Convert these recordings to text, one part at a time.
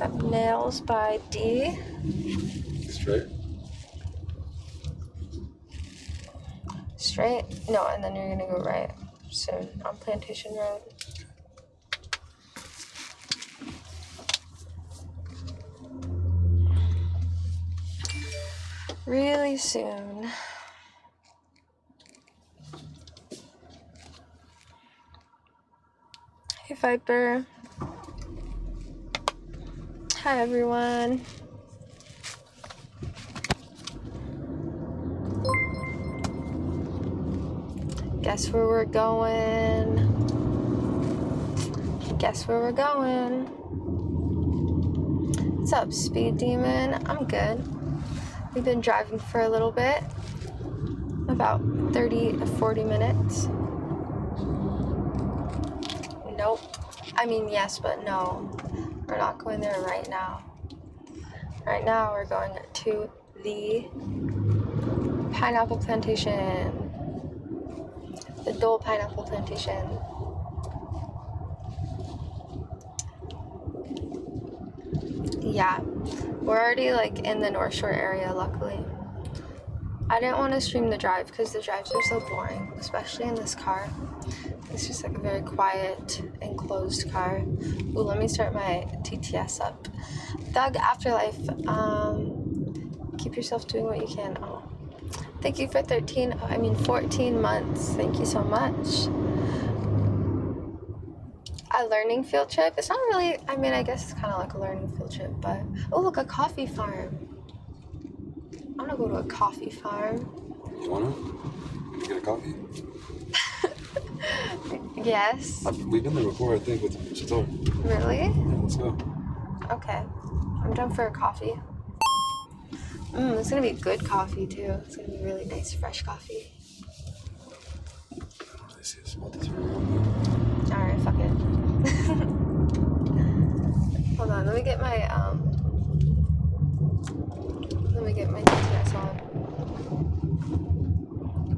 Except nails by D. Straight? Straight? No, and then you're gonna go right soon on Plantation Road. Really soon. Hey Viper. Hi everyone. Guess where we're going? Guess where we're going? What's up, Speed Demon? I'm good. We've been driving for a little bit. About 30 to 40 minutes. Nope. I mean, yes, but no. We're not going there right now. Right now, we're going to the pineapple plantation. The Dole Pineapple Plantation. Yeah, we're already like in the North Shore area, luckily. I didn't want to stream the drive because the drives are so boring, especially in this car. It's just like a very quiet, enclosed car. Ooh, let me start my TTS up. Thug Afterlife, keep yourself doing what you can. Oh, thank you for 14 months. Thank you so much. A learning field trip? It's not really, I mean, I guess it's kind of like a learning field trip, but... Oh, look, a coffee farm. I'm gonna go to a coffee farm. You wanna? You get a coffee? Yes. We've been there before, I think, with Chateau. Really? Yeah, let's go. Okay. I'm down for a coffee. It's gonna be good coffee, too. It's gonna be really nice, fresh coffee. I see a spot that's Alright, fuck it. Hold on, let me get my TTS on.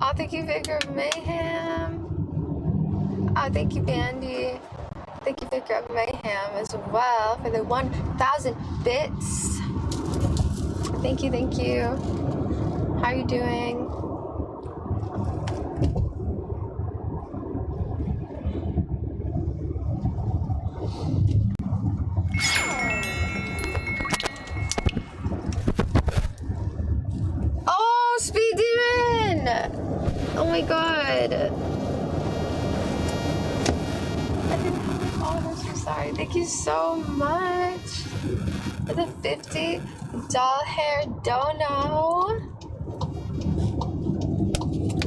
Oh, thank you, Vicar of Mayhem. Oh, thank you, Bandy. Thank you, Vicar of Mayhem, as well, for the 1,000 bits. Thank you, thank you. How are you doing? Oh, Speed Demon! Oh my god. Oh, I'm so sorry. Thank you so much for the 50 doll hair dono.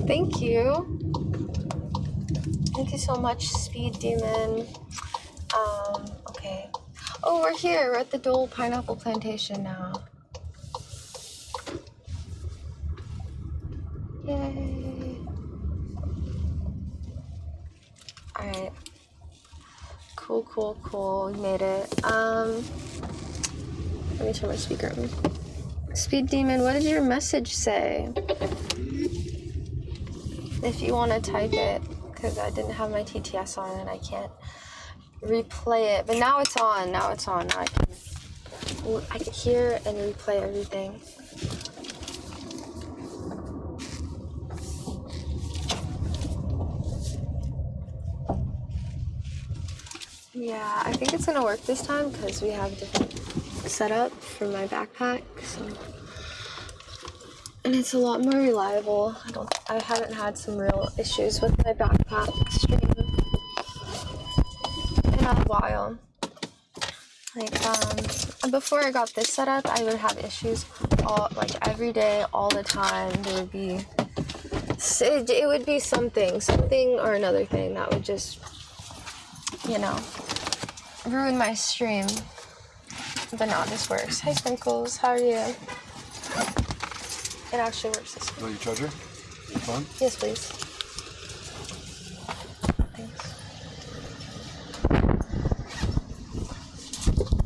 Thank you. Thank you so much, Speed Demon. Okay. Oh, we're here. We're at the Dole Pineapple Plantation now. Yay. Alright. Cool. We made it. Let me turn my speaker on. Speed Demon, what did your message say? If you want to type it, because I didn't have my TTS on and I can't replay it. But now it's on. Now I can hear and replay everything. Yeah, I think it's gonna work this time because we have a different setup for my backpack, and it's a lot more reliable. I haven't had some real issues with my backpack stream in a while. Like, before I got this setup, I would have issues every day, all the time. There would be, it would be something or another thing that would just, ruin my stream. But no, this works. Hi, Sprinkles. How are you? It actually works this way. Oh, your charger? Your phone? Yes, please. Thanks.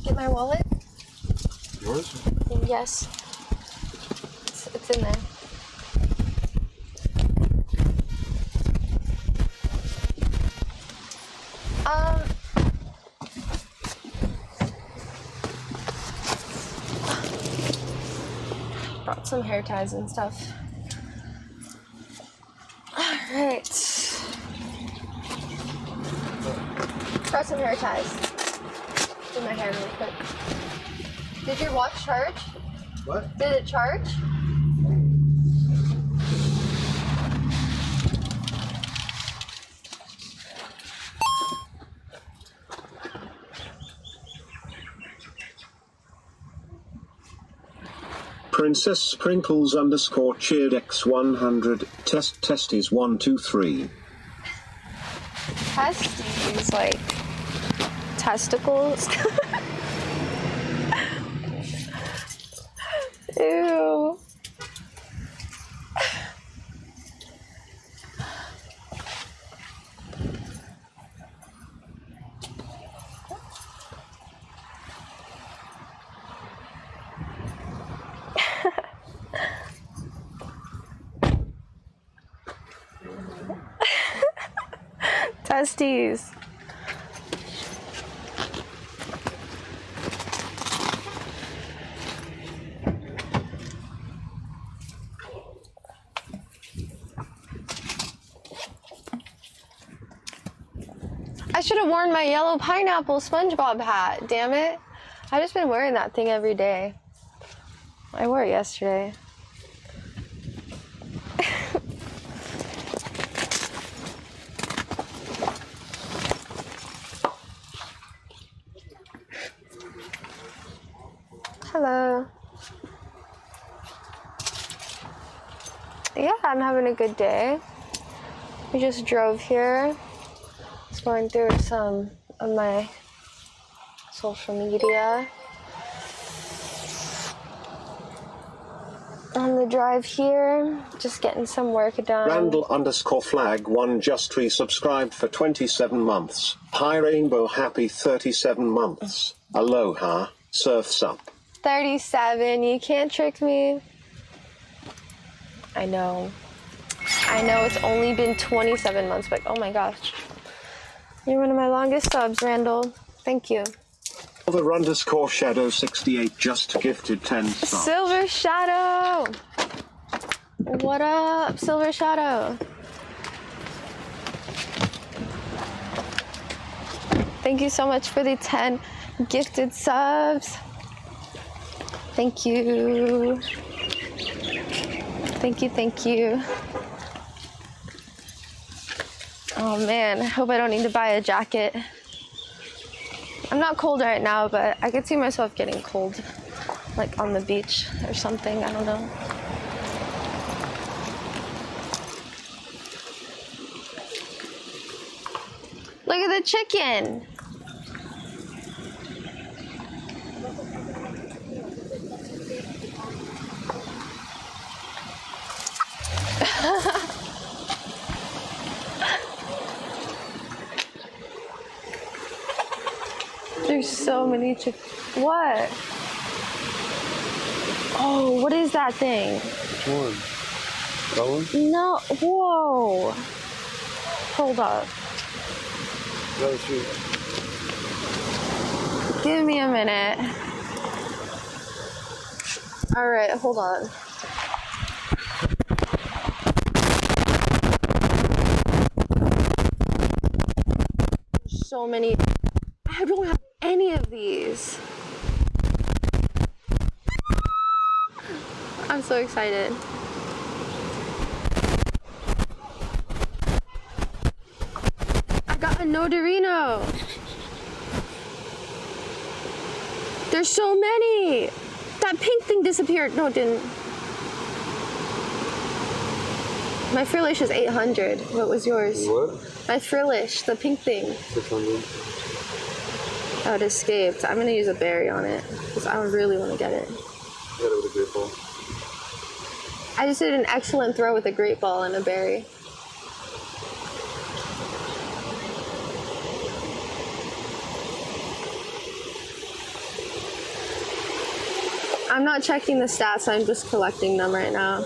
Get my wallet? Yours? Yes. It's in there. Brought some hair ties and stuff. Alright. Brought some hair ties. Do my hair really quick. Did your watch charge? What? Did it charge? Princess Sprinkles _ cheered X100 testes 1 2 3. Testes, like testicles. Ew. Testes. I should have worn my yellow pineapple SpongeBob hat, damn it. I've just been wearing that thing every day. I wore it yesterday. Hello. Yeah, I'm having a good day. We just drove here. Just going through some of my social media. On the drive here, just getting some work done. Randall _flag1 just resubscribed for 27 months. Hi Rainbow, happy 37 months. Aloha, surfs up. 37, you can't trick me. I know it's only been 27 months, but oh my gosh. You're one of my longest subs, Randall. Thank you. Silver _shadow 68 just gifted 10 stars. Silver Shadow! What up, Silver Shadow? Thank you so much for the 10 gifted subs. Thank you. Thank you. Oh man, I hope I don't need to buy a jacket. I'm not cold right now, but I could see myself getting cold, like on the beach or something, I don't know. Look at the chicken. There's so many chickens. What? Oh, what is that thing? Which one? That one? No, whoa. Hold up. That was you. Give me a minute. All right, hold on. So many. I don't have any of these. I'm so excited. I got a Nodorino. There's so many. That pink thing disappeared. No, it didn't. My Frillish is 800. What was yours? What? My Frillish, the pink thing. 600. Oh, it escaped. I'm gonna use a berry on it because I really want to get it. Got it with a great ball. I just did an excellent throw with a great ball and a berry. I'm not checking the stats, I'm just collecting them right now.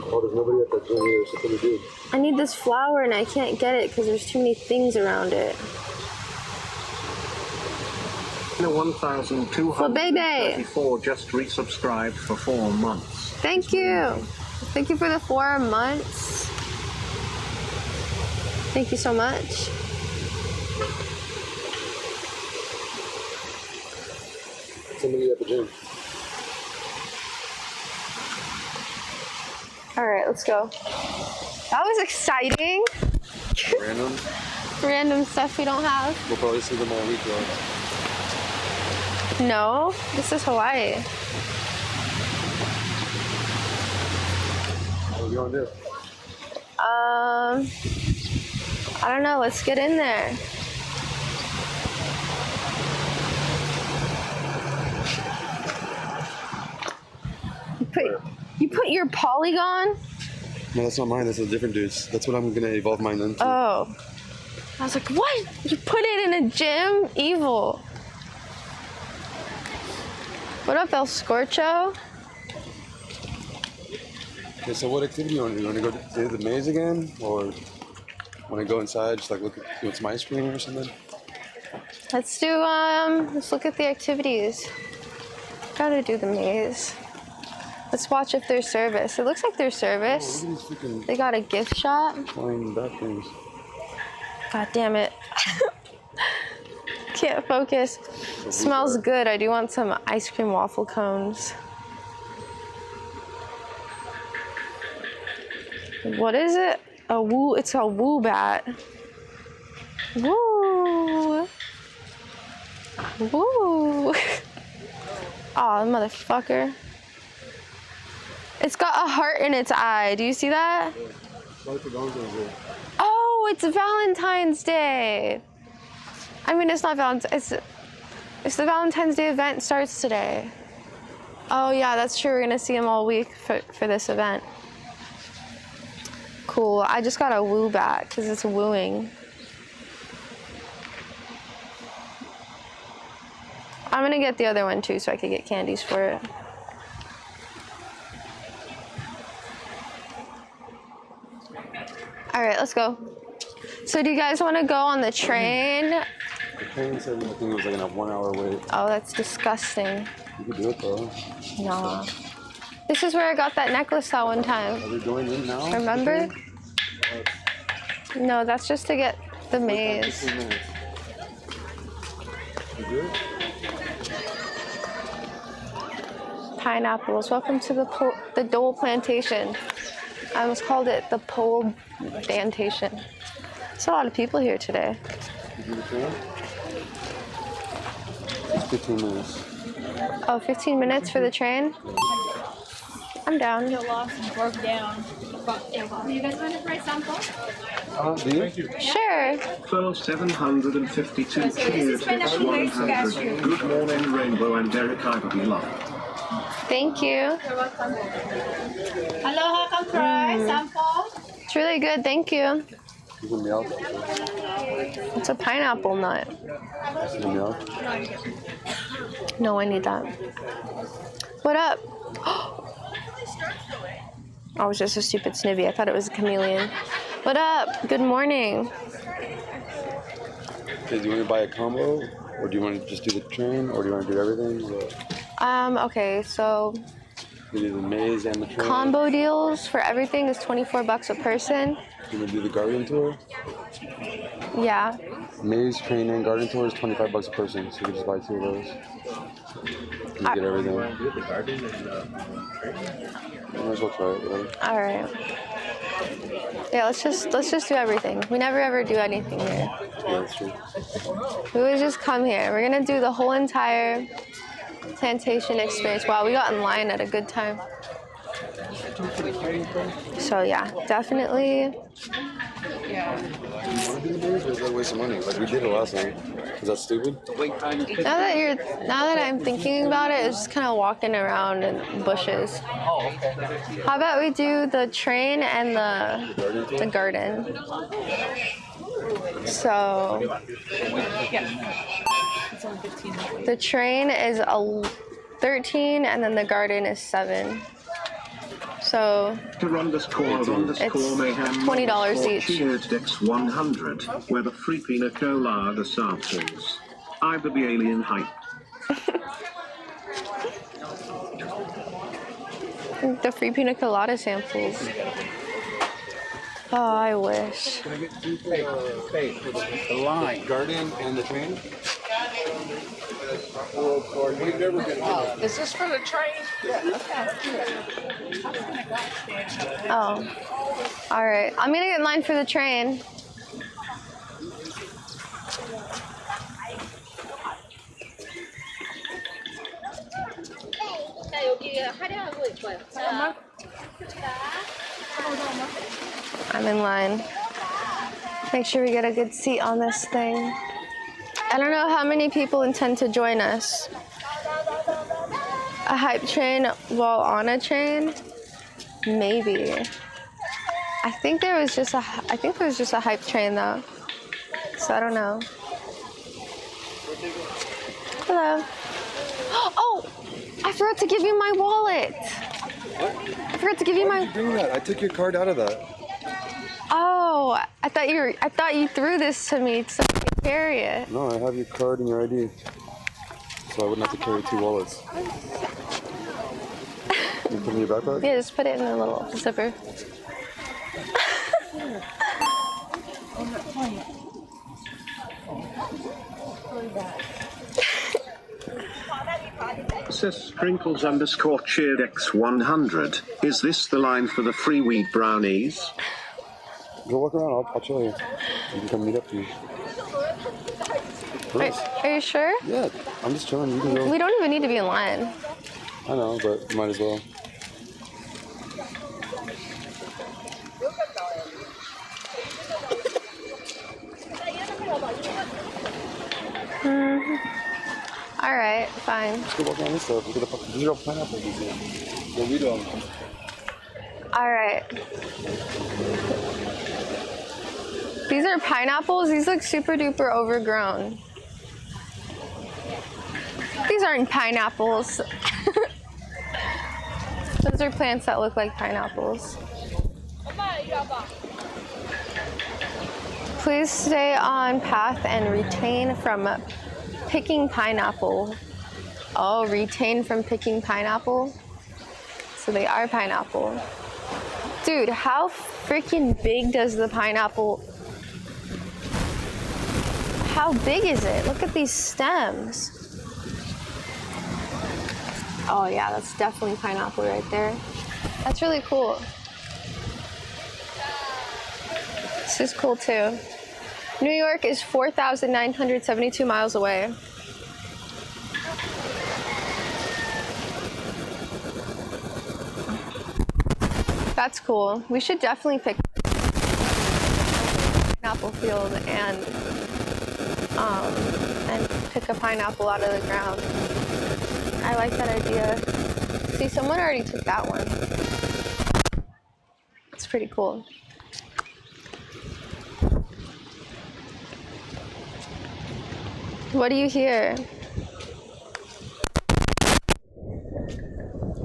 Oh, there's nobody at that gym here. It's pretty good. I need this flower and I can't get it because there's too many things around it. 1,234 just resubscribed for 4 months. Thank you. Thank you for the 4 months. Thank you so much. Somebody at the gym. All right, let's go. That was exciting. Random. Random stuff we don't have. We'll probably see them all week though. No, this is Hawaii. What are we gonna do? I don't know. Let's get in there. You put your polygon? No, that's not mine. That's a different dude's. That's what I'm gonna evolve mine into. Oh. I was like, what? You put it in a gym? Evil. What up, El Scorcho? Okay, so what activity you want to do? You want to go do the maze again? Or want to go inside, just like look at what's my screen or something? Let's look at the activities. Gotta do the maze. Let's watch if there's service. It looks like there's service. Oh, look at these freaking They got a gift shop. flying bat things. God damn it. Can't focus. Smells good. I do want some ice cream waffle cones. What is it? A woo. It's a woo bat. Woo. Woo. Aw, motherfucker. It's got a heart in its eye. Do you see that? Oh, it's Valentine's Day. I mean, it's not Valentine's. It's the Valentine's Day event starts today. Oh yeah, that's true. We're gonna see him all week for this event. Cool. I just got a woo bat because it's wooing. I'm gonna get the other one too so I can get candies for it. All right, let's go. So do you guys want to go on the train? The train said I think it was like a 1 hour wait. Oh, that's disgusting. You could do it though. No. This is where I got that necklace that one time. Are we going in now? Remember? No, that's just to get the maze. 15 minutes. You good? Pineapples. Welcome to the Dole Plantation. I almost called it the Pole Plantation. There's a lot of people here today. You do the train? It's 15 minutes. Oh, 15 minutes for the train? I'm down. Get lost and broke down. You guys want to try sample? Do you? Sure. First 752 cheers, it's 100. Good morning, Rainbow and Derek, I would love. Thank you. You're welcome. Aloha, come try sample. It's really good. Thank you. You can milk. It's a pineapple nut. You can milk. No, I need that. What up? I was just a stupid snivy. I thought it was a chameleon. What up? Good morning. Okay, do you want to buy a combo? Or do you want to just do the train? Or do you want to do everything? Okay, so You do the maze and the train. combo deals for everything is $24 a person. You want to do the garden tour? Yeah. Maze, train, and garden tour is $25 a person, so you can just buy 2 of those. You get everything. Might as well try it, whatever. All right. Yeah, let's just do everything. We never ever do anything here. Yeah, that's true. We would just come here. We're gonna do the whole entire plantation experience. Wow, we got in line at a good time. So yeah, definitely. You want to do the maze, or is that a waste of money? Like we did it last night. Is that stupid? Now that I'm thinking about it, it's just kind of walking around in bushes. How about we do the train and the garden? So the train is 13 and then the garden is 7. So To run this call of underscore mayhem $20 each. cheered Dex 100, where the free pina colada samples. Ibaby alien hype. getting the free pina colada samples. Oh, I wish. Can I get two for the line? Guardian and the train? We've never been. Is this for the train? Oh. All right. I'm going to get in line for the train. I'm in line. Make sure we get a good seat on this thing. I don't know how many people intend to join us. A hype train while on a train? Maybe. I think there was just a hype train though. So I don't know. Hello. Oh, I forgot to give you my wallet. What? I forgot to give you Why did you bring that? I took your card out of that. Oh, I thought you threw this to me so I could carry it. No, I have your card and your ID. So I wouldn't have to carry two wallets. You put it in your backpack? Yeah, just put it in a little zipper. Says Sprinkles _ cheered X100. Is this the line for the free wheat brownies? Go walk around. I'll show you. You can come meet up to me. Are you sure? Yeah, I'm just chilling. You can go. We don't even need to be in line. I know, but might as well. All right, fine. Let's go walk around this stuff. Look at the these are all pineapples. Go read them. All right. These are pineapples. These look super duper overgrown. These aren't pineapples. Those are plants that look like pineapples. Please stay on path and retain from picking pineapple. Oh, retain from picking pineapple? So they are pineapple. Dude, how freaking big does the pineapple... How big is it? Look at these stems. Oh yeah, that's definitely pineapple right there. That's really cool. This is cool too. New York is 4,972 miles away. That's cool. We should definitely pick a pineapple field and pick a pineapple out of the ground. I like that idea. See, someone already took that one. It's pretty cool. What do you hear?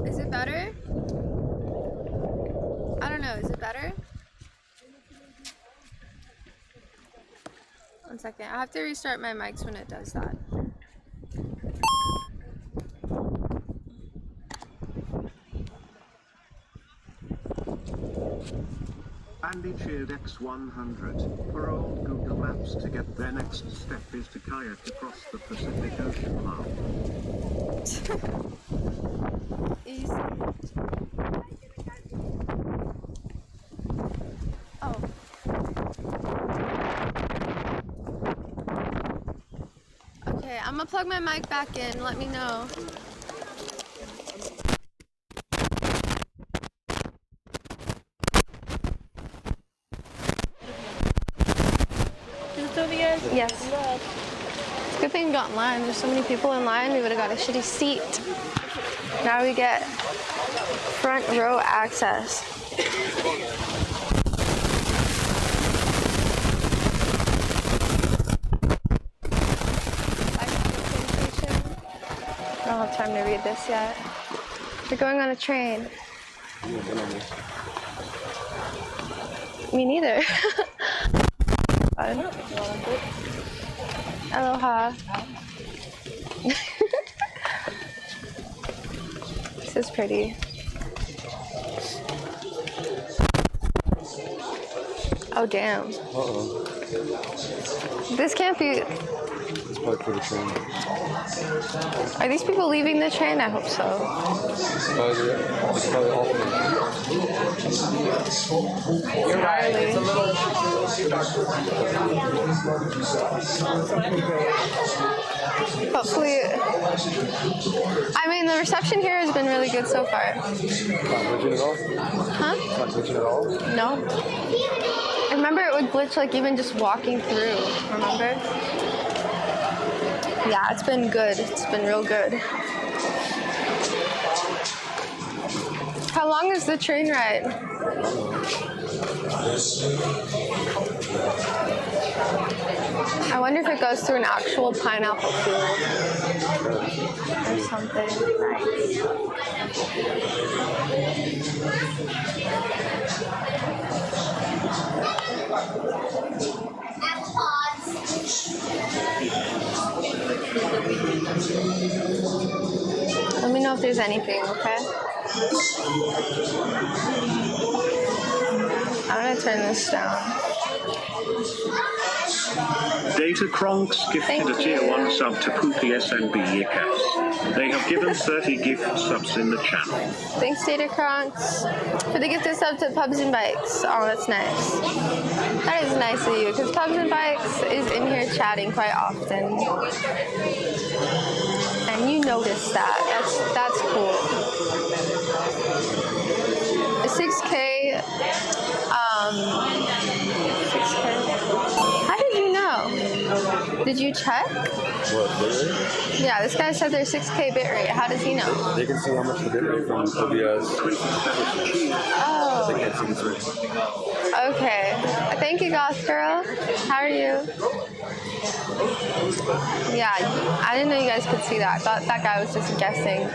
Is it better? I don't know, is it better? One second, I have to restart my mics when it does that. Andy cheered X100 for old Google Maps to get their next step is to kayak across the Pacific Ocean now. Easy. Oh. Okay, I'm gonna plug my mic back in. Let me know. Yes. It's a good thing we got in line. There's so many people in line, we would have got a shitty seat. Now we get front row access. I don't have time to read this yet. We're going on a train. Me neither. Aloha. This is pretty. Oh, damn. Uh-oh. This can't be... It's probably for the train. Are these people leaving the train? I hope so. It's probably off the You're right. It's a little... Hopefully... I mean, the reception here has been really good so far. Not glitching at all? Huh? Not glitching at all? No. I remember it would glitch like even just walking through. Remember? Yeah, it's been good. It's been real good. How long is the train ride? I wonder if it goes through an actual pineapple field or something. Nice. Let me know if there's anything, okay? I'm gonna turn this down. Data Kronks gifted a tier 1 sub to Poopy SNB Yikas. They have given 30 gift subs in the channel. Thanks, Data Kronks, for the gifted sub to Pubs and Bikes. Oh, that's nice. That is nice of you, because Pubs and Bikes is in here chatting quite often. And you noticed that. That's cool. 6K. 6K. How did you know? Did you check? What, bitrate? Yeah, this guy said there's 6K bitrate. How does he know? They can see how much the bitrate from OBS. Oh. They can't see the switch. Okay. Thank you, Goth Girl. How are you? Yeah, I didn't know you guys could see that. I thought that guy was just guessing.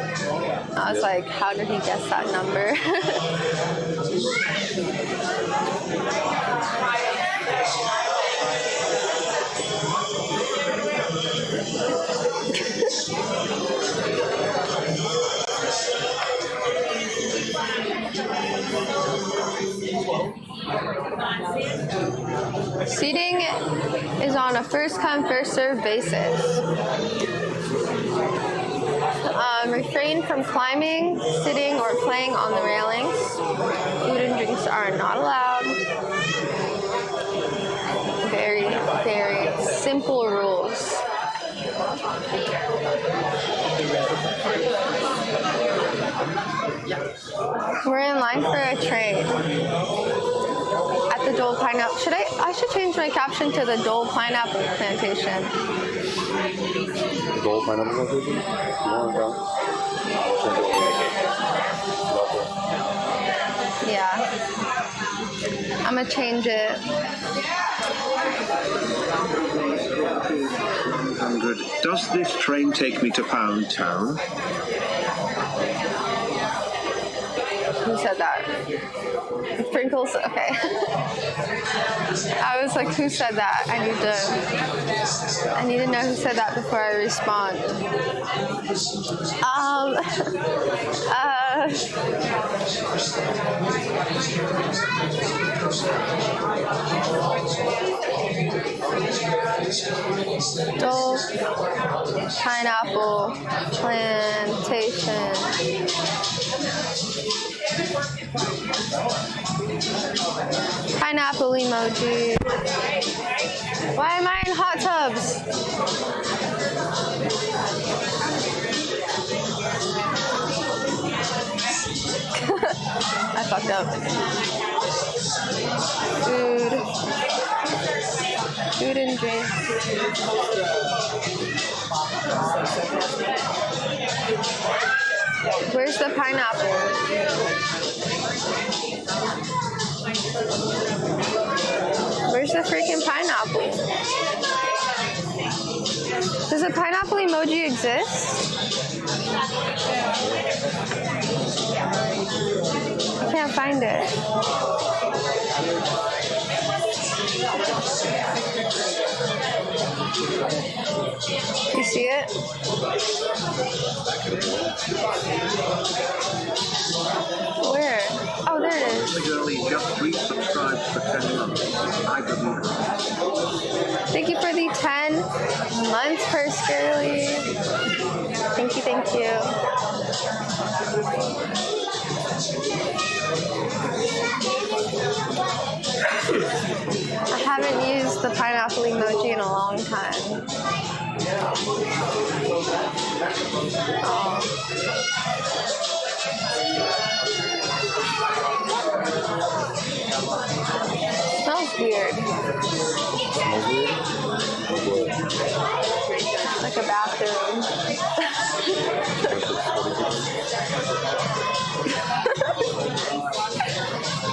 I was like, how did he guess that number? Seating is on a first come, first served basis. Refrain from climbing, sitting, or playing on the railings. Food and drinks are not allowed. Very, very simple rules. We're in line for a train at the Dole Pineapple. I should change my caption to the Dole Pineapple Plantation. The Dole Pineapple Plantation? You want to go? Yeah. I'm gonna change it. 100. Does this train take me to Pound Town? Who said that? Sprinkles? Okay. I was like, who said that? I need to know who said that before I respond. Dole Pineapple Plantation. Pineapple emoji. Why am I in hot tubs? I fucked up. Food and drink. Where's the pineapple? Where's the freaking pineapple? Does a pineapple emoji exist? I can't find it. You see it? Where? Oh, there it is. The girlie just resubscribed for 10 months. I haven't used the pineapple emoji in a long time. Oh. Smells weird. Smells weird? Like a bathroom.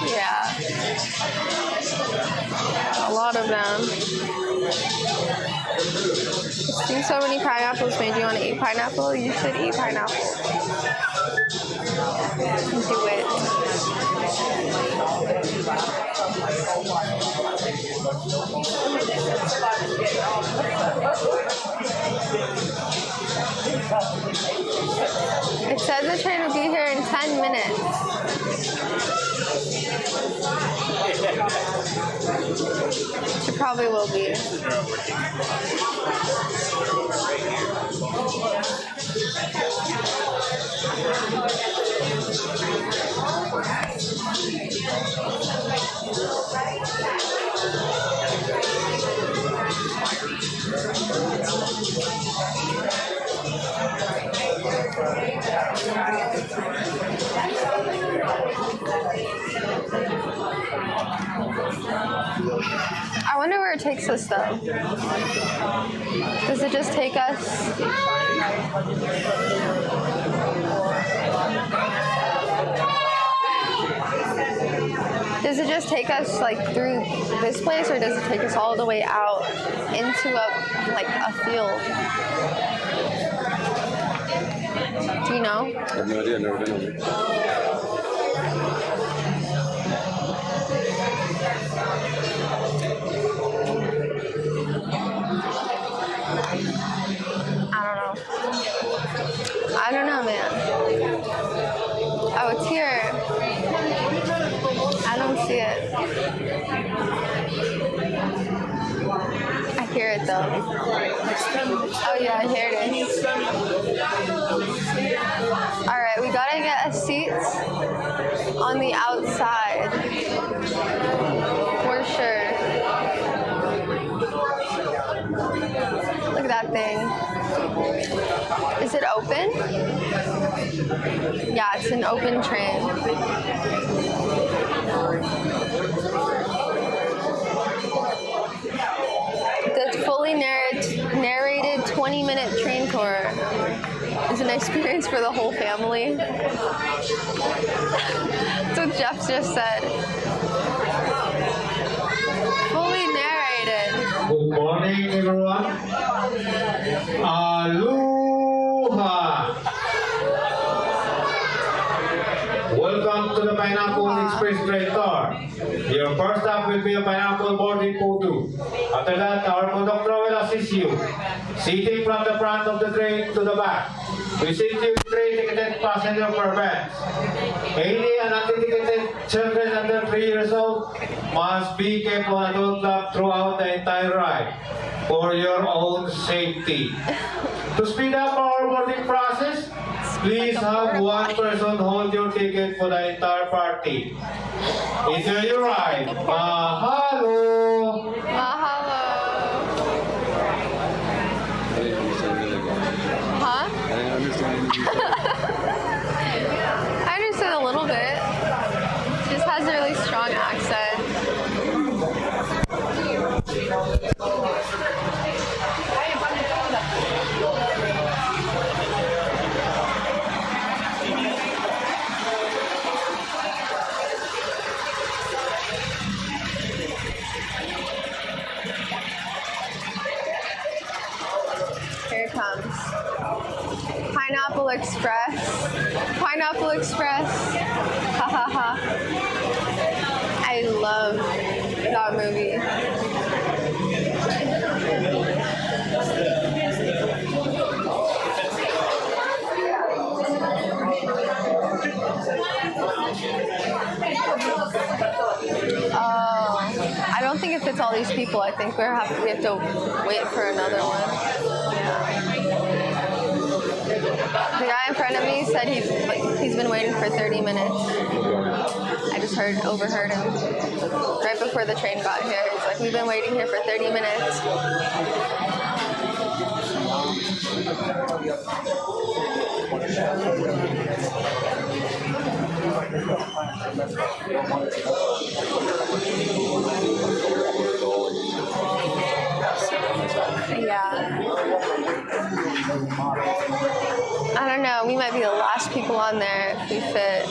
Yeah. A lot of them. Seeing so many pineapples made you want to eat pineapple. You should eat pineapple. Do it. It says the train will be here in 10 minutes. It probably will be. I wonder where it takes us though. Does it just take us? Does it just take us like through this place, or does it take us all the way out into a field? Do you know? I have no idea. I've never been over here. I don't know, man. Oh, it's here. I don't see it. I hear it though. Oh yeah, here it is. Alright, we gotta get a seat on the outside. For sure. Look at that thing. Is it open? Yeah, it's an open train. The fully narrated 20-minute train tour is an experience for the whole family. That's what Jeff just said. Fully narrated. Good morning, everyone. Aloha. Welcome to the Pineapple Express train tour. Your first stop will be a pineapple boarding Podu. After that, our conductor will assist you, seating from the front of the train to the back. We seat you 3 ticketed passengers per bench. Any unticketed children under 3 years old must be kept on adult lap throughout the entire ride for your own safety. To speed up our boarding process, please have one person hold your ticket for the entire party. Enjoy your ride. Mahalo! Mahalo. I didn't understand anything. Huh? I didn't understand anything. I understood a little bit. She just has a really strong accent. Here it comes. Pineapple Express. Pineapple Express. Ha ha ha. I love that movie. I don't think it fits all these people. I think we have to wait for another one. Yeah. The guy in front of me said he's been waiting for 30 minutes. I just overheard him right before the train got here. He's like, we've been waiting here for 30 minutes. Yeah. I don't know. We might be the last people on there if we fit.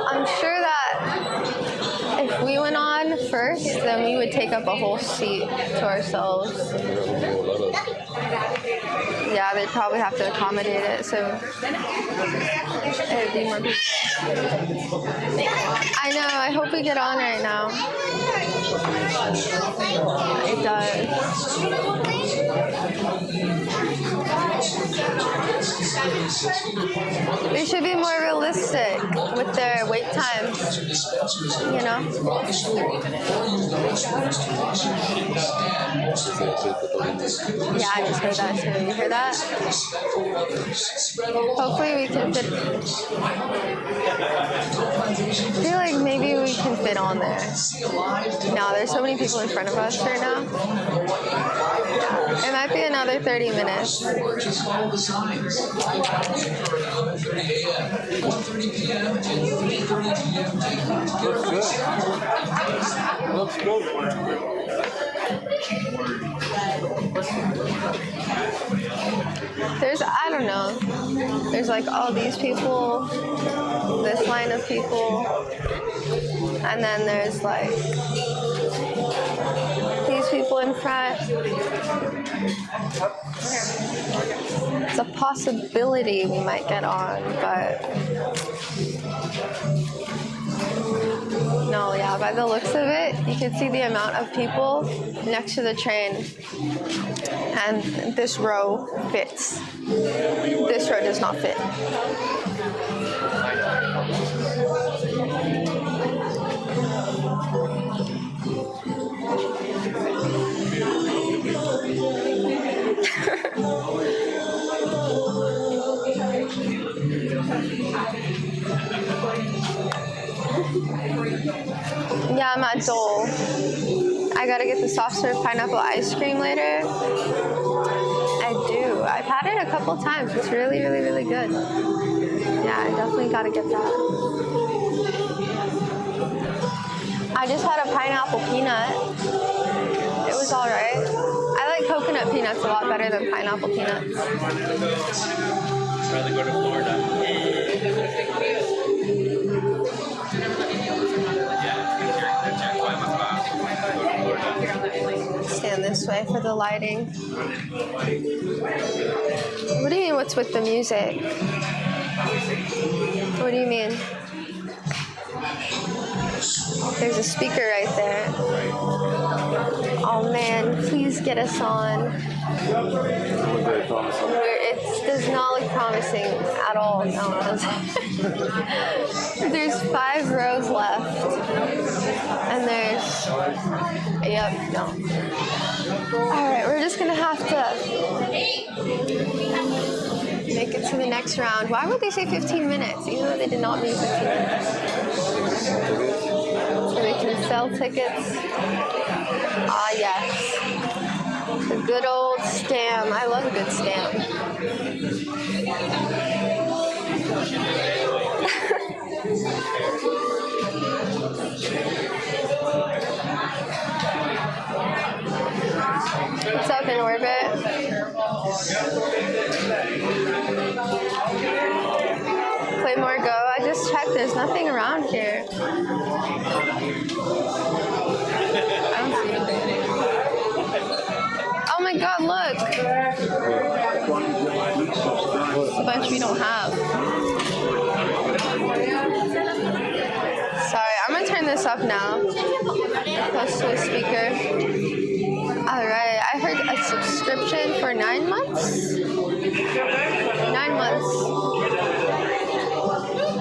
I'm sure that if we went on first, then we would take up a whole seat to ourselves. Yeah, they'd probably have to accommodate it, so it'd be more people. I know, I hope we get on right now. It does. They should be more realistic with their wait times, you know? Yeah, I just heard that too. You hear that? Hopefully we can fit. I feel like maybe we can fit on there. No, there's so many people in front of us right now. It might be another 30 minutes. Just follow the signs. 11:30 a.m., 1:30 p.m., and 3:30 p.m. Looks good. There's, I don't know, there's like all these people, this line of people, and then there's like these people in front. It's a possibility we might get on, but no, yeah, by the looks of it, you can see the amount of people next to the train, and this row fits. This row does not fit. Yeah, I'm at Dole. I gotta get the soft serve pineapple ice cream later. I do. I've had it a couple times. It's really, really, really good. Yeah, I definitely gotta get that. I just had a pineapple peanut. It was alright. I like coconut peanuts a lot better than pineapple peanuts. I'd rather go to Florida. Stand this way for the lighting. What do you mean, what's with the music? What do you mean? There's a speaker right there. Oh man, please get us on. It does not look promising at all. No, it doesn't. There's 5 rows left. And there's... Yep, no. Alright, we're just gonna have to make it to the next round. Why would they say 15 minutes, even though they did not mean 15 minutes? So they can sell tickets. Ah, yes. The good old stam. I love a good stam. What's up in orbit? Play more Go. I just checked. There's nothing around here. I don't see anything. Oh my God! Look. It's a bunch we don't have. Sorry, I'm gonna turn this up now. Close to a speaker. Alright, I heard a subscription for 9 months? 9 months.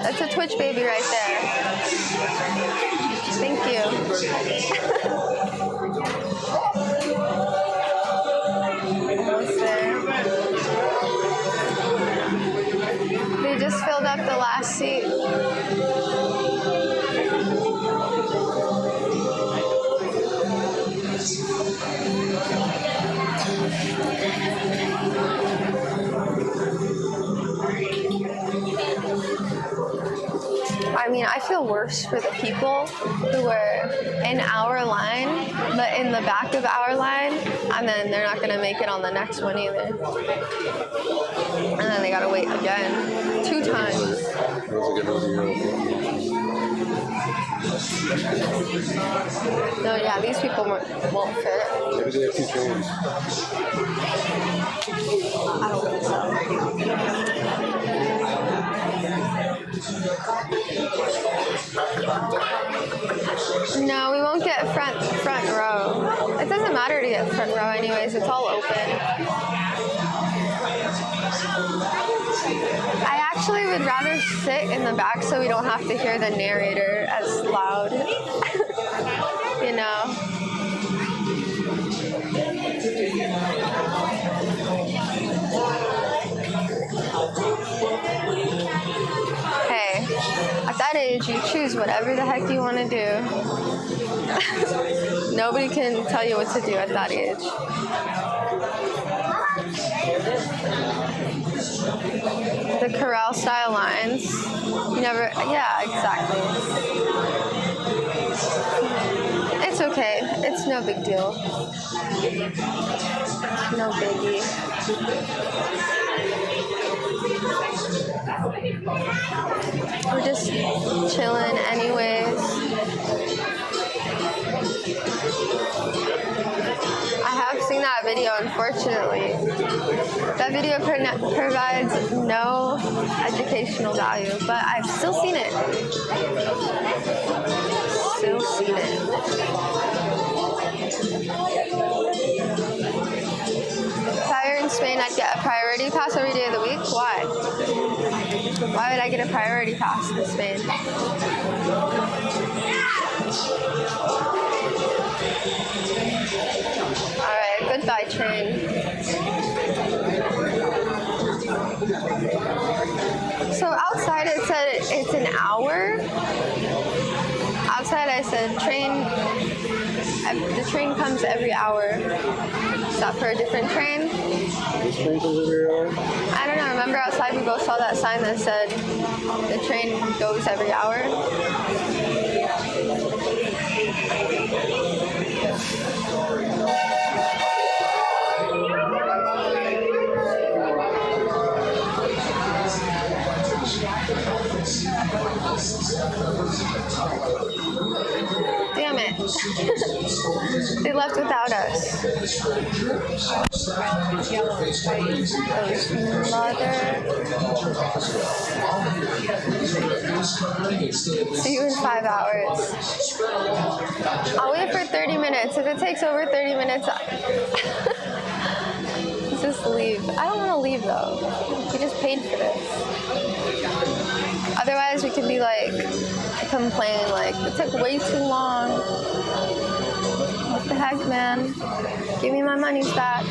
That's a Twitch baby right there. Thank you. Almost there. They just filled up the last seat. I mean, I feel worse for the people who were in our line, but in the back of our line, and then they're not going to make it on the next one either. And then they got to wait again 2 times. No, yeah, these people won't fit. Maybe they have 2 trains. I don't think so. No, we won't get front row. It doesn't matter to get front row anyways, it's all open. I actually would rather sit in the back so we don't have to hear the narrator as loud. You know? Hey, at that age, you choose whatever the heck you want to do. Nobody can tell you what to do at that age. The corral style lines. You never, yeah, exactly. It's okay. It's no big deal. No biggie. We're just chilling anyways. I have seen that video, unfortunately. That video provides no educational value, but I've still seen it. Still seen it. If I were in Spain, I'd get a priority pass every day of the week. Why? Why would I get a priority pass in Spain? Alright, goodbye train. So outside it said it's an hour. Outside I said the train comes every hour. Is that for a different train? This train comes every hour? I don't know. Remember outside we both saw that sign that said the train goes every hour? Damn it. They left without us. Those mother. See you in 5 hours. I'll wait for 30 minutes. If it takes over 30 minutes, just leave. I don't want to leave though. We just paid for this. Otherwise, we could be like, complain like, it took way too long. What the heck, man? Give me my monies back.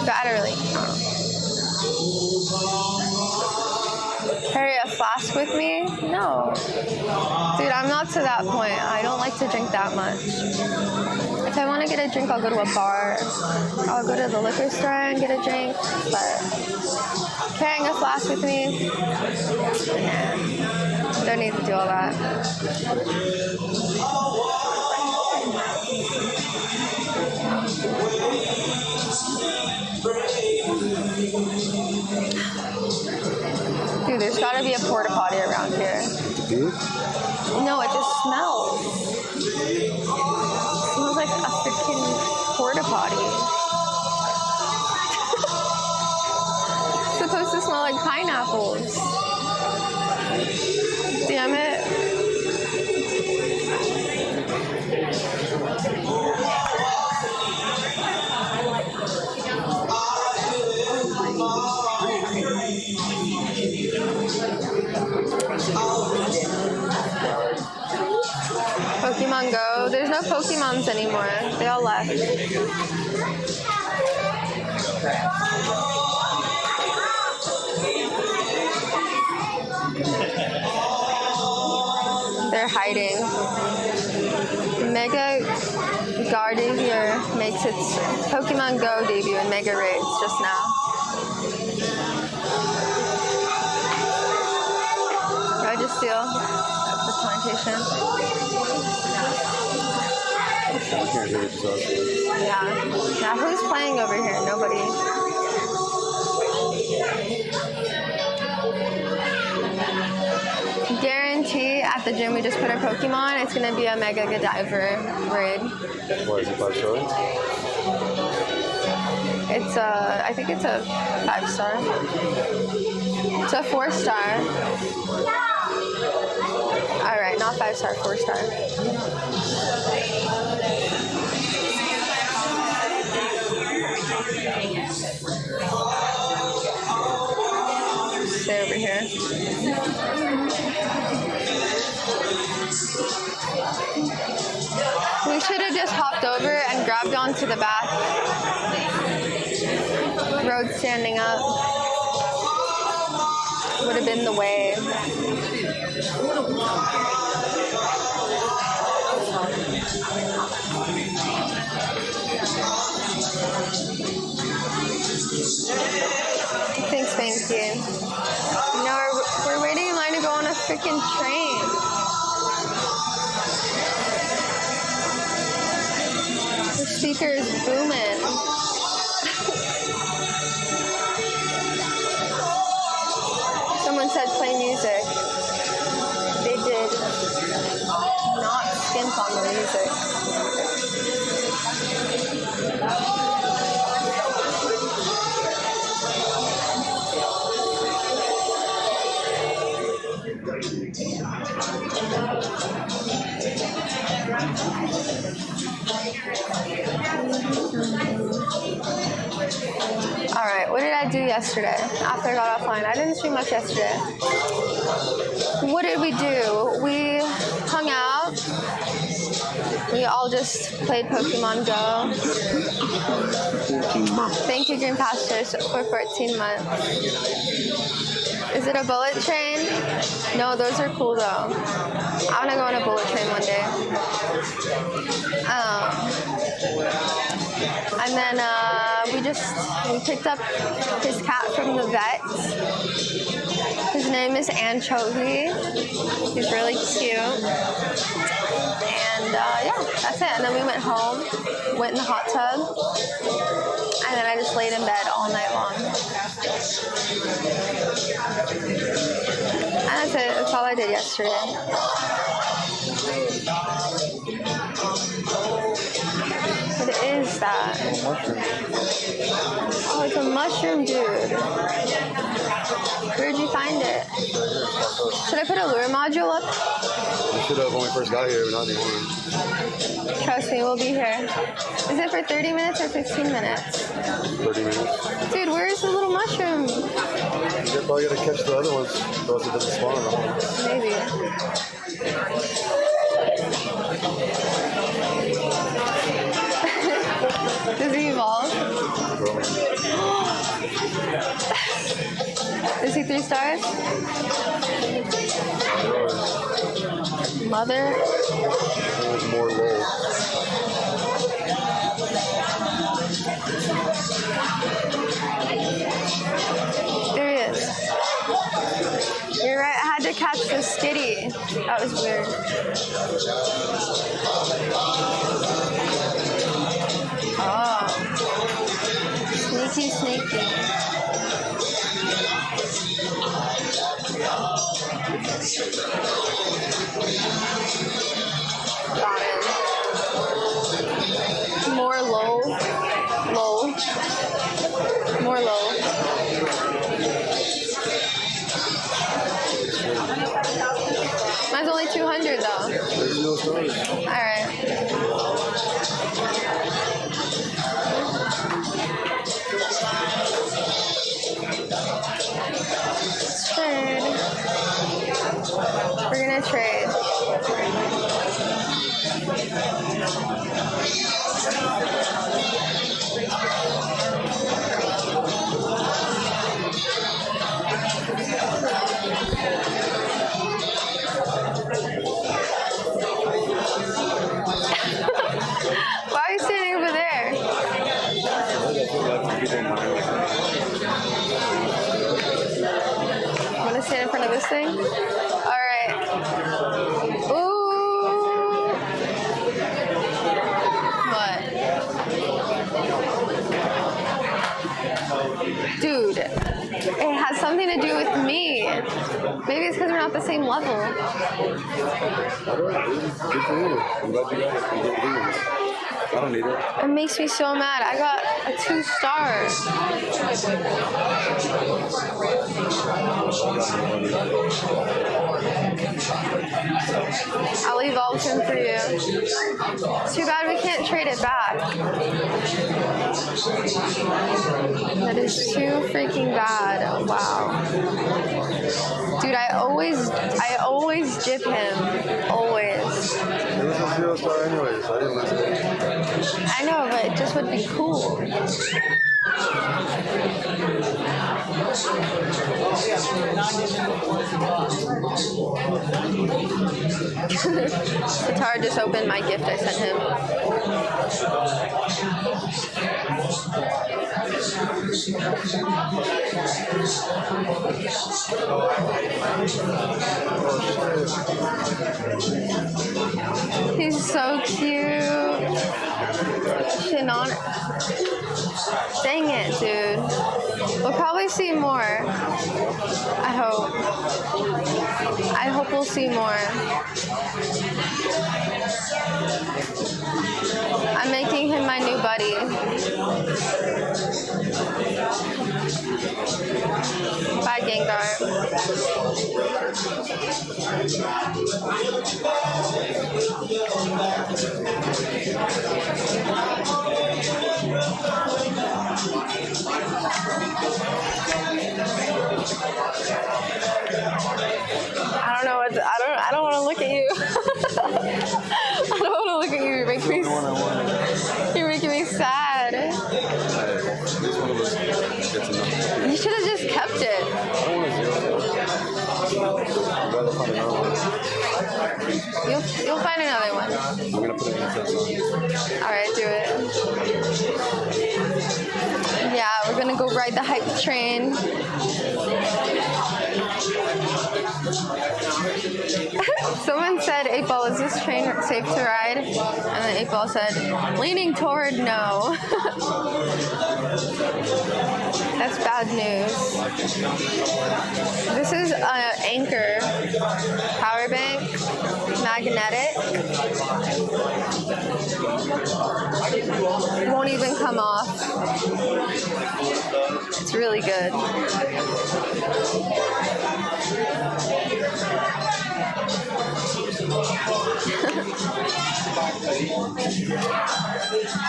Battery. Carry a flask with me? No. Dude, I'm not to that point. I don't like to drink that much. If I want to get a drink, I'll go to a bar. I'll go to the liquor store and get a drink. But carrying a flask with me? Nah. Don't need to do all that. Dude, there's gotta be a porta potty around here. No, it just smells. It smells like a freaking porta potty. It's supposed to smell like pineapples. Damn it. Pokemon Go. There's no Pokemons anymore. They all left. They're hiding. Mega Gardevoir makes its Pokemon Go debut in Mega Raids just now. Registeel at the plantation. Yeah, who's playing over here? Nobody. Guarantee at the gym we just put a Pokemon, it's gonna be a Mega Godiver raid. What is it, 5 stars? It's I think it's a 5-star. It's a 4-star. Alright, not 5-star, 4-star. Stay over here. We should have just hopped over and grabbed onto the back road standing up. Would have been the way. Thanks, Spanky. No, we're waiting in line to go on a freaking train. The speaker is booming. Someone said play music. They did not skimp on the music. Alright, what did I do yesterday after I got offline? I didn't stream much yesterday. What did we do? We hung out. We all just played Pokemon Go. 14 months. Thank you, Green Pastures, for 14 months. Is it a bullet train? No, those are cool though. I want to go on a bullet train one day. And then we picked up his cat from the vet. His name is Anchovy. He's really cute. And yeah, that's it. And then we went home, went in the hot tub, and then I just laid in bed all night long. And that's it. That's all I did yesterday. What is that? Oh, it's a mushroom, dude. Where'd you find it? Should I put a lure module up? We should have when we first got here, but not anymore. Trust me, we'll be here. Is it for 30 minutes or 15 minutes? 30 minutes. Dude, where's the little mushroom? You're probably gonna catch the other ones, or else it doesn't spawn. Maybe. Does he evolve? Is he 3 stars? Mother? There's more low. There he is. You're right, I had to catch the skitty. That was weird. Oh. Sneaky, sneaky. Got him. More low. Low. More low. Mine's only 200 though. There's no stars. Alright. Let's trade. We're gonna trade. Why are you standing over there? I'm gonna stand in front of this thing. All right. Ooh. What? Dude, it has something to do with me. Maybe it's because we're not the same level. Good for you. I'm glad you got it. I'm good for you. I don't need it. It makes me so mad. I got a 2-star. I'll evolve him for you. Too bad we can't trade it back. That is too freaking bad. Wow. Dude, I always jip him. Always. It was a 0-star anyways. I didn't listen. I know, but it just would be cool. Sitar just opened my gift I sent him. He's so cute. Shit on it. Dang it, dude. We'll probably see more. I hope. I hope we'll see more. I'm making him my new buddy. Bye, Gengar. I don't want to look at you. I don't want to look at you. You're making me sad. You should have just kept it. I don't want to zero. I'd rather find another one. You'll find another one. I'm going to put it in the test on. Alright, do it. Yeah, we're gonna go ride the hype train. Someone said, 8-Ball, is this train safe to ride? And then 8-Ball said, leaning toward no. That's bad news. This is an Anchor power bank, magnetic. Won't even come off. It's really good.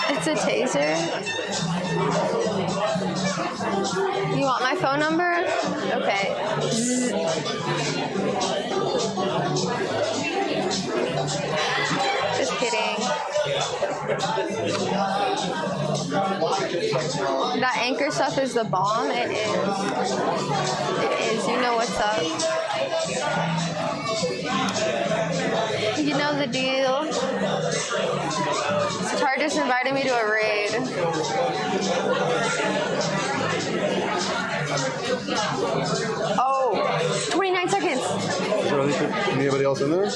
It's a taser. You want my phone number? Okay. Just kidding. That Anchor stuff is the bomb. It is. It is. You know what's up. You know the deal. Sitar just invited me to a raid. Oh, 29 seconds. Is there anybody else in there?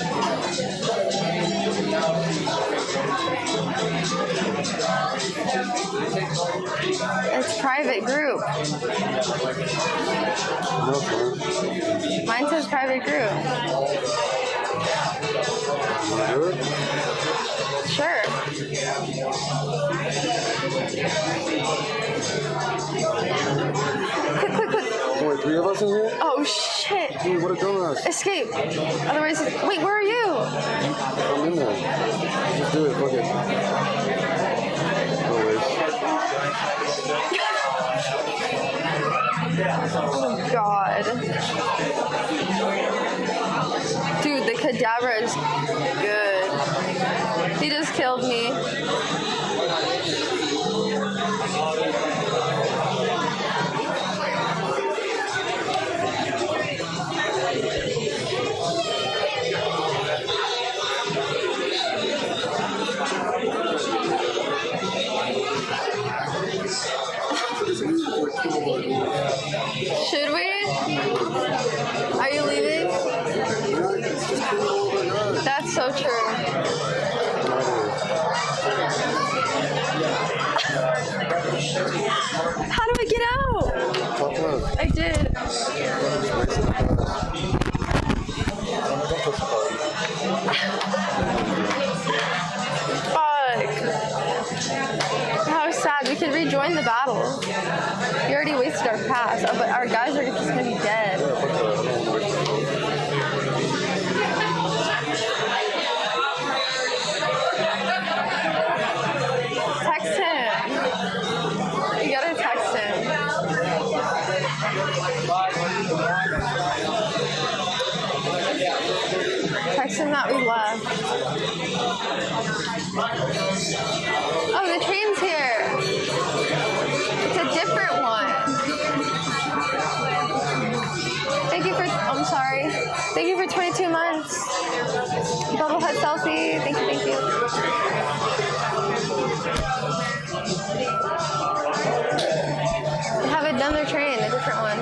It's private group. No, Mine says private group. want to do it? Sure. Quick. Wait, 3 of us in here? Oh, shit. Dude, what a dumbass. Escape. Otherwise, wait, where are you? I'm in there. Just do it, fuck it. No worries. Oh god. Dude, the cadaver is good. He just killed me. Should we? Are you leaving? That's so true. How do I get out? I did. Fuck. How sad. We could rejoin the battle. We already wasted our pass, but our guys are just gonna be dead. Text him. You gotta text him. Text him that we left. Oh, the train's here. It's a different one. Thank you for, I'm sorry. Thank you for 22 months. Bubblehead selfie. Thank you, thank you. They have another train, a different one.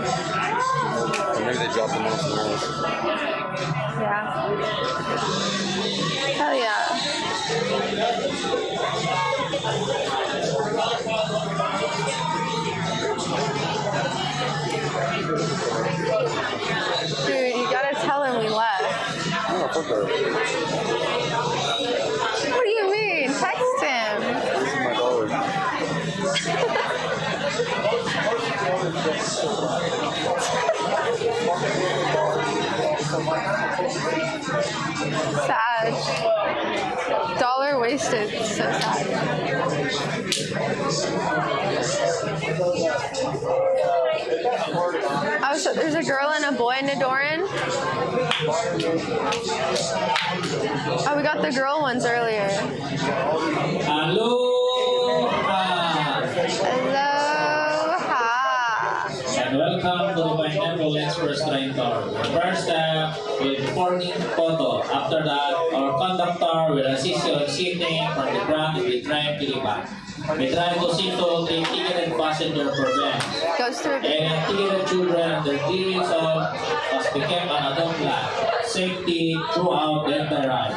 Maybe they dropped them off somewhere else. Yeah. Hell yeah. Dude, you gotta tell him we left. No, fuck that. What do you mean? Text him. This is my dollar. Sad. Dollar wasted. So sad. Oh, so there's a girl and a boy in Nidoran? Oh, we got the girl ones earlier. Aloha! Aloha! And welcome to the Pineapple Express Train Tour. Your first step will be forming photo. After that, our conductor will assist you in sitting from the front and we drive to the back. We try to sit to the ticketed passenger problems. Goes through. And ticketed children, their periods of must be kept on a don't line. Safety throughout the entire ride.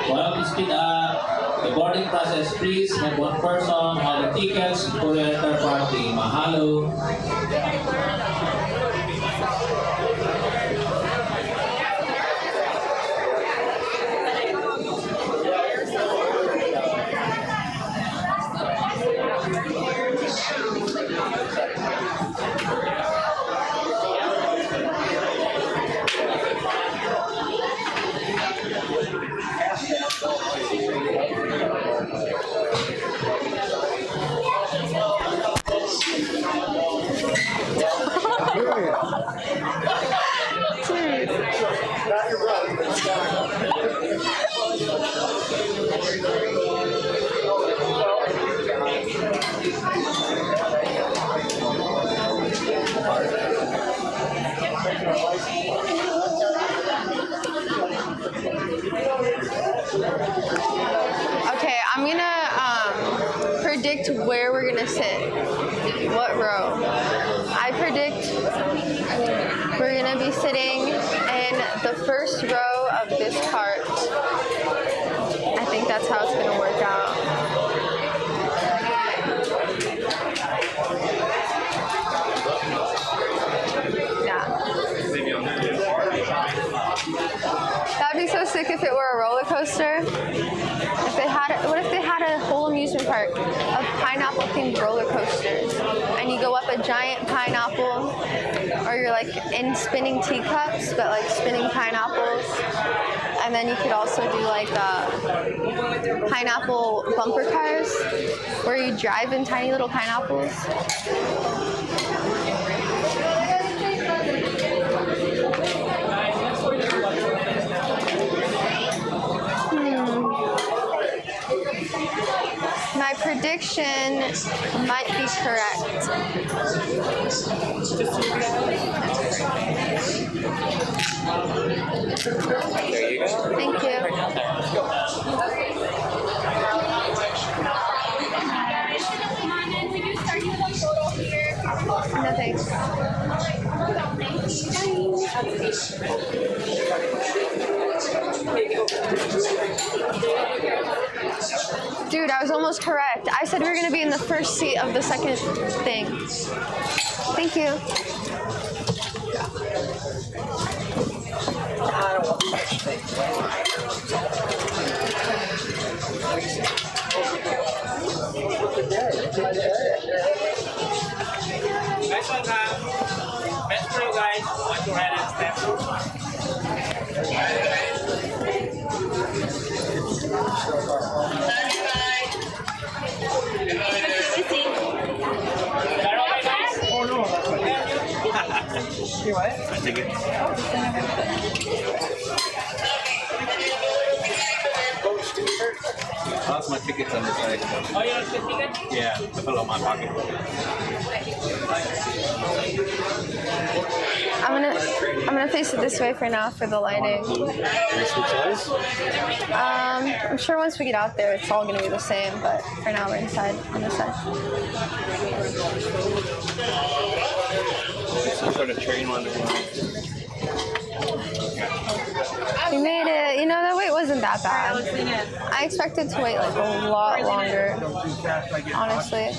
To help you speed up the boarding process, please have one person hold the tickets for the entire party. Mahalo. Okay, I'm gonna predict where we're gonna sit. What row? I predict we're gonna be sitting in the first row of this cart. I think that's how it's gonna work out. Yeah. That'd be so sick if it were a roller coaster. If they had, what if they had a whole amusement park of pineapple-themed roller coasters, and you go up a giant pineapple, or you're like in spinning teacups, but like spinning pineapples, and then you could also do like pineapple bumper cars, where you drive in tiny little pineapples. prediction might be correct. There you go. Thank you. No thanks. Dude, I was almost correct. I said we were gonna be in the first seat of the second thing. Thank you. Nice one, Tom. Best for you guys. Watch your head and step. I take it. That's my tickets on the side. Oh, you want the ticket? Yeah, I fell out my pocket. I'm gonna face it this way for now for the lighting. I'm sure once we get out there, it's all gonna be the same. But for now, we're inside on this side. Some sort of train one. We made it. You know, the wait wasn't that bad. I expected to wait like a lot longer. Honestly,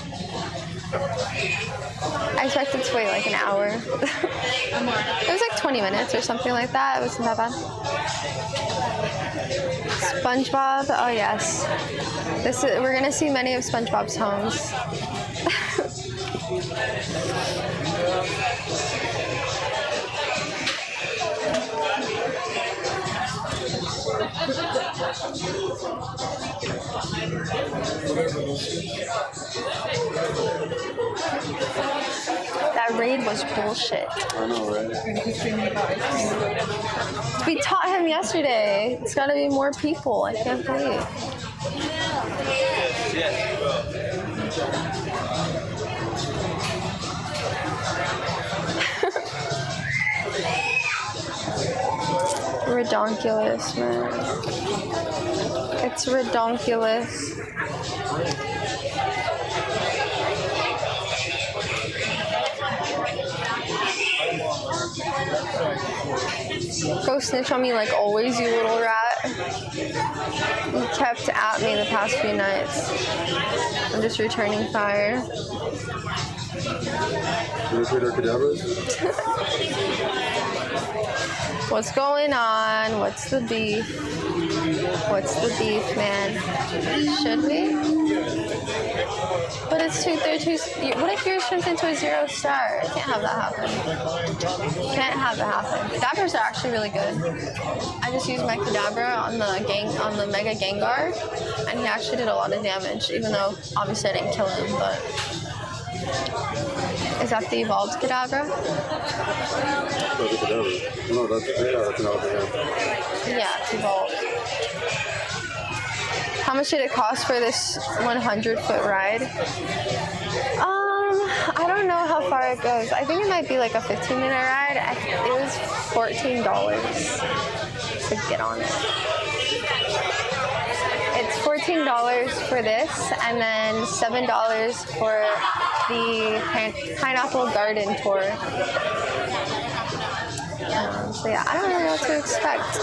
I expected to wait like an hour. It was like 20 minutes or something like that. It wasn't that bad. SpongeBob. Oh yes, we're gonna see many of SpongeBob's homes. That raid was bullshit. I know, right? We taught him yesterday. It's gotta be more people. I can't believe. Redonkulous, man. It's redonkulous. Go snitch on me like always, you little rat. You kept at me the past few nights. I'm just returning fire. You want to trade our cadavers? What's going on? What's the beef? What's the beef, man? Should we? But it's what if yours turns into a 0-star? Can't have that happen. Can't have that happen. Cadabras are actually really good. I just used my Kadabra on the Mega Gengar, and he actually did a lot of damage, even though obviously I didn't kill him, but... Is that the evolved Kadabra? That's a cadaver. No, that's an elephant. Yeah, it's evolved. How much did it cost for this 100-foot ride? I don't know how far it goes. I think it might be like a 15-minute ride. It was $14 to get on it. It's $14 for this, and then $7 for the Pineapple Garden tour. So yeah, I don't really know what to expect.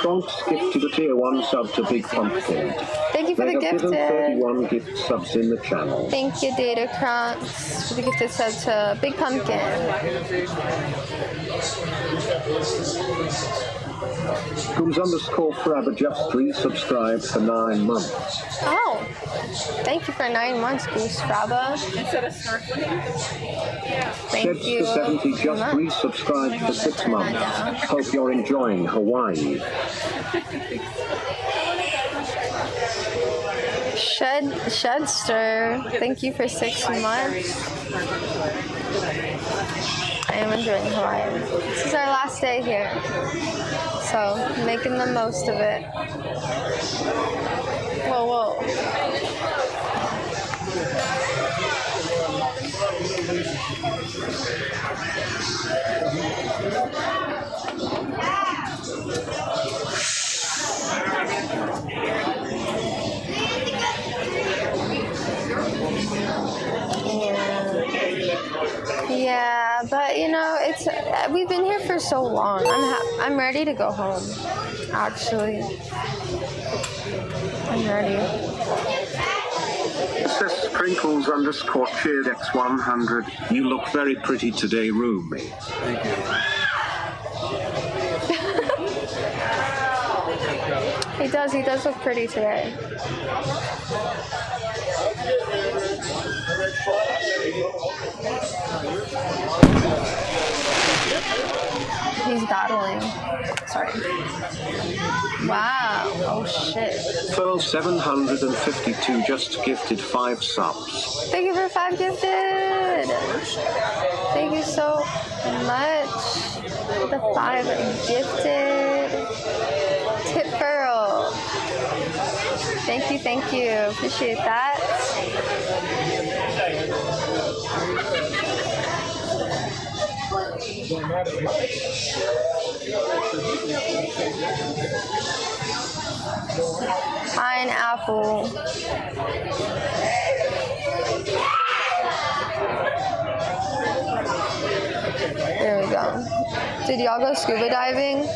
Thanks gift to the tier 1 sub to Big Pumpkin. Thank you for the gifted. 31 gift subs in the channel. Thank you, Data Crunks, for the gifted sub to Big Pumpkin. Goose_Frabber just resubscribed for 9 months. Oh, thank you for 9 months, Goose Frabba. Instead of snorkeling? Thank you. Sheds70 just resubscribed for 6 months. Hope you're enjoying Hawaii. Shedster, thank you for 6 months. I am enjoying Hawaii. This is our last day here, so making the most of it. Whoa, whoa. Yeah, but you know, it's we've been here for so long. I'm ready to go home. Actually, I'm ready. Princess Sprinkles _ cheered X100. You look very pretty today, Ruby. Thank you. He does look pretty today. He's battling. Sorry. Wow. Oh shit. Pearl 752 just gifted 5 subs. Thank you for 5 gifted. Thank you so much. The 5 gifted. Tip Pearl. Thank you. Appreciate that. Pineapple. There we go. Did y'all go scuba diving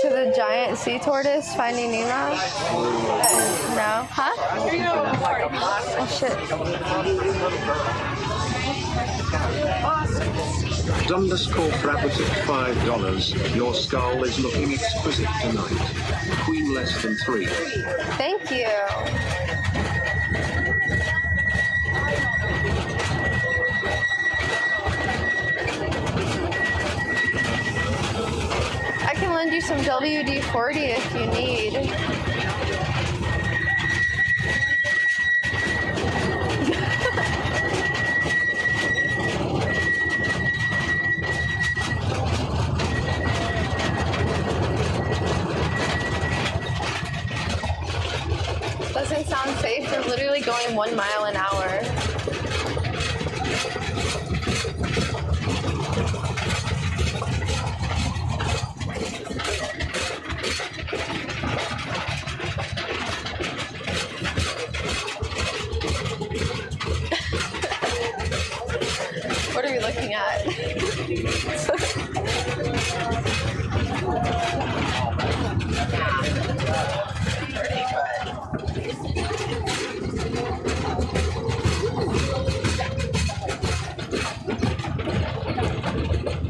to the giant sea tortoise Finding Nemo? No? Huh? Oh shit. _Rabbit at $5. Your skull is looking exquisite tonight. Queen less than 3. Thank you. I can lend you some WD-40 if you need. Doesn't sound safe. They're literally going 1 mile an hour. What are we looking at?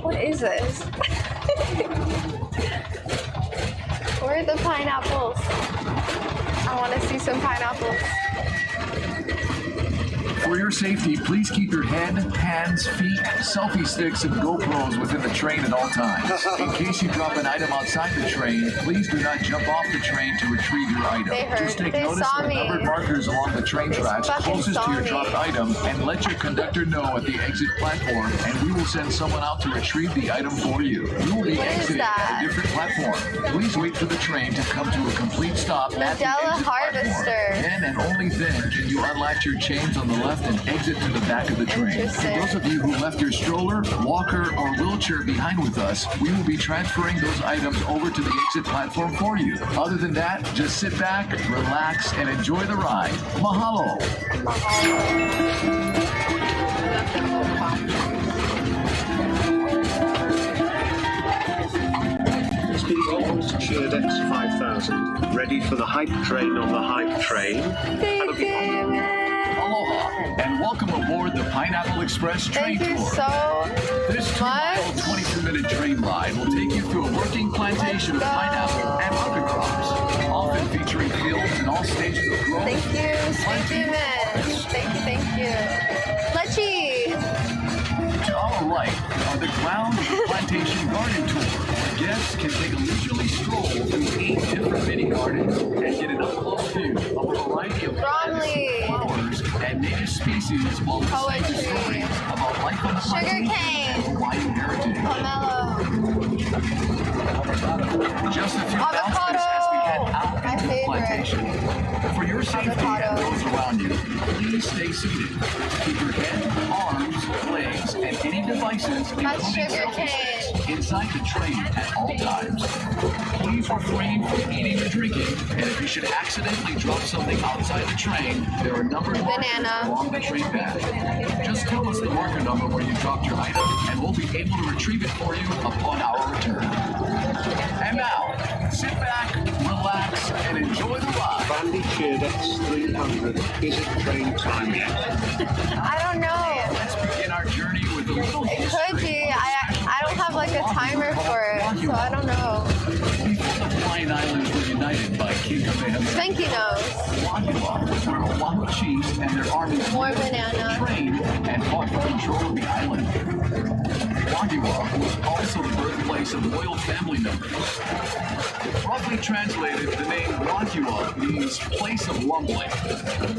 What is this? Where are the pineapples? I want to see some pineapples. For your safety, please keep your head, hands, feet, selfie sticks, and GoPros within the train at all times. In case you drop an item outside the train, please do not jump off the train to retrieve your item. Just take notice of the numbered markers along the train tracks closest to your dropped item and let your conductor know at the exit platform, and we will send someone out to retrieve the item for you. You will be exiting at a different platform. Please wait for the train to come to a complete stop at the exit platform. Then and only then can you unlatch your chains on the left and exit to the back of the train. For those of you who left your stroller, walker, or wheelchair behind with us, we will be transferring those items over to the exit platform for you. Other than that, just sit back, relax, and enjoy the ride. Mahalo. Speedballs cheered X5000. Ready for the hype train on the hype train? Aloha, and welcome aboard the Pineapple Express train Thank you tour. so This 2-mile, 22-minute train ride will take you through a working plantation of pineapple and other crops, often featuring fields in all stages of growth. Thank you, Sweetie Miss. Thank you. Letchie. To our right are the grounds of the plantation garden tour, where guests can take a leisurely stroll through 8 different mini gardens and get an up-close view of a variety of plants, flowers, and native species species while listening to stories about life on the Sugar planet cane. and Hawaiian heritage. Pomelo. Just a few Avocado. announcements as we head out My into the favorite. plantation. For your safety Avocado. and those around you, please stay seated. Keep your head, arms, legs, and any devices, That's including sugar selfie cane. sticks, inside the train at all times. Please refrain from eating or drinking, and if you should accidentally drop something outside the train, there are numbered markers Banana. along the train bed. Just tell us the marker number where you dropped your item, and we'll be able to retrieve it for you upon our return. And now, sit back, relax, and enjoy the ride. Brandy cheered X300. Is it train time yet? I don't know. Let's begin our journey with a little It could be. I don't have like a timer for it, so I don't know. Before the Hawaiian Islands were united by King Kamehameha, Spanky knows. Oahu was where Oahu chiefs and their armies More lived, banana. trained, and fought for control of the island. Oahu was also the birthplace of royal family members. Roughly translated, the name Wahua means place of rumbling.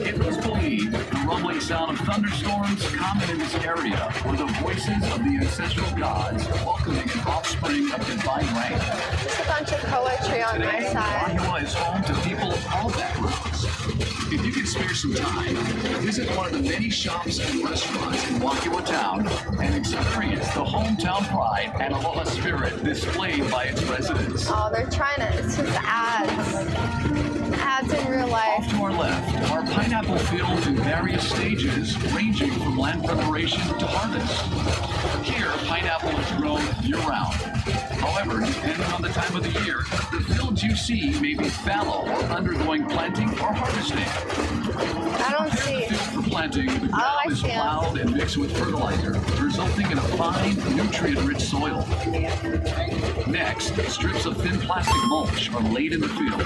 It was believed the rumbling sound of thunderstorms common in this area were the voices of the ancestral gods welcoming an offspring of divine rain. Just a bunch of poetry on my Today, side. Wahua is home to people of all backgrounds. If you can spare some time, visit one of the many shops and restaurants in Wahua Town and experience the hometown pride and aloha spirit displayed by its residents. Oh, they're trying to. It's just ads. Ads in real life. Off to our left are pineapple fields in various stages, ranging from land preparation to harvest. Here, pineapple is grown year-round. However, depending on the time of the year, the fields you see may be fallow or undergoing planting or harvesting. I don't see. The field for planting, the ground I is see 'em. plowed and mixed with fertilizer, resulting in a fine, nutrient-rich soil. Next, strips of thin plastic mulch are laid in the field.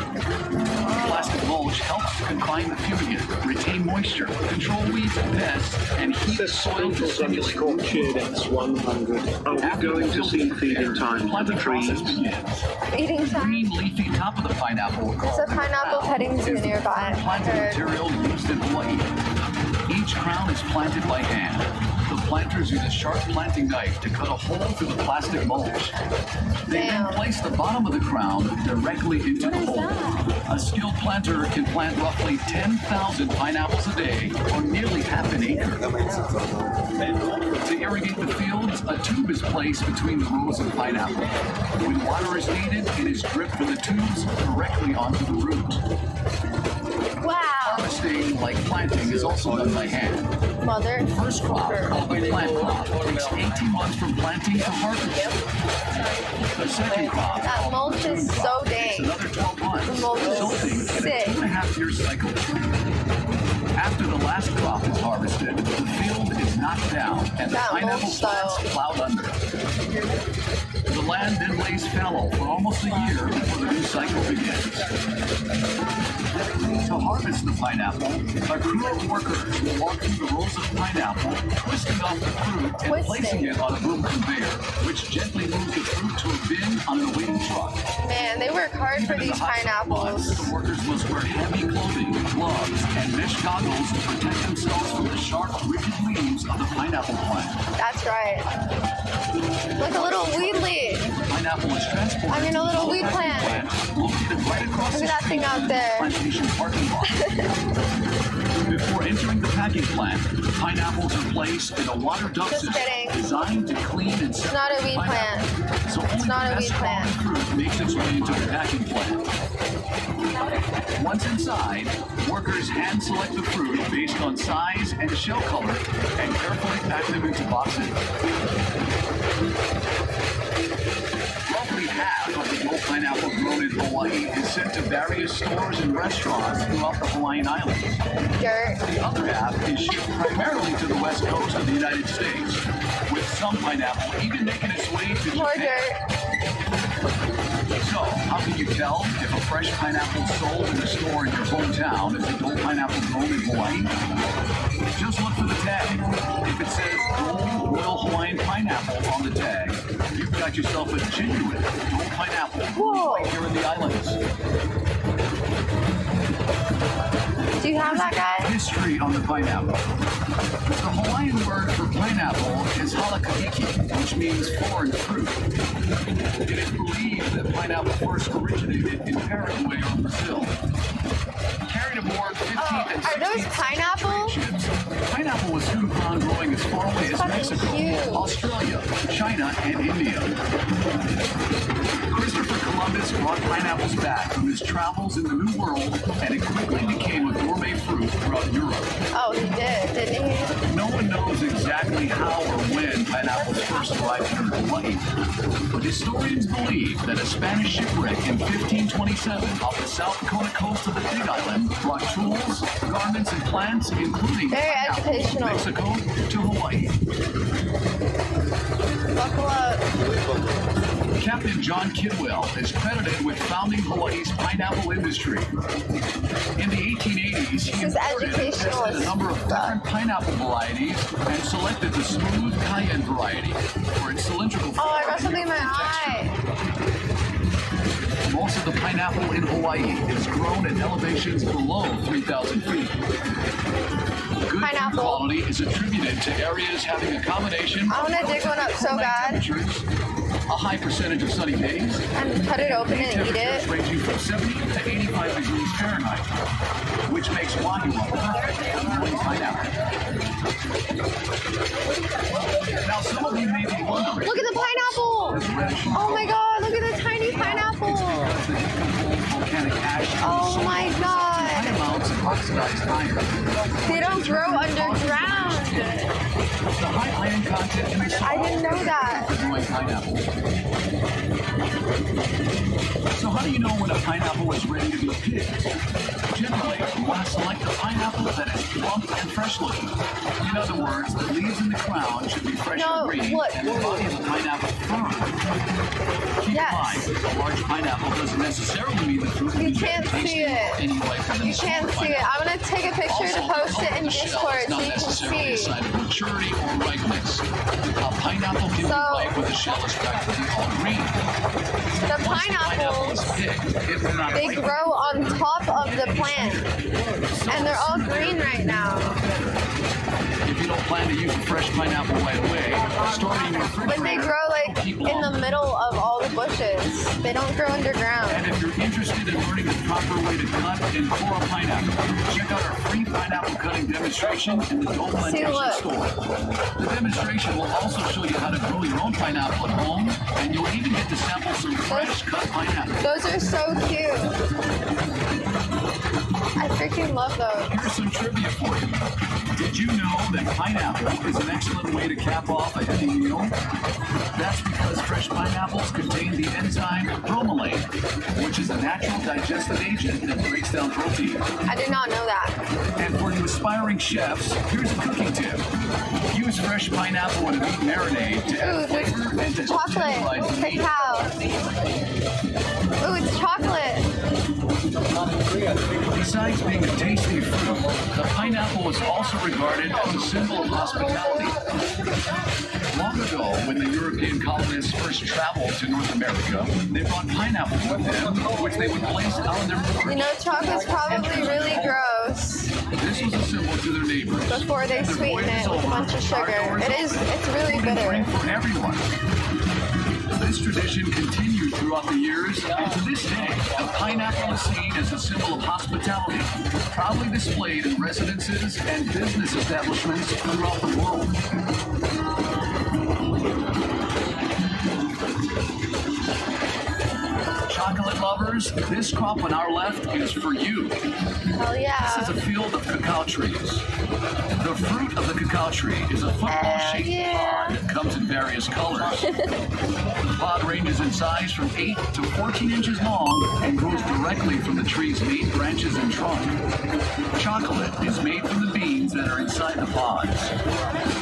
Plastic mulch helps to confine the fumigant, retain moisture, control weeds and pests, and heat the soil to stimulate growth. Cheered X100. Are we going to see feeding time for the planting process trees? begins. Feeding The time. green leafy top of the pineapple, There's a pineapple petting zoo nearby. planting Or- material used in Hawaii. Each crown is planted by hand. The planters use a sharp planting knife to cut a hole through the plastic mulch. They then Damn. place the bottom of the crown directly into the hole. A skilled planter can plant roughly 10,000 pineapples a day, or nearly half an acre. That makes sense. To irrigate the fields, a tube is placed between the rows of pineapple. When water is needed, it is dripped from the tubes directly onto the root. Wow. Harvesting, like planting, is also done by hand. Mother. First crop, called the plant crop, takes 18 months from planting to harvest. The second crop, That called mulch is June so crop, takes dang. another 12 months, The mulch is resulting in a sick. 2.5-year cycle. After the last crop is harvested, the field is knocked down and the That pineapple mulch style. plants plowed under. The land then lays fallow for almost a year before the new cycle begins. To harvest the pineapple, a crew of workers will walk through the rows of pineapple, twisting off the fruit and placing it on a boom conveyor, which gently moves the fruit to a bin on the waiting truck. Man, they work hard for Even in these the hot summer months, pineapples. the workers must wear heavy clothing, gloves, and mesh goggles to protect themselves from the sharp, rigid leaves of the pineapple plant. That's right. Like a little weed leaf. Pineapple is transported I mean, a little to the weed packing plant. located right across Look the at that street thing out from there. the plantation parking lot. Before entering the packing plant, pineapples are placed in a water dump Just system kidding. designed to clean and separate not a weed the pineapple. So only not the a best weed quality plant. fruit makes its way into the packing plant. Once inside, workers hand select the fruit based on size and shell color and carefully pack them into boxes. Roughly half of the gold pineapple grown in Hawaii is sent to various stores and restaurants throughout the Hawaiian Islands. Dirt. The other half is shipped primarily to the west coast of the United States, with some pineapple even making its way to More Japan. dirt. So, how can you tell if a fresh pineapple sold in a store in your hometown is a gold pineapple grown in Hawaii? Just look for the tag. If it says Gold Royal Hawaiian Pineapple on the tag, you've got yourself a genuine gold pineapple Whoa. right here in the islands. Do you have that guy? history on the pineapple. The Hawaiian word for pineapple is halakahiki, which means foreign fruit. It is believed that pineapple first originated in Paraguay or Brazil. Carried aboard 15th and 16th are those pineapple? ships, pineapple was soon found growing as far away as fucking Mexico, huge. Australia, China, and India. Christopher Columbus brought pineapples back from his travels in the New World, and it quickly became a gourmet fruit throughout Europe. Oh, he did, didn't he? No one knows exactly how or when pineapples first arrived here in Hawaii, but historians believe that a Spanish shipwreck in 1527 off the South Dakota coast of the Big Island brought tools, garments, and plants, including Very pineapples, from educational. Mexico to Hawaii. Buckle up. Captain John Kidwell is credited with founding Hawaii's pineapple industry. In the 1880s, he This is imported and educational tested a as number of different pineapple varieties and selected the smooth cayenne variety for its cylindrical Oh, I form got something in my and texture. eye. Most of the pineapple in Hawaii is grown at elevations below 3,000 feet. Good fruit Pineapple. quality is attributed to areas having a combination I want to dig one up so bad temperatures, a high percentage of sunny days, and cut it open and eat temperatures it. ranging from 70 to 85 degrees Fahrenheit, which makes Oahu a perfect Hawaiian pineapple. Now, some of you may be wondering, Look at the pineapple! this reddish Oh my god, look at the tiny pineapple! because the volcanic ash Oh my high god! amounts of oxidized iron. They don't grow underground! The high iron content in the soil I didn't know that. is Hawaiian pineapple. So how do you know when a pineapple is ready to be picked? Generally, you want to select a pineapple that is plump and fresh looking. In other words, the leaves in the crown should be fresh No, and green, look. and the body of the pineapple firm. Keep Yes. in mind, a large pineapple doesn't necessarily mean the fruit will You be can't tasty see it. any lighter than You a can't smaller see it. pineapple. I'm gonna take a picture to Also, post it in the shell Discord is so not you can necessarily a see. sign of maturity or ripeness. A pineapple can be So- ripe with the shell is practically all green. The Once the pineapple is pineapples, picked, it will not they ripen. grow on top of the plant. And they're all green right now. If you don't plan to use a fresh pineapple right away, store it in your But refrigerator. they grow like Keep in the long. middle of all the bushes. They don't grow underground. And if you're interested in learning the proper way to cut and core a pineapple, check out our free pineapple cutting demonstration in the Dome Plantation look. store. The demonstration will also show you how to grow your own pineapple at home, and you'll even get to sample some fresh cut pineapple. Those are so cute. I freaking love those. Here's some trivia for you. Did you know that pineapple is an excellent way to cap off a heavy meal? That's because fresh pineapples contain the enzyme bromelain, which is a natural digestive agent that breaks down protein. I did not know that. And for you aspiring chefs, here's a cooking tip. Use fresh pineapple in a meat marinade to add Ooh, flavor and to chocolate. tenderize the meat. Cacao. Ooh, it's chocolate. Besides being a tasty fruit, the pineapple is also regarded as a symbol of hospitality. Long ago, when the European colonists first traveled to North America, they brought pineapples with them, which they would place out on their porch. You know, chocolate's probably really gross This was a symbol to their neighbors. before they sweeten it with a bunch of sugar. It's really bitter. Drink for everyone. This tradition continued throughout the years, and to this day, the pineapple is seen as a symbol of hospitality, proudly displayed in residences and business establishments throughout the world. Chocolate lovers, this crop on our left is for you. Hell This yeah. is a field of cacao trees. The fruit of the cacao tree is a football-shaped yeah. pod that comes in various colors. The pod ranges in size from 8 to 14 inches long and grows directly from the tree's main branches and trunk. Chocolate is made from the beans that are inside the pods.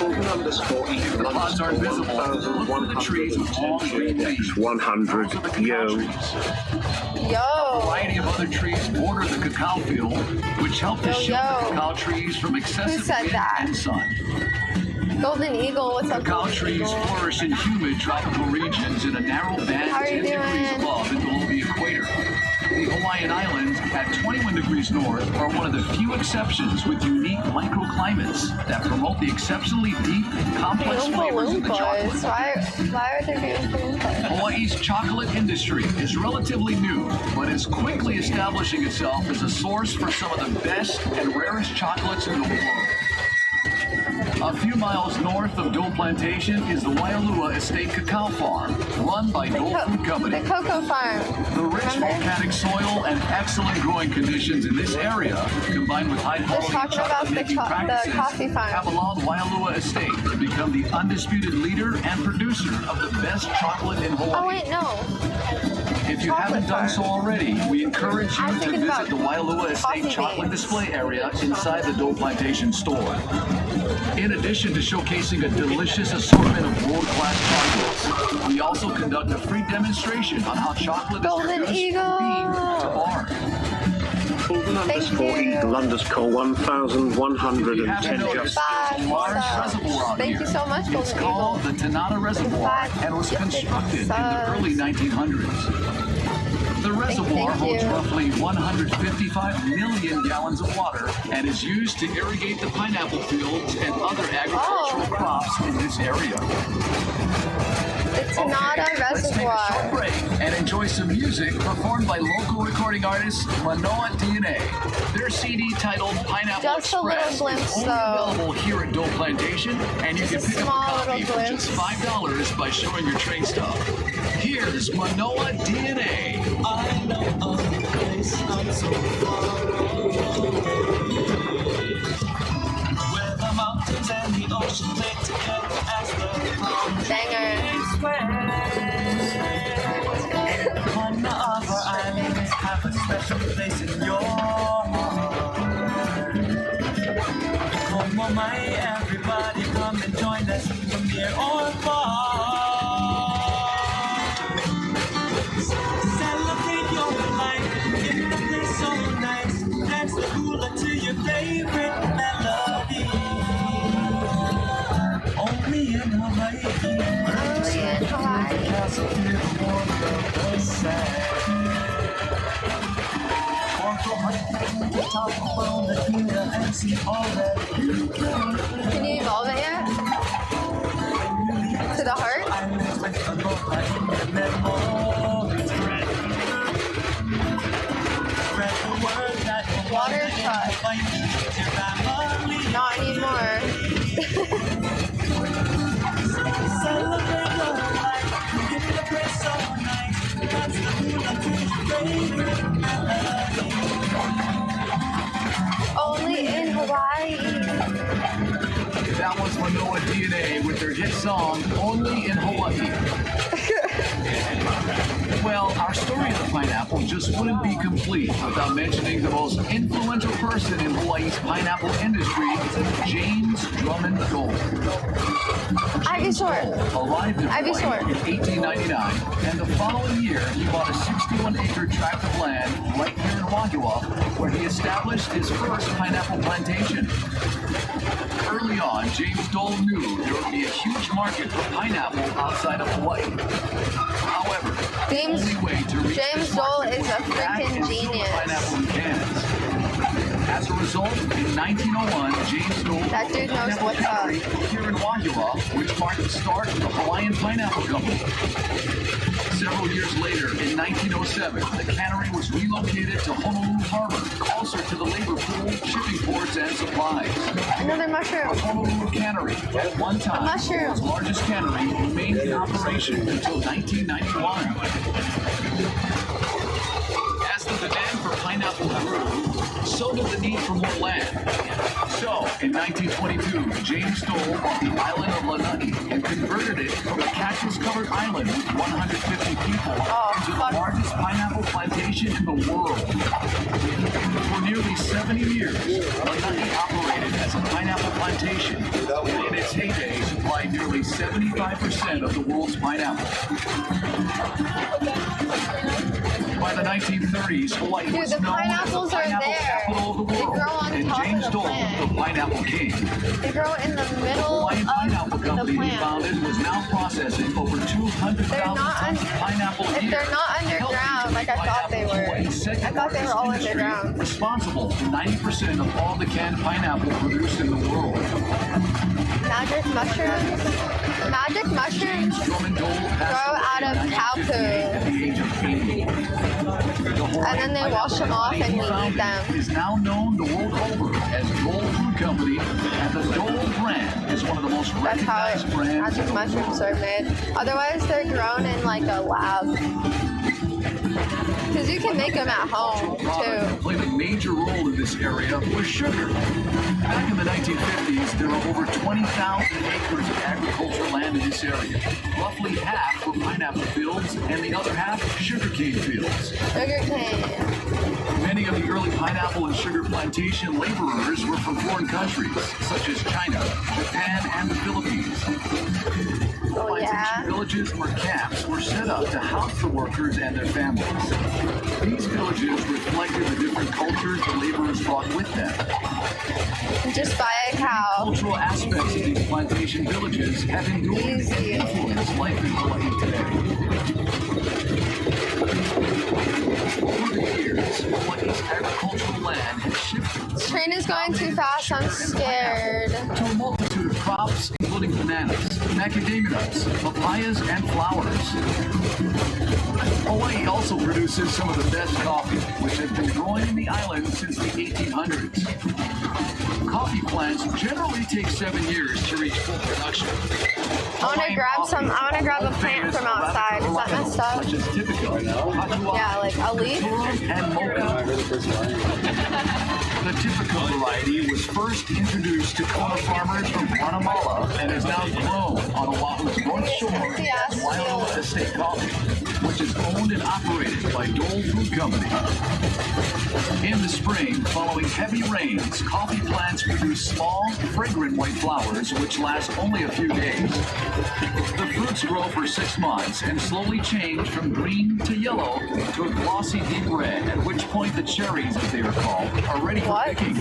The pods aren't visible. Look for the trees with long green leaves. 100 Those are the cacao yo. trees. A Yo. variety of other trees border the cacao field, which help to Yo, shield yo. the cacao trees from excessive said wind that? and sun. Golden Eagle, what's up, Cacao Golden trees Eagle? flourish in humid tropical regions in a narrow band How are you 10 degrees doing? above and below the equator. The Hawaiian Islands at 21 degrees north are one of the few exceptions with unique microclimates that promote the exceptionally deep and complex flavors of the chocolate. Why are there being Oompa? Hawaii's chocolate industry is relatively new, but is quickly establishing itself as a source for some of the best and rarest chocolates in the world. A few miles north of Dole Plantation is the Waialua Estate Cacao Farm, run by Dole Food Company. The cocoa farm. The rich volcanic soil and excellent growing conditions in this area, combined with high-quality chocolate-making practices, coffee farm. have allowed Waialua Estate to become the undisputed leader and producer of the best chocolate in Hawaii. Oh wait, no. If you haven't done so already, we encourage you to visit the Waialua Estate chocolate display area inside the Dole Plantation store. In addition to showcasing a delicious assortment of world-class chocolates, we also conduct a free demonstration on how chocolate is produced from bean to bar. Golden_Eagle_1110 just Large reservoir out Thank here. you so much, It's Golden called Eagle. the Tanana Reservoir and was constructed in the early 1900s. The reservoir holds roughly 155 million gallons of water and is used to irrigate the pineapple fields and other agricultural crops in this area. The Tanana Let's take a short Reservoir. break and enjoy some music performed by local recording artist Manoa DNA. Their CD titled Pineapple Just a little Express glimpse, is only though. available here at Dole Plantation, and you can Just a pick up small a copy little for just $5 by showing your train stub. Here's Manoa DNA. I know a place not so far where the mountains and the ocean play together as the Banger. One of our islands have a special place in your heart. Come on, my everybody, come and join us from near or far. Celebrate your life in a place so nice. Dance the hula to your favorite melody. Only in Hawaii. Only in Hawaii. Castle feel the warmth of the sand. Walk your heart from the top of the hill and see all that you can. Can you evolve it yet? To the heart? Islands with aloha in the memory thread. Spread the word that Water truck. Hawaii is your family. Not anymore. Celebrate your life. Get the place so nice. That's the hula to your favorite melody. Only in Hawaii. That was Manoa DNA with their hit song, Only in Hawaii. Well, our story of the pineapple just wouldn't be complete without mentioning the most influential person in Hawaii's pineapple industry, James Drummond Dole. Ivy Shore. Arrived in Ivy Hawaii Shore. in 1899, and the following year he bought a 61-acre tract of land right here in Wahiawa, where he established his first pineapple plantation. Early on, James Dole knew there would be a huge market for pineapple outside of Hawaii. However, the only way to reach James this Dole market is was a to pack freaking and fill the genius. pineapple in cans. As a result, in 1901, James Dole That built a dude knows pineapple what's up. factory here in Wahiawa, which marked the start of the Hawaiian Pineapple Company. Several years later, in 1907, the cannery was relocated to Honolulu Harbor, closer to the labor pool, shipping ports, and supplies. Another The mushroom. Honolulu Cannery, at one time, the mushroom. world's largest cannery, remained in operation until 1991. As the demand for pineapple grew, so did the need for more land. So, in 1922, James Dole bought the island of Lanai and converted it from a cactus-covered island with 150 people into the largest pineapple plantation in the world. For nearly 70 years, Lanai operated as a pineapple plantation, and in its heyday supplied nearly 75% of the world's pineapple. By the 1930s, Hawaii Dude, was the known as the pineapples are pineapple there. capital of the They world, grow on and top of James the Dole, plant. the pineapple king. They grow in the middle Hawaiian of pineapple company he plant. founded was now processing over 200,000 tons of pineapple a If year. they're not underground, like I thought they were. I thought they were all underground. Responsible for 90% of all the canned pineapple produced in the world. Magic mushrooms? Magic mushrooms grow out of cow poo. And then they wash them off and we eat them. Is now known the world over as Dole Food Company, and the Dole brand is one of the most That's how recognized brands. magic mushrooms are made. Otherwise, they're grown in like a lab. Because you can make them at home too. Played a major role in this area was sugar. Back in the 1950s, there were over 20,000 acres of agricultural land in this area. Roughly half were pineapple fields, and the other half sugarcane fields. Sugarcane. Many of the early pineapple and sugar plantation laborers were from foreign countries, such as China, Japan, and the Philippines. Oh yeah. Villages or camps were set up to house the workers and their families. These villages reflected the different cultures the laborers brought with them. Just buy a cow. Cultural aspects of these plantation villages have endured and influenced life in Hawaii today. Over the years, Hawaii's agricultural land has shifted. This train is going too fast, I'm scared. To a multitude of crops, including bananas, macadamia nuts, papayas, and flowers. Hawaii also produces some of the best coffee, which has been growing in the island since the 1800s. Coffee plants generally take 7 years to reach full production. I want to grab a plant from outside. Is that messed up? Such as typical, Yeah, like a leaf. and mocha. The typical variety was first introduced to coconut farmers from Guatemala and is now grown on Oahu's North Shore as Wild Estate Coffee, which is owned and operated by Dole Food Company. In the spring, following heavy rains, coffee plants produce small, fragrant white flowers which last only a few days. The fruits grow for 6 months and slowly change from green to yellow to a glossy deep red, at which point the cherries, as they are called, are ready for picking.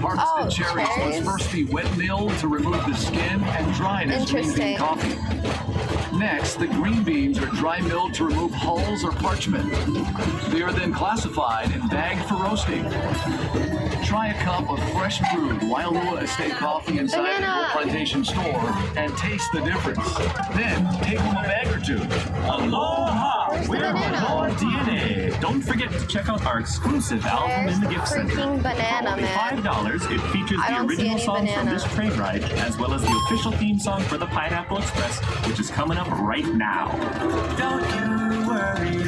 Harvested cherries must first be wet milled to remove the skin and dried as green bean coffee. Next, the green beans are dry milled to remove hulls or parchment. They are then classified and bagged for roasting. Try a cup of fresh brewed Waialua Estate coffee inside the plantation store and taste the difference. Then take home a bag or two. Aloha! We're Aloha DNA. Don't forget to check out our exclusive album in the gift center. Banana, For only $5, it features the original songs from this train ride, as well as the official theme song for the Pineapple Express, which is coming up right now. Don't you worry,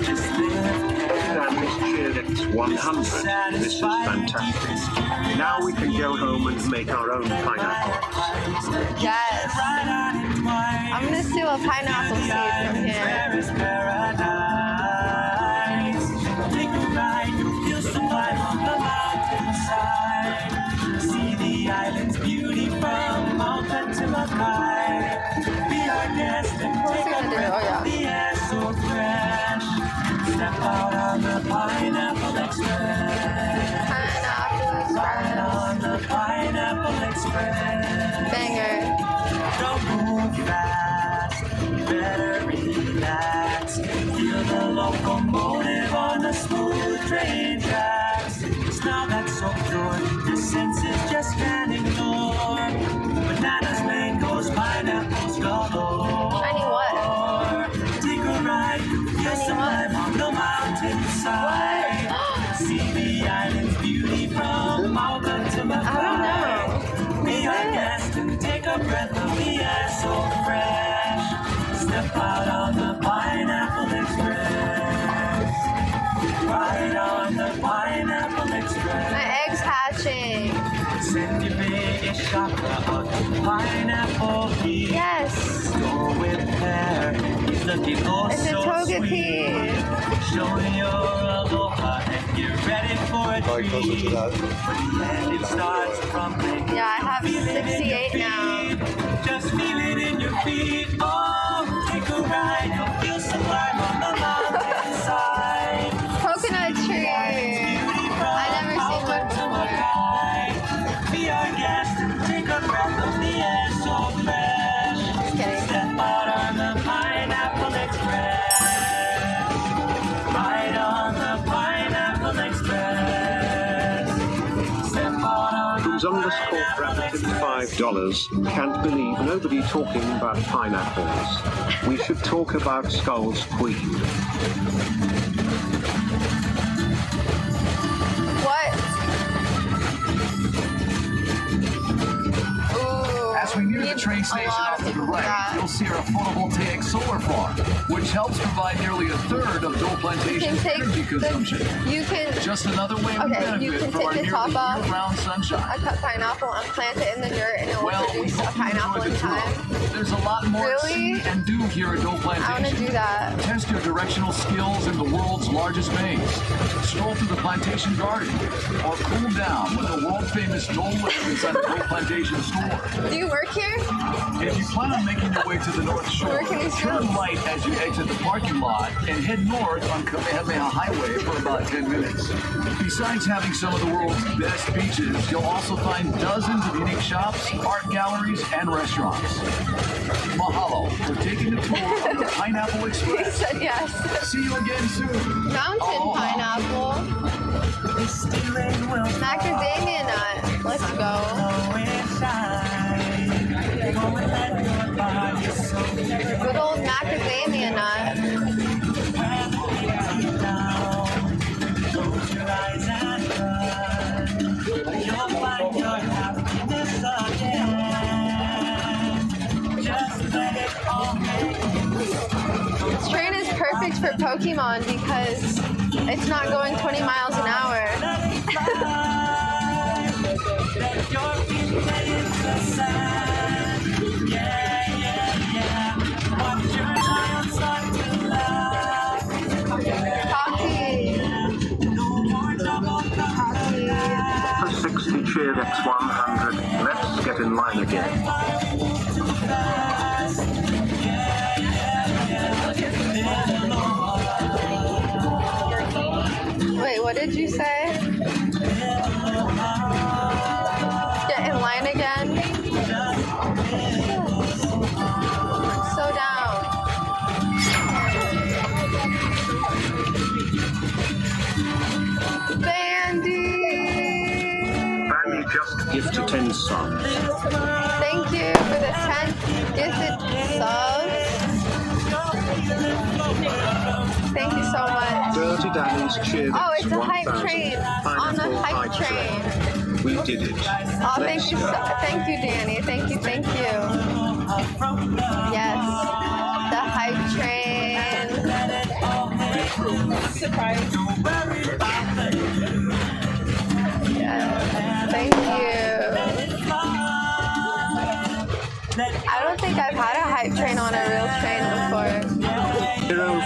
just live It's 100. This is fantastic. Now we can go home and make our own pineapple. Yes. I'm gonna steal a pineapple seed from here. Take a ride, you'll feel some life on the mountainside. See the island's beauty from mountain to Makai. Be our guest and take a breath of the air so fresh. Step out on the Pineapple Express. Ride on the Pineapple Express. Banger. Don't move fast, better relax. Feel the locomotive on the smooth train tracks. Smell that's so pure, the senses just can't ignore. Bananas, mangoes, pineapples galore. Shiny what? Take a ride, feel some life on the mountainside. See the island's beauty from mountain to Makai. I don't know. Be our guest and take a breath of the air so fresh. Step out on the Pineapple Express. Ride on the Pineapple Express. My egg's hatching. Send your biggest shopper out to Pineapple Heat. Yes. Go with her. He's looking oh It's a so togepi. sweet. Show your aloha and get ready for a Probably closer to that. And it starts from the Yeah, I have 68 now. just feel it in your feet. Oh, take a ride. You'll feel some life on the mountainside. Coconut tree. I never seen one before. Be our guest and take a breath of the air so $5. Can't believe nobody talking about pineapples. We should talk about Skull's Queen. What? Ooh, As we near the train station off to the right, you'll see our photovoltaic solar farm, which helps provide nearly a third of Dole Plantation's energy consumption. You can. Just another way we You benefit can from our take the top nearly off year-round a sunshine. cut pineapple and plant it in the dirt, and it will produce a pineapple in time. There's a lot more to see and do here at Dole Plantation. I want to do that. Test your directional skills in the world's largest maze. Stroll through the plantation garden, or cool down with the world-famous Dole Lake inside the Dole Plantation store. Do you work here? If you plan on making your way to the North Shore, turn right as you exit the parking lot and head north on Kamehameha Highway for about 10 minutes. Besides having some of the world's best beaches, you'll also find dozens of unique shops, art galleries, and restaurants. Mahalo for taking a tour on the Pineapple Express. He said yes. See you again soon. Mountain pineapple. Macadamia nut. Let's go. Good old macadamia nut. This train is perfect for Pokemon because it's not going 20 miles an hour. For 60 cheered X100, let's get in line again. Wait, what did you say? Get in line again? So down. Bandy just gifted 10 subs. Thank you for the 10 gifted subs. Thank you so much. Dirty Danny's cheered. Oh, it's a hype train. On the hype train. We did it. Oh, thank you, thank you, Danny. Thank you. Yes, the hype train. Surprise. Yes, thank you. I don't think I've had a hype train on a real train before.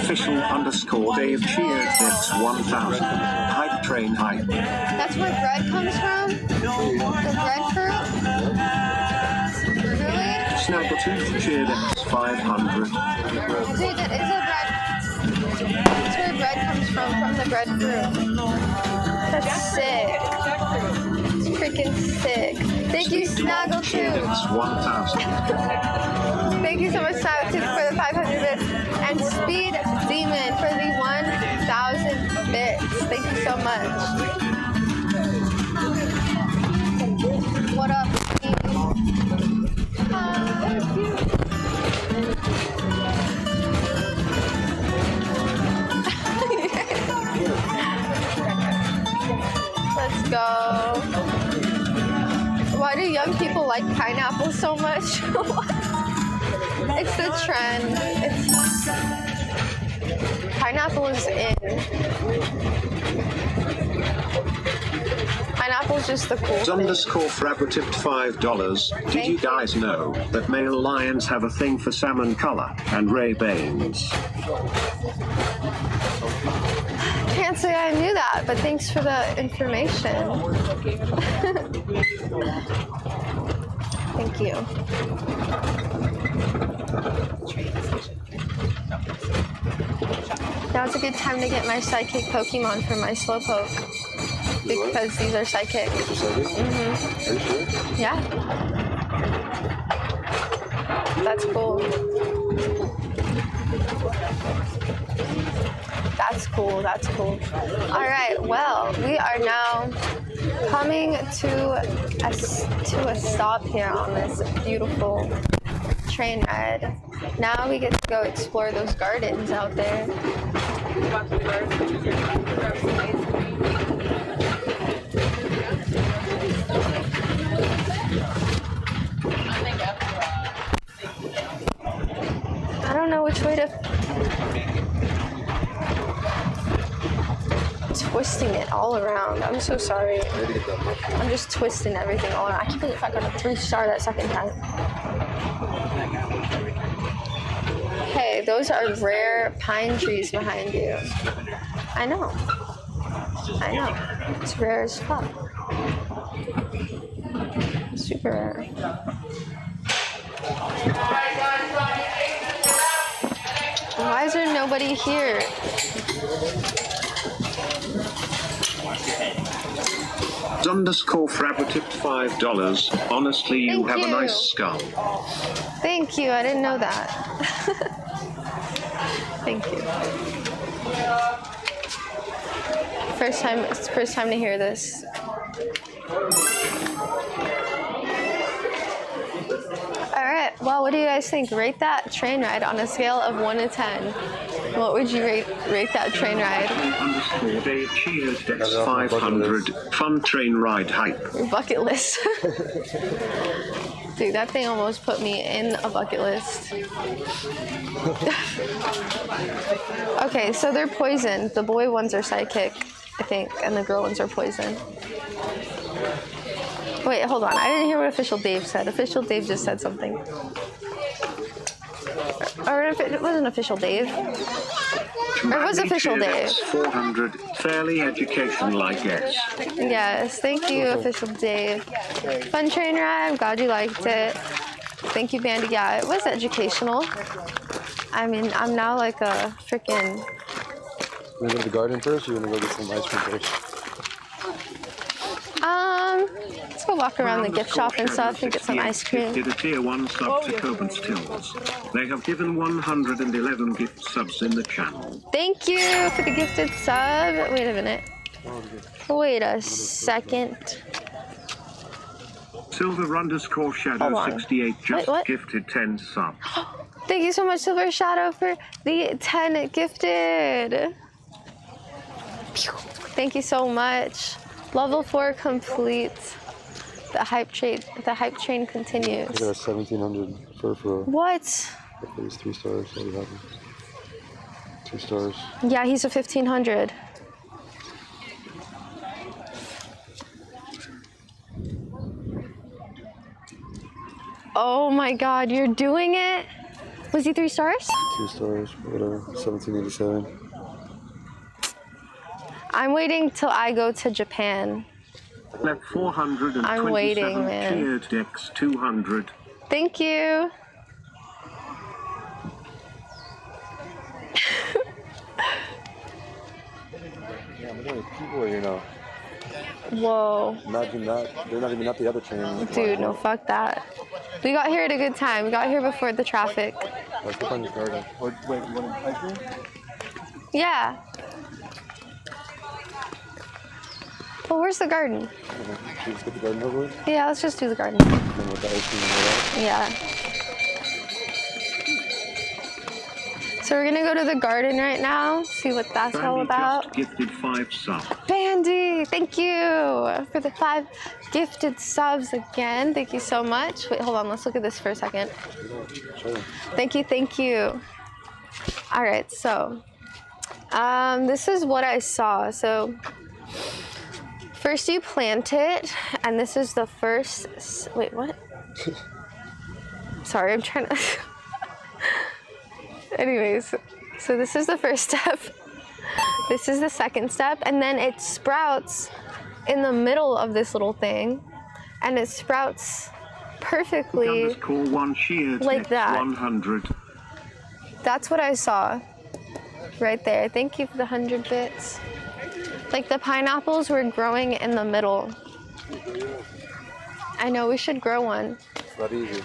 Official_Dave cheered X1000. Hype train hype. That's where bread comes from? The breadfruit? Really? Snaggletooth cheered X500. Dude, that is a bread. That's where bread comes from the breadfruit. That's sick. It's freaking sick. Thank you, Snaggletooth. Thank you so much, Snaggletooth, for the 500 bits. And Speed Demon for the 1,000 bits. Thank you so much. What up, Steve? Let's go. Why do young people like pineapple so much? It's the trend. Pineapple is in. Pineapple's just the cool thing. _Frabber tipped $5. Did you guys know that male lions have a thing for salmon color and Ray-Bans? Can't say I knew that, but thanks for the information. Thank you. Now's a good time to get my psychic Pokemon for my Slowpoke. Because these are psychic. Mm-hmm. Are you sure? Yeah. That's cool. That's cool. All right, well, we are now coming to a stop here on this beautiful train ride. Now we get to go explore those gardens out there. I don't know which way to... Twisting it all around. I'm so sorry. I'm just twisting everything all around. I can't believe I got a 3-star that second time. Hey, those are rare pine trees behind you. I know. I know. It's rare as fuck. Super rare. Why is there nobody here? _ Frabber tipped $5. Honestly, you Thank have you. a nice skull. Thank you. I didn't know that. Thank you. It's first time to hear this. All right. Well, what do you guys think? Rate that train ride on a scale of 1 to 10. What would you rate that train ride? They cheered Dex 500. Fun train ride hype. Your bucket list. Dude, that thing almost put me in a bucket list. Okay, so they're poisoned. The boy ones are sidekick, I think, and the girl ones are poison. Wait, hold on. I didn't hear what Official Dave said. Official Dave just said something. Or if it wasn't Official Dave. Or it was Official Dave. 400. Fairly educational, I guess. Yes, thank you, Official Dave. Fun train ride. I'm glad you liked it. Thank you, Bandy. Yeah, it was educational. I mean, I'm now like a freaking... You want to go to the garden first, or you want to go get some ice cream first? Let's go walk around the gift shop and stuff and get some ice cream. Did a tier 1 sub to Coburn's Tills. They have given 111 gift subs in the channel. Thank you for the gifted sub. Wait a minute. Wait a second. Silver _ Shadow 68 just gifted 10 subs. Thank you so much, Silver Shadow, for the 10 gifted. Thank you so much. Level 4 complete. The hype train continues. I got a 1700 for What? He's 3 stars. What happened? 2 stars. Yeah, he's a 1500. Oh my god, you're doing it? Was he 3 stars? 2 stars, whatever. 1787. I'm waiting till I go to Japan. Left 427. I'm waiting, man. Cheered Dex 200. Thank you. Yeah, how many people are here now? Whoa. Imagine that. They're not even at the other train. Dude, no, fuck that. We got here at a good time. We got here before the traffic. Let's go find the garden. Or, wait, you want ice cream? Yeah. Well, where's the garden? Should we just get the garden over with? Yeah, let's just do the garden. And then with the ice cream and all that? Yeah. So we're gonna go to the garden right now, see what that's all about. Just gifted 5 subs. Bandy, thank you for the 5 gifted subs again. Thank you so much. Wait, hold on, let's look at this for a second. Thank you, thank you. All right, so this is what I saw. So first you plant it, and this is the first, wait, what? Sorry, I'm trying to, anyways, so this is the first step. This is the second step, and then it sprouts in the middle of this little thing, and it sprouts perfectly like that. 100. That's what I saw right there. Thank you for the 100 bits. Like the pineapples were growing in the middle. I know, we should grow one. It's not easy.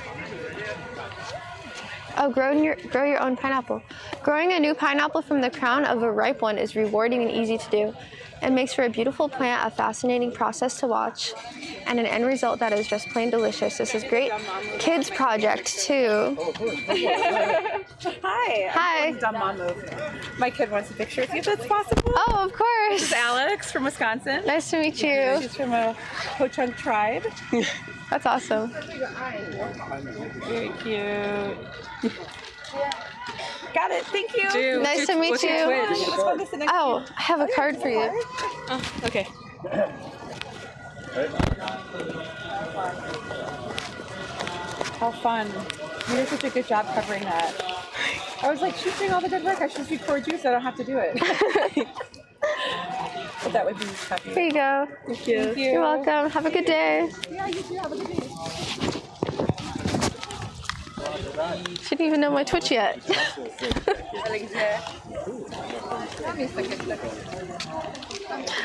Oh, grow your own pineapple. Growing a new pineapple from the crown of a ripe one is rewarding and easy to do. It makes for a beautiful plant, a fascinating process to watch, and an end result that is just plain delicious. This is great kids project too. Hi. Hi. Dumb mom move. My kid wants a picture with you if that's possible. Oh, of course. This is Alex from Wisconsin. Nice to meet you. She's from a Ho-Chunk tribe. That's awesome. Very cute. Got it. Thank you. Nice to meet you. Oh, I have a card for you. Oh, okay. How fun. You did such a good job covering that. I was like, she's doing all the good work. I should record you so I don't have to do it. But that would be happy. Here you go. Thank you. Thank you. You're welcome. Have a good day. Yeah, you too. Have a good day. She didn't even know my Twitch yet.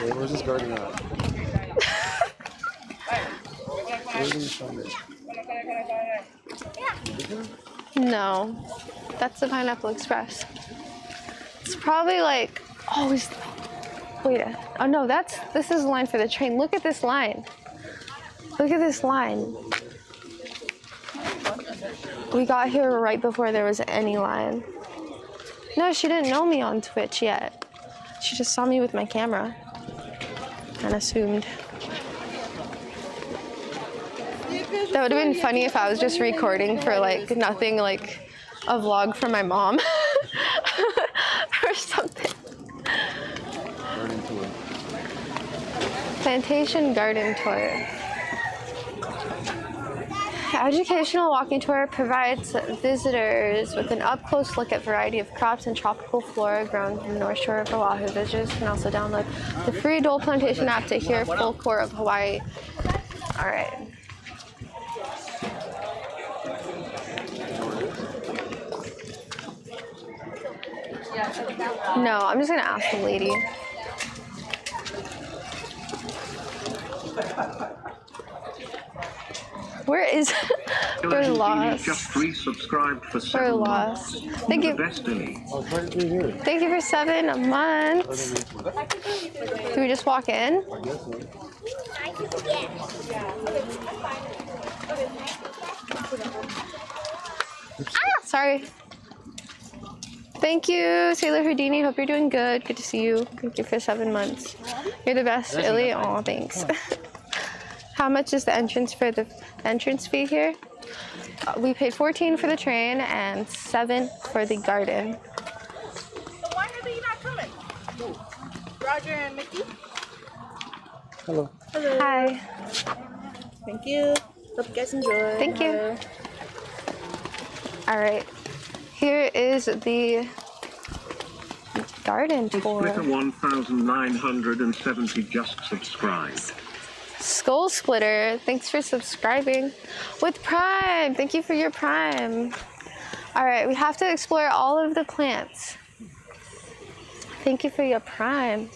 Where's this garden at? Where's the show? No, that's the Pineapple Express. It's probably like, oh, wait, oh no, this is the line for the train. Look at this line. Look at this line. We got here right before there was any line. No, she didn't know me on Twitch yet. She just saw me with my camera and assumed. That would have been funny if I was just recording for like nothing, like a vlog for my mom or something. Garden tour. Plantation garden tour. Educational walking tour provides visitors with an up-close look at a variety of crops and tropical flora grown from the North Shore of Oahu. Visitors can also download the free Dole Plantation app to hear full core of Hawaii. All right. No, I'm just gonna ask the lady. Where is? We're lost. Just resubscribed for We're 7 lost. months. Thank you. Oh, it's right through here. Thank you for 7 months. Do we just walk in? I guess so. Ah, sorry. Thank you, Sailor Houdini. Hope you're doing good. Good to see you. Thank you for 7 months. You're the best, Illy. Aw, thanks. How much is the entrance for the entrance fee here? We paid 14 for the train and 7 for the garden. Why are they not coming? Roger and Mickey? Hello. Hello. Hi. Thank you. Hope you guys enjoy. Thank you. All right. Here is the garden tour. 1970 just subscribed. Skull Splitter, thanks for subscribing with Prime. Thank you for your Prime. All right, we have to explore all of the plants. Thank you for your Prime.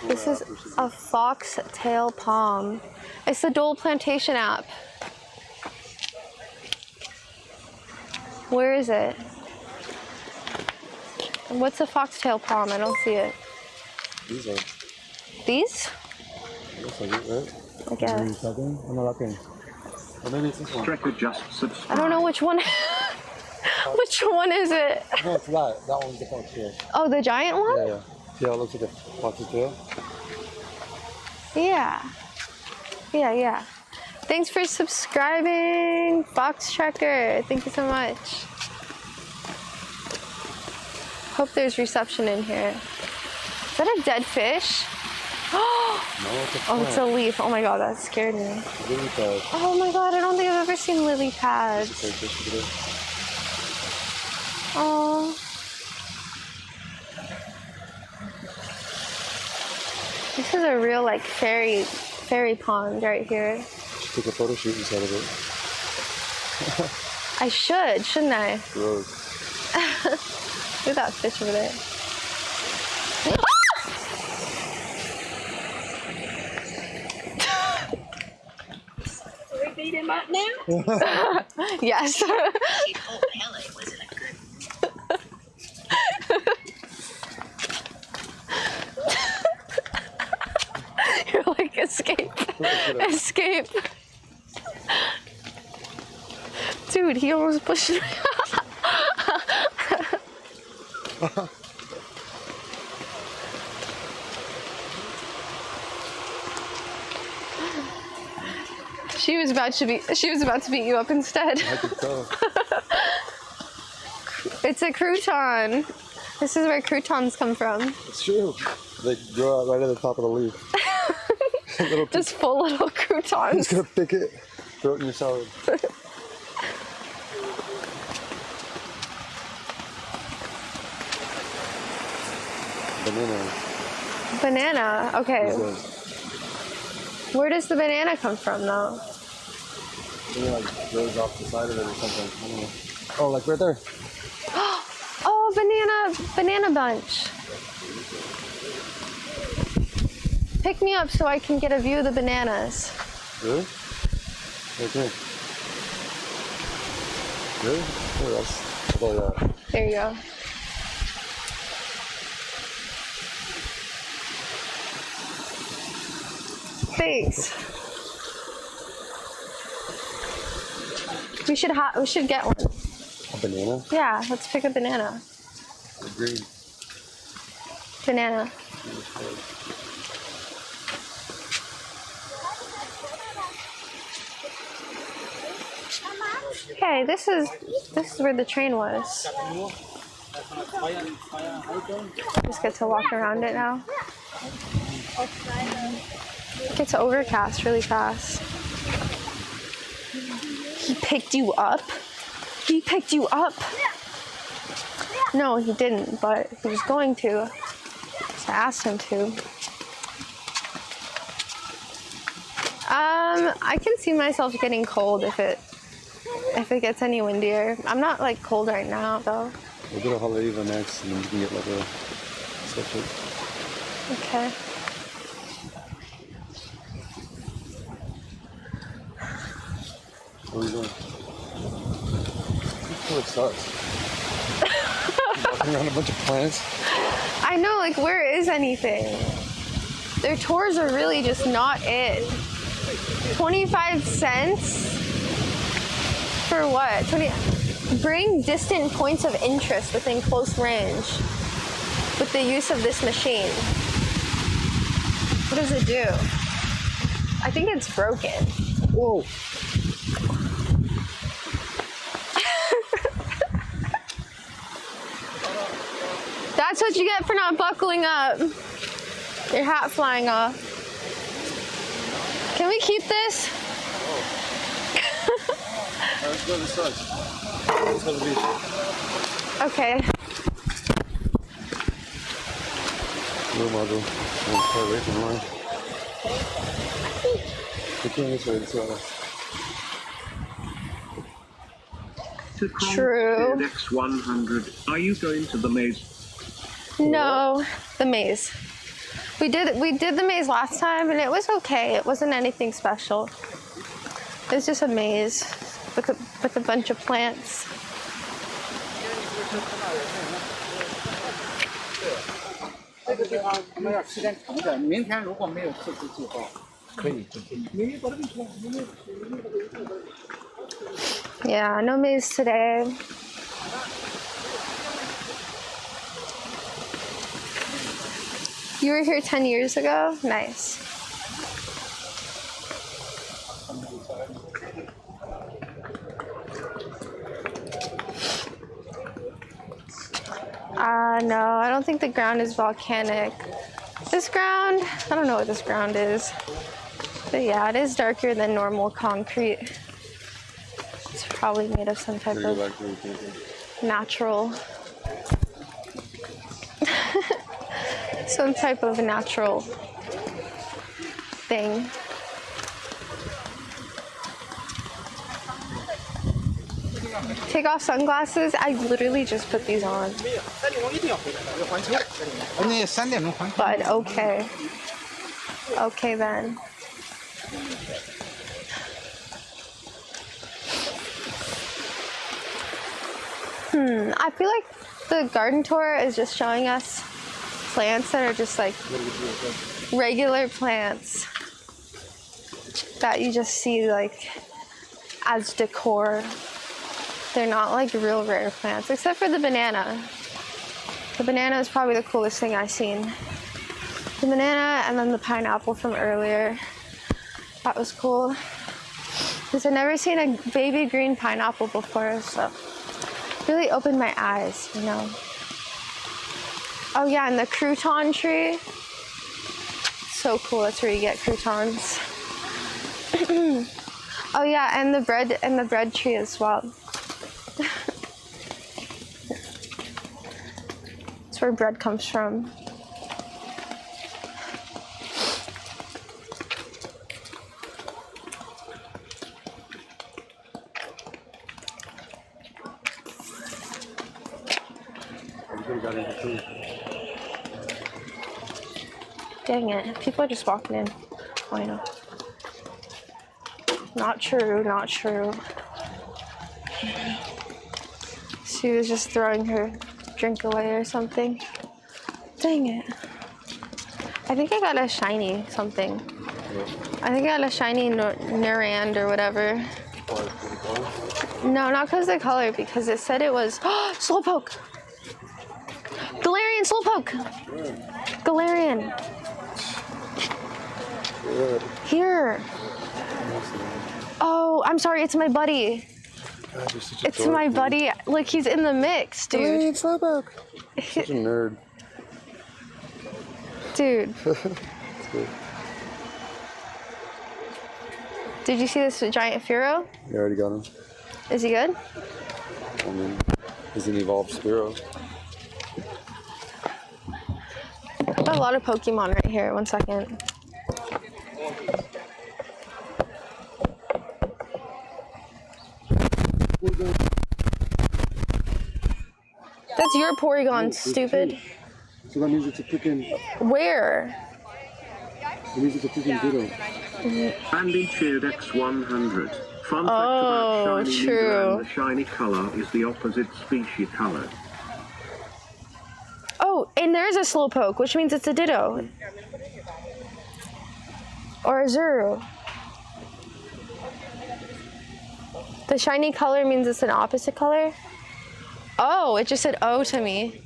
This is a foxtail palm. It's the Dole Plantation app. Where is it? And what's a foxtail palm? I don't see it. These are. These? Looks like it, right? I guess. I'm not looking. Or maybe it's this one. Just subscribed. I don't know which one. Which one is it? No, it's that. That one's the foxtail. Oh, the giant one? Yeah, yeah. See how it looks like a fox's tail? Yeah. Yeah, yeah. Thanks for subscribing, Fox Tracker. Thank you so much. Hope there's reception in here. Is that a dead fish? No, it's a plant. Oh, it's a leaf. Oh my god, that scared me. Lily pad. Oh my god, I don't think I've ever seen lily pads. Oh. This is a real like fairy pond right here. Take a photo shoot inside of it. I should, shouldn't I? Gross. Look at that fish over there. Are we beating him up now? Yes. Escape. Escape. Dude, he almost pushed me. She was about to beat you up instead. I could tell. It's a crouton. This is where croutons come from. It's true. They grow out right at the top of the leaf. Just full little croutons. Just gonna pick it, throw it in your salad. Banana. Banana. Okay. Where does the banana come from, though? It like grows off the side of it or something. I don't know. Oh, like right there. Oh, banana bunch. Pick me up so I can get a view of the bananas. Really? Okay. Really? Oh, that's. Oh, yeah. There you go. Thanks. We should get one. A banana? Yeah, let's pick a banana. Agreed. Banana. Hey, this is where the train was. Just get to walk around it now. It gets overcast really fast. He picked you up? He picked you up? No, he didn't, but he was going to. So I asked him to. I can see myself getting cold if it gets any windier. I'm not like cold right now though. We'll go to Haleiwa next and then you can get like a sweatshirt. Okay. What are you doing? This really sucks. Walking around a bunch of plants. I know, like, where is anything? Their tours are really just not it. 25 cents? For what? Bring distant points of interest within close range with the use of this machine. What does it do? I think it's broken. Whoa. That's what you get for not buckling up. Your hat flying off. Can we keep this? Alright, let's go to the side. Let's go to the beach. Okay. No model. I'm far away from mine. We came this way, this way. True. Next 100. Are you going to the maze? No, the maze. We did the maze last time and it was okay. It wasn't anything special. It was just a maze with a bunch of plants. Yeah, no maze today. You were here 10 years ago? Nice. No, I don't think the ground is volcanic. This ground, I don't know what this ground is. But yeah, it is darker than normal concrete. It's probably made of some type of natural some type of natural thing. Take off sunglasses? I literally just put these on. But okay. Okay then. I feel like the garden tour is just showing us plants that are just like regular plants. that you just see like as decor. They're not like real rare plants, except for the banana. The banana is probably the coolest thing I've seen. The banana and then the pineapple from earlier. That was cool. Because I've never seen a baby green pineapple before, so really opened my eyes, you know. Oh yeah, and the crouton tree. So cool, that's where you get croutons. Oh yeah, and the bread tree as well. That's where bread comes from. Dang it, people are just walking in. Oh, I know. Not true, not true. She was just throwing her drink away or something. Dang it. I think I got a shiny something. I think I got a shiny Nurand or whatever. No, not because of the color, because it said it was Slowpoke! Galarian Slowpoke! Galarian! Here! Oh, I'm sorry, it's my buddy. God, It's my buddy. Look, he's in the mix, dude. Galarian Slowpoke! Such a nerd. Dude. That's good. Did you see this giant Furo? You already got him. Is he good? I mean, he's an evolved Spearow. I got a lot of Pokemon right here. 1 second. That's your Porygon, stupid. So that means it's a freaking... Where? It means it's a freaking Ditto. Andy cheered X100. Fun fact Oh, about shiny true. Nidoran, the shiny color is the opposite species color. Oh, and there's a Slowpoke, which means it's a Ditto. Or a Zuru. The shiny color means it's an opposite color? Oh, it just said O to me.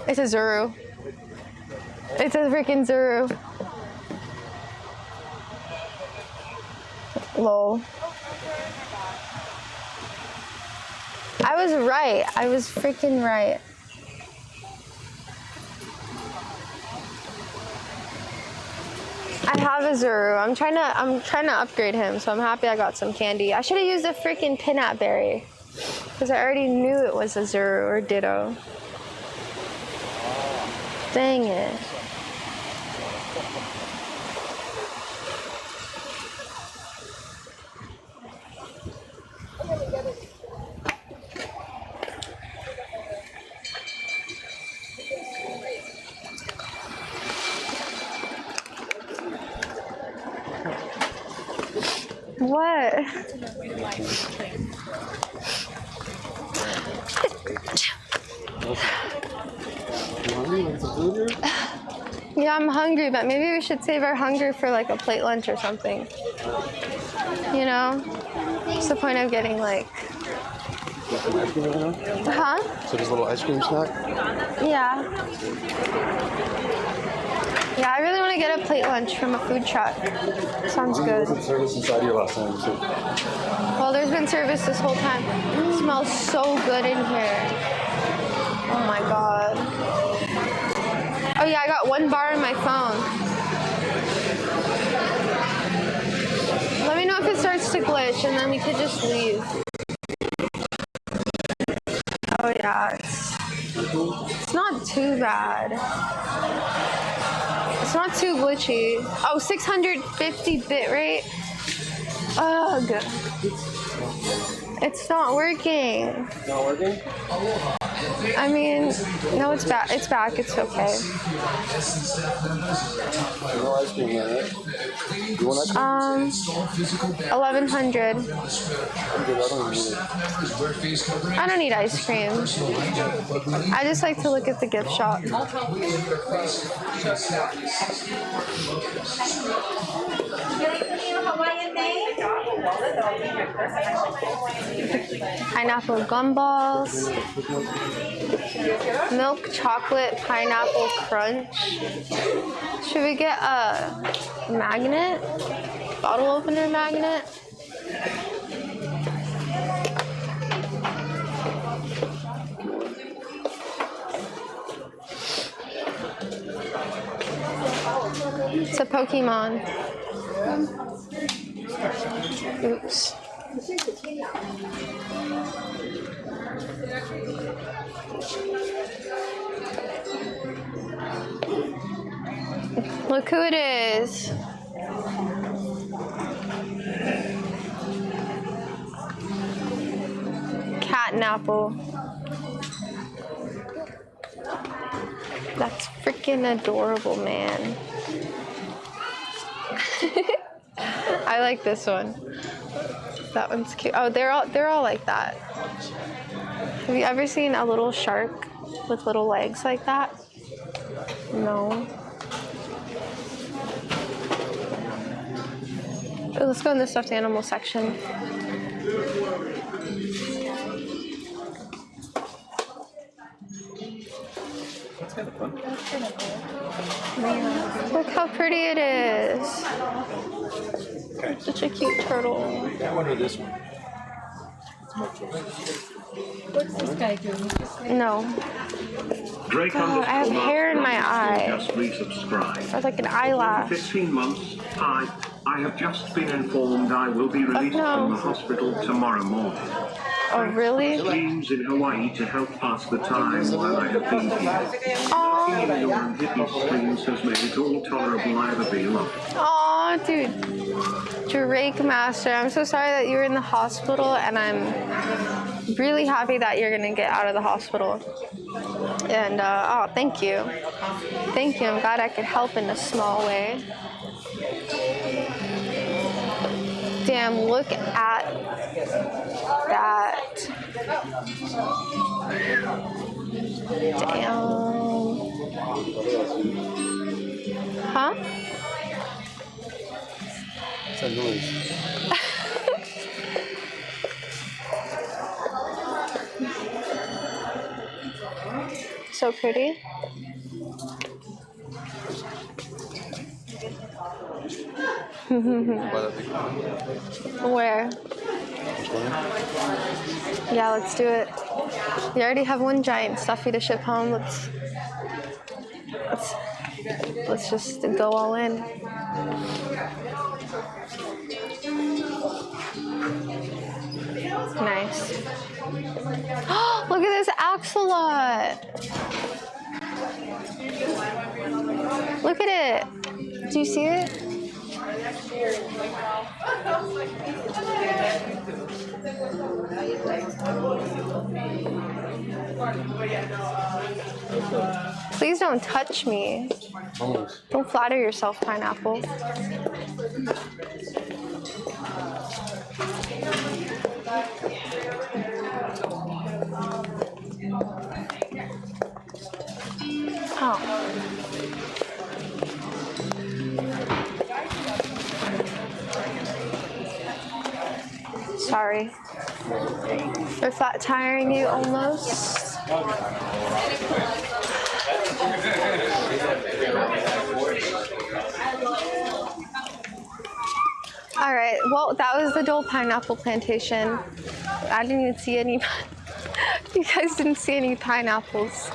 It's a Zuru. It's a freaking Zuru. Lol. I was right. I was freaking right. I have a Zuru. I'm trying to upgrade him, so I'm happy I got some candy. I should have used a freaking Pinap Berry, because I already knew it was a Zuru or Ditto. Dang it. What? Yeah, I'm hungry, but maybe we should save our hunger for like a plate lunch or something. You know? What's the point of getting like... Huh? So just a little ice cream snack? Yeah. Yeah, I really want to get a plate lunch from a food truck. Sounds good. There wasn't service inside here last time, so... Well, there's been service this whole time. It smells so good in here. Oh my god. Oh yeah, I got 1 bar on my phone. Let me know if it starts to glitch and then we could just leave. Oh yeah, it's not too bad. It's not too glitchy. Oh, 650 bit rate. Ugh. It's not working. Not working? I mean, no, it's back. It's back. It's okay. No ice cream there, right? You want ice cream? 1100. I'm good, I don't need it. I don't need ice cream. I just like to look at the gift shop. Hawaiian name? Pineapple gumballs. Milk chocolate pineapple crunch. Should we get a magnet? Bottle opener magnet? It's a Pokemon. Oops. Look who it is. Catnapple. That's freaking adorable, man. I like this one. That one's cute. Oh, they're all like that. Have you ever seen a little shark with little legs like that? No. Oh, let's go in the stuffed animal section. That's kind of fun. Look how pretty it is. Okay. Such a cute turtle. That one or this one? What's this guy doing? No. Drake God, I have hair in my eye. Just resubscribe. Or like an eyelash. 15 months. Hi. I have just been informed I will be released from the hospital tomorrow morning. Oh, really? Streams in Hawaii to help pass the time while I have been here. Seeing your unhidden streams has made it all tolerable. I ever be loved. Aw, dude. Drake Master, I'm so sorry that you were in the hospital, and I'm really happy that you're gonna get out of the hospital. And, oh, thank you. Thank you. I'm glad I could help in a small way. Damn, look at that. Damn. Huh? What's that noise? So pretty. Where? Yeah, let's do it. We already have one giant stuffy to ship home. Let's just go all in. Nice. Look at this axolot. Look at it. Do you see it? Please don't touch me. Don't flatter yourself, pineapple. Oh. Sorry. They're flat tiring you almost. All right, well, that was the Dole Pineapple Plantation. I didn't even see any, you guys didn't see any pineapples.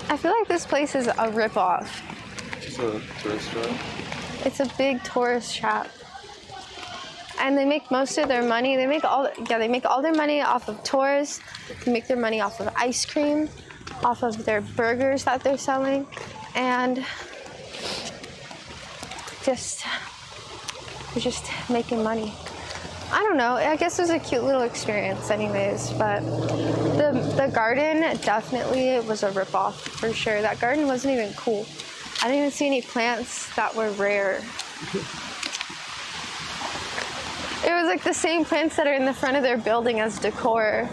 I feel like this place is a ripoff. It's a tourist trap. It's a big tourist trap. And they make most of their money. They make all their money off of tourists. They make their money off of ice cream, off of their burgers that they're selling, and they're just making money. I don't know. I guess it was a cute little experience, anyways. But the garden definitely was a ripoff for sure. That garden wasn't even cool. I didn't even see any plants that were rare. It was like the same plants that are in the front of their building as decor.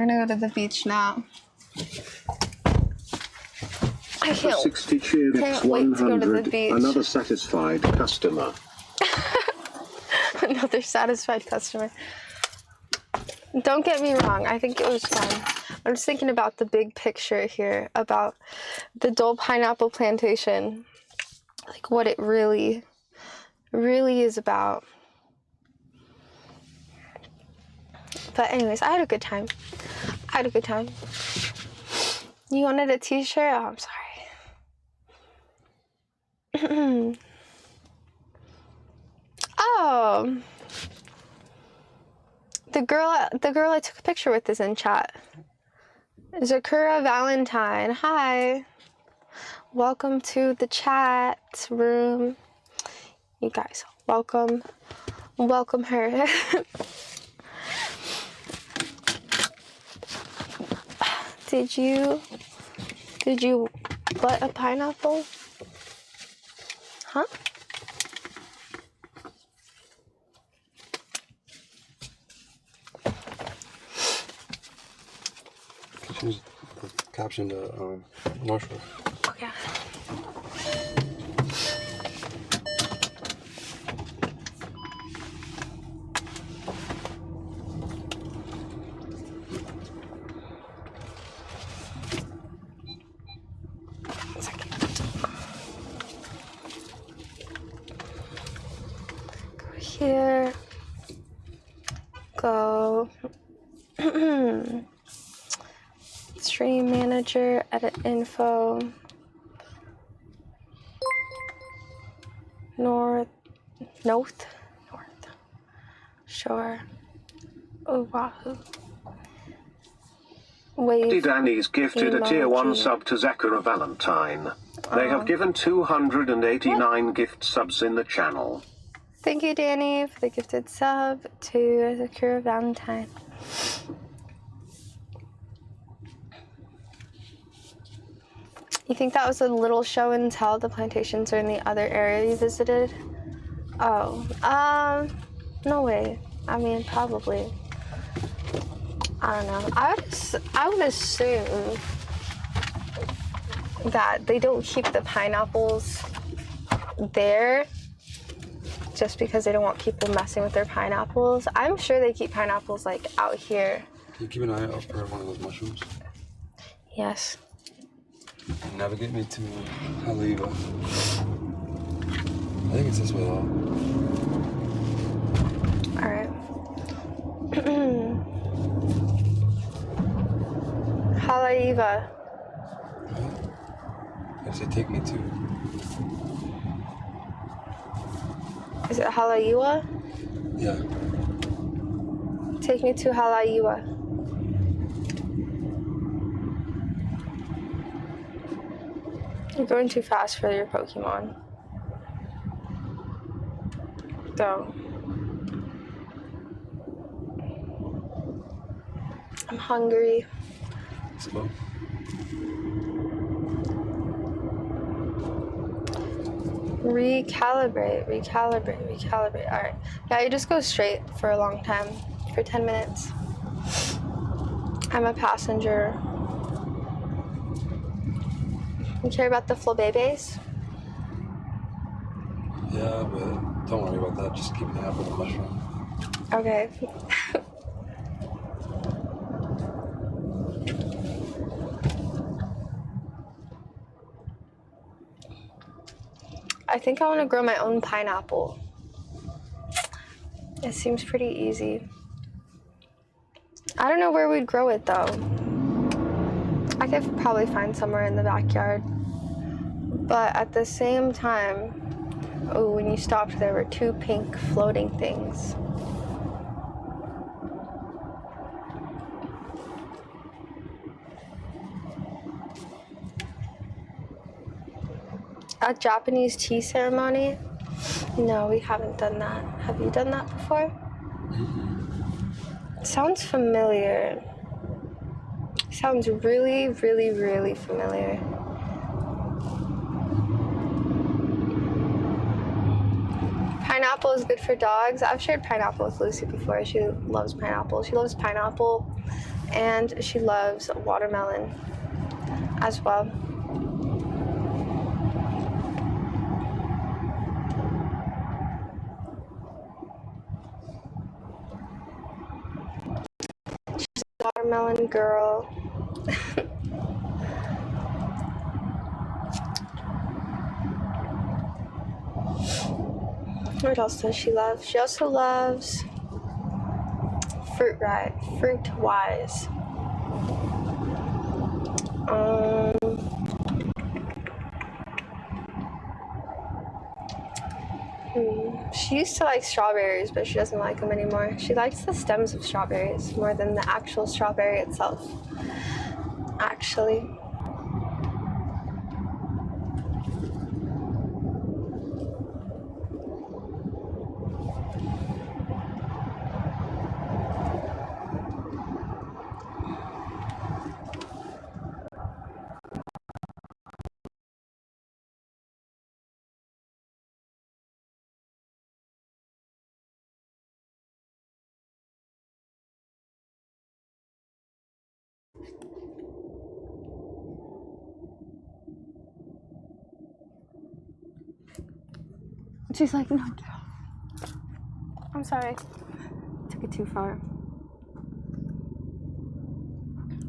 gonna go to the beach now. I can't, 60 cheer gets wait to go to the 100. beach. Another satisfied customer. Another satisfied customer. Don't get me wrong, I think it was fun. I'm just thinking about the big picture here, about the Dole Pineapple Plantation, like what it really is about. But anyways, I had a good time. You wanted a t-shirt? Oh, I'm sorry. Oh, the girl I took a picture with is in chat. Zakura Valentine. Hi. Welcome to the chat room. You guys, welcome her. Did you butt a pineapple? Huh? She's captioned North Shore. Okay. Here, go stream manager, edit info, North Shore Oahu. Wave Danny's gifted a tier 1 emoji. sub to Zakura Valentine. They have given 289 gift subs in the channel. Thank you, Danny, for the gifted sub to Zakura Valentine. You think that was a little show and tell? The plantations are in the other area you visited? Oh, no way. I mean, probably. I don't know. I would assume that they don't keep the pineapples there just because they don't want people messing with their pineapples. I'm sure they keep pineapples like out here. Can you keep an eye out for one of those mushrooms? Yes. Navigate me to Haleiwa. I think it's this way though. Alright. Haleiwa. I said take me to. Is it Haleiwa? Yeah. Take me to Haleiwa. You're going too fast for your Pokemon. Go. I'm hungry. Let's go. Recalibrate. Alright. Yeah, you just go straight for a long time. For 10 minutes. I'm a passenger. You care about the flobebes? Yeah, but don't worry about that. Just keep an eye out for the mushroom. Okay. I think I want to grow my own pineapple. It seems pretty easy. I don't know where we'd grow it though. I could probably find somewhere in the backyard. But at the same time, oh, when you stopped, there were two pink floating things. A Japanese tea ceremony? No, we haven't done that. Have you done that before? Sounds familiar. Sounds really, really, really familiar. Pineapple is good for dogs. I've shared pineapple with Lucy before. She loves pineapple. She loves pineapple, And she loves watermelon as well. She's a watermelon girl. What else does she love? She also loves fruit-wise. She used to like strawberries, but she doesn't like them anymore. She likes the stems of strawberries more than the actual strawberry itself, actually. She's like, no, I'm sorry. Took it too far.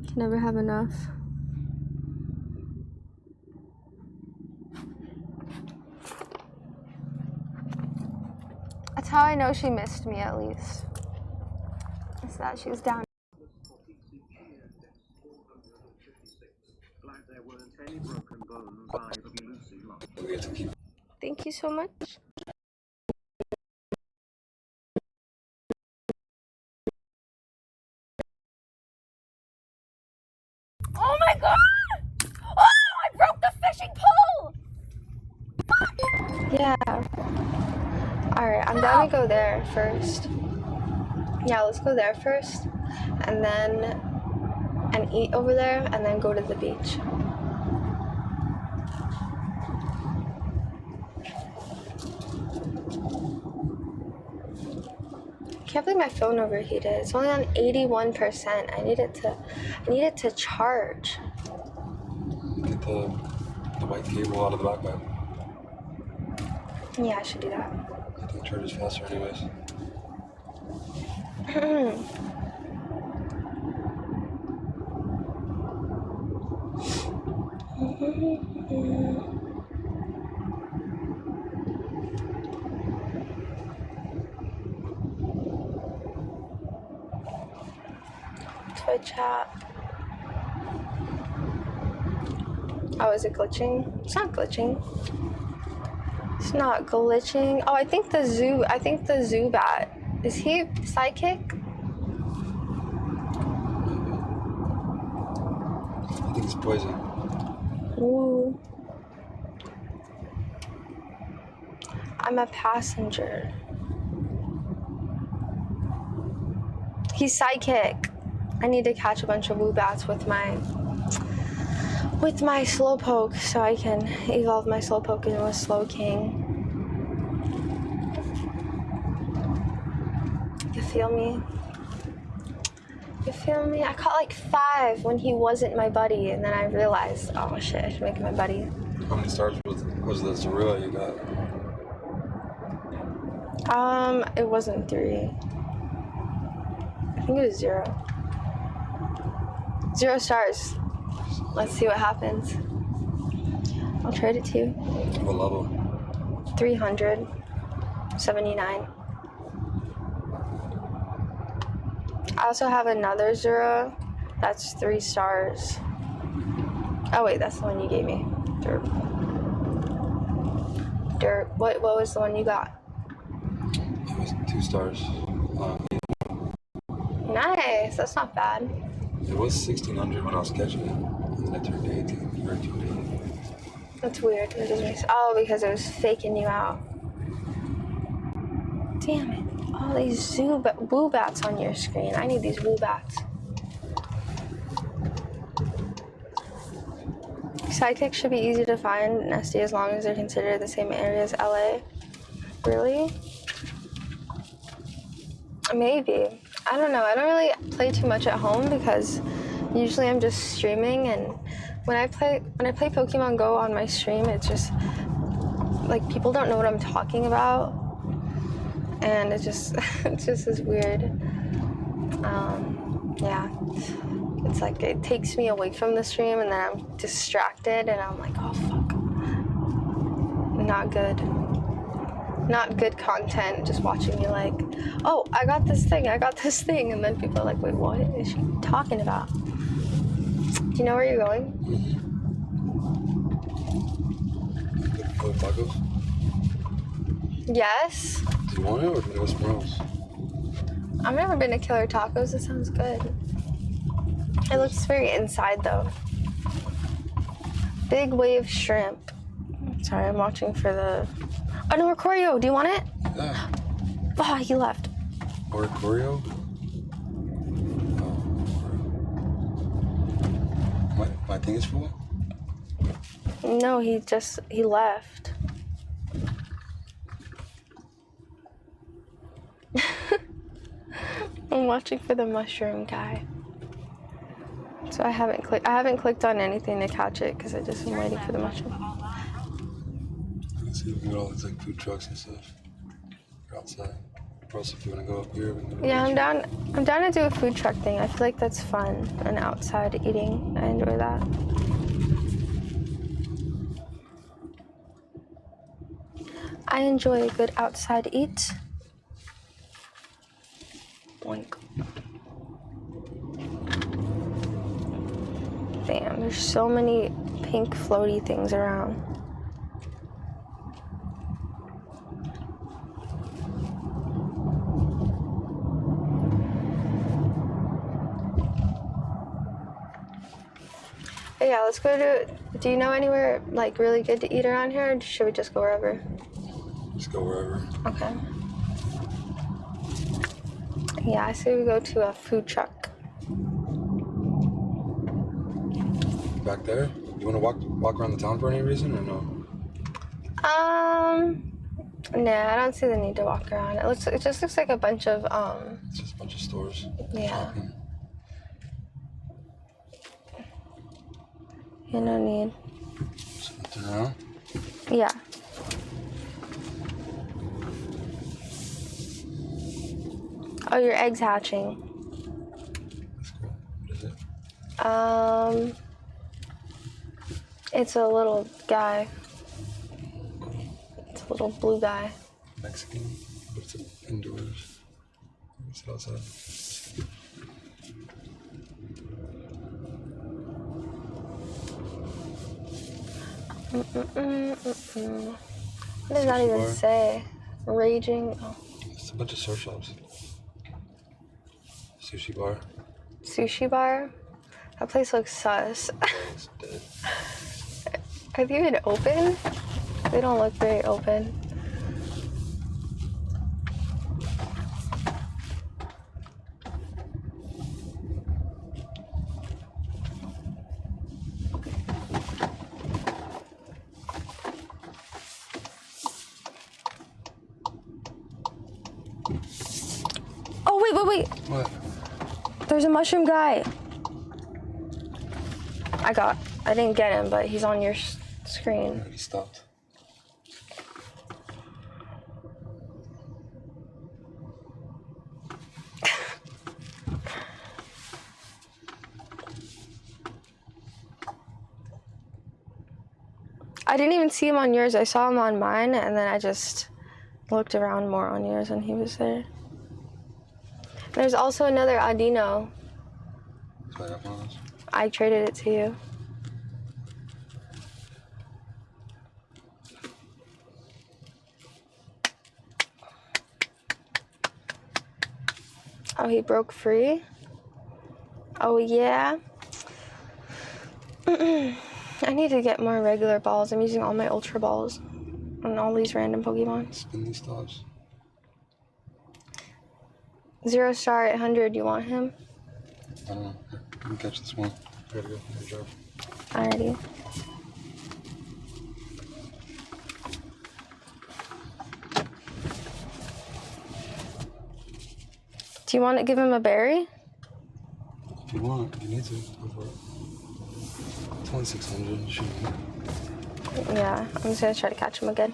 Can never have enough. That's how I know she missed me, at least. It's that she's down. Thank you so much. Oh my god! Oh, I broke the fishing pole! Fuck! Yeah. Alright, I'm gonna go there first. Yeah, let's go there first. And eat over there, and then go to the beach. I can't believe my phone overheated. It's only on 81%. I need it to charge. Get the white cable out of the backpack. Yeah, I should do that. I think it charges faster anyways. Twitch chat. Oh, is it glitching? It's not glitching. It's not glitching. Oh, I think the Zubat. Is he psychic? I think it's poison. Ooh. I'm a passenger. He's psychic. I need to catch a bunch of Woobats with my Slowpoke so I can evolve my Slowpoke into a Slowking. You feel me? You feel me? I caught like 5 when he wasn't my buddy, and then I realized, oh shit, I should make him my buddy. How many stars was the Zorua you got? It wasn't 3. I think it was 0. 0 stars. Let's see what happens. I'll trade it to you. What level? 379. I also have another Zura. That's 3 stars. Oh wait, that's the one you gave me. Dirt. What was the one you got? It was 2 stars. Nice. That's not bad. It was 1600 when I was catching it, and then I turned 18 or 280. That's weird. It doesn't make sense. Oh, because it was faking you out. Damn it. All these Woobats on your screen. I need these Woobats. Sidekicks should be easy to find in SD as long as they're considered the same area as LA. Really? Maybe. I don't know. I don't really play too much at home because usually I'm just streaming, and when I play Pokemon Go on my stream, it's just like people don't know what I'm talking about, and it just is weird. Yeah, it's like it takes me away from the stream, and then I'm distracted, and I'm like, oh fuck, not good. Not good content, just watching me like, oh, I got this thing, and then people are like, wait, what is she talking about? Do you know where you're going? Go to tacos? Yes. Do you want it, or can we go somewhere else? I've never been to Killer Tacos, it sounds good. It looks very inside though. Big wave shrimp. Sorry, I'm watching for the... Oh no, Choreo, do you want it? Yeah. Oh, he left. Or Choreo? Oh. My thing is full? No, he left. I'm watching for the mushroom guy. So I haven't clicked on anything to catch it because I just am waiting for the mushroom. Let's see if we can get all these like food trucks and stuff. We're outside. Or else if you want to go up here, we can go Yeah, up I'm down to do a food truck thing. I feel like that's fun and outside eating. I enjoy that. I enjoy a good outside eat. Boink. Damn, there's so many pink floaty things around. But yeah, let's go to... Do you know anywhere like really good to eat around here, or should we just go wherever? Just go wherever. Okay. Yeah, I say we go to a food truck. Back there? You want to walk around the town for any reason, or no? Nah, I don't see the need to walk around. It just looks like a bunch of It's just a bunch of stores. Yeah. Shopping. Yeah, no need. Something around? Yeah. Oh, your egg's hatching. That's cool. What is it? It's a little guy. It's a little blue guy. Mexican, but it's indoors. It's outside. What does that even say? Raging. Oh. It's a bunch of surf shops. Sushi bar. Sushi bar? That place looks sus. It's dead. Are they even open? They don't look very open. Oh, wait. What? There's a mushroom guy. I didn't get him, but he's on your screen. He stopped. I didn't even see him on yours. I saw him on mine, and then I just looked around more on yours, and he was there. There's also another Adino. So I got one of those. I traded it to you. Oh, he broke free? Oh, yeah? I need to get more regular balls. I'm using all my ultra balls on all these random Pokemon. Spin these stops. 0 star 800, you want him? I don't know. Let me catch this one. I gotta go. Good job. Alrighty. Do you want to give him a berry? If you want, if you need to, go for it. It's only 600. Shoot. Yeah, I'm just gonna try to catch him again.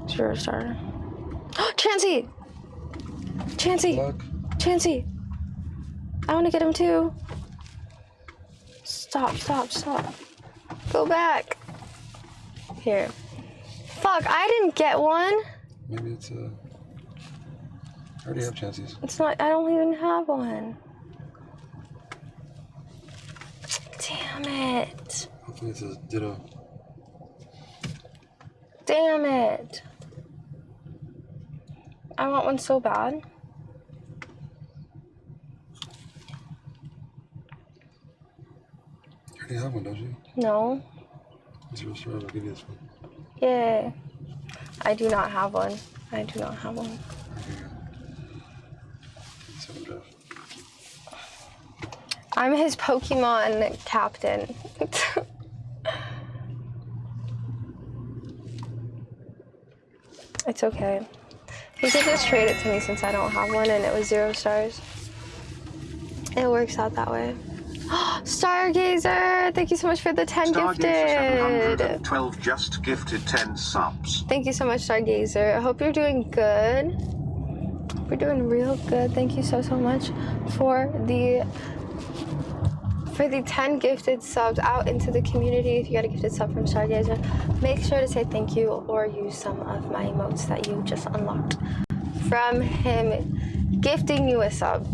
Zero star. Chansey! Chansey! Chansey! I want to get him too. Stop, stop, stop. Go back. Here. Fuck, I didn't get one. Maybe it's I already have chances. It's not, I don't even have one. Damn it. Hopefully it's a ditto. Damn it. I want one so bad. You already have one, don't you? No. Zero star, I'll give you this one. Yay. I do not have one. I do not have one. I'm his Pokemon captain. It's okay. He could just trade it to me since I don't have one and it was 0 stars. It works out that way. Stargazer! Thank you so much for the 10 Stargazer gifted. 712 just gifted 10 subs. Thank you so much, Stargazer. I hope you're doing good. We're doing real good. Thank you so much for the 10 gifted subs out into the community. If you got a gifted sub from Stargazer, make sure to say thank you or use some of my emotes that you just unlocked from him gifting you a sub.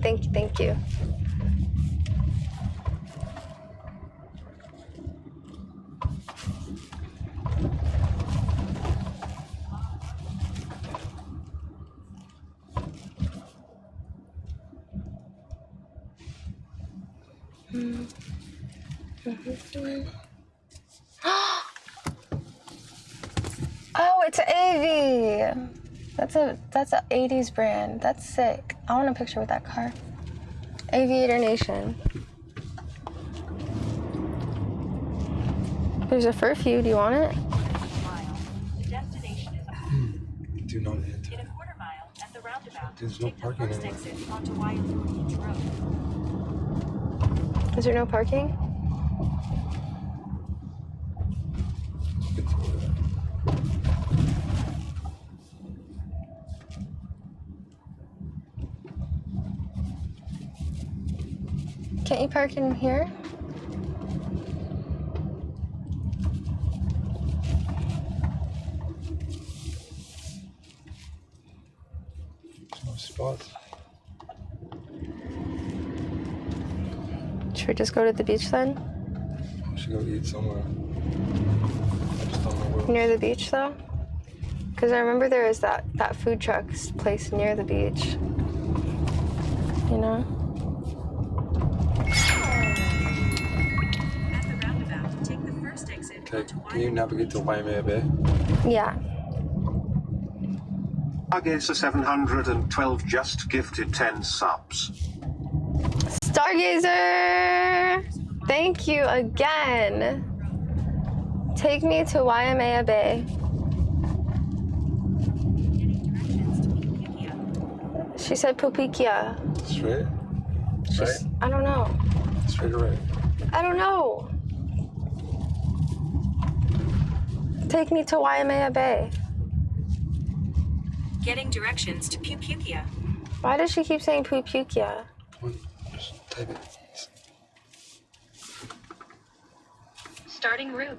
Thank you, thank you. Oh, it's AV. That's a 80s brand. That's sick. I want a picture with that car. Aviator Nation. There's a Furfew. Do you want it? Do not enter. In a quarter mile at the roundabout, There's no parking first anywhere. exit onto Wyoming Beach Road. Is there no parking? Can't you park in here? There's no spots. Should we just go to the beach then? We should go eat somewhere. I just don't know where. Near the beach though? Because I remember there was that food truck place near the beach. You know? Okay, can you navigate to Waimea Bay? Yeah. Stargazer 712 just gifted 10 subs. Stargazer! Thank you again. Take me to Waimea Bay. She said Pupikia. Straight? Right? I don't know. Straight or right? I don't know. Take me to Waimea Bay. Getting directions to Pupukia. Why does she keep saying Pupukia? Just type it. Starting route.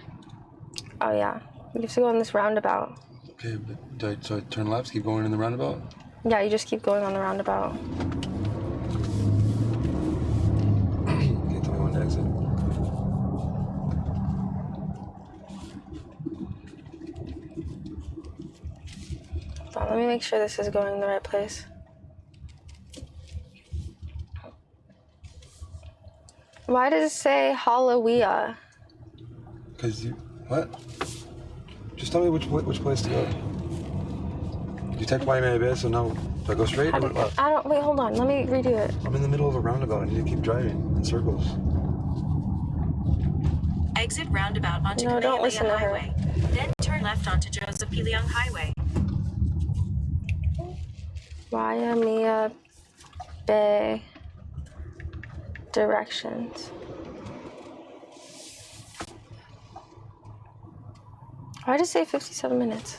Oh yeah. You have to go on this roundabout. Okay, but so I turn left, keep going in the roundabout? Yeah, you just keep going on the roundabout. Okay, tell me when to exit. Hold on, let me make sure this is going in the right place. Why does it say Halloween? Because you... What? Just tell me which place to go. You typed Waimea, so now do I go straight or what? I don't. Wait, hold on. Let me redo it. I'm in the middle of a roundabout. I need to keep driving in circles. Exit roundabout onto No, don't listen to her. Highway. Then turn left onto Joseph P. Leung Highway. Waimea Bay directions. Why did it say 57 minutes?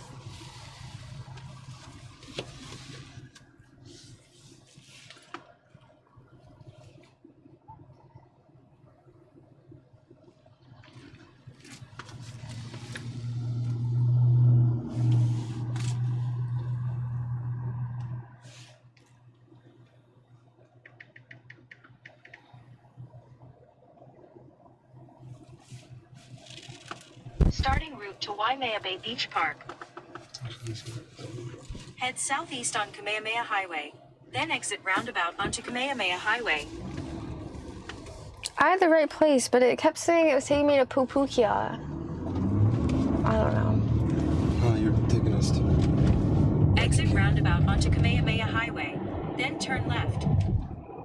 Starting route to Waimea Bay Beach Park. Head southeast on Kamehameha Highway. Then exit roundabout onto Kamehameha Highway. I had the right place, but it kept saying it was taking me to Pupukia. I don't know. Oh, you're taking us to... Exit roundabout onto Kamehameha Highway. Then turn left.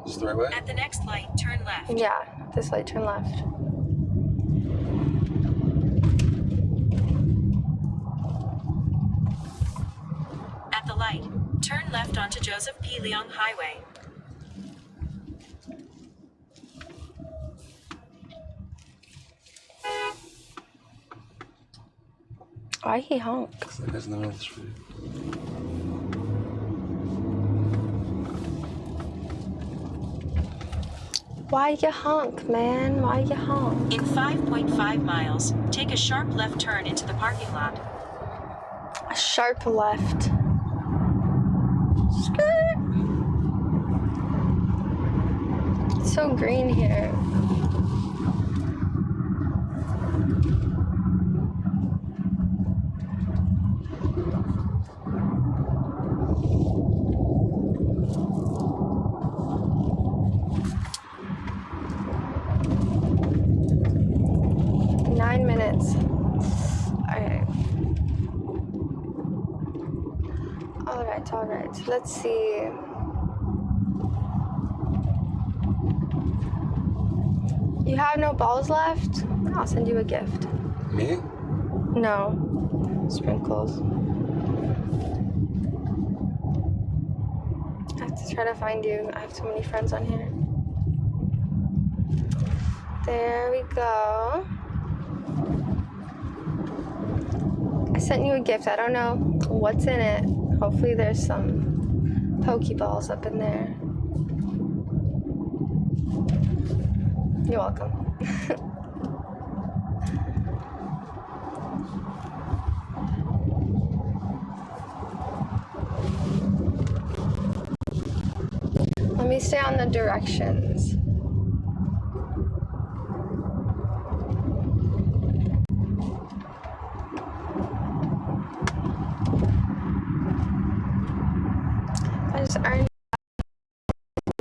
Is this the right way? At the next light, turn left. Yeah, this light, turn left. At the light, turn left onto Joseph P. Leung Highway. Why he honk? That guy's in the middle of the street. Why you honk, man? Why you honk? In 5.5 miles, take a sharp left turn into the parking lot. A sharp left. Skirt. It's so green here. All right. Let's see. You have no balls left? I'll send you a gift. Me? No. Sprinkles. I have to try to find you. I have so many friends on here. There we go. I sent you a gift. I don't know what's in it. Hopefully there's some Pokeballs up in there. You're welcome. Let me stay on the directions. I just earned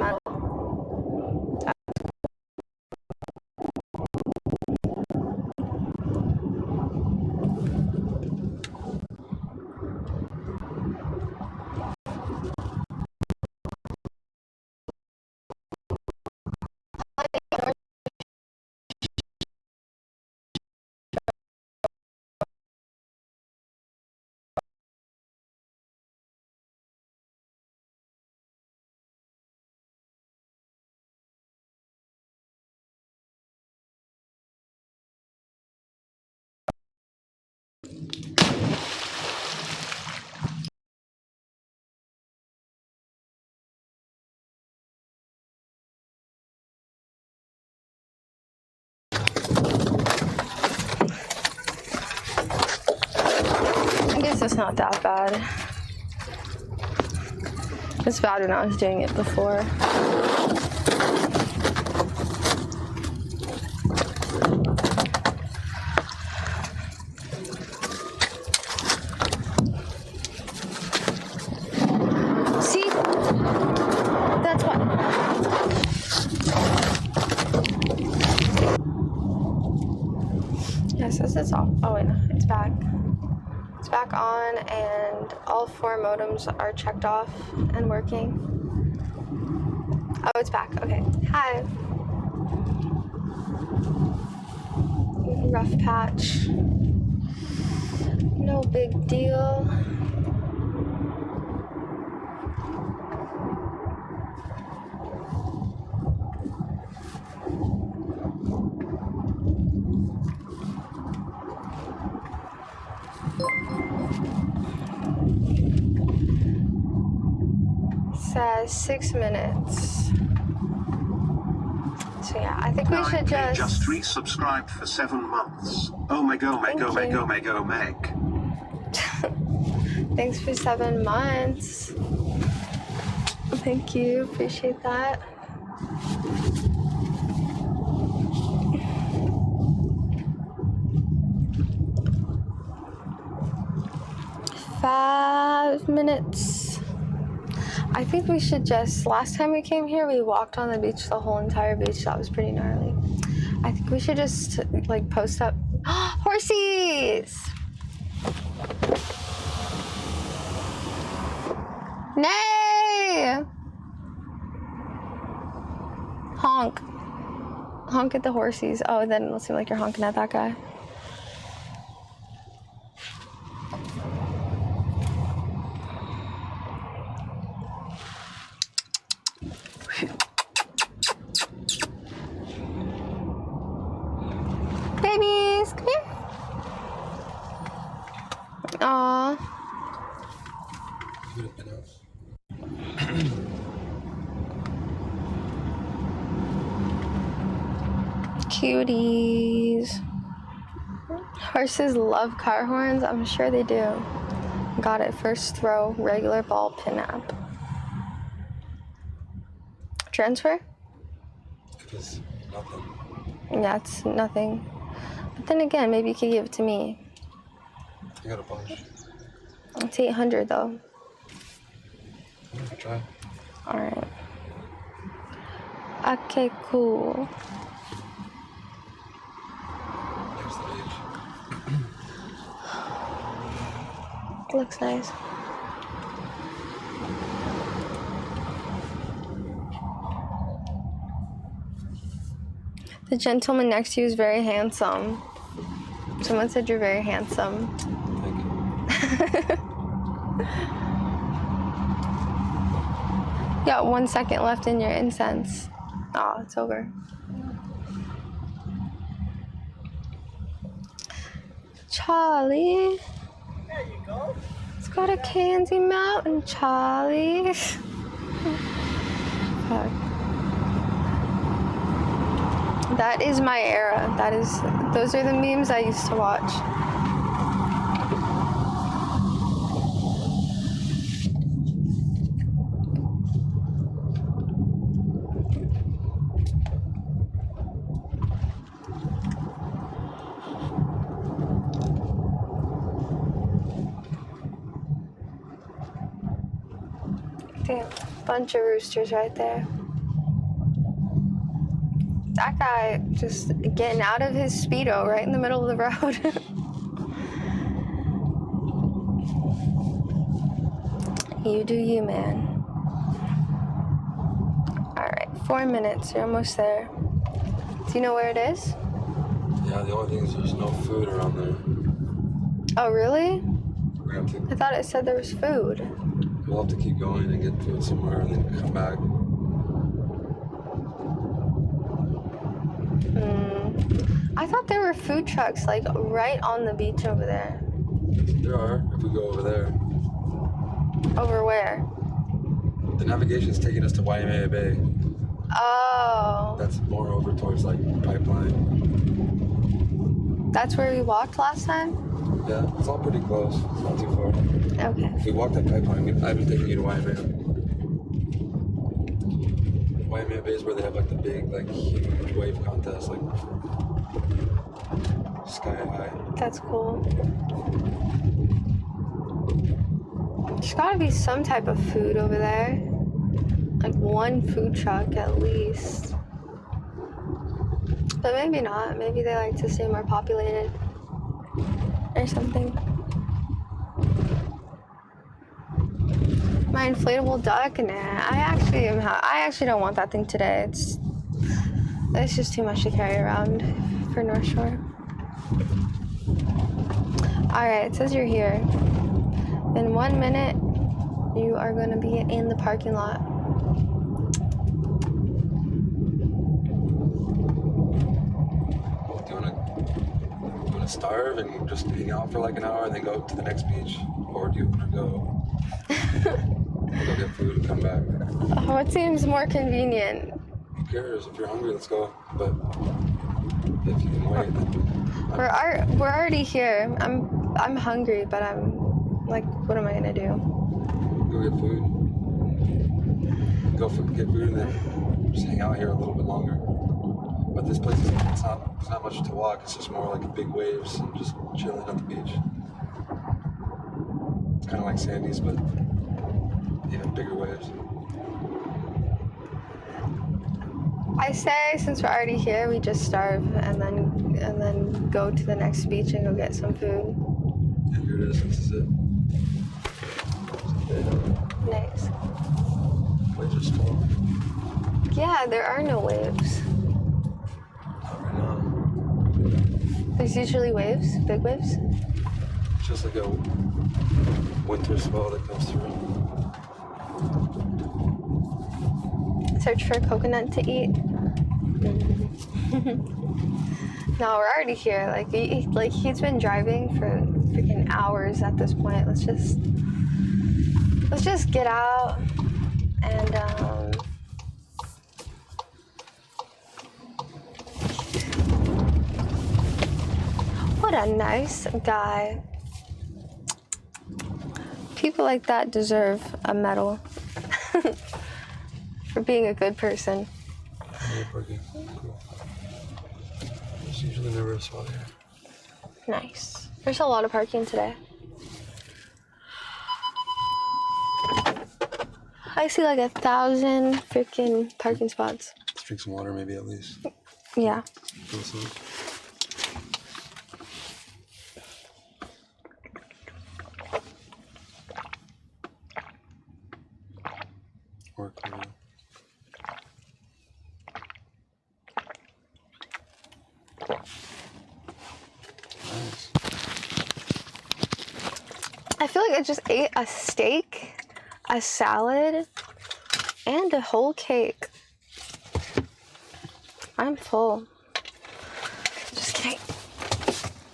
metal. I guess it's not that bad. It's bad when I was doing it before. See? That's what. Yes, this is off. Oh wait, no, it's back. It's back on, and all 4 modems are checked off and working. Oh, it's back. Okay. Hi. Rough patch. No big deal. Says 6 minutes. So yeah, I think we should just resubscribed for 7 months. Omega, omega, omega, omega, omega. Thanks for 7 months. Thank you, appreciate that. Five minutes. I think we should just, last time we came here, we walked on the beach, the whole entire beach. That was pretty gnarly. I think we should just like post up. Horsies! Nay! Honk. Honk at the horsies. Oh, then it'll seem like you're honking at that guy. Babies, come here. Aww. Cuties. Horses love car horns. I'm sure they do. Got it. First throw, regular ball pin app. Transfer? It's nothing. Yeah, it's nothing. But then again, maybe you could give it to me. I got a bunch. It's 800 though. Try. Alright. Okay, cool. Looks nice. The gentleman next to you is very handsome. Someone said you're very handsome. Thank you. You got 1 second left in your incense. Oh, it's over. Charlie. There you go. Let's go to Candy Mountain, Charlie. Fuck. That is my era. Those are the memes I used to watch. Damn, bunch of roosters right there. That guy just getting out of his Speedo right in the middle of the road. You do you, man. Alright, 4 minutes. You're almost there. Do you know where it is? Yeah, the only thing is there's no food around there. Oh, really? We have to, I thought it said there was food. we'll have to keep going and get food somewhere and then come back. I thought there were food trucks like right on the beach over there. There are, if we go over there. Over where? The navigation's taking us to Waimea Bay. Oh. That's more over towards like Pipeline. That's where we walked last time? Yeah, it's all pretty close. It's not too far. Okay. If we walked that Pipeline, I've been taking you to Waimea. Waimea Bay is where they have like the big, like huge wave contest, like sky high. That's cool. There's gotta be some type of food over there. Like one food truck at least. But maybe not. Maybe they like to stay more populated. Or something. My inflatable duck? Nah, I actually don't want that thing today. It's just too much to carry around for North Shore. Alright, it says you're here. In 1 minute, you are going to be in the parking lot. Do you want to starve and just hang out for like an hour and then go to the next beach? Or do you want to go get food and come back? What seems more convenient? Who cares? If you're hungry, let's go. But if you can wait, then We're already here. I'm hungry, but I'm like, what am I gonna do? go get food. Get food and then just hang out here a little bit longer. But this place it's not much to walk. It's just more like big waves and just chilling at the beach. It's kind of like Sandy's, but even bigger waves. I say, since we're already here, we just starve and then go to the next beach and go get some food. Yeah, here it is. This is it. Nice. Waves are small. Yeah, there are no waves. Not right now. There's usually waves, big waves. It's just like a winter swell that comes through. Search for a coconut to eat. No, we're already here. Like he's been driving for freaking hours at this point. Let's just get out and what a nice guy. People like that deserve a medal. For being a good person. Parking. Cool. There's usually never a spot here. Nice. There's a lot of parking today. I see like 1,000 freaking parking spots. Let's drink some water maybe at least. Yeah. Feel some. Or cool. Nice. I feel like I just ate a steak, a salad, and a whole cake. I'm full. Just kidding.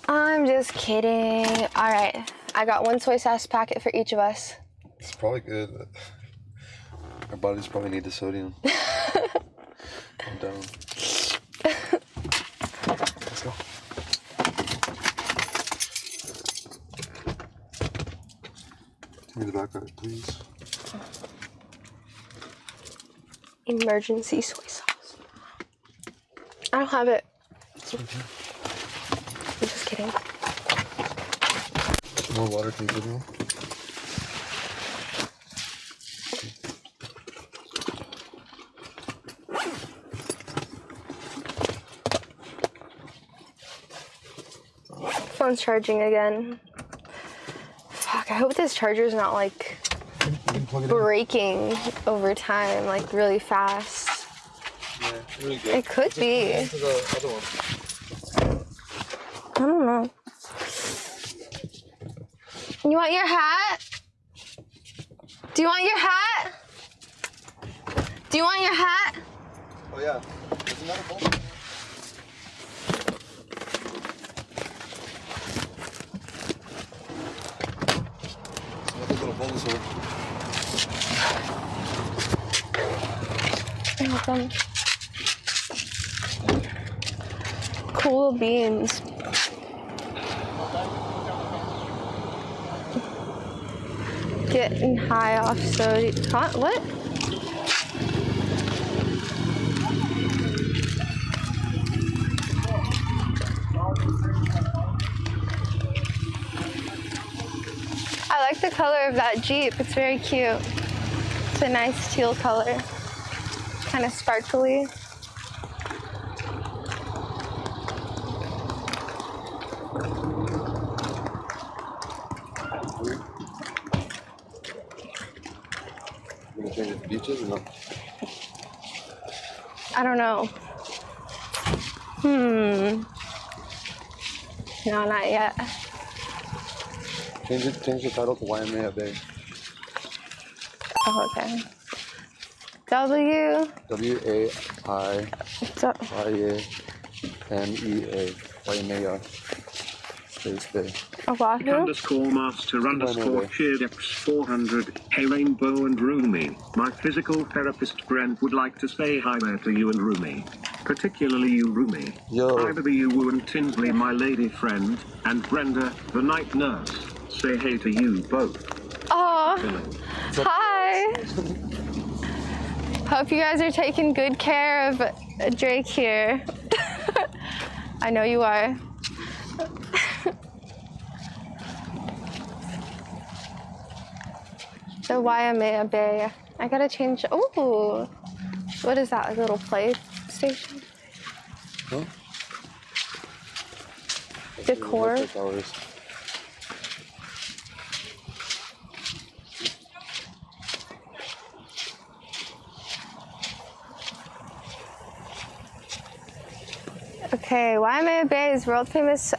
I'm just kidding. All right. I got one soy sauce packet for each of us. It's probably good. But our bodies probably need the sodium. I'm down. Let's go. Give me the back of it, please. Emergency soy sauce. I don't have it. It's right here. I'm just kidding. More water, can you give me? Phone's charging again. Fuck, I hope this charger's not like breaking over time, like really fast. Yeah, really good. It could be. Into the other one. I don't know. You want your hat? Do you want your hat? Do you want your hat? Oh yeah. There's another bowl. Little Bulbasaur. You're welcome. Cool beans. Getting high off sodium. Huh? What? I like the color of that Jeep. It's very cute. It's a nice teal color. Kind of sparkly. You gonna change it to beaches or no? I don't know. No, not yet. Change the title to Waimea Bay. Oh, okay. W. W-A-I-I-A-M-E-A. Waimea. Space Bay. Oahu. _master_cheered_400. Hey Rainbow and Rumi. My physical therapist Brent would like to say hi there to you and Rumi. Particularly you, Rumi. Yo. Ibabyrainbow and Tinsley, my lady friend, and Brenda, the night nurse. Say hey to you both. Oh, hi. Hope you guys are taking good care of Drake here. I know you are. The Waimea Bay. I gotta change. Ooh, what is that? Like a little play station? Huh? Decor. Okay, Waimea Bay is world famous.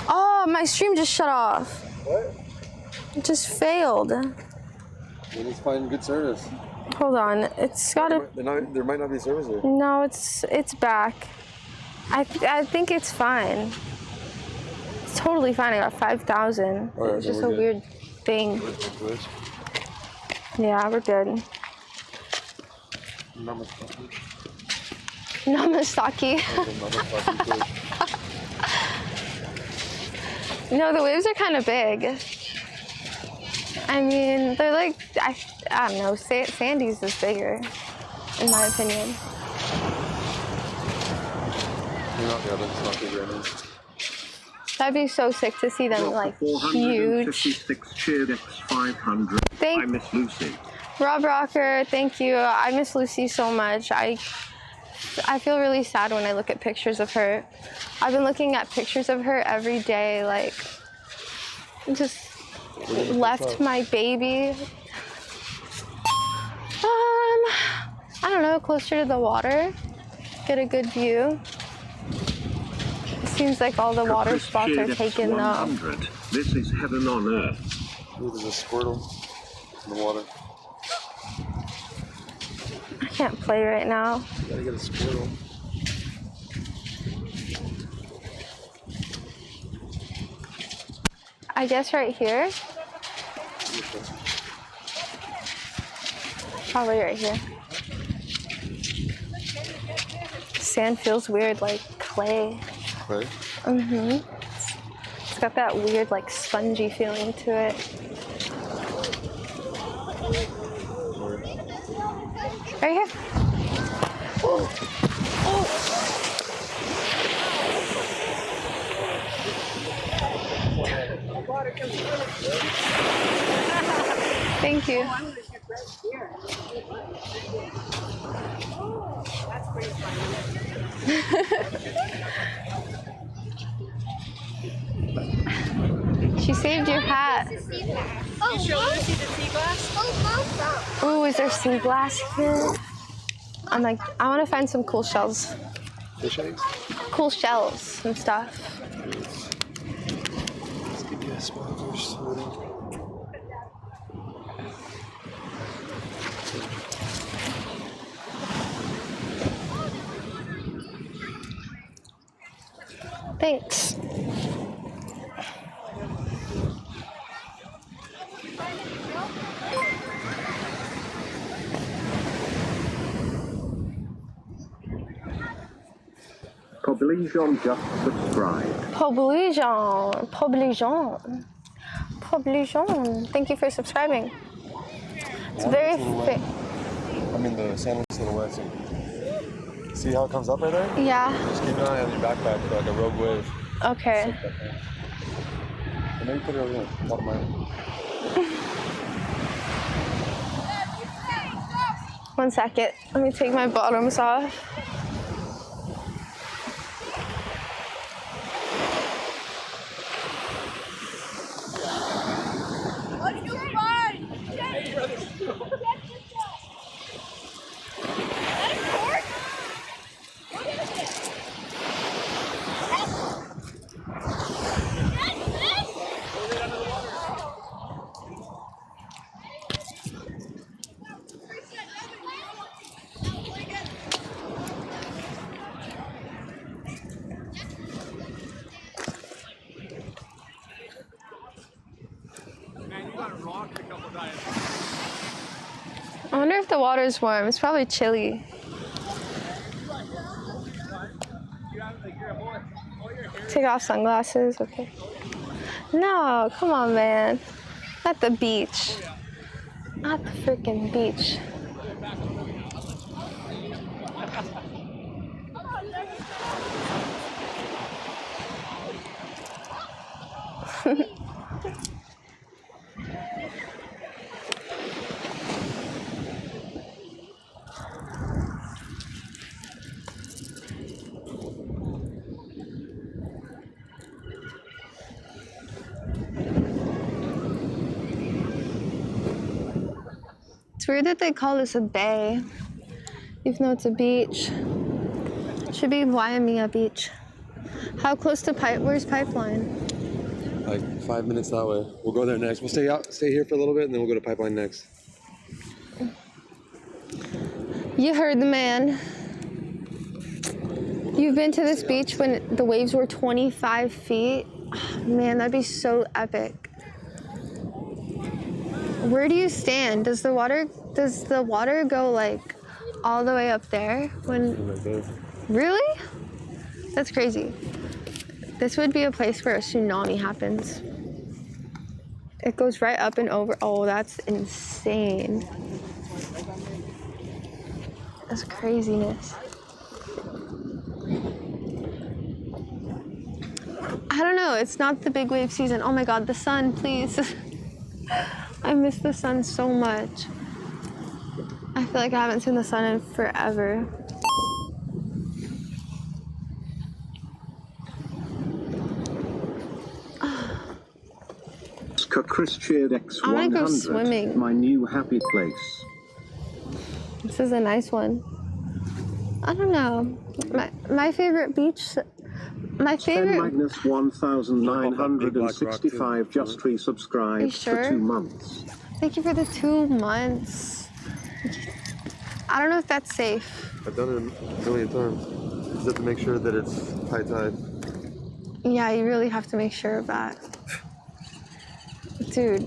Oh, my stream just shut off. What? It just failed. We need to find good service. Hold on, it's gotta. There might not be service there. No, it's back. I think it's fine. It's totally fine. I got 5,000. Right, It's just a weird thing. Yeah, we're good. Namasaki. No, the waves are kind of big. I mean, they're like, I don't know, Sandy's is bigger, in my opinion. That'd be so sick to see them like huge. I miss Lucy. Rob Rocker, thank you. I miss Lucy so much. I feel really sad when I look at pictures of her. I've been looking at pictures of her every day, like, just left my baby. I don't know, closer to the water, get a good view. It seems like all the water spots are taken though. This is heaven on earth. Ooh, there's a Squirtle in the water. I can't play right now. You gotta get a Squirtle. I guess right here. Probably right here. Sand feels weird, like clay. Clay? Mm-hmm. It's got that weird, like, spongy feeling to it. Right here. Oh. Oh. Thank you. That's pretty funny. She saved your hat. You show Lucy the sea glass? Ooh, is there sea glass here? I'm like, I want to find some cool shells. Fish eggs? Cool shells and stuff. Let's give you a spot first. Thanks. Publijon just subscribed. Publijon. Thank you for subscribing. It's very fit. I mean, the sandwich is a little wet. So see how it comes up right there? Yeah. Just keep an eye on your backpack for like a rogue wave. Okay. And maybe put it over here, bottom right. One second. Let me take my bottoms off. I wonder if the water's warm. It's probably chilly. Take off sunglasses, okay. No, come on, man. At the beach. At the freaking beach. It's weird that they call this a bay, even though it's a beach. It should be Waimea Beach. How close to where's Pipeline? Like 5 minutes that way. We'll go there next. We'll stay here for a little bit, and then we'll go to Pipeline next. You heard the man. You've been to this beach when the waves were 25 feet? Oh, man, that'd be so epic. Where do you stand? Does the water go like all the way up there? Really? That's crazy. This would be a place where a tsunami happens. It goes right up and over. Oh, that's insane. That's craziness. I don't know. It's not the big wave season. Oh my God, the sun, please. I miss the sun so much. I feel like I haven't seen the sun in forever. Chris cheered X100. I want to go swimming. My new happy place. This is a nice one. I don't know. My favorite beach. My favorite. Magnus 1965 just resubscribed for 2 months. Thank you for the 2 months. I don't know if that's safe. I've done it a million times. You just have to make sure that it's high tide. Yeah, you really have to make sure of that. Dude.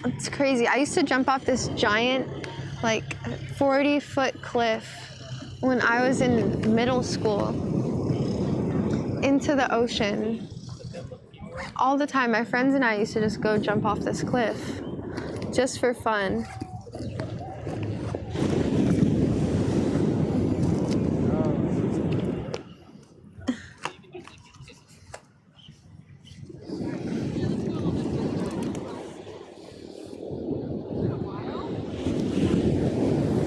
It's crazy. I used to jump off this giant, like, 40-foot cliff when I was in middle school into the ocean. All the time. My friends and I used to just go jump off this cliff just for fun.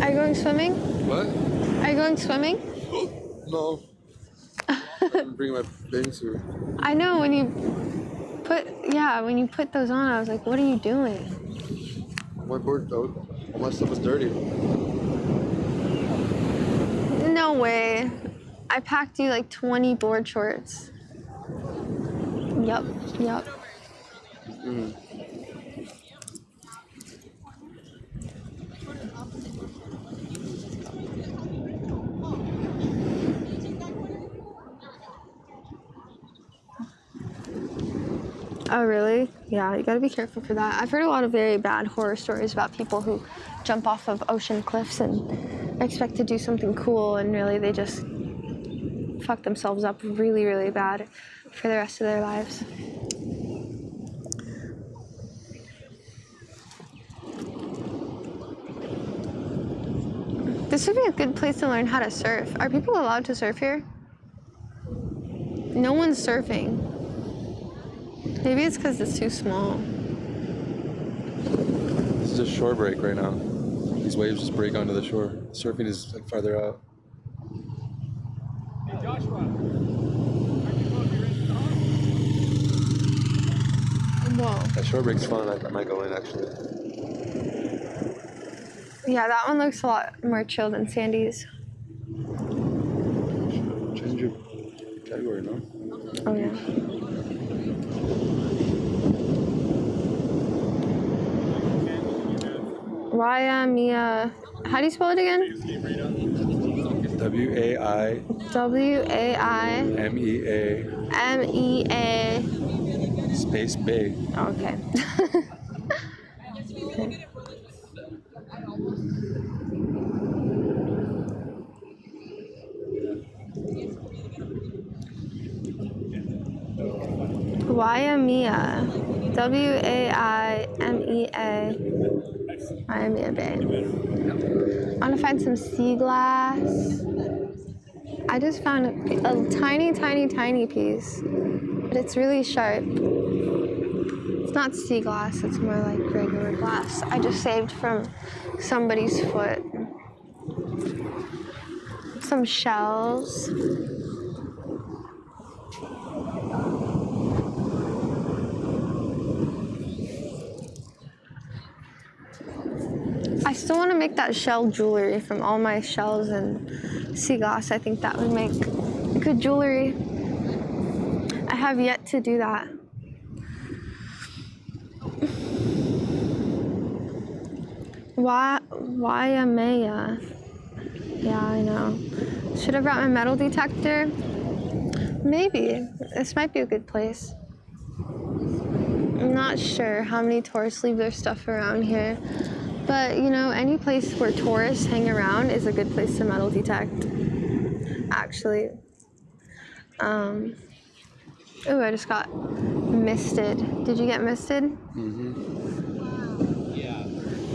Are you going swimming? What? Are you going swimming? No. I didn't bring my bathing suit. I know when you put those on, I was like, what are you doing? My board, all my stuff is dirty. No way. I packed you like 20 board shorts. Yup. Mm. Oh, really? Yeah, you gotta be careful for that. I've heard a lot of very bad horror stories about people who jump off of ocean cliffs and expect to do something cool, and really they just fuck themselves up really, really bad for the rest of their lives. This would be a good place to learn how to surf. Are people allowed to surf here? No one's surfing. Maybe it's because it's too small. This is a shore break right now. These waves just break onto the shore. Surfing is like farther out. Hey Joshua, Whoa. That shore break's fun. I might go in actually. Yeah, that one looks a lot more chill than Sandy's. Change your category, no? Oh, yeah. Waimea. How do you spell it again? W-A-I. W-A-I. M-E-A. Space Bay. Okay. Waimea. W-A-I-M-E-A. Waimea Bay. I want to find some sea glass. I just found a tiny, tiny, tiny piece, but it's really sharp. It's not sea glass, it's more like regular glass. I just saved from somebody's foot. Some shells. I still want to make that shell jewelry from all my shells and sea glass. I think that would make good jewelry. I have yet to do that. Waimea. Yeah, I know. Should have brought my metal detector. Maybe. This might be a good place. I'm not sure how many tourists leave their stuff around here. But, you know, any place where tourists hang around is a good place to metal detect, actually. Oh, I just got misted. Did you get misted? Mm-hmm.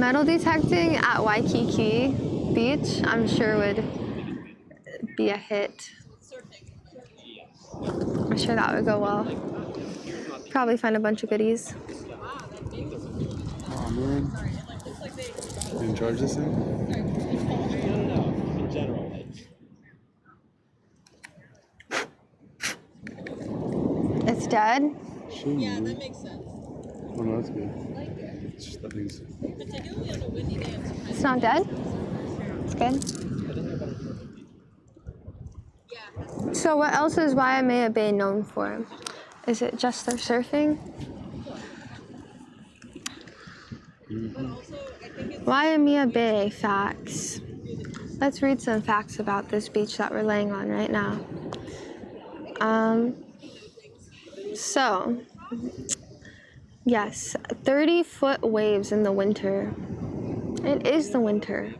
Metal detecting at Waikiki Beach, I'm sure would be a hit. I'm sure that would go well. Probably find a bunch of goodies. Oh, man. You can charge this thing? no, in general. It's dead? Sure, yeah, that makes sense. Oh, no, that's good. It's just that thing's... Particularly on a windy day. It's not dead? It's good. So what else is Waimea Bay known for? Is it just their surfing? Waimea Bay facts. Let's read some facts about this beach that we're laying on right now. So, yes, 30-foot waves in the winter. It is the winter.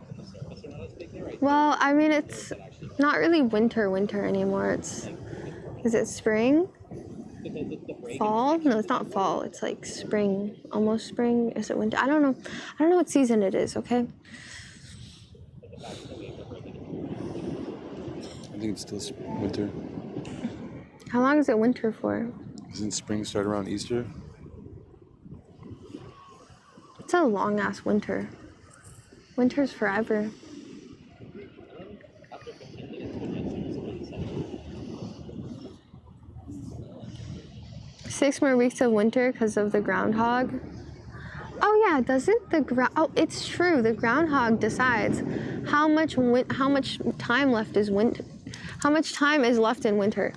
Well, I mean, it's not really winter anymore. Is it spring? Fall? No, it's not fall. It's like spring, almost spring. Is it winter? I don't know. I don't know what season it is, okay? I think it's still winter. How long is it winter for? Doesn't spring start around Easter? It's a long-ass winter. Winter's forever. Six more weeks of winter because of the groundhog. Oh yeah, doesn't the oh, it's true. The groundhog decides how much time left is winter. How much time is left in winter?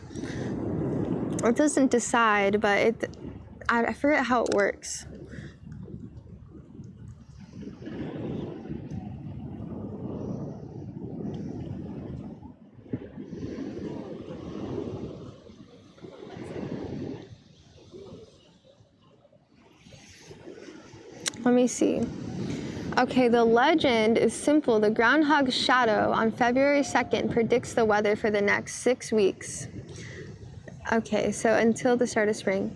It doesn't decide, but I forget how it works. Let me see. Okay, the legend is simple. The groundhog's shadow on February 2nd predicts the weather for the next 6 weeks. Okay, so until the start of spring.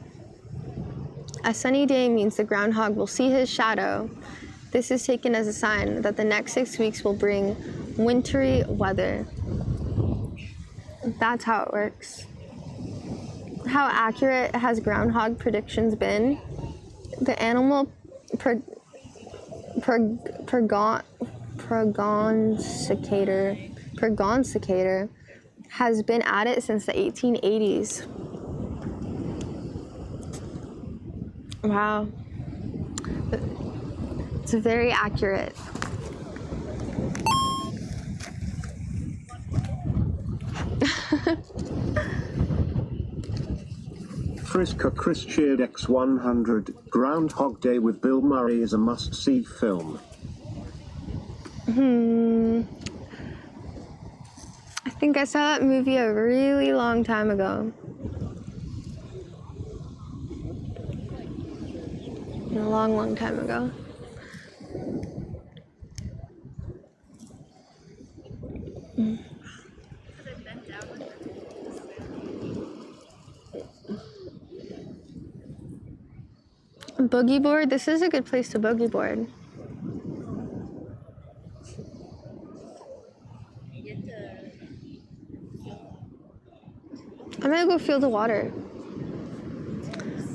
A sunny day means the groundhog will see his shadow. This is taken as a sign that the next 6 weeks will bring wintry weather. That's how it works. How accurate has groundhog predictions been? The animal prognosticator has been at it since the 1880s. Wow. It's very accurate. Friska Chris cheered X100. Groundhog Day with Bill Murray is a must-see film. I think I saw that movie a really long time ago. A long, long time ago. Boogie board? This is a good place to boogie board. I'm gonna go feel the water.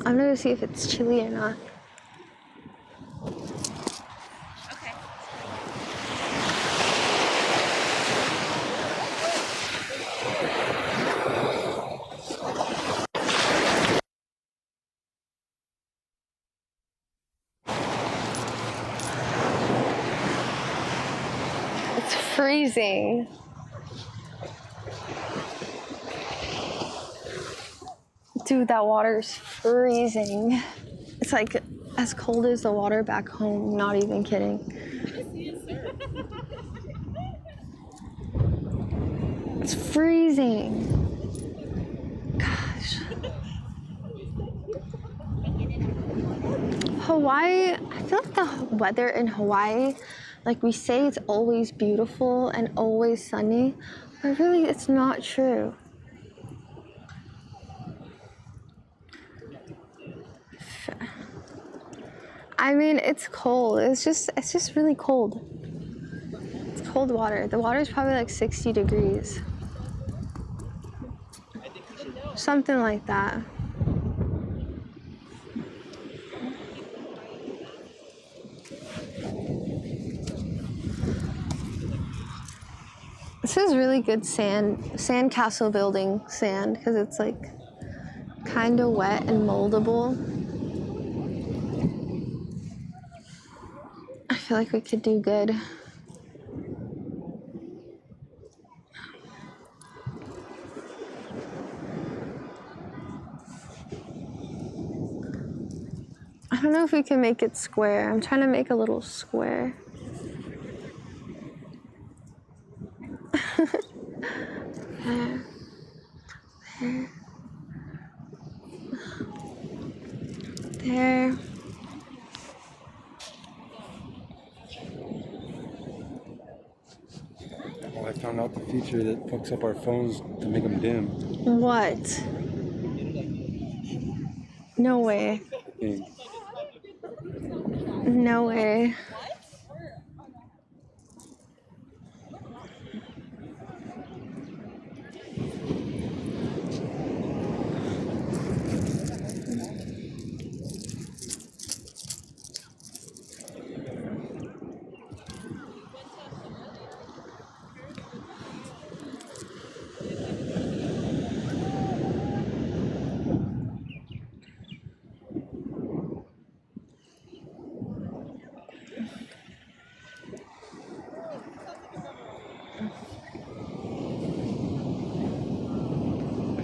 I'm gonna go see if it's chilly or not. It's freezing. Dude, that water's freezing. It's like as cold as the water back home, not even kidding. It's freezing. Gosh. Hawaii, I feel like the weather in Hawaii, like we say it's always beautiful and always sunny, but really it's not true. I mean, it's cold. It's just really cold. It's cold water. The water is probably like 60 degrees. Something like that. This is really good sandcastle building sand, because it's like kind of wet and moldable. I feel like we could do good. I don't know if we can make it square. I'm trying to make a little square. There. There. Well, I found out the feature that fucks up our phones to make them dim. What? No way. Dang. No way.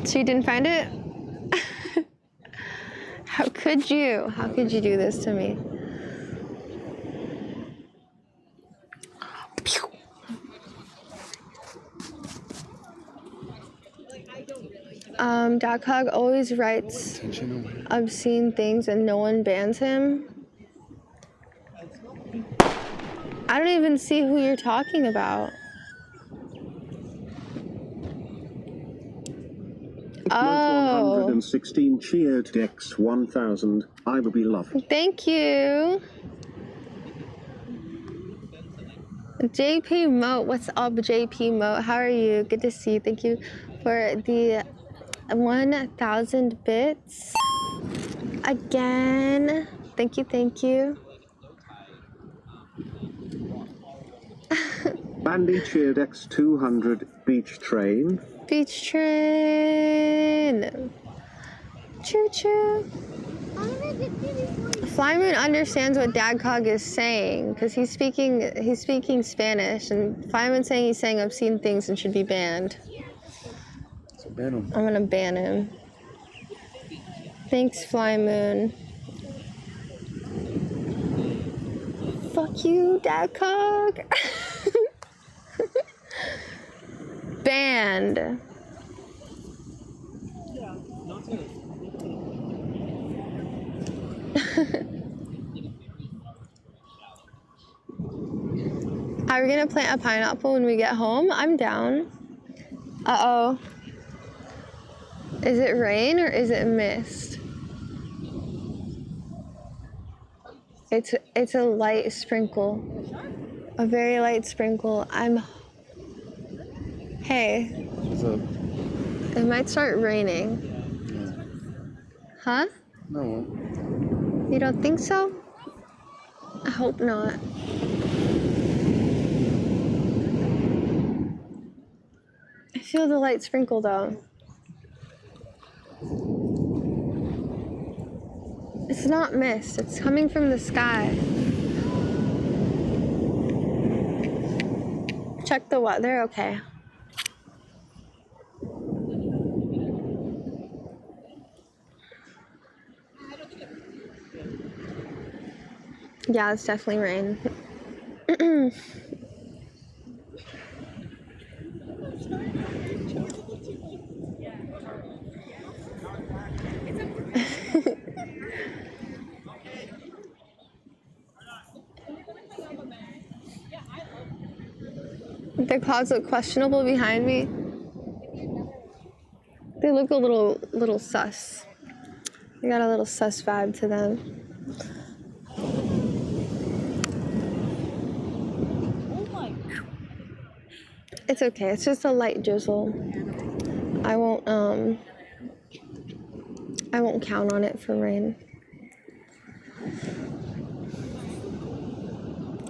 So you didn't find it? How could you? How could you do this to me? Dakhog always writes obscene things and no one bans him. I don't even see who you're talking about. Oh. 116 cheered Dex 1000. I will be loved. Thank you. JP Moat, what's up, JP Moat? How are you? Good to see you. Thank you for the 1,000 bits. Again. Thank you, thank you. Bandy cheered X200. Beach train. Beach train. Choo choo. Flymoon understands what Dadcog is saying because he's speaking Spanish, and Flymoon's saying he's saying obscene things and should be banned. So ban him. I'm gonna ban him. Thanks, Flymoon. Fuck you, Dadcog. Banned. Are we gonna plant a pineapple when we get home? I'm down. Uh-oh. Is it rain or is it mist? It's a light sprinkle. A very light sprinkle. Hey. What's up? It might start raining. Huh? No. You don't think so? I hope not. I feel the light sprinkle though. It's not mist, it's coming from the sky. Check the weather, okay. Yeah, it's definitely rain. The clouds look questionable behind me. They look a little sus. They got a little sus vibe to them. It's okay. It's just a light drizzle. I won't count on it for rain.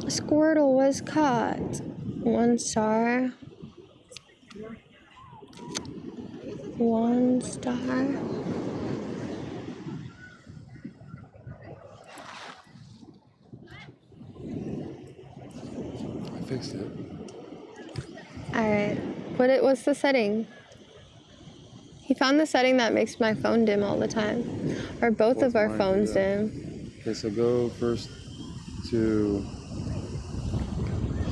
Squirtle was caught. 1 star. 1 star. I fixed it. Alright. What's the setting? He found the setting that makes my phone dim all the time. Or both of our phones dim. Okay, so go first to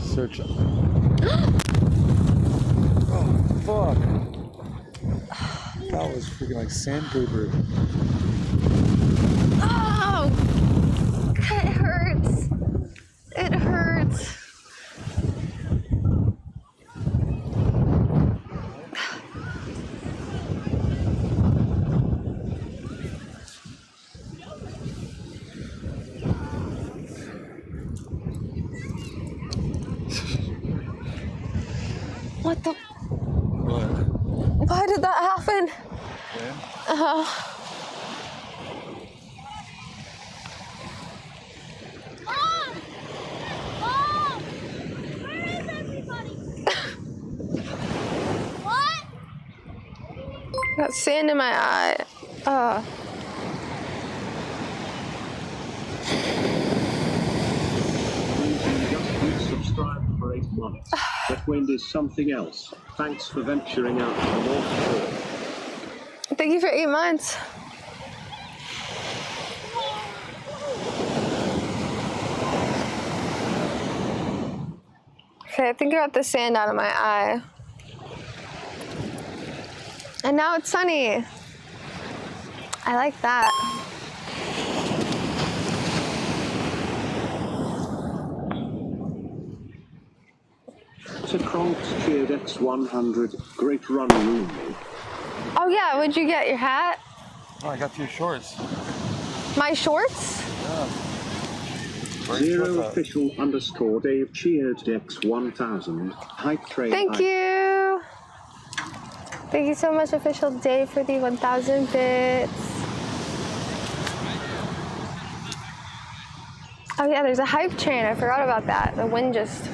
search. Oh, fuck. That was freaking like sandpaper. Oh! It hurts. It hurts. What the? What? Why did that happen? Yeah. Got sand in my eye. Just subscribed for 8 months. But wind is something else. Thanks for venturing out to the North Shore. Thank you for 8 months. Okay, I think I got the sand out of my eye. And now it's sunny. I like that. Mr. Kronks cheered X100. Great run, Rooney. Oh yeah, would you get your hat? Oh, I got your shorts. My shorts? Yeah. Zero official underscore Dave cheered X1000. Hype train. Thank you. Thank you so much, official Dave, for the 1,000 bits. Oh yeah, there's a hype train. I forgot about that. The wind just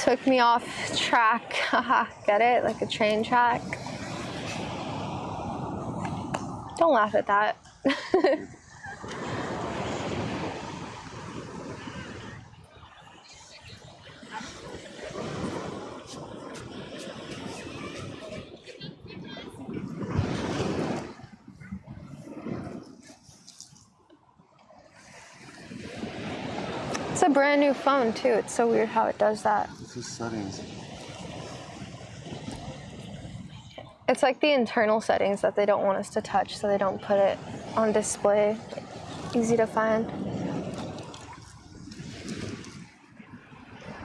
took me off track. Haha, get it? Like a train track. Don't laugh at that. It's a brand new phone too. It's so weird how it does that. It's just settings. It's like the internal settings that they don't want us to touch, so they don't put it on display. Easy to find. It's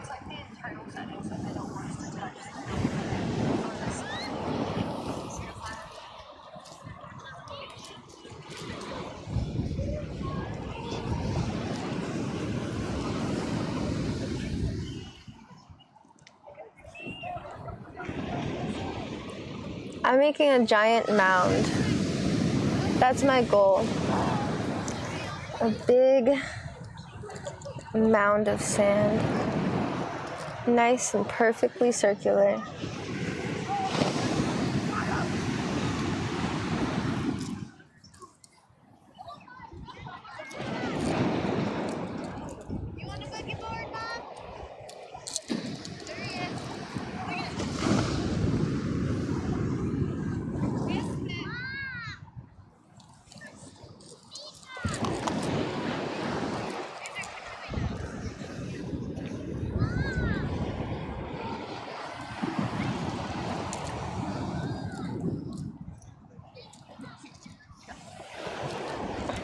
like the internal settings that they don't want us to touch, so they don't put it on display. Easy to find. I'm making a giant mound. That's my goal. A big mound of sand. Nice and perfectly circular.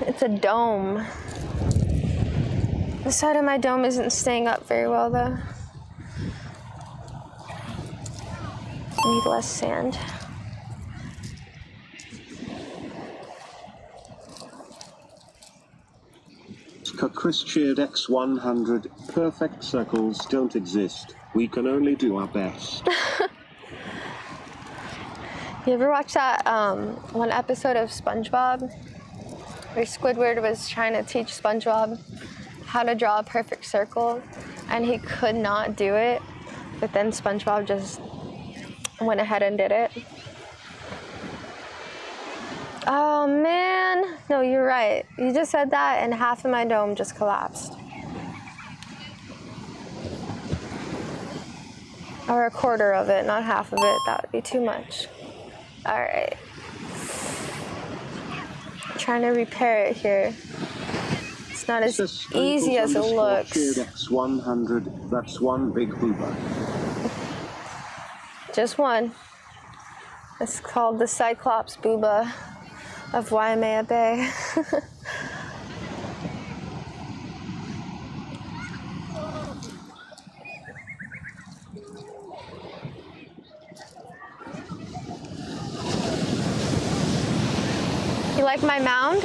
It's a dome. The side of my dome isn't staying up very well though. Need less sand. Chris cheered X100. Perfect circles don't exist. We can only do our best. You ever watch that one episode of SpongeBob where Squidward was trying to teach SpongeBob how to draw a perfect circle and he could not do it, but then SpongeBob just went ahead and did it? Oh man, no, you're right. You just said that and half of my dome just collapsed. Or a quarter of it, not half of it. That would be too much. All right. Trying to repair it here. It's not as easy as it looks. X100. That's one big boober. Just one. It's called the Cyclops Booba of Waimea Bay. You like my mound?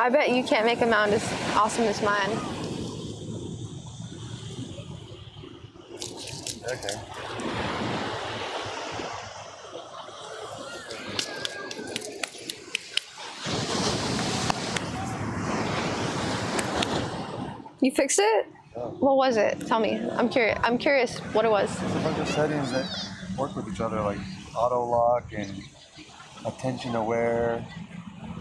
I bet you can't make a mound as awesome as mine. Okay. You fixed it? Yeah. What was it? Tell me. I'm curious. I'm curious what it was. There's a bunch of settings that work with each other, like auto lock and attention aware.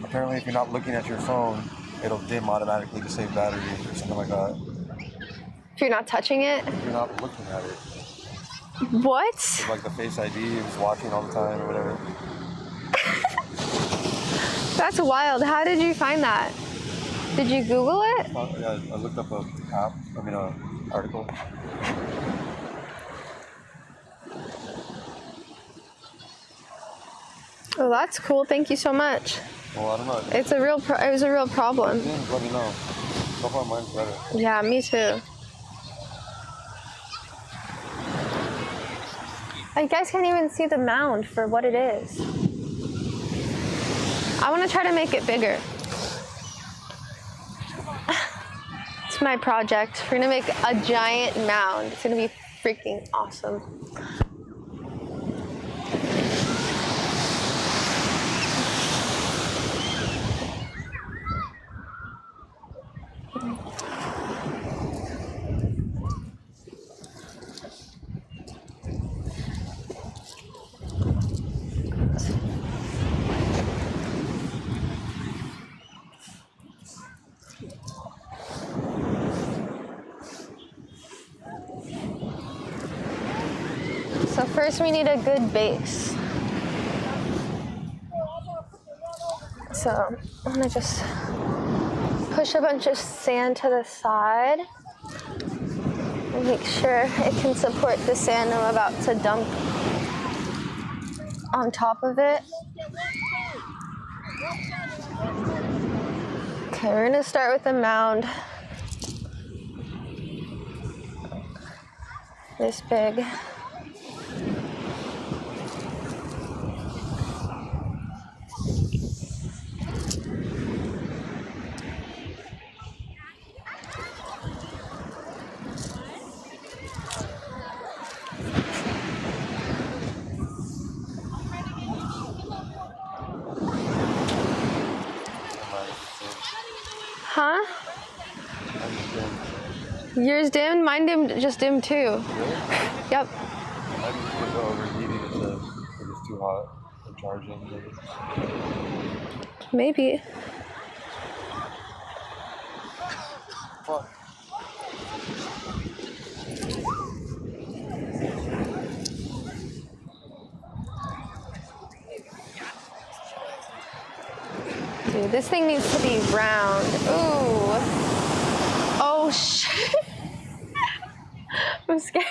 Apparently, if you're not looking at your phone, it'll dim automatically to save battery or something like that. If you're not touching it? If you're not looking at it. What? It's like the Face ID is watching all the time or whatever. That's wild. How did you find that? Did you Google it? Yeah, I looked up an article. Oh, that's cool. Thank you so much. Well, I don't know. It's a real. It was a real problem. Let me know. So far, mine's better. Yeah, me too. You guys can't even see the mound for what it is. I want to try to make it bigger. It's my project. We're gonna make a giant mound. It's gonna be freaking awesome. So first we need a good base. So I'm gonna just push a bunch of sand to the side and make sure it can support the sand I'm about to dump on top of it. Okay, we're gonna start with the mound. This big. Huh? Yours dimmed? Mine just dimmed too. Really? Yep. I just get overheating it says if it's too hot for charging. Maybe. Fuck. Dude, this thing needs to be round. Ooh. Oh shit. I'm scared.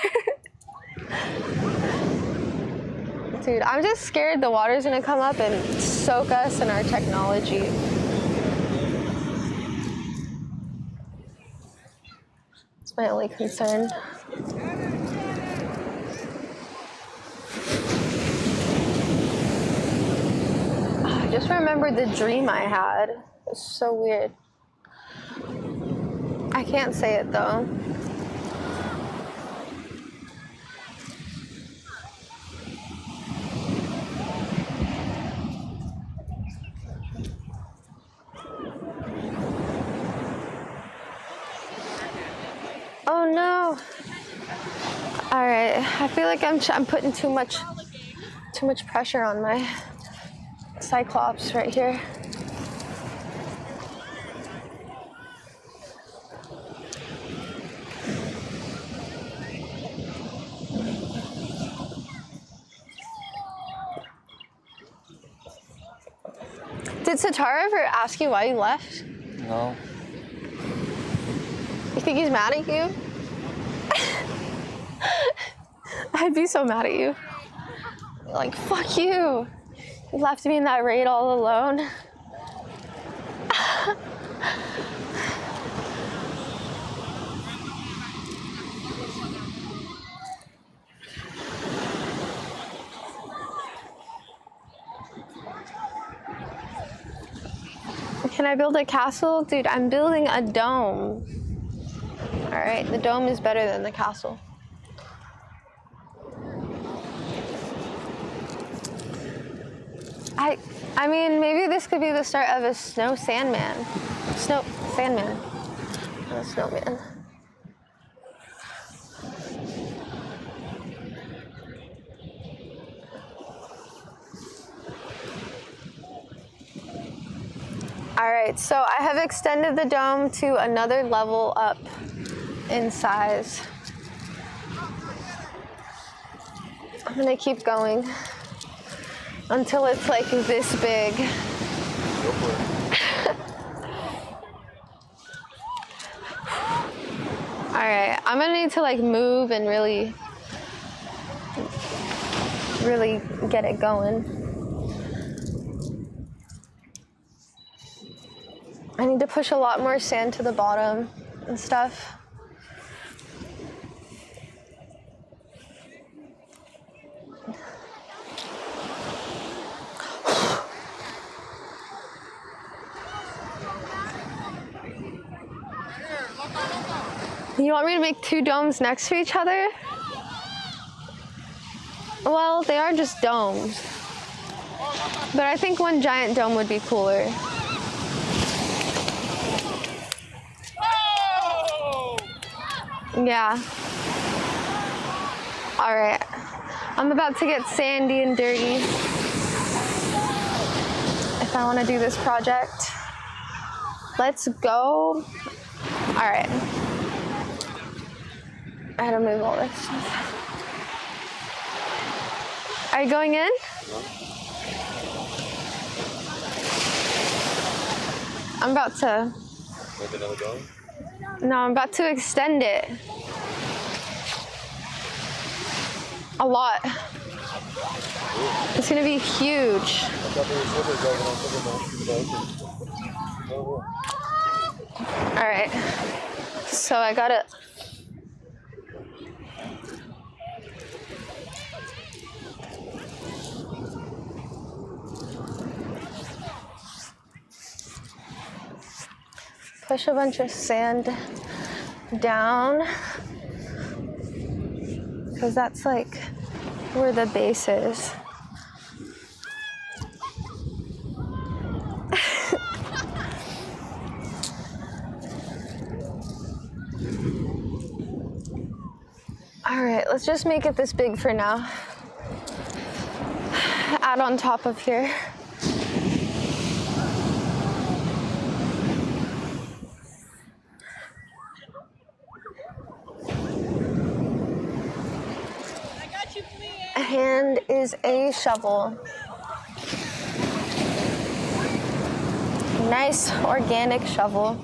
Dude, I'm just scared the water's gonna come up and soak us in our technology. It's my only concern. I just remembered the dream I had. It was so weird. I can't say it though. Oh no. All right, I feel like I'm putting too much pressure on my Cyclops right here. Did Satara ever ask you why you left? No. You think he's mad at you? I'd be so mad at you. Like, fuck you. You left me in that raid all alone. Can I build a castle? Dude, I'm building a dome. All right, the dome is better than the castle. I mean, maybe this could be the start of a snowman. No, snowman. All right, so I have extended the dome to another level up in size. I'm gonna keep going until it's like this big. Go for it. All right, I'm gonna need to like move and really get it going. I need to push a lot more sand to the bottom and stuff. You want me to make 2 domes next to each other? Well, they are just domes. But I think one giant dome would be cooler. Yeah. All right. I'm about to get sandy and dirty if I want to do this project. Let's go. All right. I had to move all this stuff. Are you going in? I'm about to. Make another dome? No, I'm about to extend it. A lot. It's gonna be huge. All right. So I gotta. Push a bunch of sand down, because that's like where the base is. All right, let's just make it this big for now. Add on top of here. Hand is a shovel. Nice organic shovel.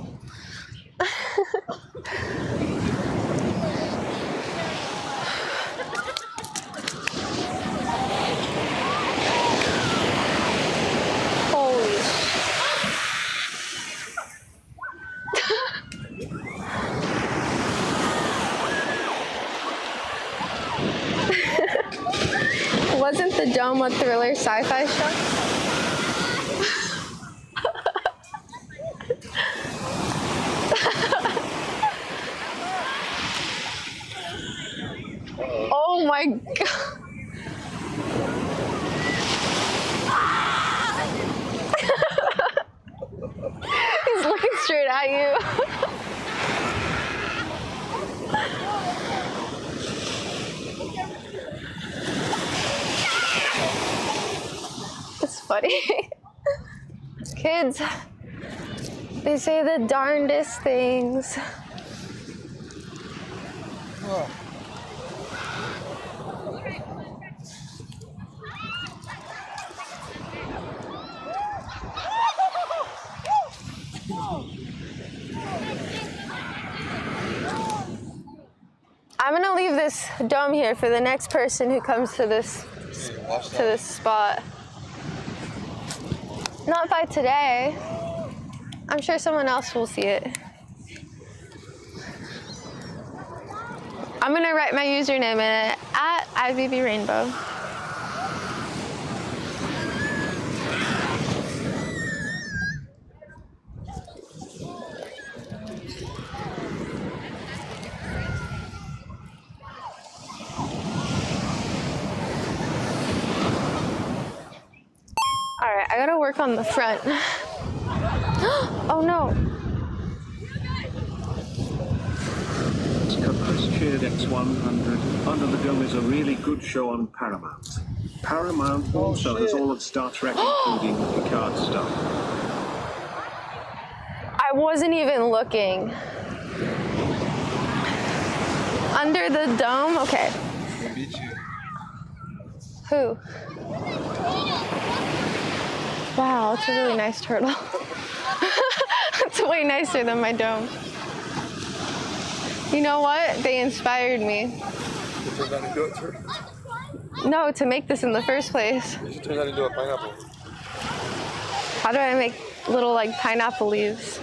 Holy. Wasn't the dome a thriller sci-fi show? Oh my god. He's looking straight at you. It's funny. Kids, they say the darndest things. I'm gonna leave this dome here for the next person who comes to this spot. Not by today. I'm sure someone else will see it. I'm gonna write my username in it at ibabyrainbow. All right, I gotta work on the front. Oh no. Chris cheered X100. Under the Dome is a really good show on Paramount. Paramount also has all of Star Trek, including the Picard stuff. I wasn't even looking. Under the dome? Okay. I beat you. Who? Wow, it's a really nice turtle. It's way nicer than my dome. You know what? They inspired me. You turned that into a turtle? No, to make this in the first place. You should turn that into a pineapple. How do I make little like pineapple leaves.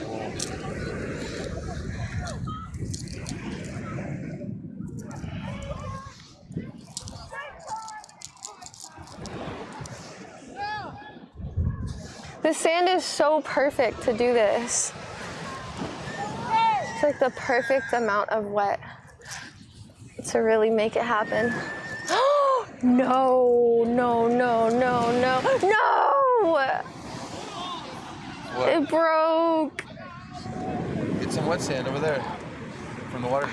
The sand is so perfect to do this. It's like the perfect amount of wet to really make it happen. No, no, no, no, no, no! What? It broke. Get some wet sand over there from the water.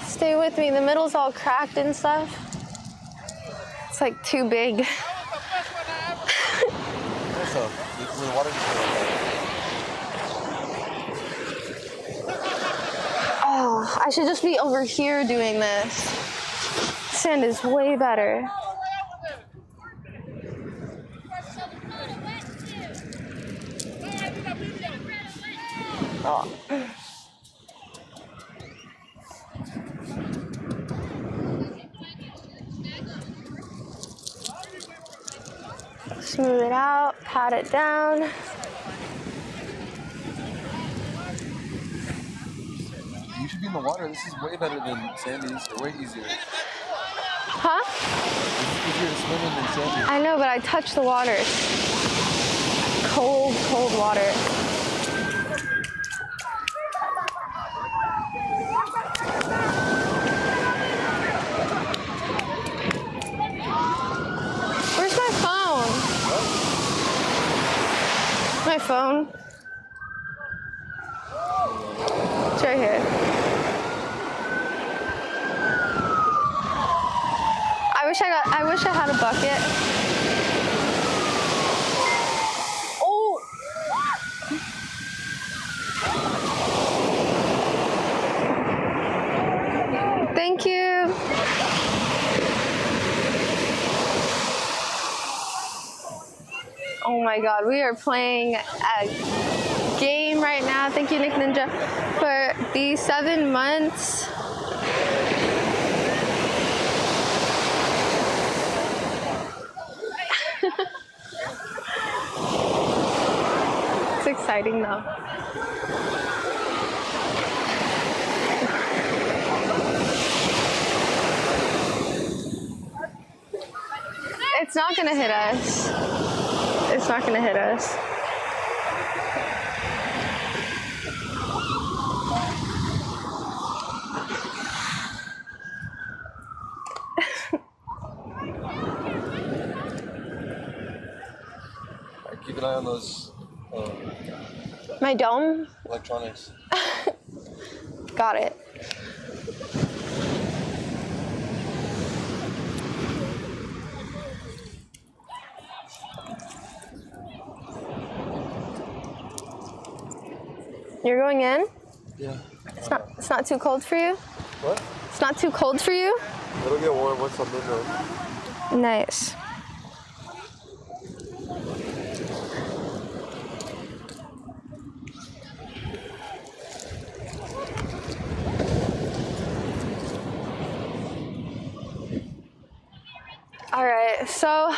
Stay with me. The middle's all cracked and stuff. It's like too big. Also, where the water Oh, I should just be over here doing this. Sand is way better. Oh. Smooth it out, pat it down. You should be in the water. This is way better than Sandy's. They're way easier. Huh? It's easier to swim in than Sandy's. I know, but I touched the water. Cold, cold water. Where's my phone? What? My phone. It's right here. I wish I had a bucket. Oh! Thank you. Oh my God, we are playing a game right now. Thank you, Nick Ninja, for the 7 months. It's exciting though. It's not gonna hit us. It's not gonna hit us. Keep an eye on those My dome? electronics. Got it. You're going in? Yeah. It's not too cold for you? What? It's not too cold for you? It'll get warm once I'm in there. Nice. All right, so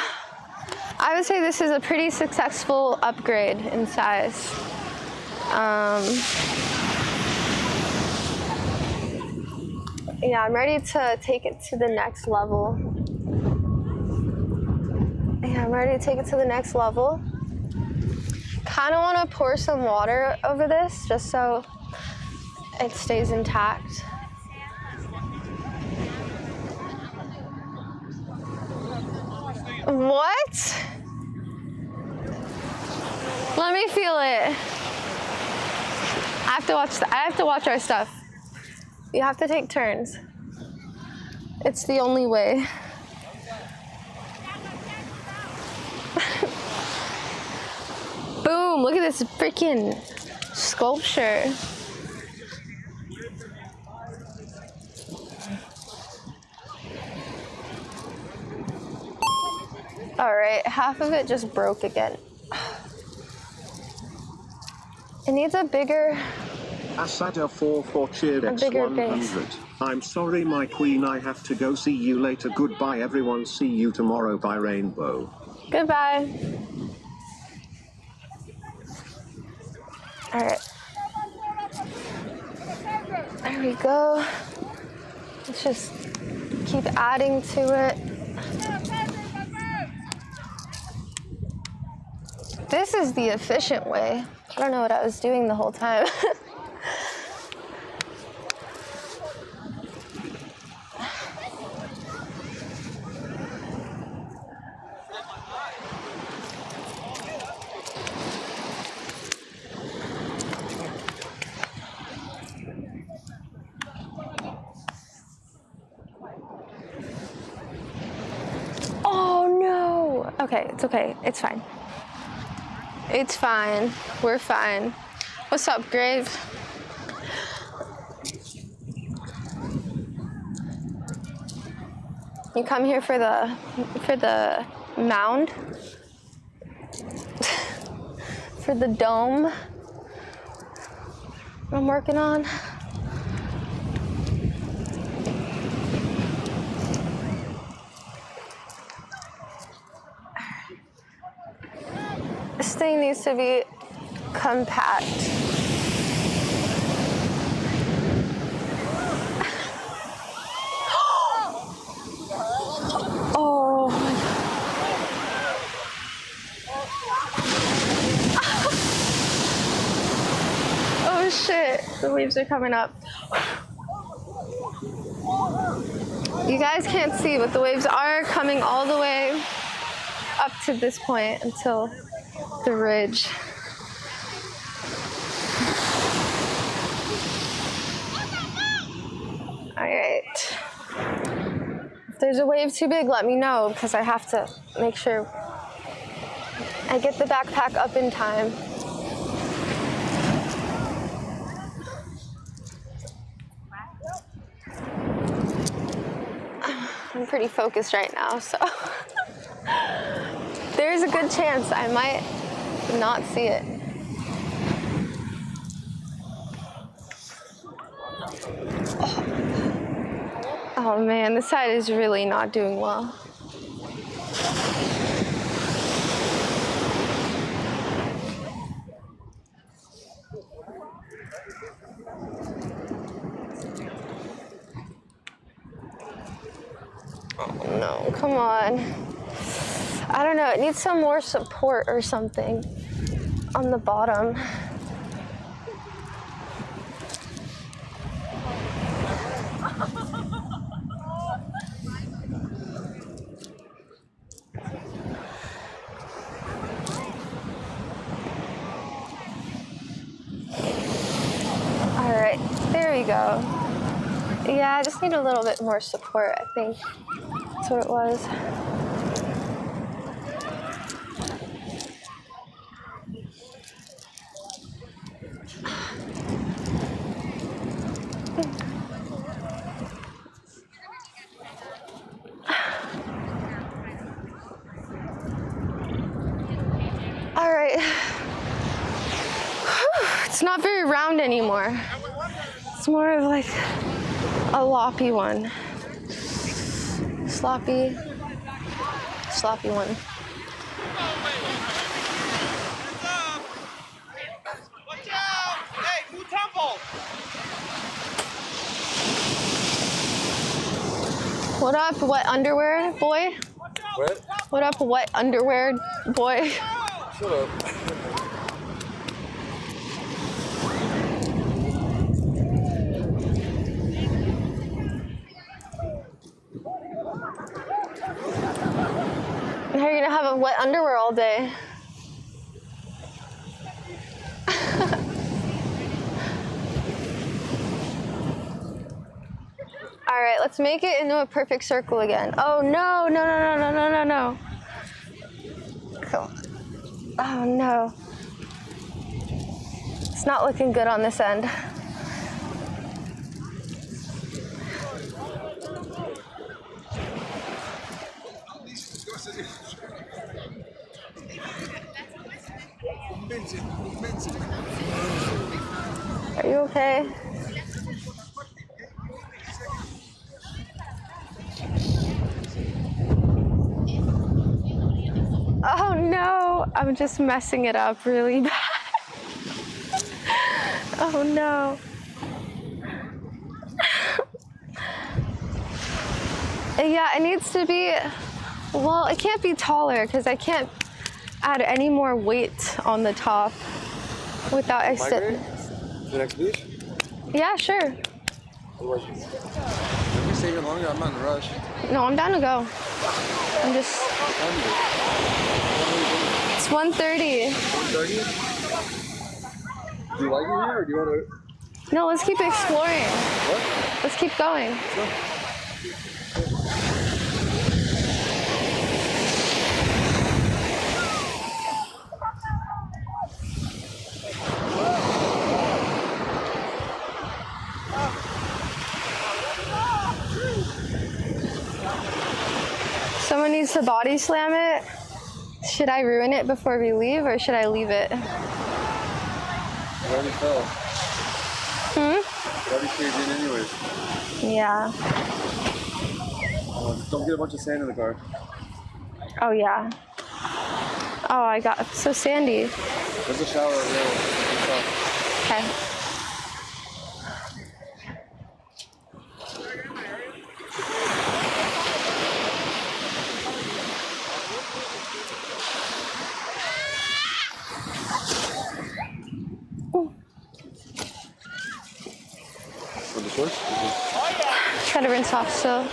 I would say this is a pretty successful upgrade in size. Yeah, I'm ready to take it to the next level. Yeah, I'm ready to take it to the next level. Kind of want to pour some water over this just so it stays intact. What? Let me feel it. I have to watch our stuff. You have to take turns. It's the only way. Boom, look at this freaking sculpture. All right, half of it just broke again. It needs a bigger... Asada 44 cheered A X bigger 100. base. I'm sorry my queen, I have to go. See you later. Goodbye everyone. See you tomorrow by Rainbow. Goodbye. All right. There we go. Let's just keep adding to it. This is the efficient way. I don't know what I was doing the whole time. Oh no! Okay, it's okay. It's fine. It's fine. We're fine. What's up, Grave? You come here for the mound? For the dome I'm working on? This thing needs to be compact. Oh my God. Oh shit, the waves are coming up. You guys can't see, but the waves are coming all the way up to this point until the ridge. All right. If there's a wave too big, let me know, because I have to make sure I get the backpack up in time. I'm pretty focused right now, so there's a good chance I might not see it. Oh man, this side is really not doing well. Oh no, come on. I don't know, it needs some more support or something on the bottom. All right, there we go. Yeah, I just need a little bit more support, I think. That's what it was. All right. It's not very round anymore. It's more of like a loppy one. Sloppy one. Watch out! Hey, who tumbled? What up, wet underwear boy? What? What up, wet underwear boy? Shut up. Now you're gonna have a wet underwear all day. All right, let's make it into a perfect circle again. Oh no, no, no, no, no, no, no, no. Come on. Oh no. It's not looking good on this end. Are you okay? Oh no, I'm just messing it up really bad. Oh no. Yeah, it needs to be, well, it can't be taller because I can't add any more weight on the top without Migrate? The next beach? Yeah, sure. If we stay here longer, I'm not in a rush. No, I'm down to go. I'm just. It's 1:30. 1:30? Do you like it here, or do you want to? No, let's keep exploring. What? Let's keep going. Sure. Someone needs to body slam it. Should I ruin it before we leave, or should I leave it? It already fell. Hmm? It already caved in anyways. Yeah. Don't get a bunch of sand in the car. Oh, yeah. Oh, I got so sandy. There's a shower over there. Okay. For the shorts? Try to rinse off still.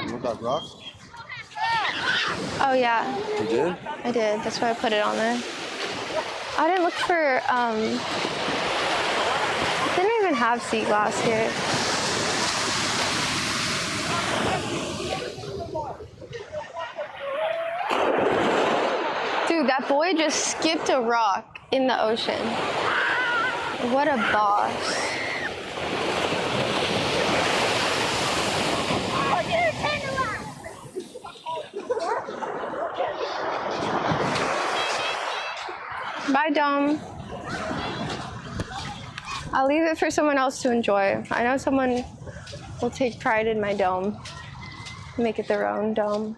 You want that rock? Oh, yeah. You did? I did. That's why I put it on there. I didn't look for, didn't even have sea glass here. Dude, that boy just skipped a rock in the ocean. What a boss. Bye, Dom. I'll leave it for someone else to enjoy. I know someone will take pride in my dome. Make it their own dome.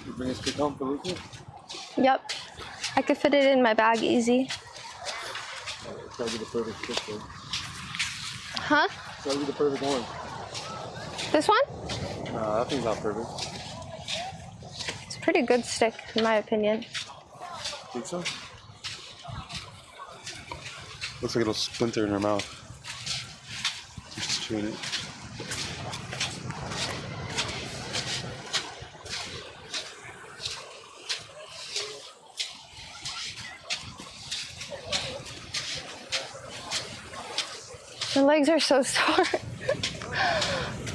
You bring a stick home for Lucy? Yep. I could fit it in my bag easy. It's gotta be the perfect stick though. Huh? It's gotta be the perfect one. This one? Nah, that thing's not perfect. It's a pretty good stick, in my opinion. Think so? Looks like it'll splinter in her mouth. She's chewing it. My legs are so sore.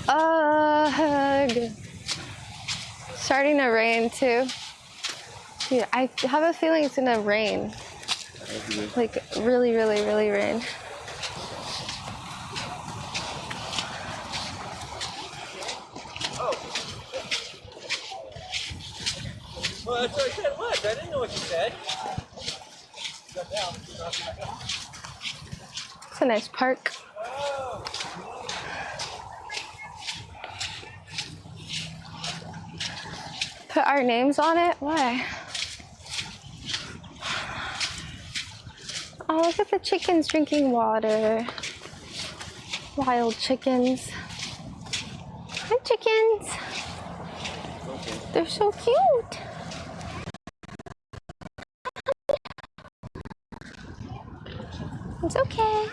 Ugh. Starting to rain too. Dude, I have a feeling it's gonna rain. Like really, really, really rain. Well, that's what I said. What? I didn't know what you said. It's a nice park. Put our names on it? Why? Oh, look at the chickens drinking water. Wild chickens. Hi, chickens. They're so cute. It's okay.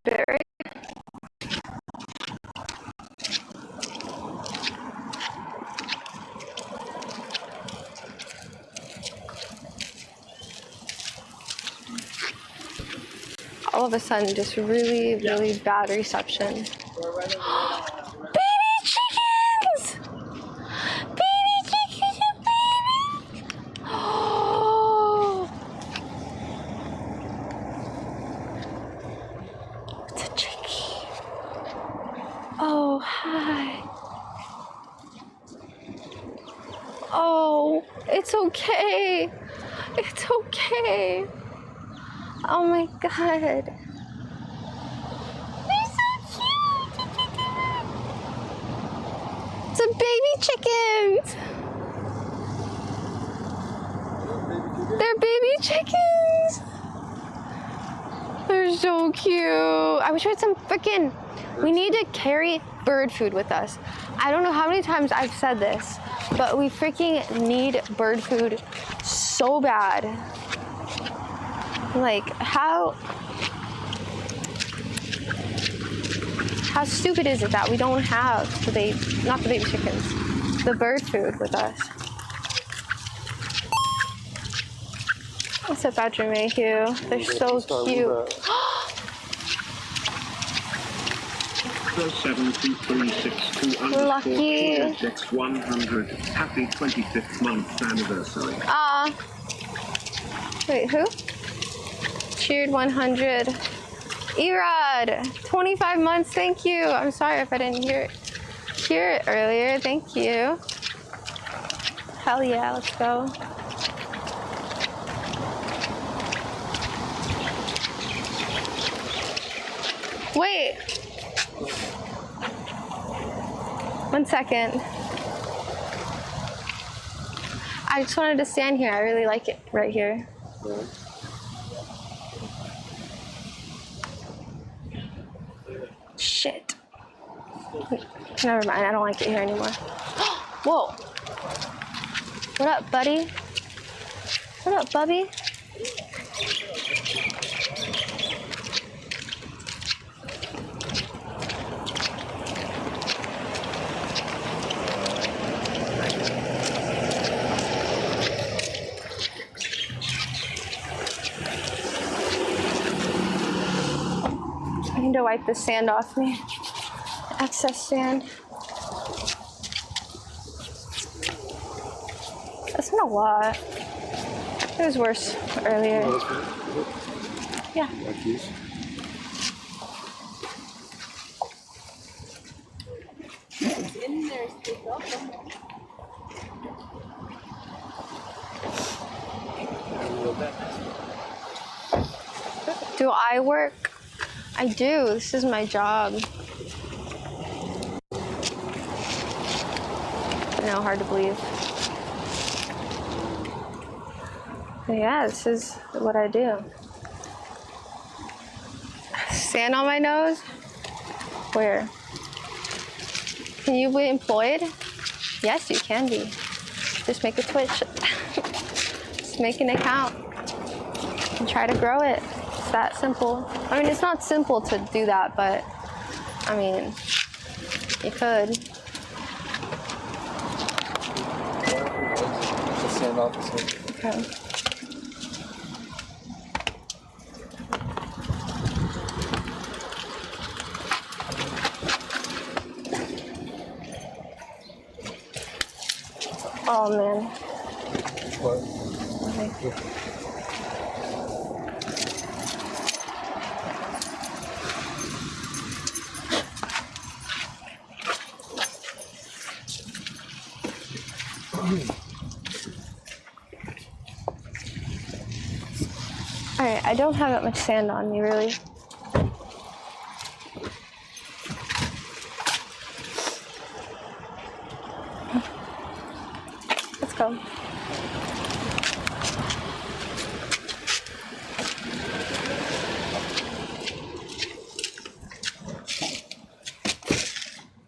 Very. All of a sudden, just really, really bad reception. Baby chickens! Baby chickens, baby! Oh! It's a chickie. Oh, hi. Oh, it's okay. It's okay. Oh my god. They're so cute. It's a baby chickens. They're baby chickens. They're so cute. I wish we had some freaking. We need to carry bird food with us. I don't know how many times I've said this, but we freaking need bird food so bad. Like, how stupid is it that we don't have not the baby chickens, the bird food with us? What's up, ibabyrainbow? They're so cute. Lucky. 100. Happy 25th month anniversary. Wait, who? Cheered 100. Erod, 25 months. Thank you. I'm sorry if I didn't hear it earlier. Thank you. Hell yeah, let's go. Wait. 1 second. I just wanted to stand here. I really like it right here. Shit. Never mind, I don't like it here anymore. Whoa. What up, buddy? What up, Bubby? I need to wipe the sand off me. Excess sand. That's not a lot. It was worse earlier. Yeah. It's in there, still. Do I work? I do. This is my job. I know, hard to believe. But yeah, this is what I do. Sand on my nose? Where? Can you be employed? Yes, you can be. Just make a Twitch. Just make an account and try to grow it. It's that simple. I mean, it's not simple to do that, but I mean, you could. Okay. Oh man. What? Okay. Alright, I don't have that much sand on me, really. Let's go.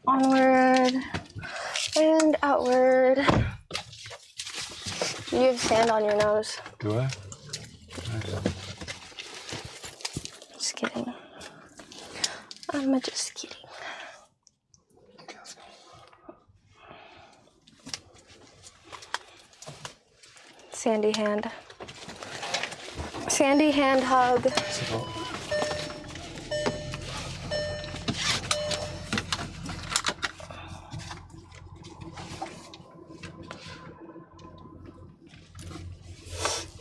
Onward and outward. You have sand on your nose. Do I? Just kidding. I'm just kidding. Sandy hand. Sandy hand hug.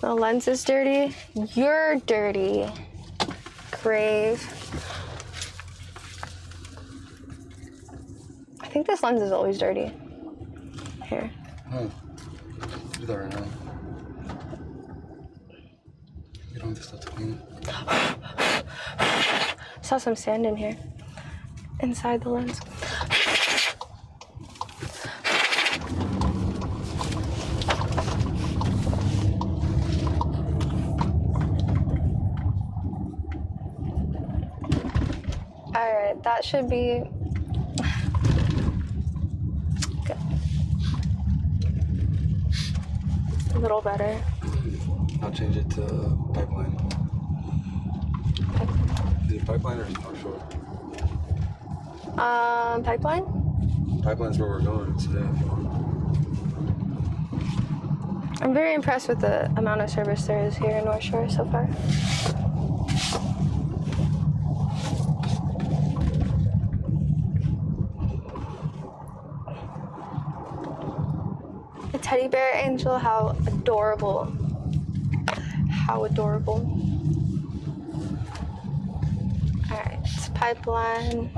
The lens is dirty. You're dirty. Grave. I think this lens is always dirty. Here. Oh, do that right now. You don't have to stop to clean it. Saw some sand in here. Inside the lens. Alright, that should be good. A little better. I'll change it to pipeline. Is it pipeline or North Shore? Pipeline? Pipeline's where we're going today if you want. I'm very impressed with the amount of service there is here in North Shore so far. A teddy bear angel, how adorable. How adorable. Alright, it's pipeline.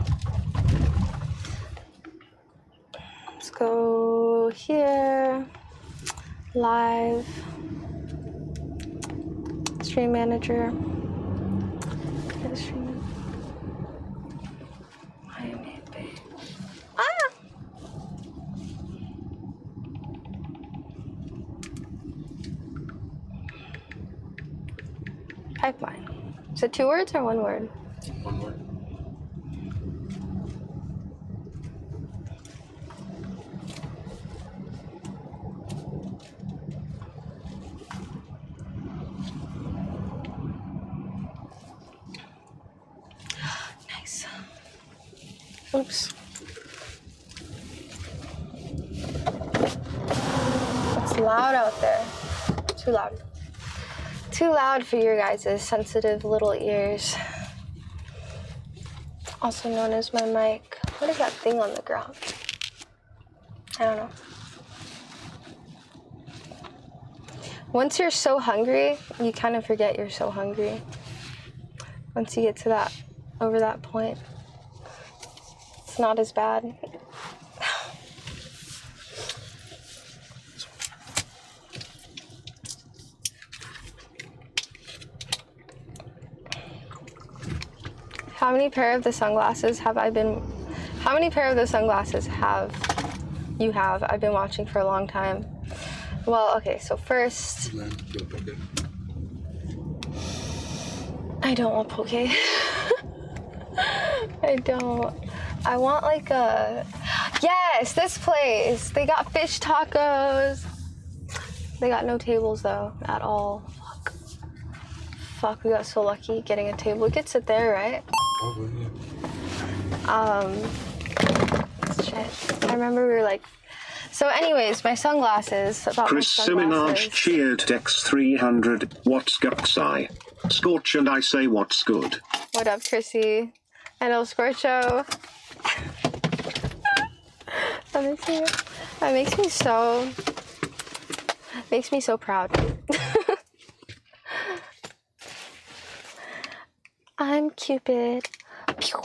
Let's go here. Live. Stream manager. Get a stream. Ah! Pipeline. Is it 2 words or 1 word? 1 word. Nice. Oops. It's loud out there. Too loud. Too loud for your guys' sensitive little ears. Also known as my mic. What is that thing on the ground? I don't know. Once you're so hungry, you kind of forget you're so hungry. Once you get to that, over that point, it's not as bad. How many pair of the sunglasses have I been? How many pair of the sunglasses have you have? I've been watching for a long time. Well, okay, so first, I don't want poke. I don't. I want like a, yes, this place. They got fish tacos. They got no tables though, at all. Fuck, we got so lucky getting a table. We could sit there, right? Probably, yeah. Shit. I remember we were like, so anyways, my sunglasses. About Chris Siminage cheered Dex 300. What's guxi? Scorch and I say what's good. What up, Chrissy? And El Scorcho. That makes me so proud. I'm Cupid. Pew.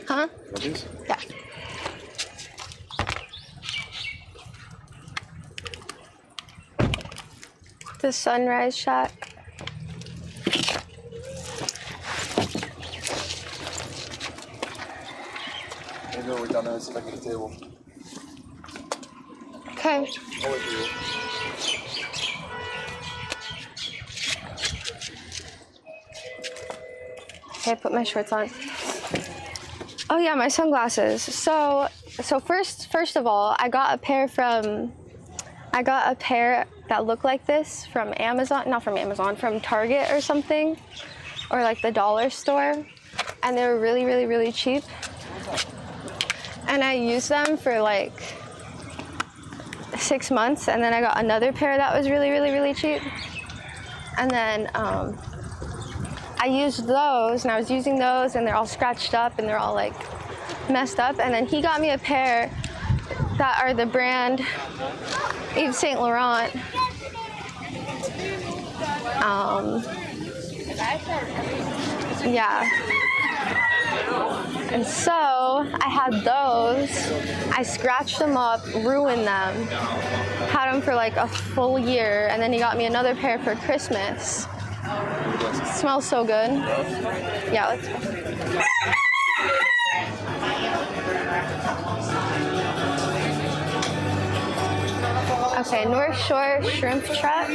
Huh? Yeah. The sunrise shot. I'm gonna wait down there and see if I can get a table. Okay. I'll wait for you. Okay, I put my shorts on. Oh yeah, my sunglasses. So first of all, I got a pair that looked like this from Amazon, not from Amazon, from Target or something, or like the dollar store, and they were really, really, really cheap. And I used them for like 6 months, and then I got another pair that was really, really, really cheap. And then I used those, and I was using those, and they're all scratched up, and they're all like messed up. And then he got me a pair that are the brand Yves Saint Laurent. Yeah. And so I had those. I scratched them up, ruined them, had them for like a full year, and then he got me another pair for Christmas. Smells so good. Yeah, let's go. Okay, North Shore Shrimp Truck.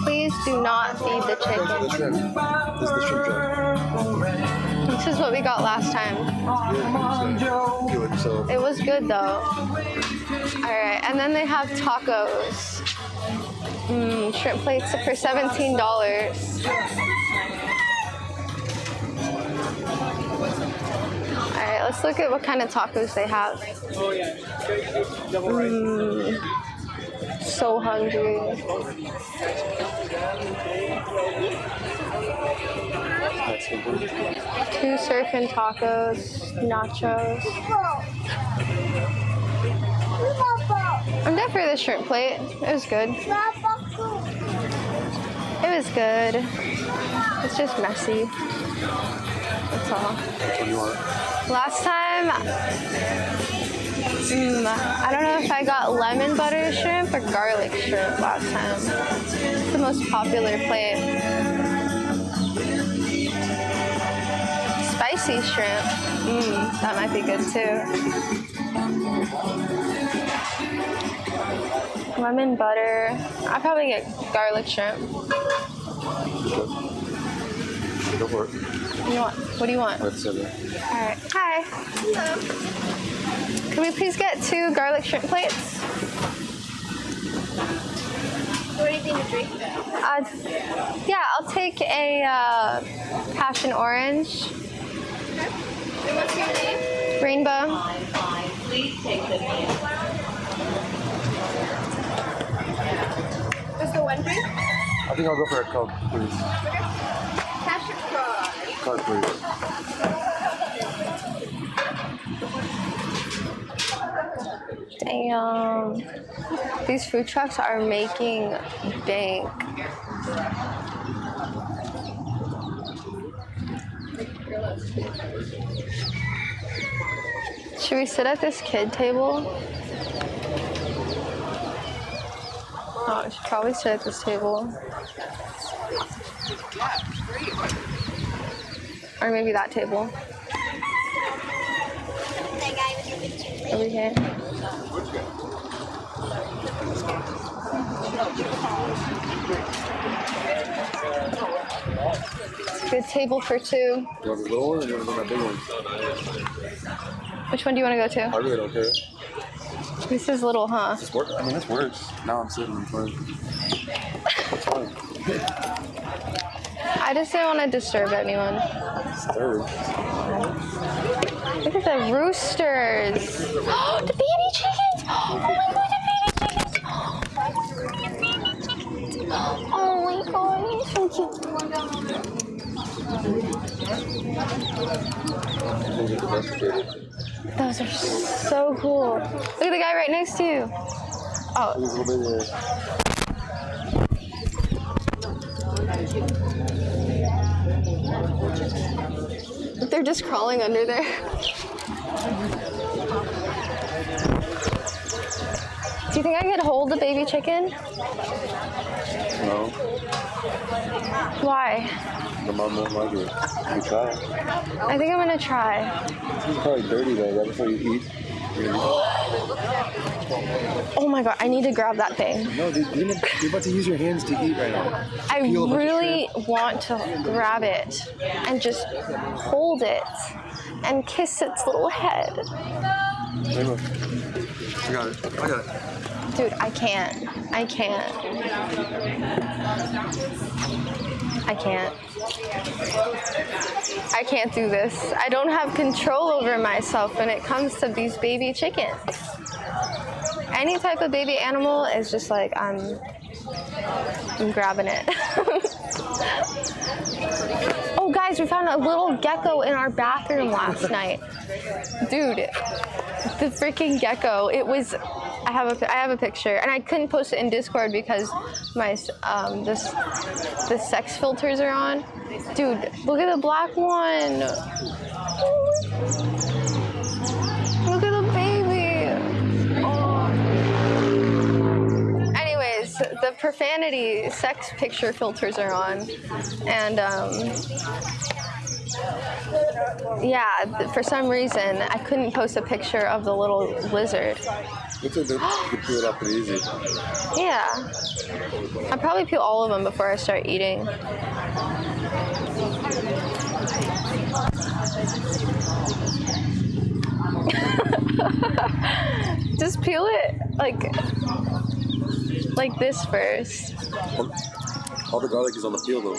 Please do not feed the chicken. This is the shrimp truck. This is what we got last time. It was good though. Alright, and then they have tacos. Shrimp plates for $17. Alright, let's look at what kind of tacos they have. So hungry. Two surfing tacos, nachos. I'm down for the shrimp plate. It was good. It was good. It's just messy. That's all. Last time, I don't know if I got lemon butter shrimp or garlic shrimp last time. It's the most popular plate. Spicy shrimp. That might be good too. Lemon butter. I'll probably get garlic shrimp. Go for it. What do you want? Let's Alright. Hi. Hello. Can we please get 2 garlic shrimp plates? What do you think to drink? Yeah, I'll take a passion orange. Okay. And what's your name? Rainbow. Just the one drink? I think I'll go for a Coke, please. Okay. Passion card. Coke, please. Damn. These food trucks are making bank. Should we sit at this kid table? Oh, we should probably sit at this table. Or maybe that table. Over here. Good table for 2. You want the little one or you want to go that big one? Which one do you want to go to? I really don't care. This is little, huh? This works. I mean, this works. Now I'm sitting in front. That's fine. I just didn't want to disturb anyone. Disturb? Look at the roosters. Oh, the baby chickens. Oh my god, the baby chickens. Oh my god, he's so cute. Those are so cool. Look at the guy right next to you. Oh. He's a little bit there. They're just crawling under there. Do you think I could hold the baby chicken? No. Why? The mom won't like it. You try it. I think I'm gonna try. It's probably dirty though, right before you eat. Oh my god, I need to grab that thing. No, dude, you're about to use your hands to eat right now. I really want to grab it and just hold it and kiss its little head. Rainbow. I got it. I got it. Dude, I can't. I can't. I can't. I can't do this. I don't have control over myself when it comes to these baby chickens. Any type of baby animal is just like, I'm grabbing it. Oh guys, we found a little gecko in our bathroom last night. Dude, the freaking gecko. It was, I have a picture, and I couldn't post it in Discord because my the sex filters are on. Dude, look at the black one. Look at the baby. Oh. Anyways, the profanity sex picture filters are on, and yeah, for some reason I couldn't post a picture of the little lizard. Looks like they could peel it up pretty easy. Yeah. I'll probably peel all of them before I start eating. Just peel it like this first. All the garlic is on the peel though.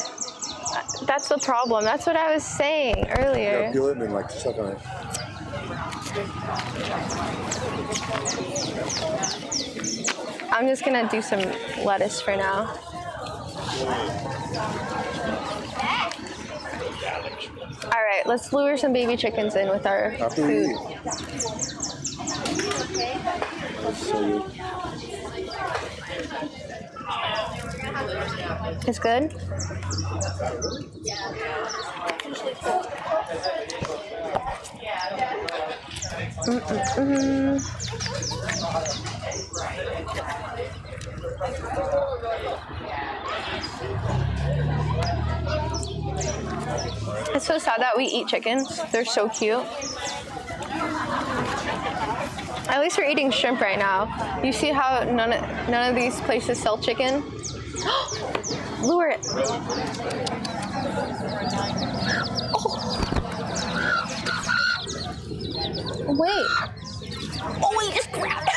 That's the problem. That's what I was saying earlier. You gotta peel it and then like suck on it. I'm just gonna do some lettuce for now. All right, let's lure some baby chickens in with our food. It's good? It's so sad that we eat chickens. They're so cute. At least we're eating shrimp right now. You see how none of these places sell chicken? Lure it. Oh. Wait. Oh, wait, just grab it.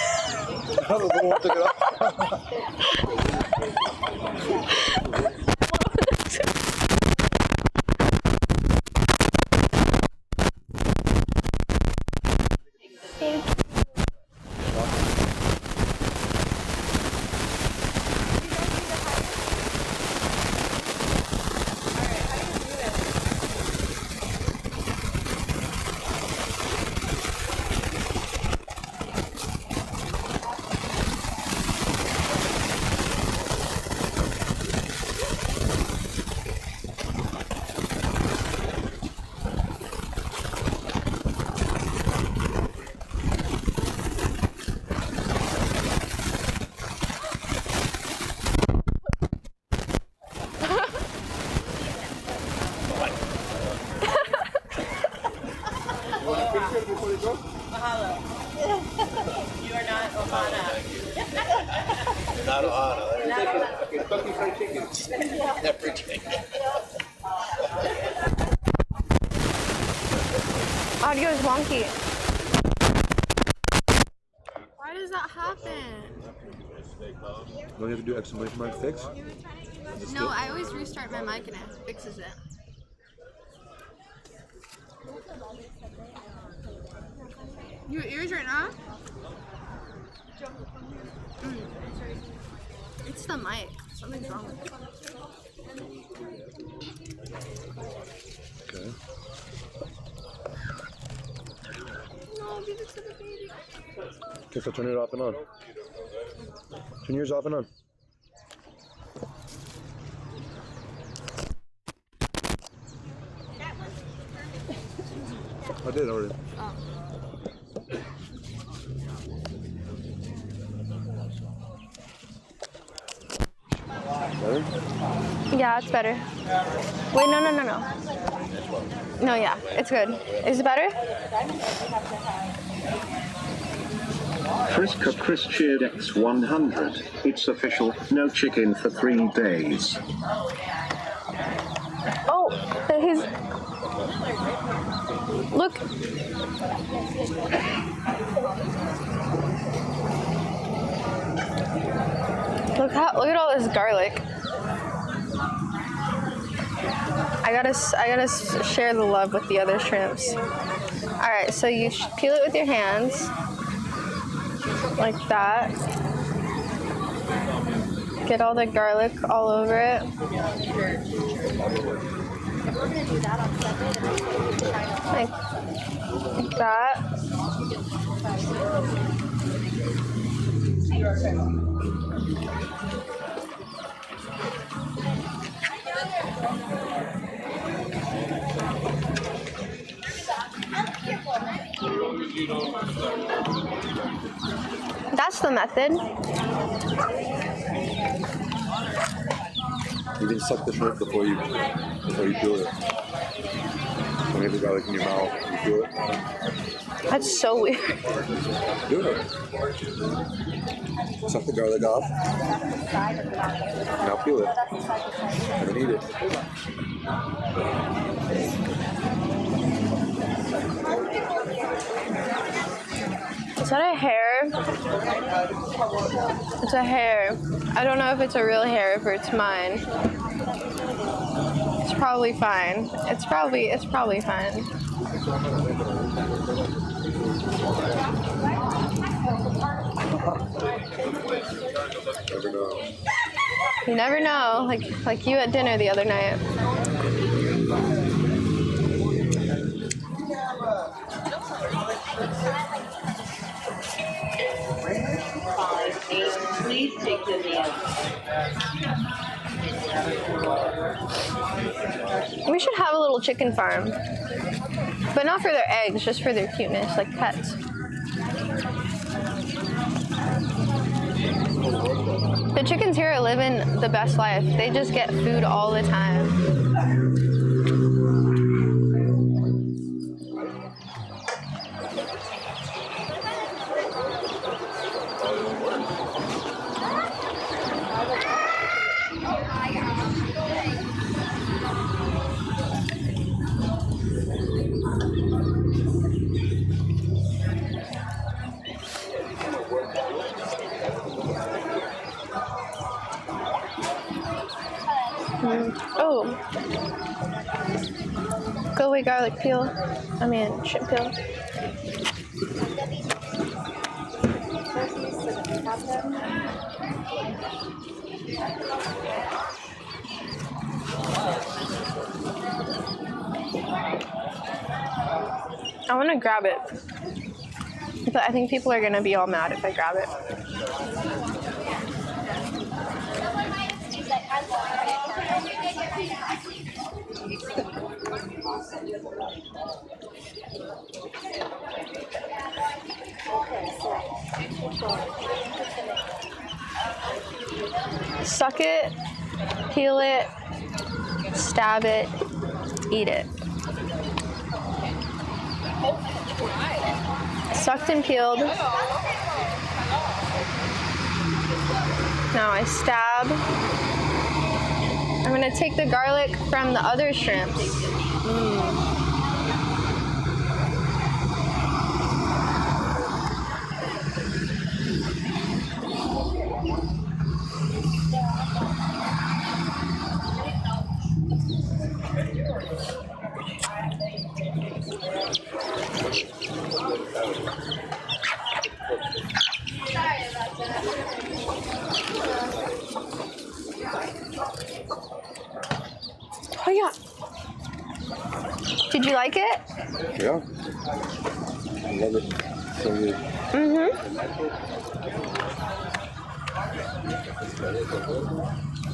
Mahalo. You are not Ohana. Not Ohana. Not Ohana. Kentucky Fried Chicken. Everything. Audio is wonky. Why does that happen? Don't you have to do exclamation mark fix? No, I always restart my mic and it fixes it. You have ears right now? It's the mic. Something's wrong with it. Okay. No, give it to the baby. Okay, so turn it off and on. Turn yours off and on. I did already. Oh. Better? Yeah, it's better. Wait, no. No, yeah, it's good. Is it better? Chris cheered X100. It's official, no chicken for 3 days. Oh, he's... Look. Look at all this garlic. I gotta share the love with the other shrimps. All right, so you peel it with your hands, like that. Get all the garlic all over it. Like that. That's the method. You can suck the shrimp before you peel it. When you have the garlic in your mouth, you peel it. That's so weird. Do it. Suck the garlic off. Now peel it. And then eat it. Is that a hair? It's a hair. I don't know if it's a real hair, if it's mine. It's probably fine. It's probably fine. Never know. You never know, like you at dinner the other night. Please take the vehicle. We should have a little chicken farm, but not for their eggs, just for their cuteness, like pets. The chickens here are living the best life. They just get food all the time. Oh. Go away, garlic peel. Shrimp peel. I want to grab it, but I think people are going to be all mad if I grab it. Suck it, peel it, stab it, eat it. Sucked and peeled. Now I stab. I'm gonna take the garlic from the other shrimps. Oh yeah. Did you like it? Yeah. I love it. So good.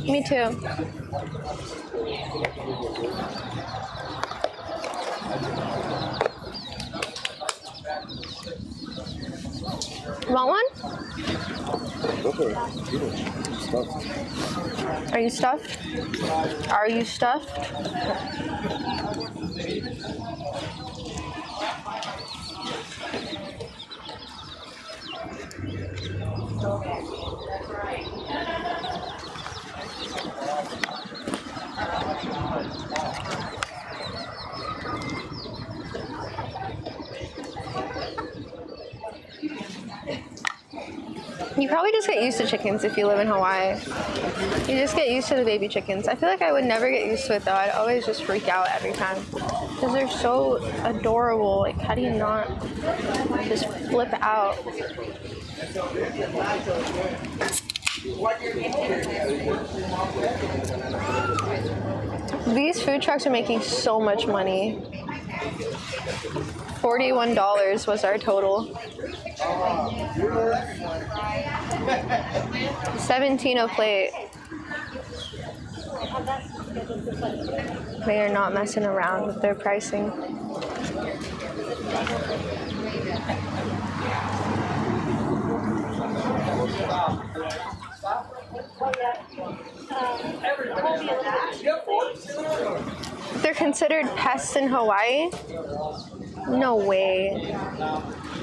Me too. Want one? Go for it. Eat it. Stuffed. Are you stuffed? Are you stuffed? You probably just get used to chickens if you live in Hawaii. You just get used to the baby chickens. I feel like I would never get used to it though. I'd always just freak out every time. Because they're so adorable. Like, how do you not just flip out? These food trucks are making so much money. $41 was our total. $17 a plate. They are not messing around with their pricing. They're considered pests in Hawaii? No way.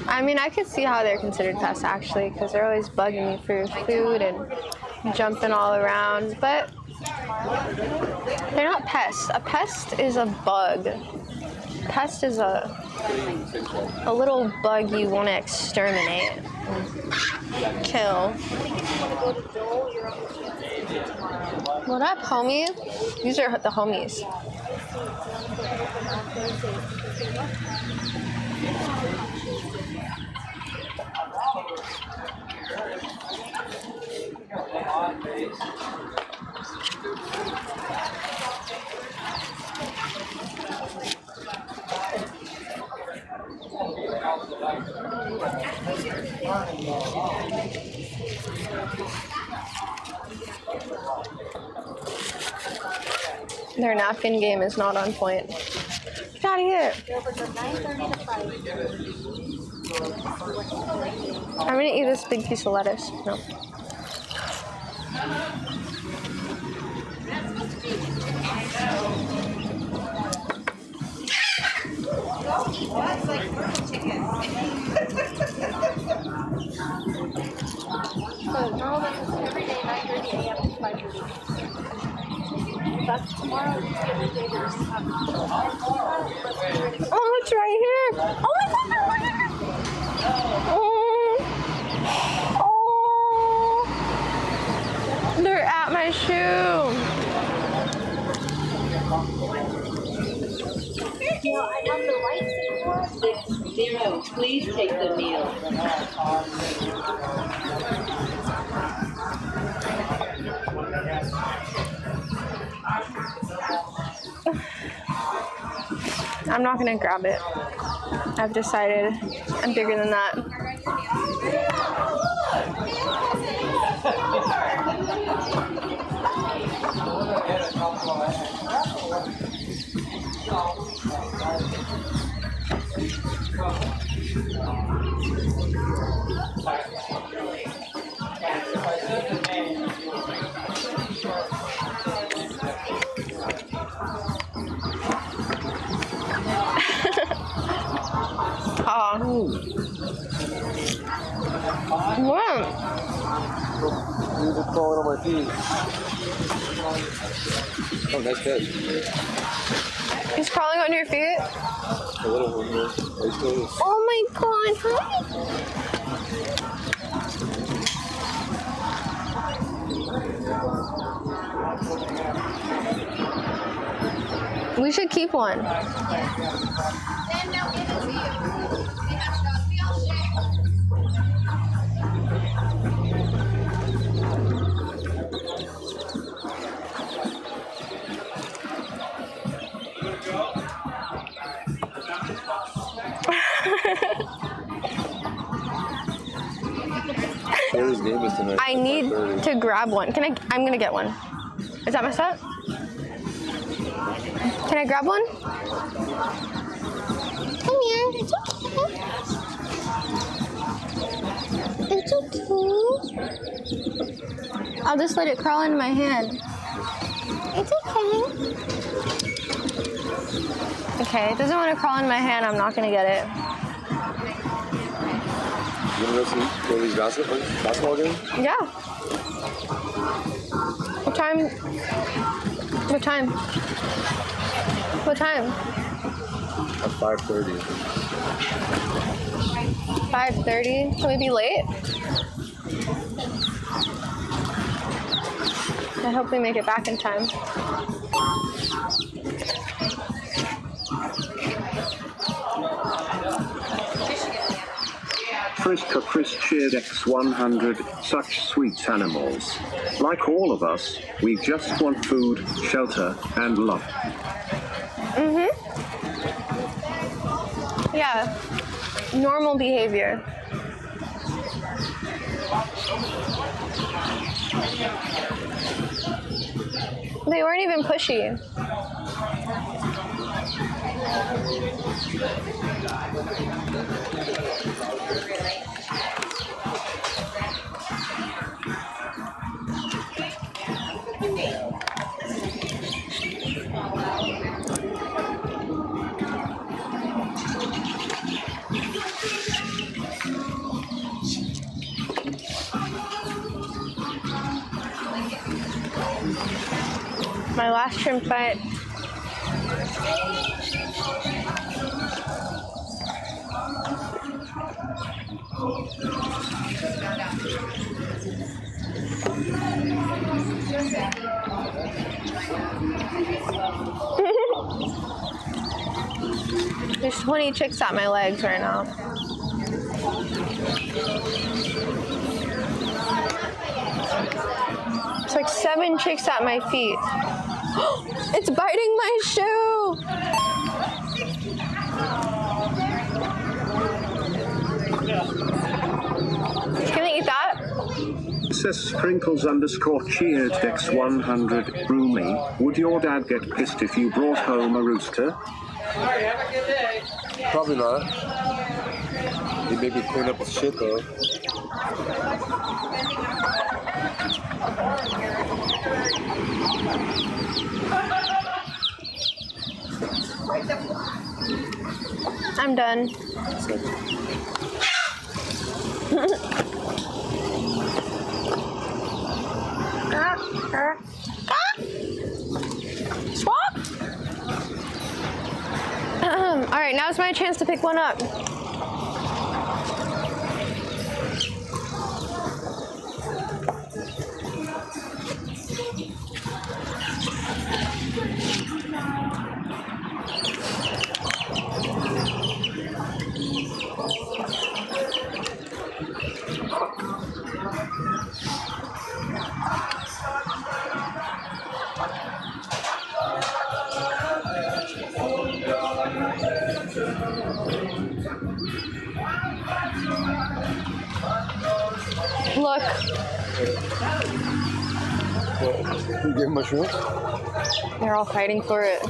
I mean, I could see how they're considered pests actually, because they're always bugging you for your food and jumping all around, but they're not pests. A pest is a bug. Pest is a little bug you want to exterminate, kill. What up, homie? These are the homies. Their napkin game is not on point. Get out of here. I'm gonna eat this big piece of lettuce. No. Oh, it's right here. Oh my God, look at it. Oh, they're at my shoe. I'm on the right side. 6-0. Please take the meal. I'm not gonna grab it. I've decided I'm bigger than that. What? You just crawling on my feet. Oh, nice catch. He's crawling on your feet? A little one here. Oh my God, hi. We should keep one. Game is tonight. I need to grab one. I'm gonna get one. Is that my set? Can I grab one? Come here. It's okay. It's okay. I'll just let it crawl into my hand. It's okay. Okay, it doesn't want to crawl in my hand. I'm not gonna get it. You want to go see Kobe's basketball game? Yeah. What time? What time? What time? At 5:30. 5:30? Can we be late? I hope we make it back in time. Friska Chris cheered X100, such sweet animals. Like all of us, we just want food, shelter, and love. Yeah. Normal behavior. They weren't even pushy. My last shrimp bite. There's 20 chicks at my legs right now. It's like 7 chicks at my feet. It's biting my shoe! Can I eat that? Says Sprinkles _ cheered X100. Roomy, would your dad get pissed if you brought home a rooster? Alright, have a good day. Probably not. He made me clean up his shit though. I'm done. Swap! Alright, now's my chance to pick one up. Look. You give him a shrimp? They're all fighting for it.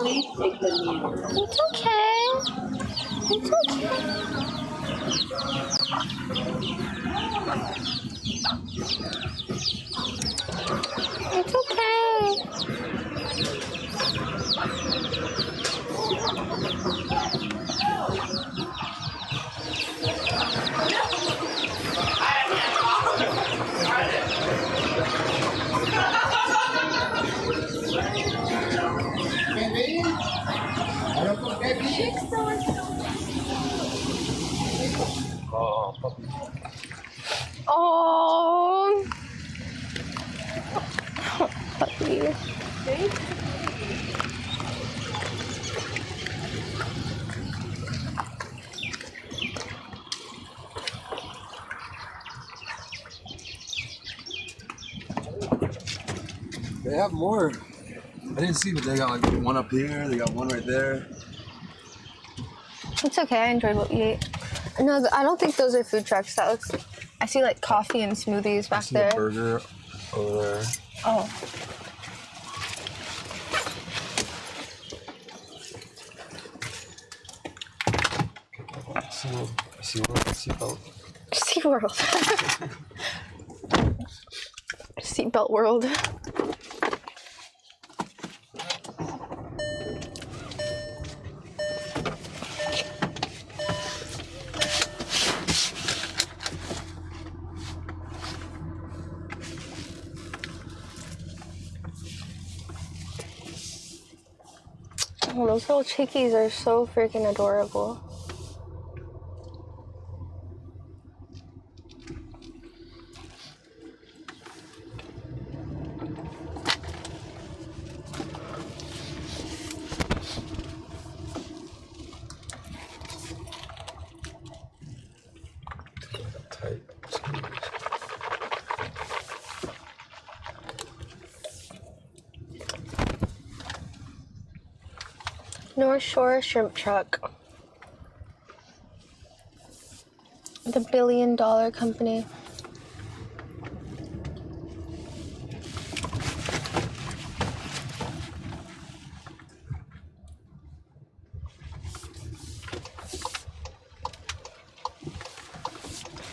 Please take the meal. It's okay. It's okay. It's okay. Oh, puppy. Oh, puppy. They have more. I didn't see, but they got like one up here. They got one right there. It's okay. I enjoyed what you ate. No, I don't think those are food trucks. That looks. I see like coffee and smoothies back there. A burger over there. Oh. Seatbelt. SeaWorld. Seatbelt world. Oh, those little chickies are so freaking adorable. North Shore Shrimp Truck. The $1 billion company.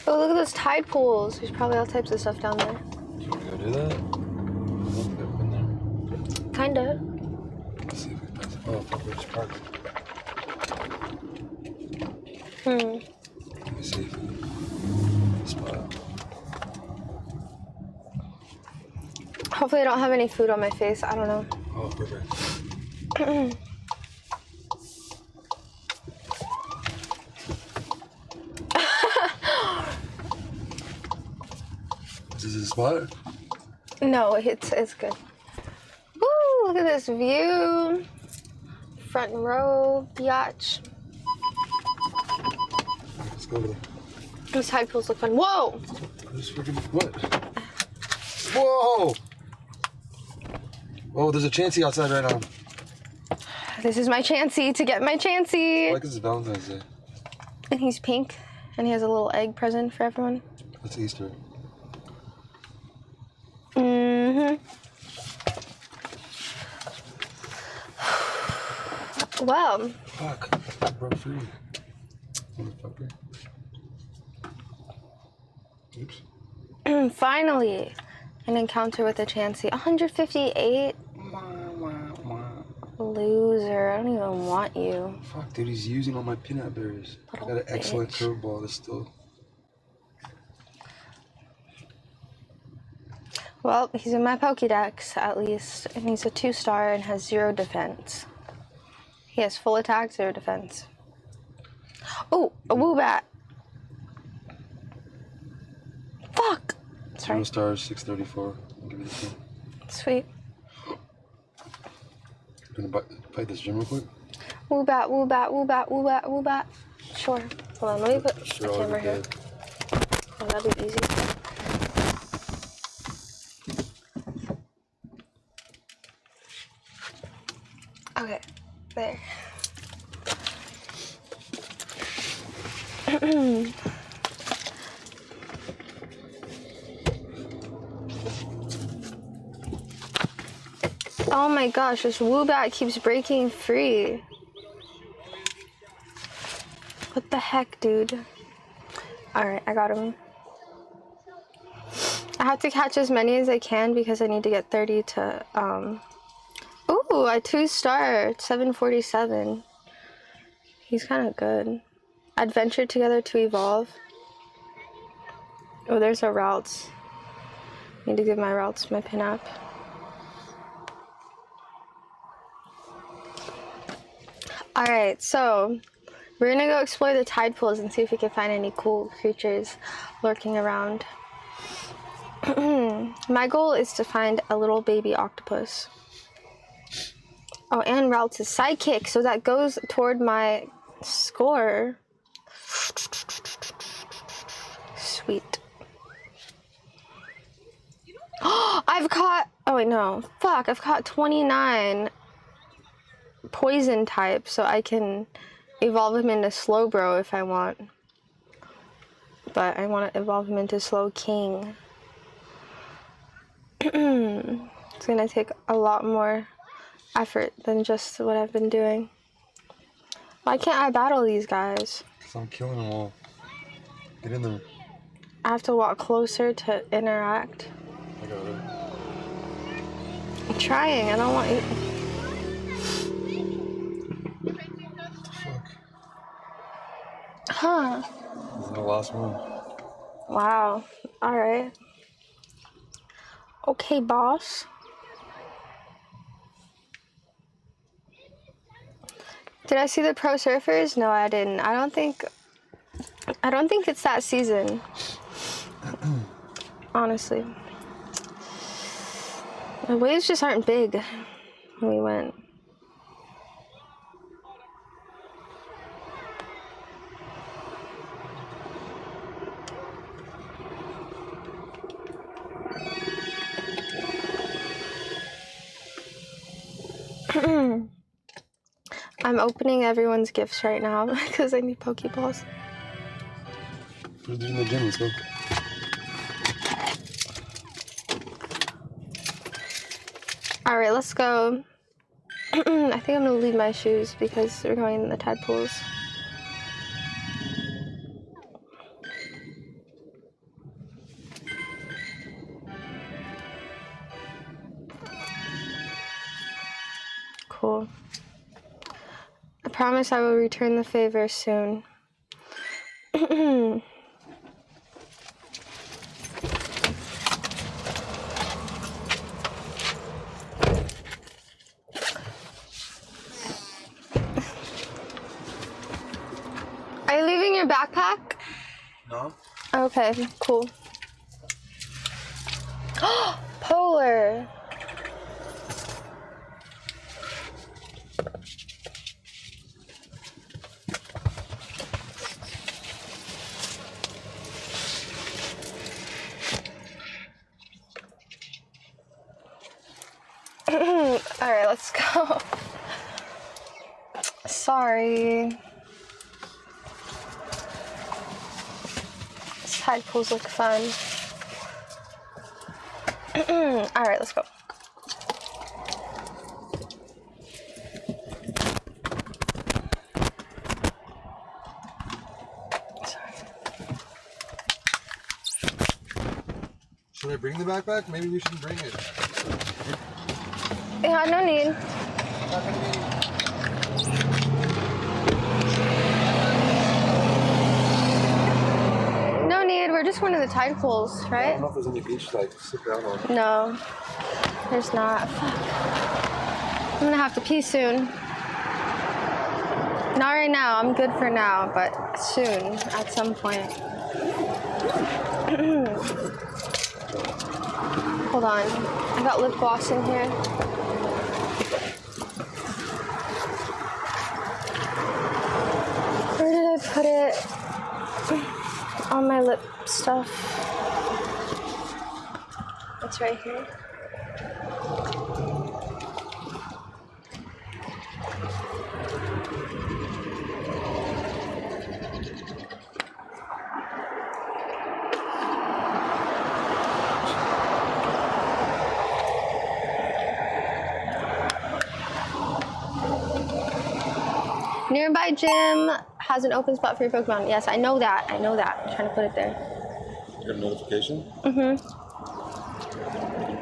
Oh, look at those tide pools. There's probably all types of stuff down there. Do you want to go do that? Kinda. Let's see if we pass. Oh, fuck, we're just parked. Let me see if we spot. Hopefully I don't have any food on my face. I don't know. Oh, perfect. Is this a spot? No, it's good. Woo! Look at this view. Front row, biatch. Let's go over there. Those tide pools look fun. Whoa! There's freaking what? Whoa! Oh, there's a Chansey outside right now. This is my Chansey to get my Chansey. I like this is Valentine's Day. And he's pink, and he has a little egg present for everyone. That's Easter. Well. Fuck. I broke free. Motherfucker. Oops. Finally, an encounter with a Chansey. 158? Loser. I don't even want you. Fuck, dude, he's using all my peanut berries. I got an excellent curveball that's still... Well, he's in my Pokédex, at least. And he's a 2-star and has 0 defense. He has full attack, 0 defense. Oh, a Woobat. Fuck. Sorry. 0 stars, 634. I'll give you this one. Sweet. Gonna bite this gym real quick? Woobat, Woobat, Woobat, Woobat, Woobat. Sure. Hold on, let me put the camera here. Oh, that'll be easy. Okay, there. Oh my gosh, this Woobat keeps breaking free. What the heck, dude? Alright, I got him. I have to catch as many as I can because I need to get 30 to, Ooh, a 2-star, 747. He's kind of good. Adventure together to evolve. Oh, there's our routes. Need to give my routes my pin-up. Alright, so we're gonna go explore the tide pools and see if we can find any cool creatures lurking around. My goal is to find a little baby octopus. Oh, and routes is sidekick, so that goes toward my score. Sweet. I've caught, oh wait, no. Fuck, I've caught 29 poison type, so I can evolve him into Slowbro if I want. but I want to evolve him into Slow King. It's gonna take a lot more effort than just what I've been doing. Why can't I battle these guys? Because I'm killing them all. Get in there. I have to walk closer to interact. I got it. I'm trying, I don't want you. Huh. This is the last one. Wow. Alright. Okay, boss. Did I see the pro surfers? No, I didn't. I don't think it's that season. Honestly. The waves just aren't big when we went. I'm opening everyone's gifts right now because I need Pokeballs. Put it in the gym, let's go. Alright, let's go. I think I'm gonna leave my shoes because we're going in the tide pools. Cool. I promise I will return the favor soon. Are you leaving your backpack? No. Okay, cool. Polar. Alright, let's go. Sorry. These tide pools look fun. Alright, let's go. Should I bring the backpack? Maybe we shouldn't bring it. Yeah, no need. No need, we're just going to the tide pools, right? I don't know if there's any beach to like sit down on. No, there's not. Fuck. I'm gonna have to pee soon. Not right now, I'm good for now, but soon, at some point. Hold on, I got lip gloss in here. Where did I put it? On my lip stuff. It's right here. Nearby gym has an open spot for your Pokemon. Yes, I know that. I know that. I'm trying to put it there. You got a notification? Mm-hmm.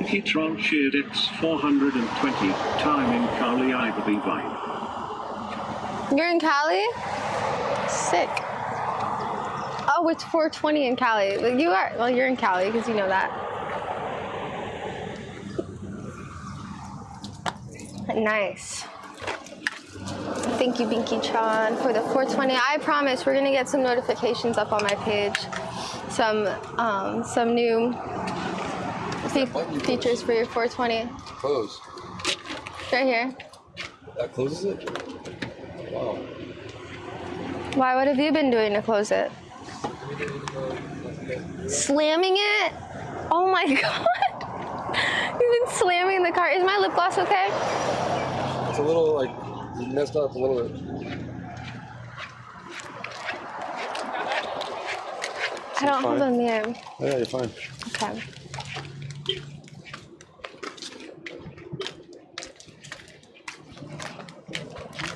Kitron shared its 420 time in Cali, ibabyrainbow. You're in Cali? Sick. Oh, it's 420 in Cali. Well, you are. Well, you're in Cali because you know that. Nice. Thank you, Binky-chan, for the 420. I promise we're gonna get some notifications up on my page. Some new features for your 420. Close. Right here. That closes it? Wow. Why? What have you been doing to close it? Slamming it? Oh my god. You've been slamming the car. Is my lip gloss okay? It's a little like messed up a little bit. I don't have a mirror. Oh, yeah, you're fine. Okay.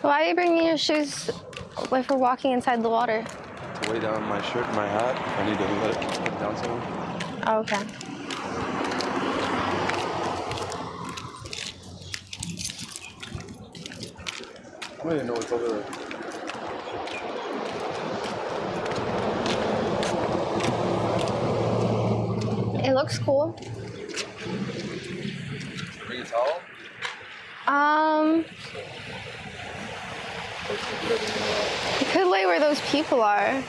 Why are you bringing your shoes if we're walking inside the water? To weigh down my shirt and my hat, I need to let it put it down some. Oh, okay. I don't even know what's over there. It looks cool. Bring a towel? You could lay where those people are. I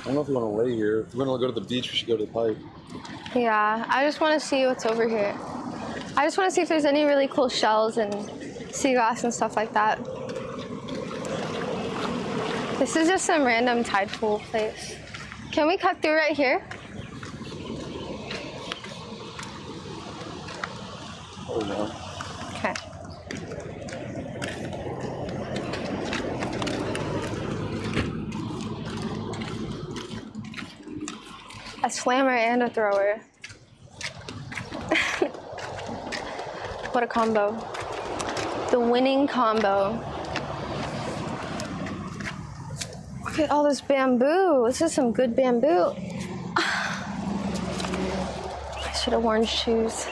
don't know if we want to lay here. If we're going to go to the beach, we should go to the pipe. Yeah, I just want to see what's over here. I just want to see if there's any really cool shells and sea glass and stuff like that. This is just some random tide pool place. Can we cut through right here? Oh, no. Okay. A slammer and a thrower. What a combo. The winning combo. Look at all this bamboo. This is some good bamboo. I should have worn shoes.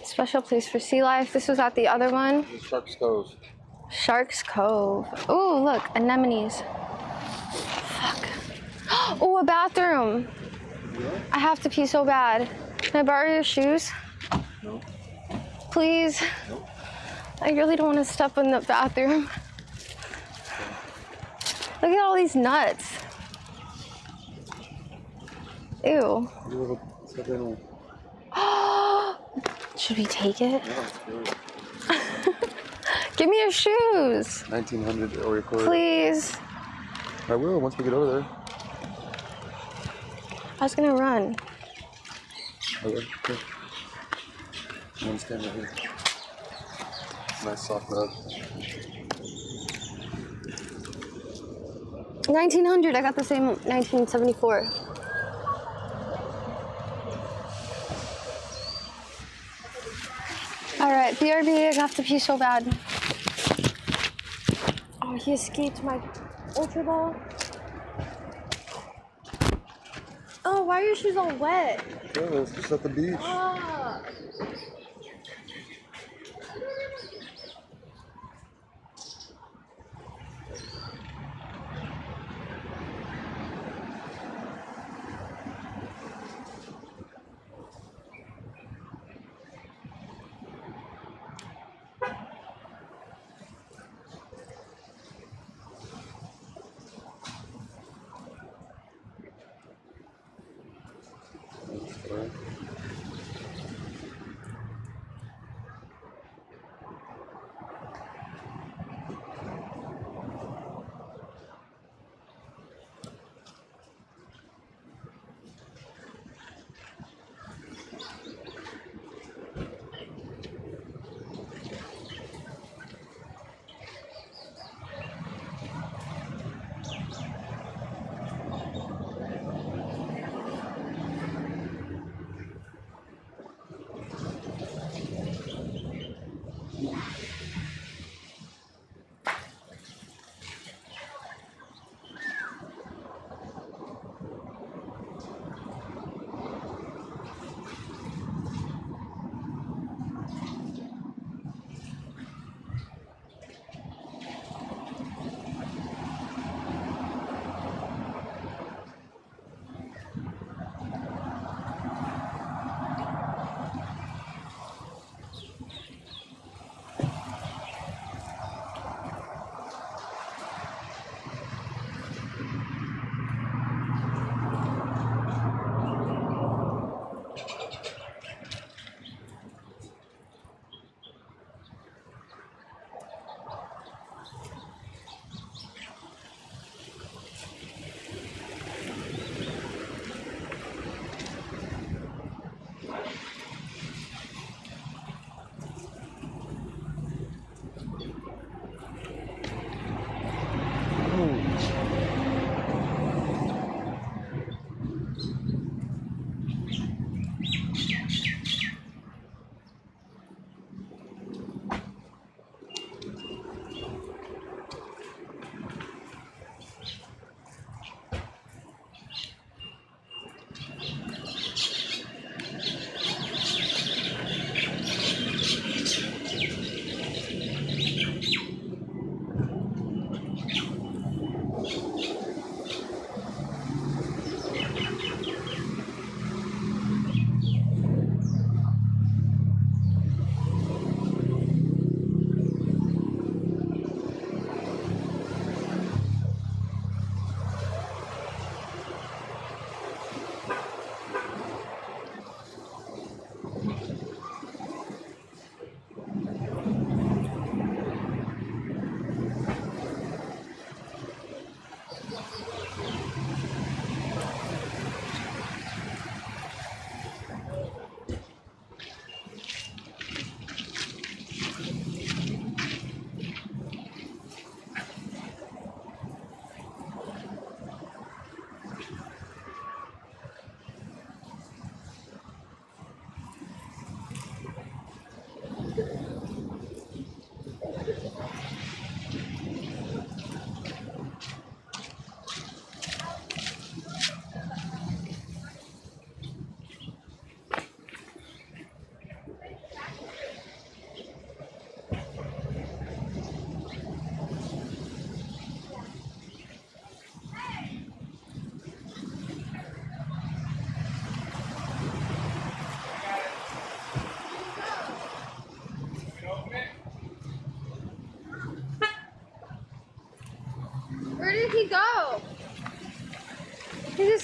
Special place for sea life. This was at the other one. Shark's Cove. Shark's Cove. Ooh, look, anemones. Fuck. Ooh, a bathroom. I have to pee so bad. Can I borrow your shoes? No. Please? No. I really don't want to step in the bathroom. Look at all these nuts. Ew. Should we take it? Give me your shoes. 1900 or record. Please. I will once we get over there. I was gonna run. Okay. Good. I'm gonna stand right here. Nice soft mud. 1900. I got the same 1974. All right, BRB. I have to pee so bad. Oh, he escaped my ultra ball. Oh, why are your shoes all wet? Yeah, it's just at the beach. Ah.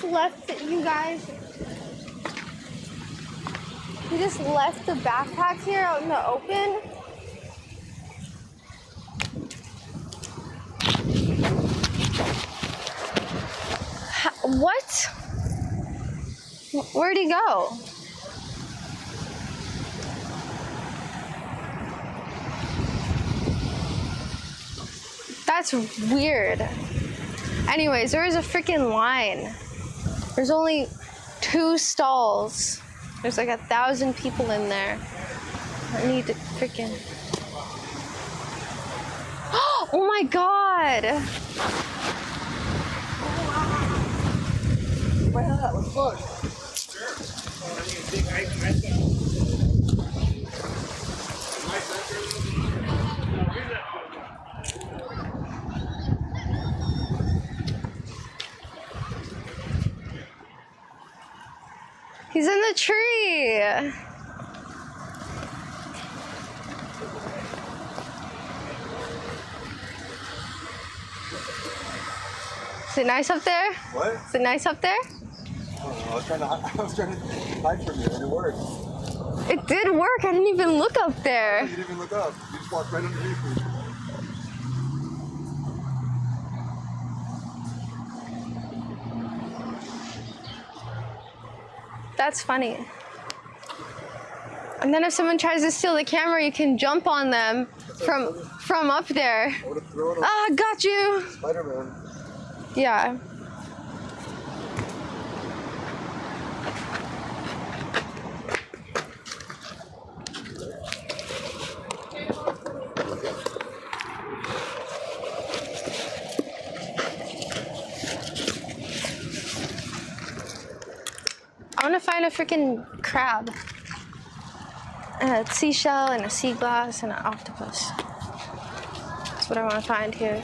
just left it, you guys. He just left the backpack here out in the open. What? Where'd he go? That's weird. Anyways, there is a freaking line. There's only 2 stalls. There's like 1,000 people in there. I need to freaking... Oh my god! Let's look. He's in the tree! Is it nice up there? What? Is it nice up there? I don't know. I was trying to hide from you, and it worked. It did work. I didn't even look up there. You didn't even look up. You just walked right underneath me. That's funny. And then if someone tries to steal the camera, you can jump on them from up there. Ah, got you. Spider-Man. Yeah. I want to find a freaking crab, and a seashell, and a sea glass, and an octopus. That's what I want to find here.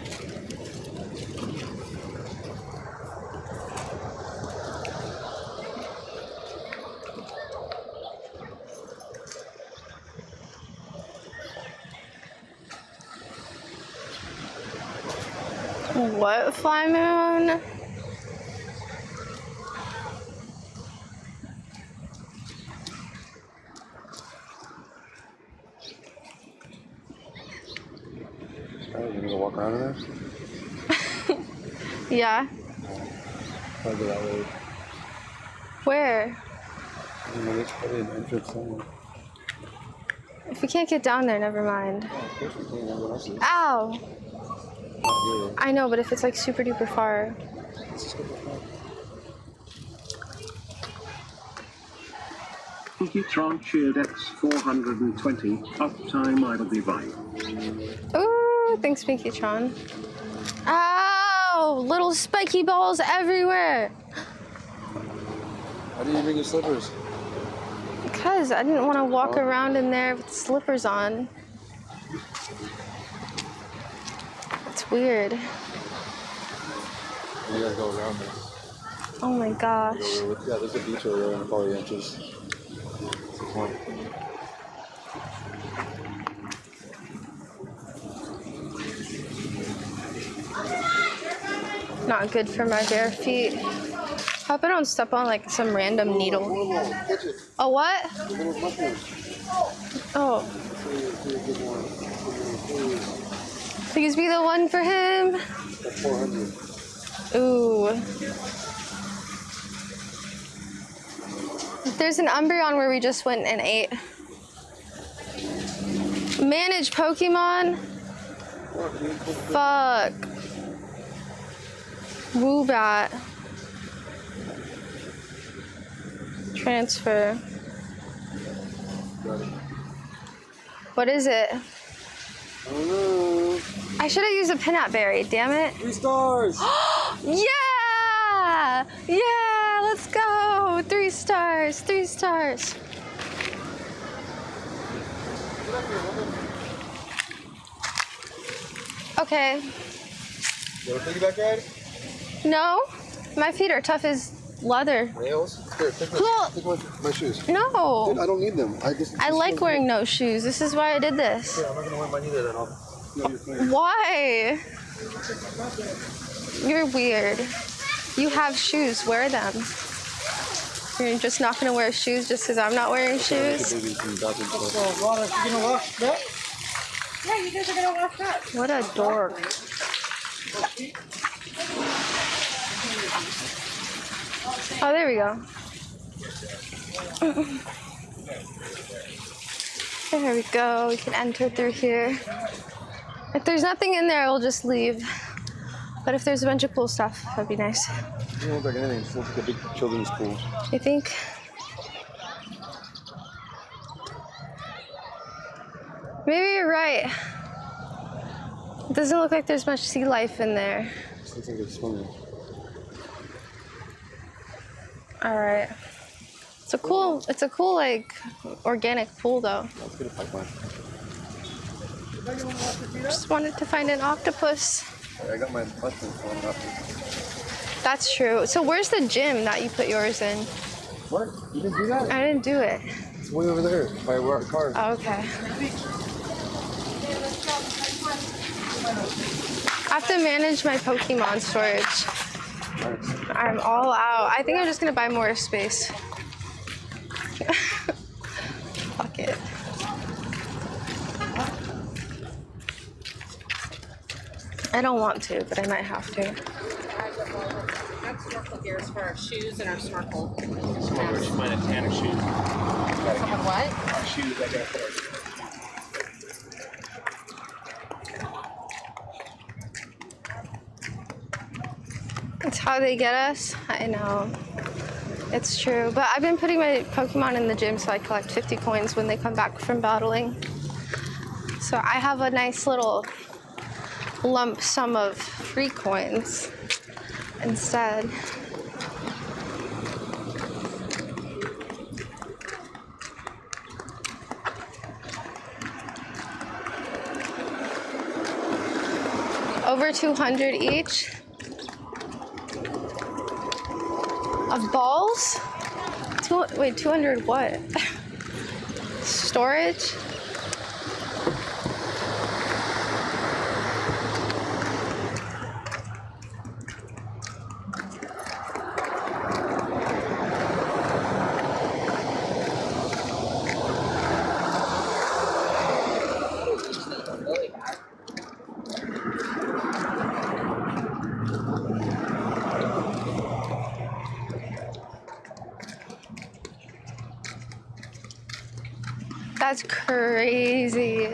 What fly moon? You're gonna walk around in there? Yeah. Probably that way. Where? I don't know, there's probably an entrance somewhere. If we can't get down there, never mind. Oh, of course we can. What else is it? Ow! Not here. I know, but if it's like super duper far. Let's just go back home. Tron Cheered X420. Uptime ibabyrainbow. Ooh, thanks, Pinkytron. Ow! Little spiky balls everywhere! Why didn't you bring your slippers? Because I didn't want to walk around in there with slippers on. It's weird. You gotta go around there. Oh my gosh. Yeah, there's a beach over there and probably inches. That's the point. Not good for my bare feet. Hope I don't step on like some random needle. A what? Oh. Please be the one for him. 400. Ooh. There's an Umbreon where we just went and ate. Manage Pokemon? Fuck. Woobat. Transfer. What is it? I don't know. I should have used a peanut berry, damn it. 3 stars! Yeah! Yeah, let's go! 3 stars, 3 stars. Okay. You want a piggyback ride? No, my feet are tough as leather. Nails? Here, take this. Well, Take my shoes. No. Dude, I don't need them. I like wearing no shoes. This is why I did this. Yeah, I'm not gonna wear mine either then. You're clean. Why? You're weird. You have shoes, wear them. You're just not gonna wear shoes just because I'm not wearing shoes? You gonna wash that? Yeah, you guys are gonna wash that. What a dork. Oh, there we go. There we go. We can enter through here. If there's nothing in there, we'll just leave. But if there's a bunch of cool stuff, that'd be nice. It doesn't look like anything. It just looks like a big children's pool. You think? Maybe you're right. It doesn't look like there's much sea life in there. It just looks like it's swimming. Alright. It's a cool like organic pool though. Let's get a pipeline. Just wanted to find an octopus. I got my mushroom falling up. That's true. So where's the gym that you put yours in? What? You didn't do that? I didn't do it. It's way over there by where our car is. Oh, okay. I have to manage my Pokemon storage. Nice. I'm all out. I think I'm just gonna buy more space. Fuck it. I don't want to, but I might have to. That snorkel gear is for our shoes and our snorkel. Someone should find a tan of shoes. Someone what? Our shoes, I got for That's how they get us. I know. It's true. But I've been putting my Pokemon in the gym so I collect 50 coins when they come back from battling. So I have a nice little lump sum of free coins instead. Over 200 each. Of balls? 200 what? Storage? That's crazy.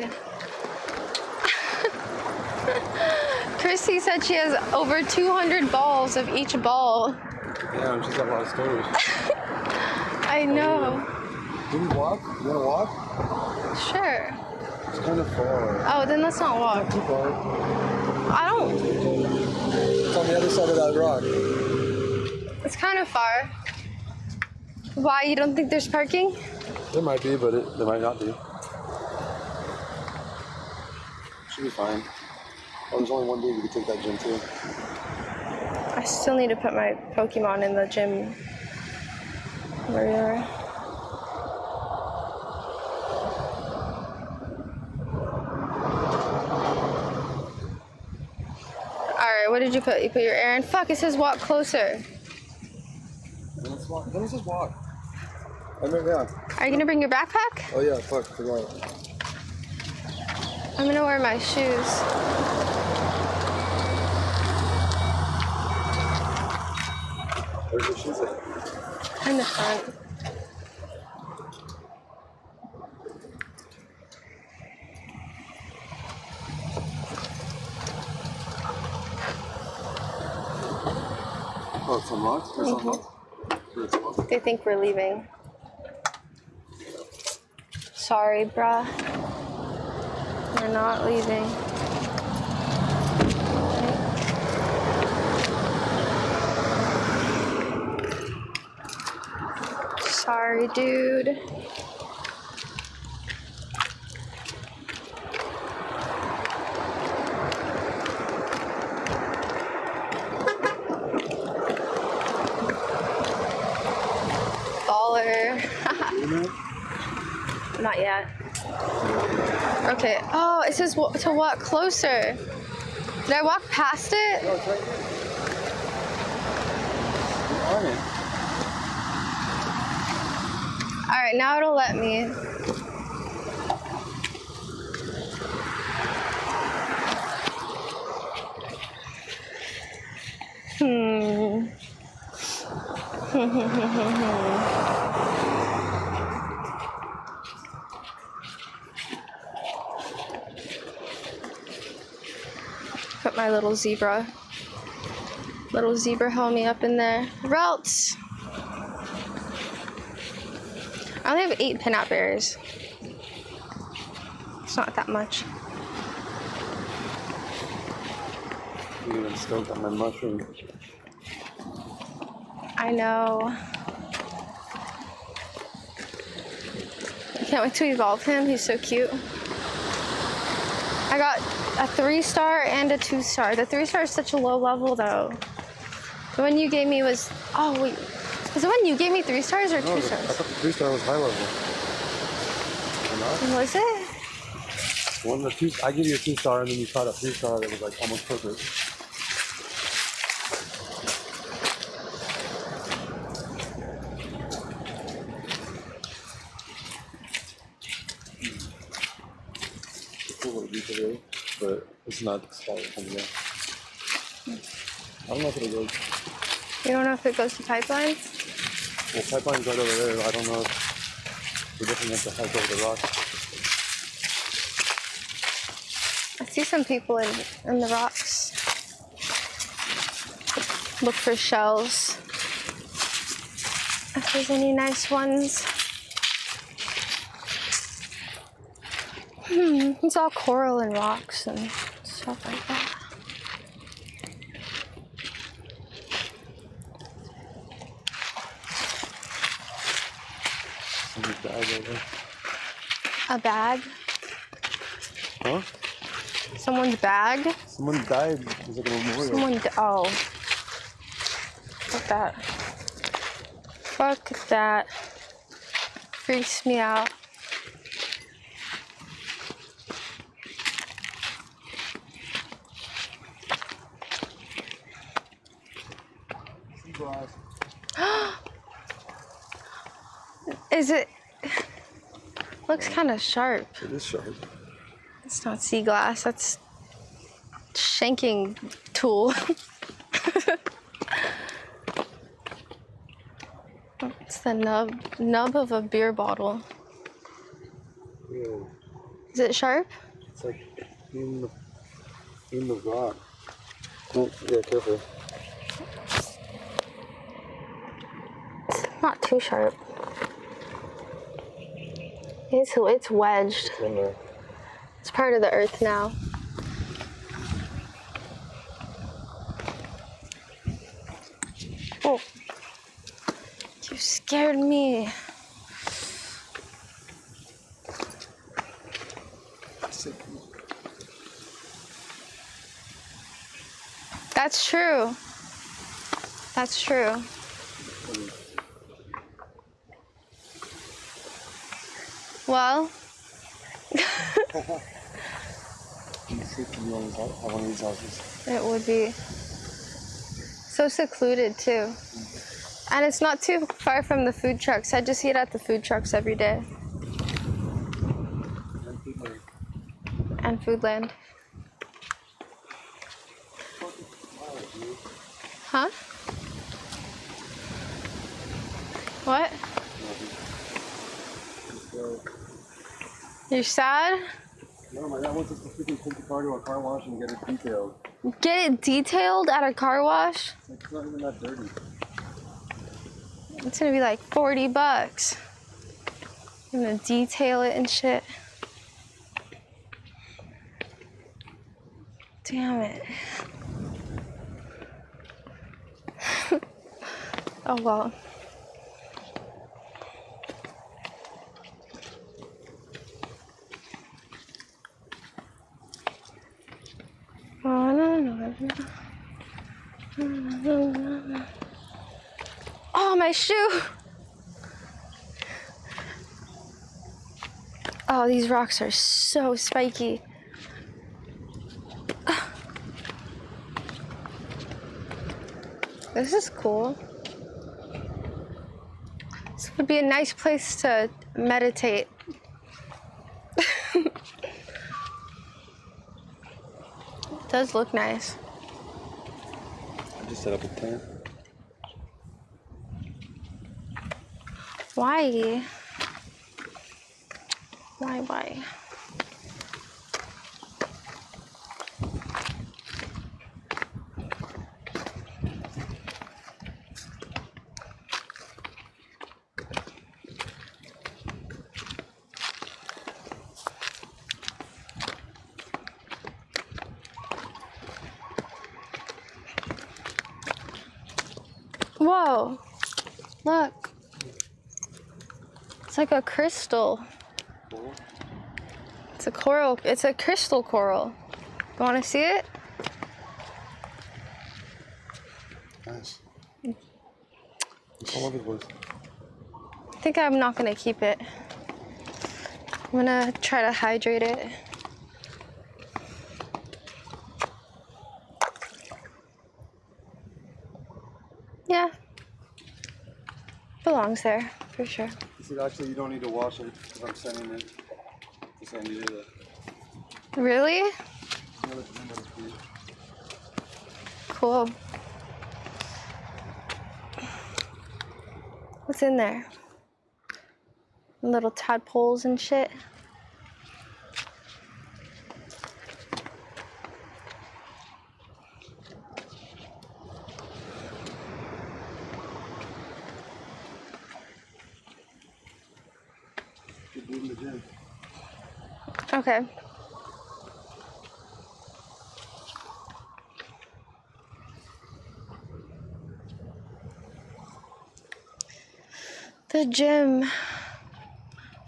Chrissy said she has over 200 balls of each ball. Damn, she's got a lot of storage. I know. Can we walk? You wanna walk? Sure. It's kind of far. Oh, then let's not walk. Not too far. I don't. It's on the other side of that rock. It's kind of far. Why? You don't think there's parking? There might be, but there might not be. Should be fine. Oh, there's only one dude you can take that gym to. I still need to put my Pokemon in the gym. Where you are. Alright, what did you put? You put your errand? Fuck, it says walk closer. Let's walk. Let us just walk. I'm right down. Are you gonna bring your backpack? Oh yeah, fuck, forgot. I'm gonna wear my shoes. Where's your shoes at? In the front. Oh, it's unlocked? It's unlocked? It's unlocked. They think we're leaving. Sorry, bruh. We're not leaving. Sorry, dude. Baller. Not yet. Okay. Oh, it says to walk closer. Did I walk past it? No, it's right Alright, now it'll let me. Put my little zebra homie up in there. Relt! I only have 8 pinup berries. It's not that much. I'm even stoked on my mushroom. I know. I can't wait to evolve him. He's so cute. I got a 3-star and a 2-star. The 3-star is such a low level though. The one you gave me was, oh wait, is the one you gave me 3 stars or 2 stars? I thought the 3-star was high level. Was it? One of the 2, I give you a 2-star and then you caught a 3-star that was like almost perfect. Today, but it's not spotted from there. I don't know if it goes. You don't know if it goes to pipeline? Well, pipeline's right over there. I don't know if we're definitely have to hike over the rock. I see some people in the rocks. Look for shells. If there's any nice ones. It's all coral and rocks and stuff like that. Someone's bag over. A bag? Huh? Someone's bag? Someone died. It was like a memorial. Oh. Fuck that. Fuck that. Freaks me out. Is it? Looks kind of sharp. It is sharp. It's not sea glass. That's shanking tool. It's the nub of a beer bottle. Yeah. Is it sharp? It's like in the rock. Oh, yeah, careful. It's not too sharp. It's wedged. It's in there. It's part of the earth now. Oh, you scared me. That's true. That's true. Well. It would be so secluded too. And it's not too far from the food trucks. I just eat at the food trucks every day. And Foodland. Huh? What? You're sad? No, my dad wants us to freaking take the car to a car wash and get it detailed. Get it detailed at a car wash? It's not even that dirty. It's gonna be like $40. I'm gonna detail it and shit. Damn it. Oh well. Oh, my shoe! Oh, these rocks are so spiky. This is cool. This would be a nice place to meditate. It does look nice. I just set up a tent. Why? Why? Whoa, look. It's like a crystal. It's a coral, it's a crystal coral. You wanna see it? Nice. It's all over the place. I think I'm not gonna keep it. I'm gonna try to hydrate it. Yeah. Belongs there, for sure. This is actually, you don't need to wash it because I'm sending it to San Diego. Really? Cool. What's in there? Little tadpoles and shit. Good dude in the gym. Okay. The gym.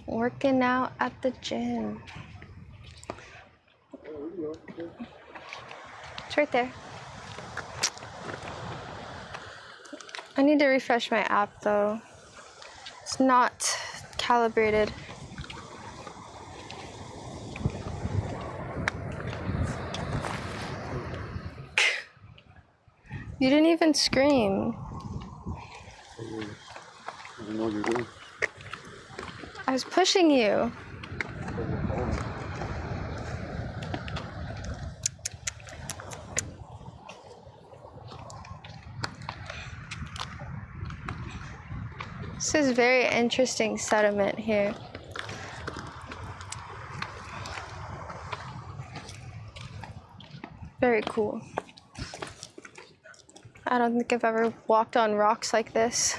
Working out at the gym. It's right there. I need to refresh my app though. It's not calibrated. You didn't even scream. I didn't know what you were doing. I was pushing you. This is very interesting sediment here. Very cool. I don't think I've ever walked on rocks like this.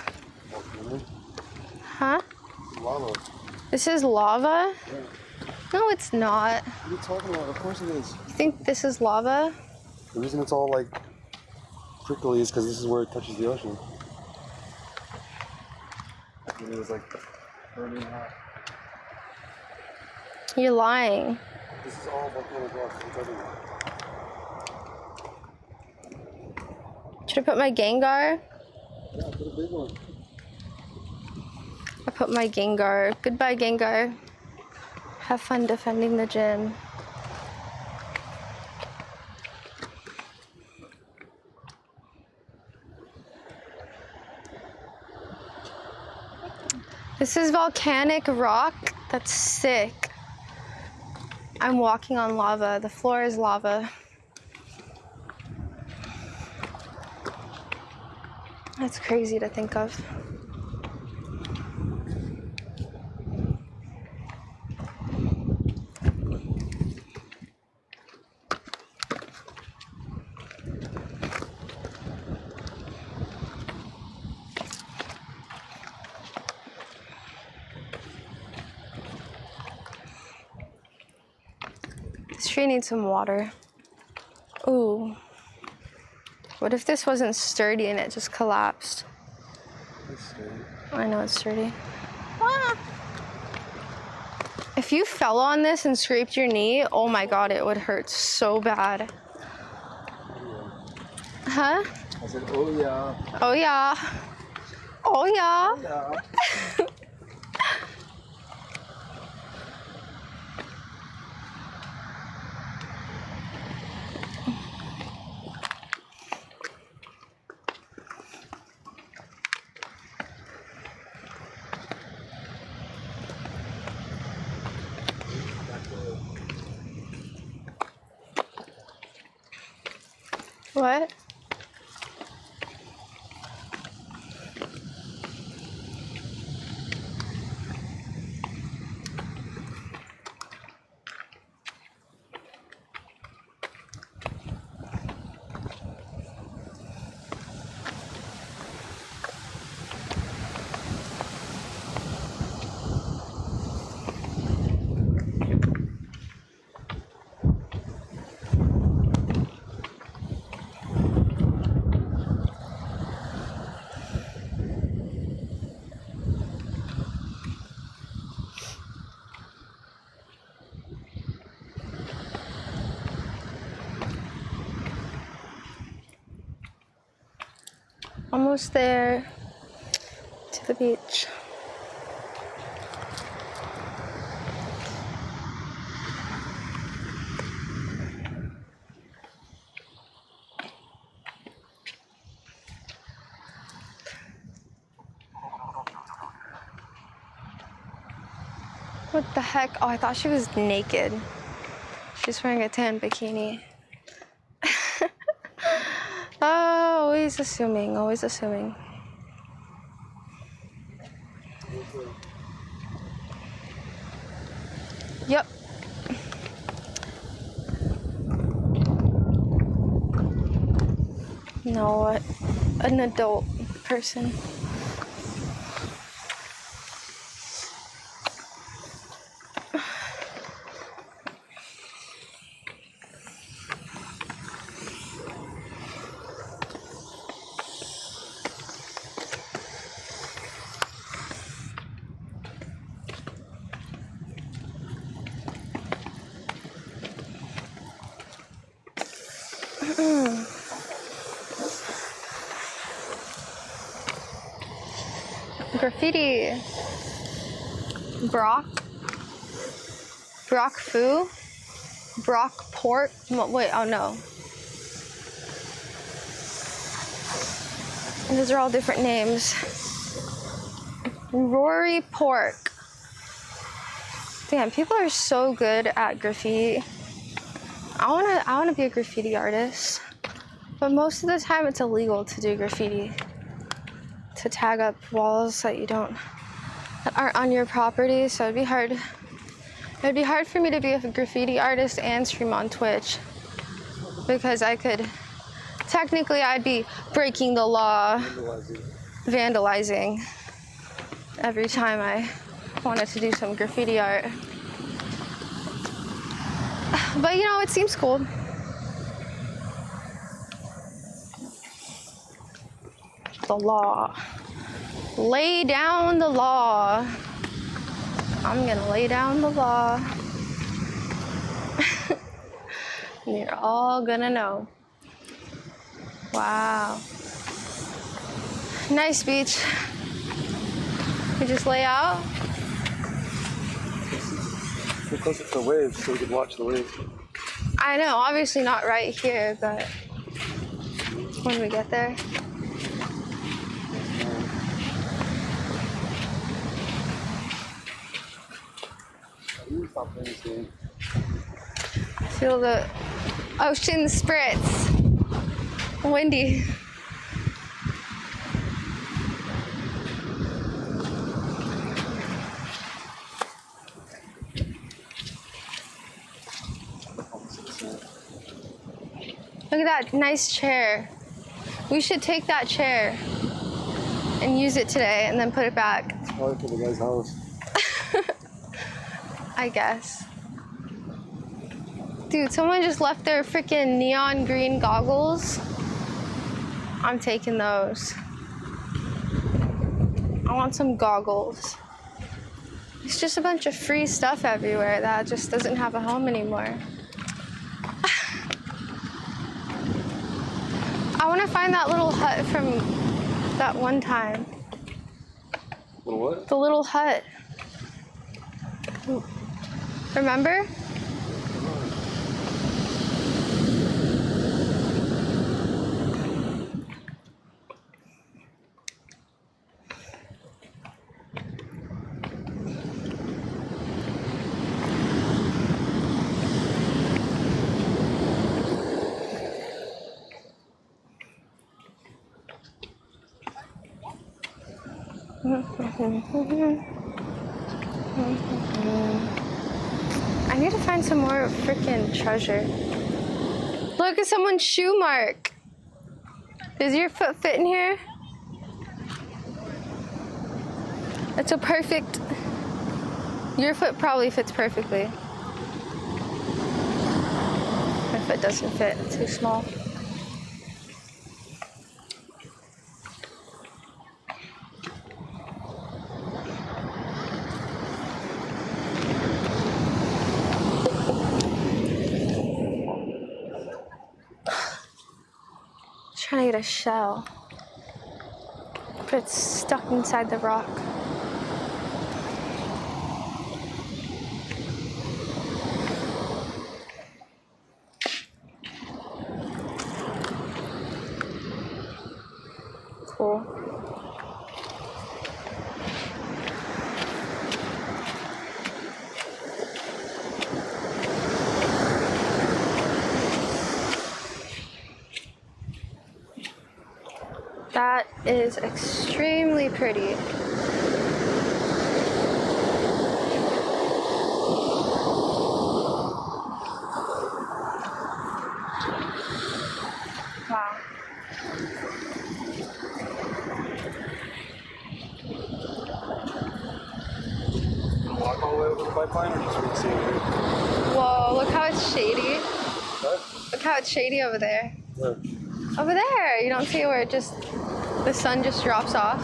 Huh? Lava. This is lava? Yeah. No, it's not. What are you talking about? Of course it is. You think this is lava? The reason it's all like prickly is because this is where it touches the ocean. And it was like burning hot. You're lying. This is all volcanic rock. It's everywhere. Should I put my Gengar? Yeah, put a big one. I put my Gengar. Goodbye, Gengar. Have fun defending the gym. This is volcanic rock. That's sick. I'm walking on lava. The floor is lava. That's crazy to think of. This tree needs some water. Ooh. What if this wasn't sturdy and it just collapsed? It's sturdy. I know it's sturdy. Ah. If you fell on this and scraped your knee, oh my god, it would hurt so bad. Huh? I said, oh yeah. Oh yeah. Oh yeah. Oh, yeah. What? Almost there to the beach. What the heck? Oh, I thought she was naked. She's wearing a tan bikini. Oh, always assuming, always assuming. Yep. No, an adult person. Graffiti. Brock Fu? Brock Port? Wait, oh no. Those are all different names. Rory Pork. Damn, people are so good at graffiti. I wanna be a graffiti artist. But most of the time it's illegal to do graffiti. To tag up walls that aren't on your property, so it'd be hard for me to be a graffiti artist and stream on Twitch, because technically I'd be breaking the law, vandalizing every time I wanted to do some graffiti art. But you know, it seems cool. The law. Lay down the law. I'm gonna lay down the law. And you're all gonna know. Wow. Nice beach. We just lay out. Get closer to the waves so we can watch the waves. I know, obviously not right here, but when we get there. Feel the ocean spritz. Windy. Look at that nice chair. We should take that chair and use it today and then put it back. It's probably for the guy's house. I guess. Dude, someone just left their freaking neon green goggles. I'm taking those. I want some goggles. It's just a bunch of free stuff everywhere that just doesn't have a home anymore. I want to find that little hut from that one time. Little what? The little hut. Remember? I need to find some more freaking treasure. Look at someone's shoe mark. Does your foot fit in here? It's a perfect... Your foot probably fits perfectly. My foot doesn't fit, it's too small. Trying to get a shell, but it's stuck inside the rock. Cool. That is extremely pretty. Wow. Walk all the way over the pipeline or just wait to see it? Whoa, look how it's shady. What? Look how it's shady over there. Where? Over there. You don't see where it just, the sun just drops off?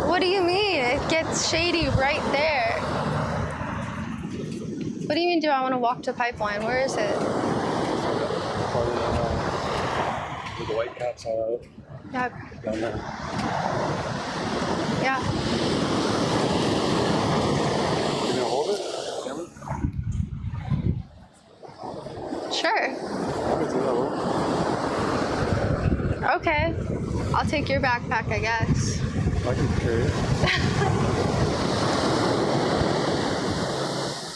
What do you mean? It gets shady right there. What do you mean, do I want to walk to pipeline? Where is it? Probably where the white caps are out. Yeah. Down there. Yeah. You gonna hold it? Camera? Sure. Okay. I'll take your backpack, I guess. I can carry it.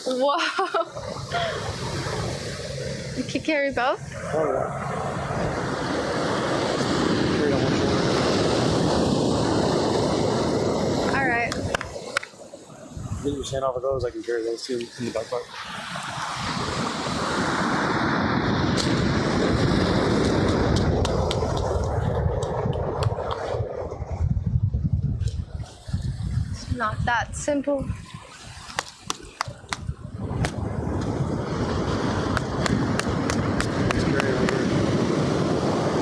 Whoa. You can carry both? Oh, yeah. Carry it on one shoulder. All right. Get your hand off of those, I can carry those too in the backpack. Not that simple.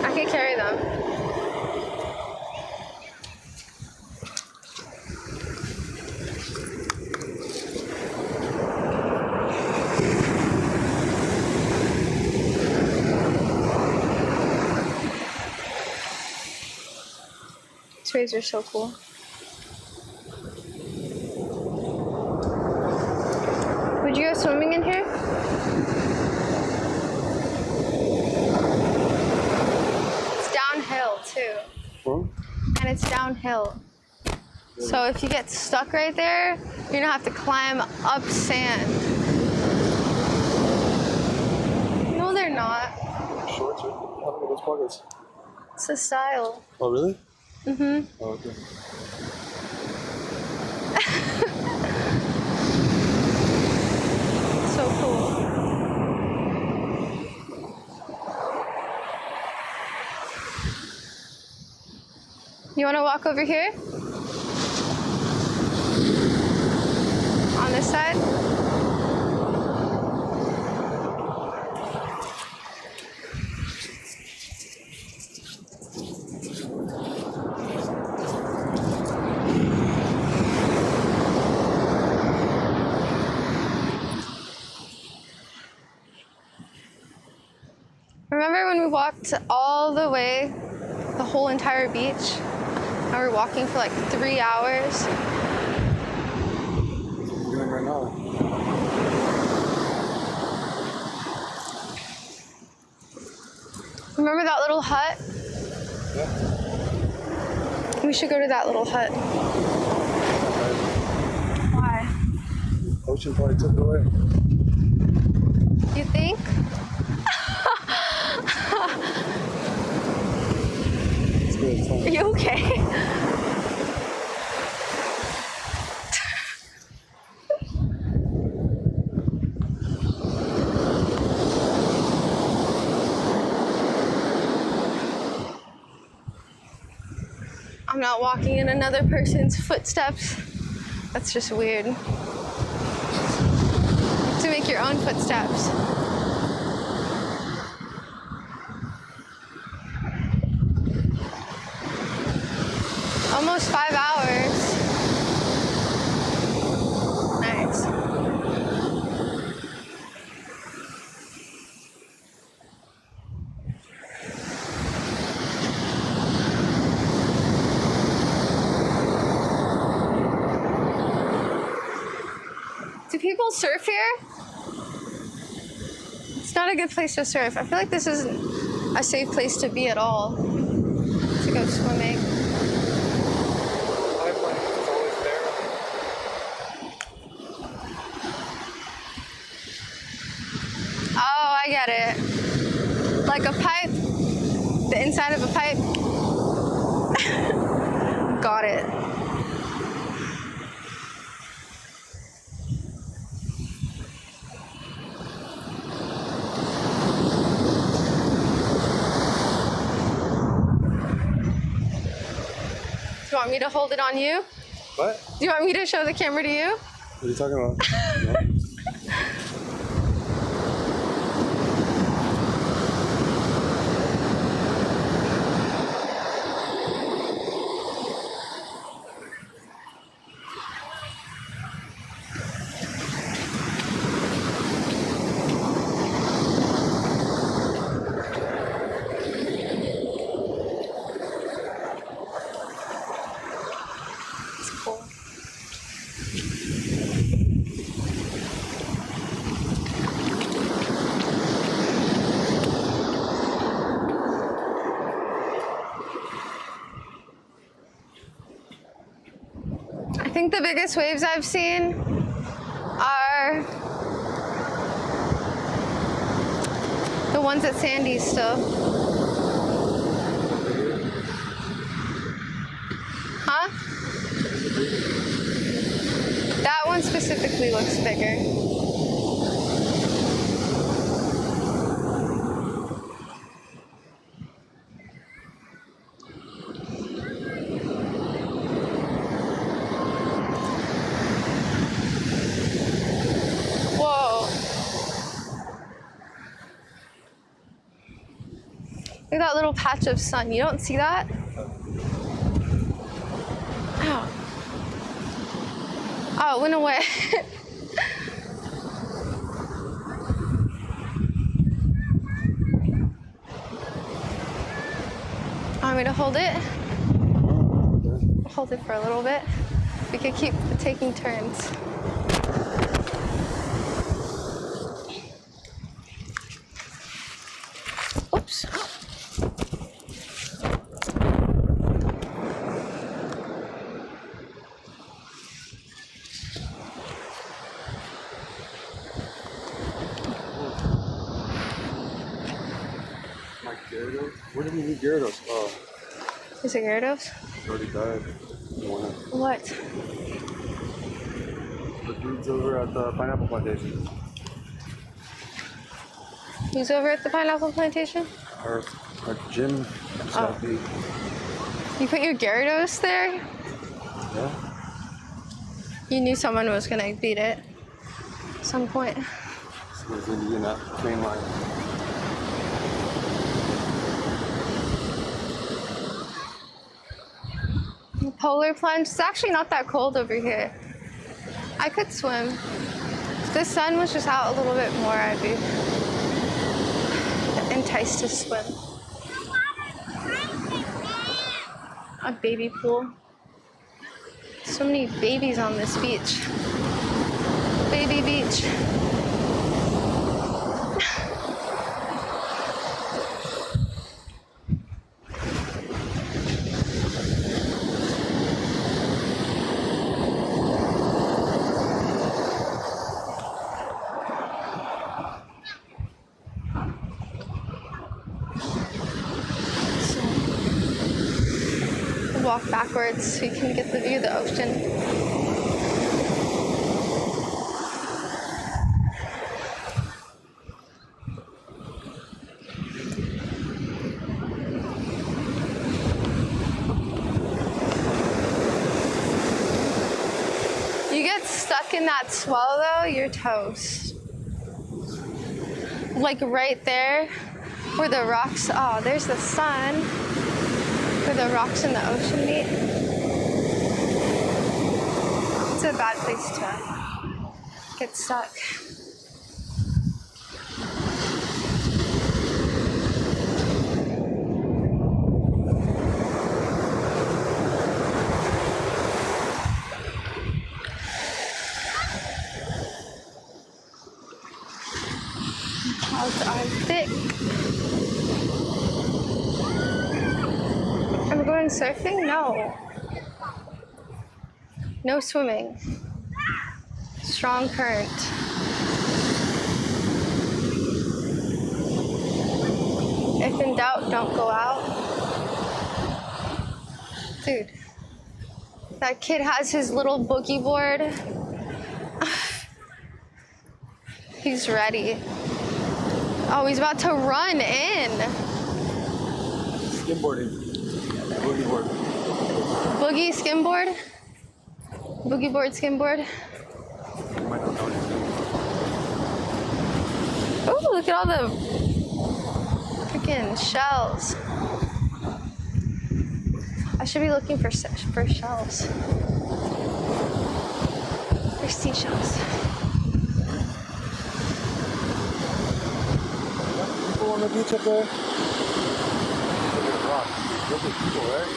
I can carry them. These waves are so cool. Would you go swimming in here? It's downhill too. And it's downhill. So if you get stuck right there, you're gonna have to climb up sand. No, they're not. Shorts, right? Look at those pockets. It's the style. Oh, really? Mm-hmm. Oh, okay. So cool. You want to walk over here? On this side? Remember when we walked all the way, the whole entire beach? And we were walking for like 3 hours? What are you doing right now? Remember that little hut? Yeah. We should go to that little hut. Why? Ocean probably took it away. You think? Let's go. Are you okay? I'm not walking in another person's footsteps. That's just weird. To make your own footsteps. Almost 5 hours. Nice. Do people surf here? It's not a good place to surf. I feel like this isn't a safe place to be at all. To go swimming. Oh, I get it. Like a pipe. The inside of a pipe. Got it. Do you want me to hold it on you? What? Do you want me to show the camera to you? What are you talking about? No. It's cool. I think the biggest waves I've seen are the ones at Sandy's still. Huh? That one specifically looks bigger. Whoa. Look at that little patch of sun. You don't see that? Ow. Oh, it went away. Want me to hold it? Hold it for a little bit. We could keep taking turns. Oops. My Gyarados? Where did we leave Gyarados? Oh, Is it Gyarados? he already died. What? The dude's over at the pineapple plantation. Who's over at the pineapple plantation? Our gym. Oh. You put your Gyarados there? Yeah. You knew someone was gonna beat it at some point. Someone's gonna be in that train line. Polar plunge. It's actually not that cold over here. I could swim. If the sun was just out a little bit more, I'd be enticed to swim. A baby pool. So many babies on this beach. Baby beach. walk backwards so you can get the view of the ocean. You get stuck in that swell though, you're toast. Like right there where the rocks, oh, there's the sun, where the rocks and the ocean meet. It's a bad place to get stuck. Clouds are thick. Am I going surfing? No. No swimming. Strong current. If in doubt, don't go out. Dude, that kid has his little boogie board. He's ready. Oh, he's about to run in. Skimboarding. Boogie board. Boogie skimboard? Boogie board, skimboard. You might not know anything. Oh, look at all the freaking shells. I should be looking for shells. For seashells. People on the beach up there? People, right?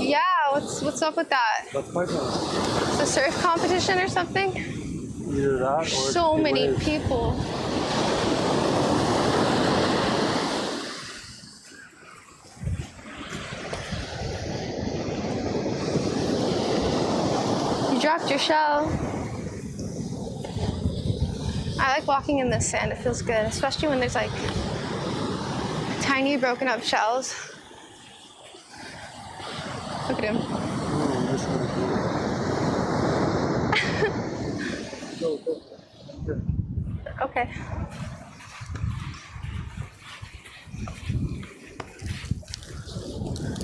Yeah, what's up with that? That's python. It's a surf competition or something? Either that or so many people. You dropped your shell. I like walking in the sand, it feels good, especially when there's like tiny broken up shells. Look at him. Okay.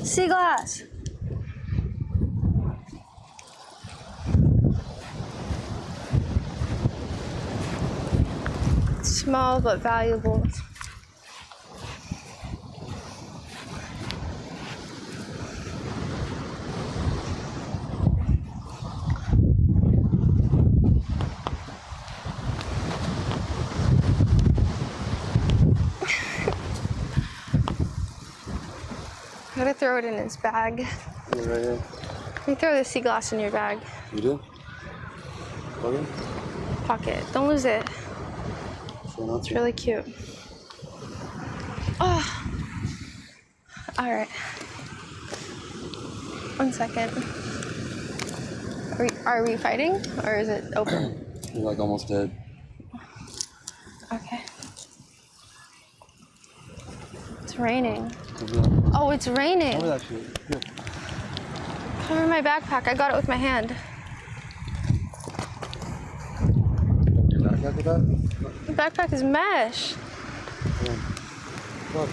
Sea glass. Small but valuable. I gotta throw it in his bag. Yeah, right here. You throw the sea glass in your bag. You do? Okay. Pocket. Don't lose it. It's really cute. Oh. All right. 1 second. Are we fighting or is it open? You're like almost dead. Okay. It's raining. Oh, it's raining. Cover that shit. Here. Cover my backpack. I got it with my hand. Your backpack with that? The backpack is mesh. Look.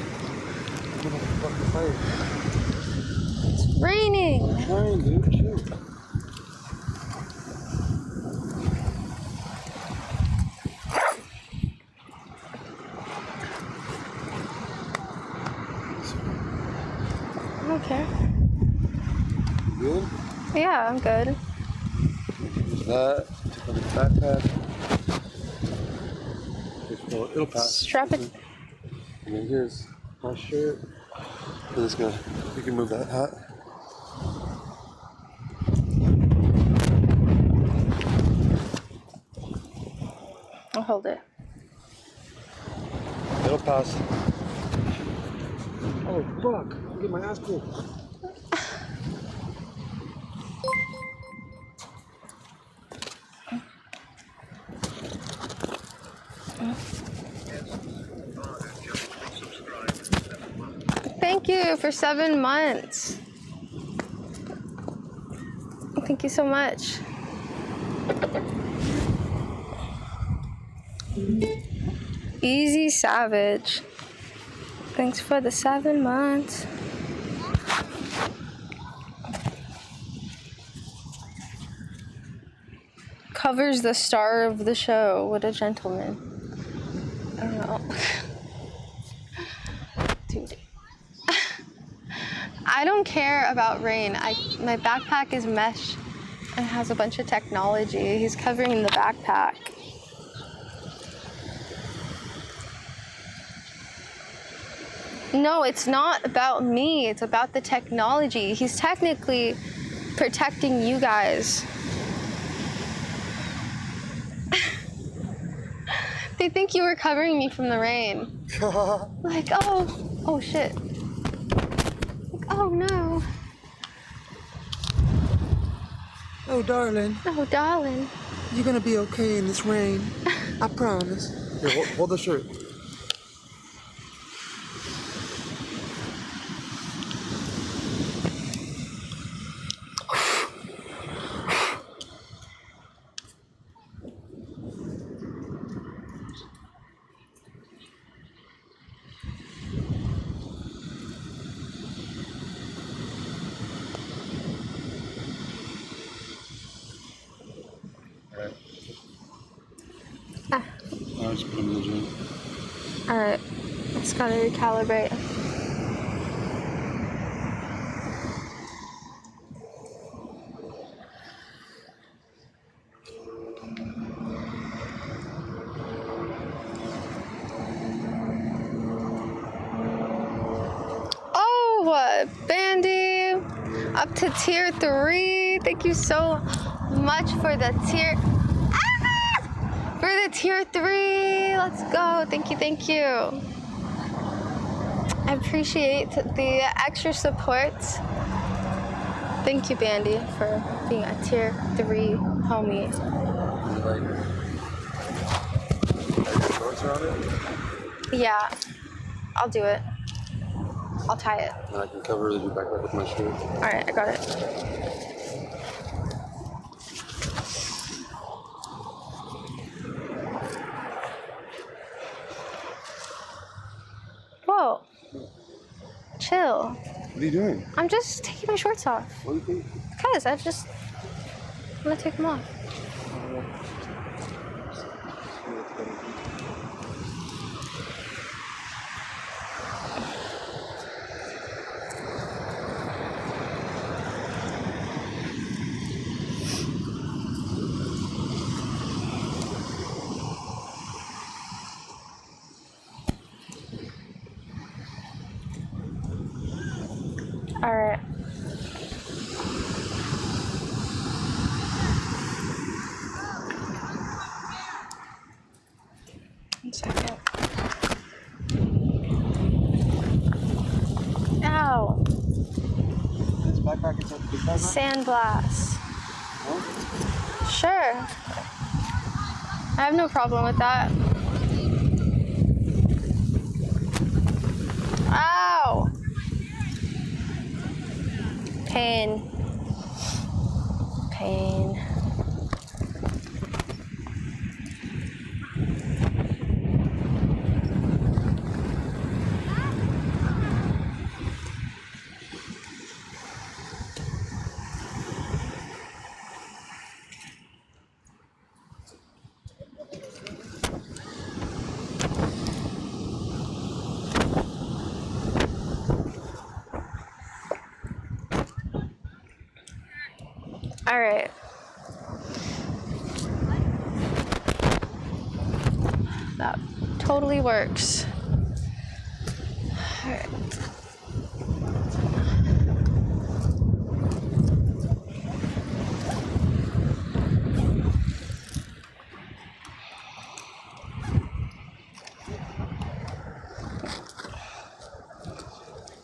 It's raining. It's raining, dude. Shoot. Okay. Good? Yeah, I'm good. There's that. Take out the backpack. It'll pass. Strap it. And then here's my shirt. I'm just gonna, you can move that hat. I'll hold it. It'll pass. Oh, fuck. I'll get my ass pulled. Thank you for for 7 months. Thank you so much. Easy Savage. Thanks for the 7 months. Covers the star of the show. What a gentleman. I don't know. Dude. I don't care about rain. My backpack is mesh and has a bunch of technology. He's covering the backpack. No, it's not about me. It's about the technology. He's technically protecting you guys. They think you were covering me from the rain. Like, oh shit. Like, oh no. Oh, darling. Oh, darling. You're gonna be okay in this rain. I promise. Here, hold the shirt. I'll just put them in the gym. Alright. Just gotta recalibrate. Oh, Bandy! Up to tier 3. Thank you so much for the tier... For the tier 3, let's go. Thank you, thank you. I appreciate the extra support. Thank you, Bandy, for being a tier 3 homie. Shorts around it? Yeah, I'll do it. I'll tie it. And I can cover your backpack with my shirt. All right, I got it. Whoa. Chill. What are you doing? I'm just taking my shorts off. What do you think? Because I just want to take them off. All right. One second. Ow. This backpack is a big backpack? Sandblast. Sure. I have no problem with that. Ow. Pain. Pain. All right. That totally works. All right.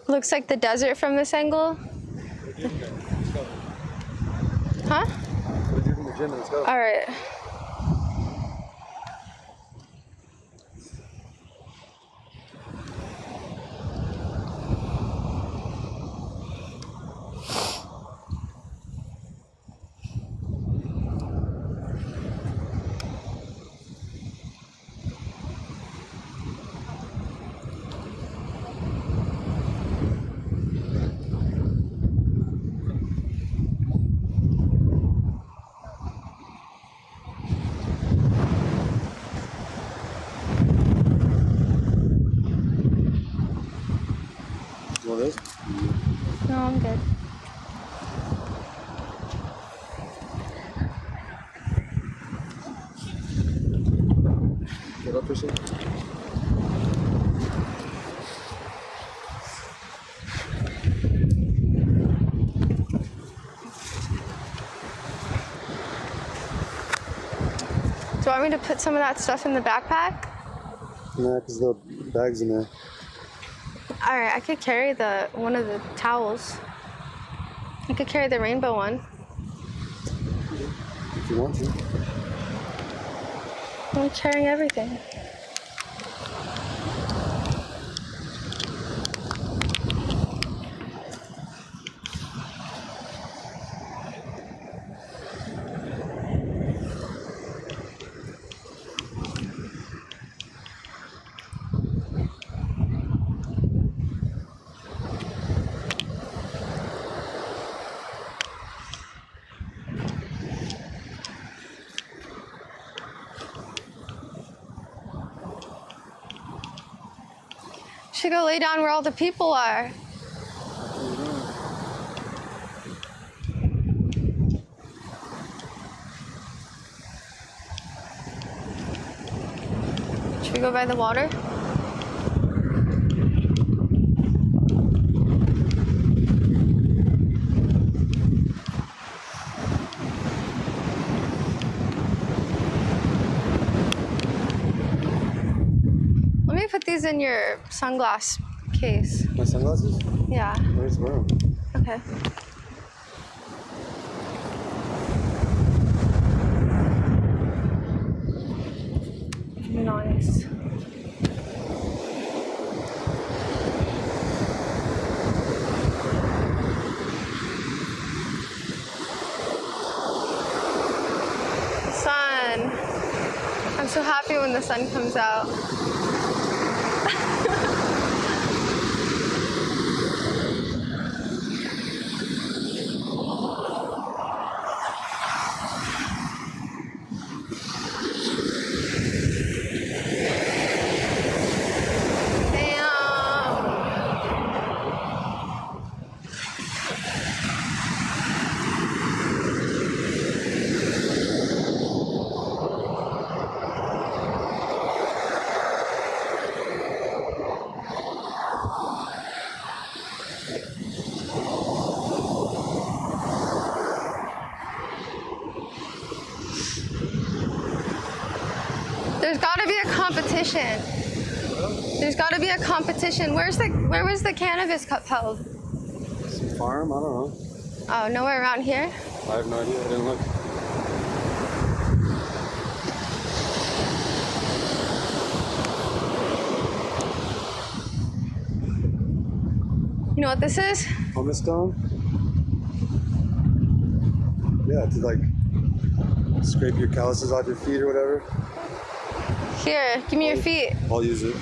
Looks like the desert from this angle. Huh? All right. No, I'm good. Get up for a second. Do you want me to put some of that stuff in the backpack? Nah, because the bag's in there. Alright, I could carry one of the towels. I could carry the rainbow one. If you want to. I'm carrying everything. Should go lay down where all the people are. Should we go by the water? Let me put these in your sunglass case. My sunglasses? Yeah. Where's room? Okay. Nice. Sun. I'm so happy when the sun comes out. There's got to be a competition. There's got to be a competition. Where was the cannabis cup held? Some farm? I don't know. Oh, nowhere around here? I have no idea. I didn't look. You know what this is? Pumice stone? Yeah, to like scrape your calluses off your feet or whatever. Here, give me your feet. I'll use it.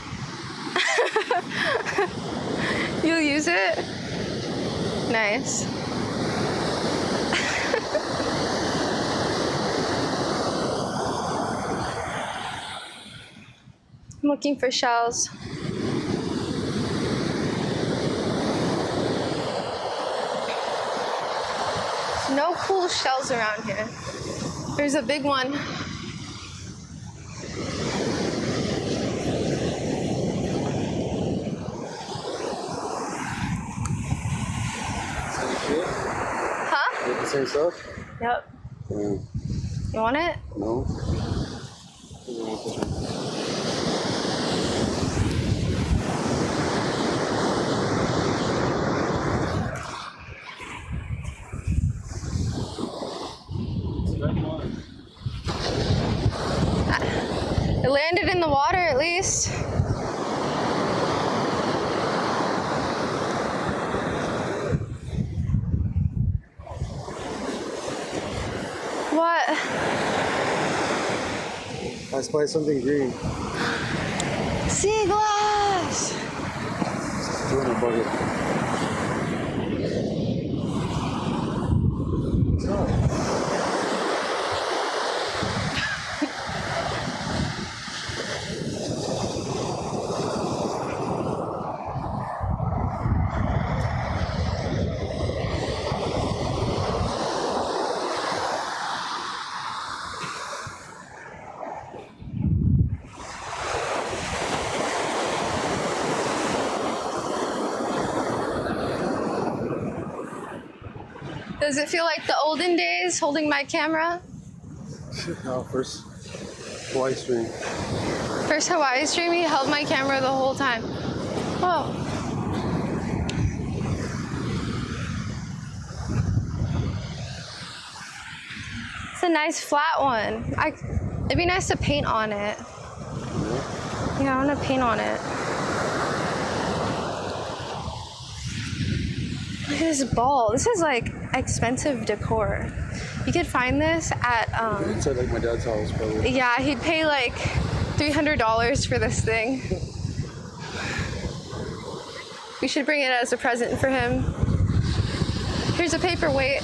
You'll use it? Nice. I'm looking for shells. No cool shells around here. There's a big one. Huh? Get the same stuff? Yep. You want it? No. It landed in the water at least. What? I spy something green. Sea glass! Throw in a bucket. Does it feel like the olden days holding my camera? No, first Hawaii stream. First Hawaii stream, he held my camera the whole time. Whoa. It's a nice flat one. It'd be nice to paint on it. Yeah, I want to paint on it. Look at this ball. This is like expensive decor. You could find this at It's at like my dad's house, probably. yeah, he'd pay like $300 for this thing. We should bring it as a present for him. Here's a paperweight.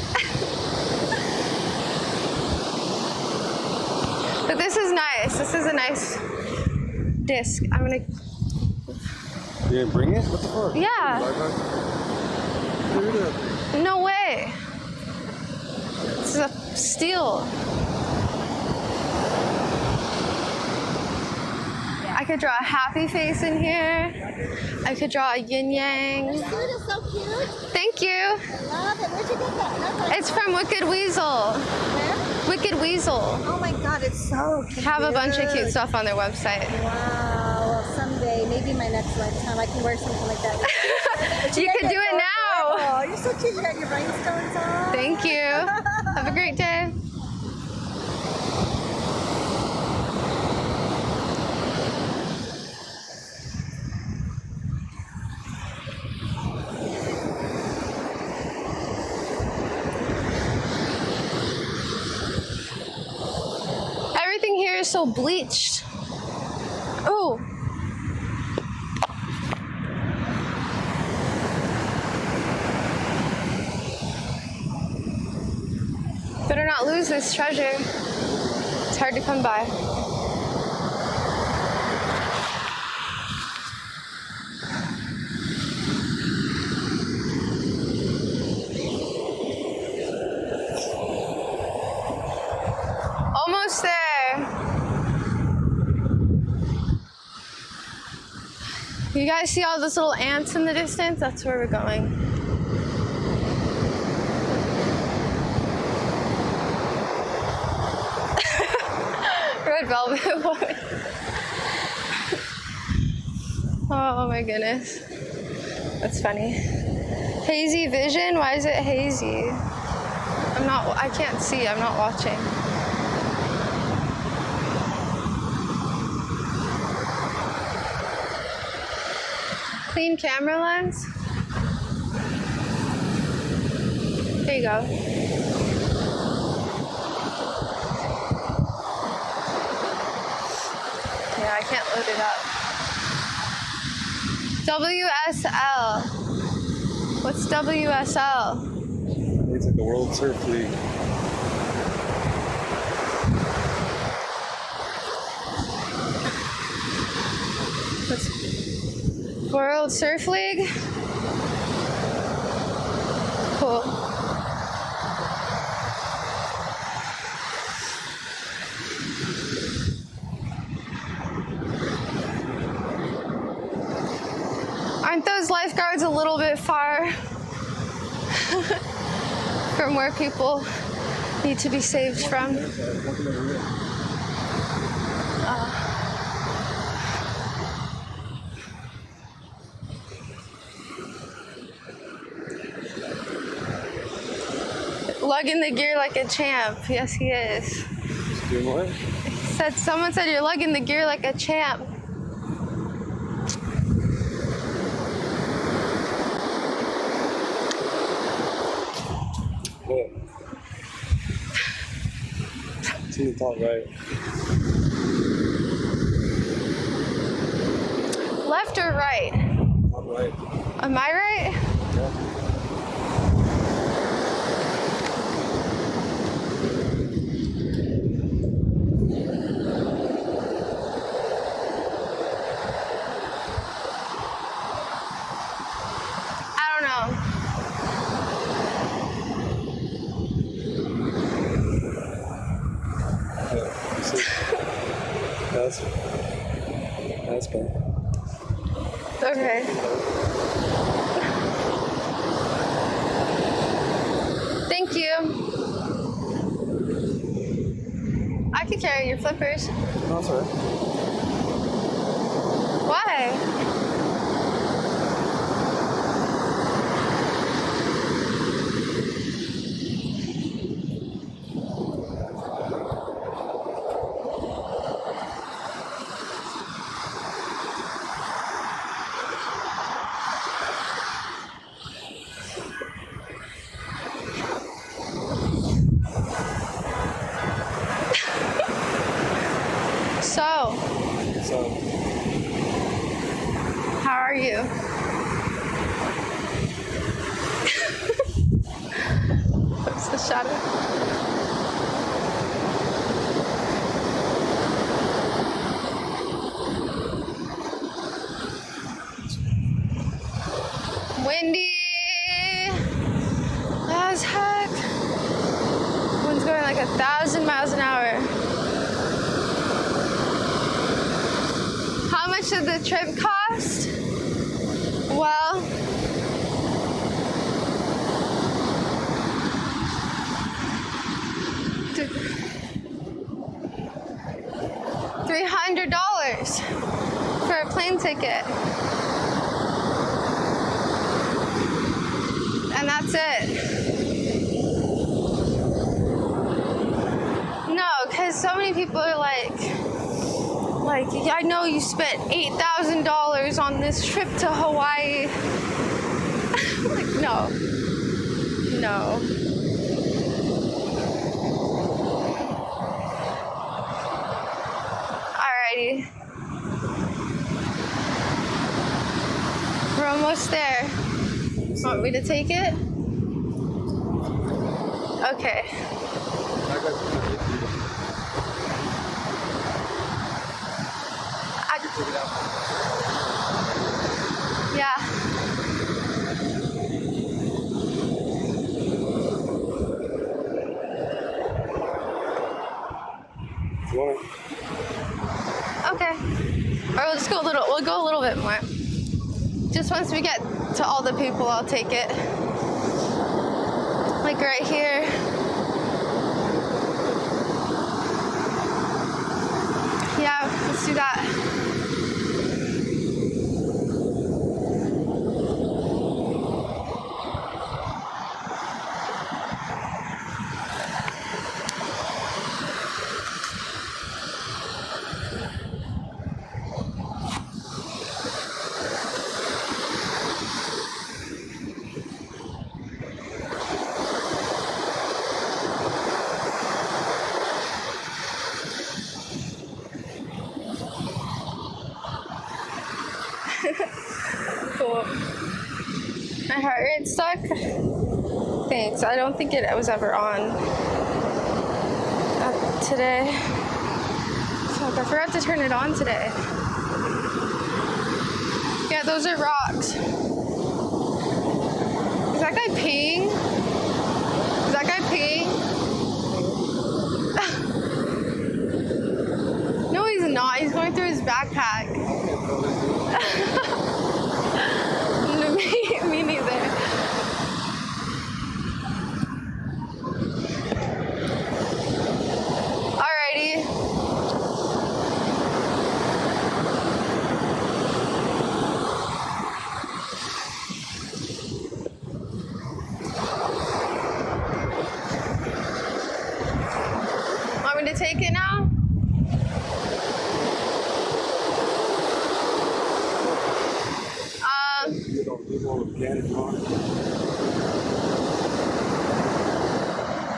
But this is nice. This is a nice disc. I'm gonna. You didn't bring it? What the fuck? Yeah. No way. This is a steal. I could draw a happy face in here. I could draw a yin yang. This food is so cute. Thank you. I love it. Where'd you get that? It's from Wicked Weasel. Where? Wicked Weasel. Oh my god, it's so cute. Have a bunch of cute stuff on their website. Wow. Well, someday, maybe my next lifetime, I can wear something like that. You could do it now. Oh, you're so cute. You got your rhinestones on. Thank you. Have a great day. Everything here is so bleached. Oh. Better not lose this treasure. It's hard to come by. Almost there. You guys see all those little ants in the distance? That's where we're going. Red velvet woman. Oh my goodness. That's funny. Hazy vision? Why is it hazy? I can't see, I'm not watching. Clean camera lens? There you go. Yeah, I can't load it up. WSL. What's WSL? It's like the World Surf League. World Surf League? Cool. Aren't those lifeguards a little bit far from where people need to be saved from? Lugging the gear like a champ. Yes, he is. Doing what? Someone said you're lugging the gear like a champ. What? It's in the top right. Left or right? Top right. Am I right? Yeah. That's fine. Okay. Thank you. sorry, your flippers. No, it's alright. Why? So, how are you? What's the shadow? Windy as heck. Wind's going like 1,000 miles an hour. How much did the trip cost? Well, $300 for a plane ticket. And that's it. No, because so many people are like, I know you spent $8,000 on this trip to Hawaii. Like, no. No. Alrighty. We're almost there. Want me to take it? Okay. Yeah. Okay. Or we'll just go a little bit more. Just once we get to all the people, I'll take it. Like right here. Yeah, let's do that. Cool. My heart rate's stuck. Thanks. I don't think it was ever on today. Fuck, I forgot to turn it on today. Yeah, those are rocks. Is that guy peeing? Is that guy peeing? No, he's not. He's going through his backpack. Me neither. Alrighty. Want me to take it now?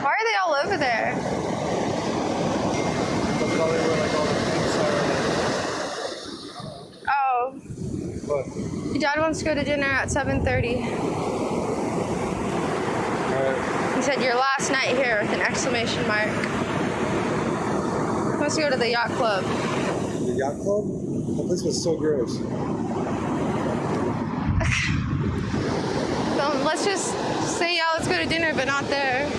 Why are they all over there? Oh. Your dad wants to go to dinner at 7:30. He said your last night here with an exclamation mark. He wants to go to the yacht club. The yacht club? That place was so gross. So let's just say, yeah, let's go to dinner, but not there.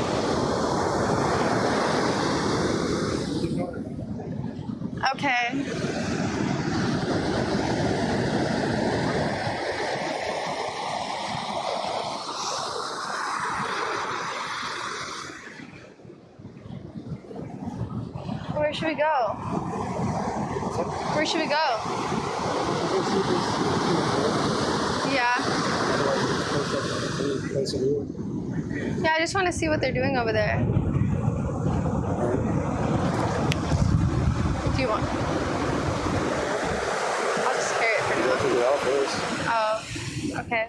Okay. We're should we go? Where should we go? Yeah. Yeah, I just want to see what they're doing over there. Do you want? I'll just carry it for now. Oh, okay.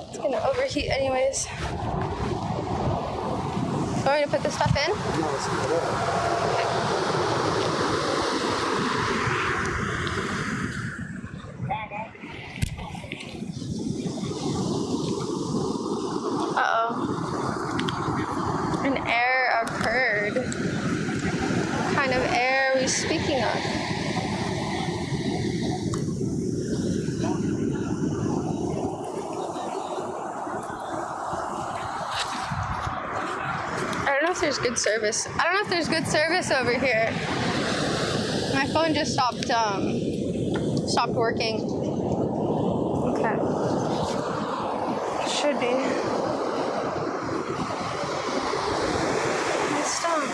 It's gonna overheat anyways. Want me to put this stuff in? No, let's put it in. Uh-oh. An error occurred. What kind of error are we speaking of? I don't know if there's good service. I don't know if there's good service over here. My phone just stopped working. Okay. Should be. Nice stone.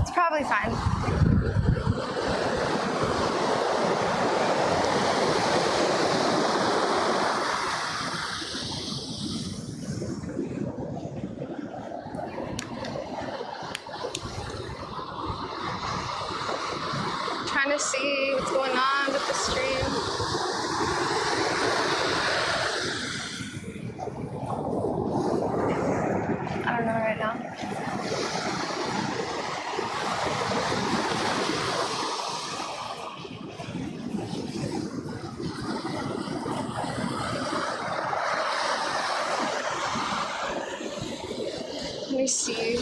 It's probably fine. Trying to see what's going on with the stream. I don't know right now. Let me see.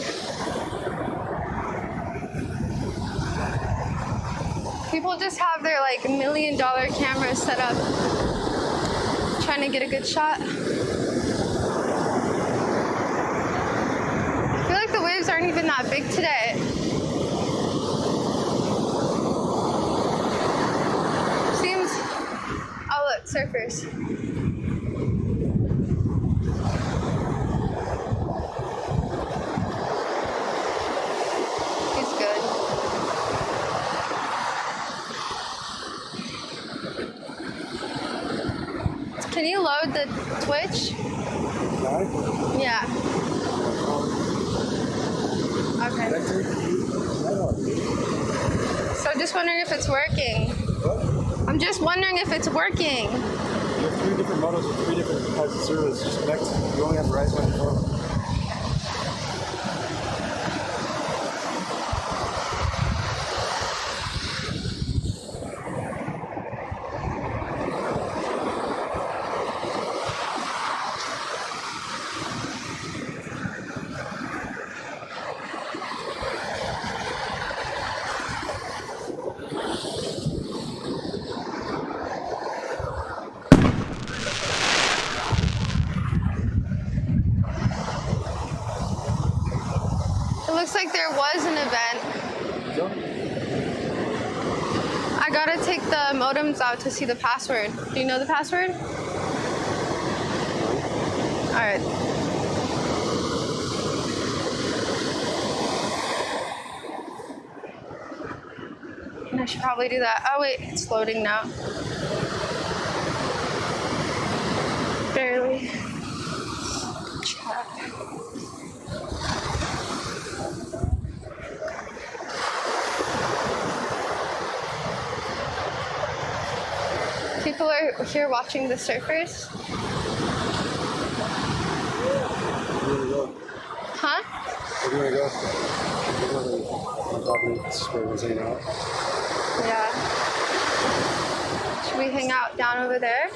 People just have their like $1 million cameras set up, trying to get a good shot. I feel like the waves aren't even that big today. Seems, oh look, surfers. He's good. Can you load the Twitch? Yeah. Okay. So just wondering if it's working. I'm just wondering if it's working. You have 3 different models with 3 different types of service. Just connect. You only have Verizon on your phone. It looks like there was an event. I gotta take the modems out to see the password. Do you know the password? All right. I should probably do that. Oh wait, it's loading now. Barely. Chat. People are here watching the surfers. Huh? Where do you want to go? We're going to the property. This is where everyone's hanging out. Yeah. Should we hang out down over there?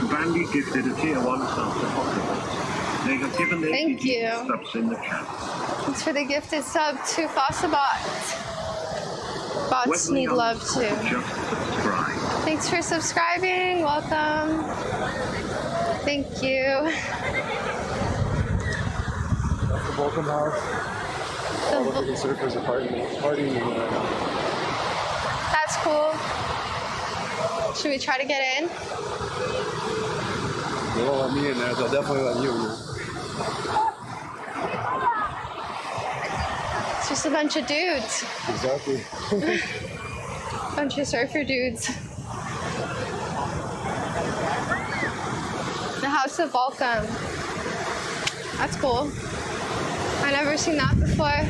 Bandy gifted a tier 1 sub to Pocketbot. They have given their Thank you. subs in the chat. Thanks for the gifted sub to Fossabot. Bots need love too. Just subscribe. Thanks for subscribing. Welcome. Thank you. That's the Vulcan house. All the freaking surfers are partying in there. That's cool. Should we try to get in? They won't let me in there, they'll definitely let you in there. It's just a bunch of dudes. Exactly. Bunch of surfer dudes. The House of Vulcan. That's cool. I've never seen that before.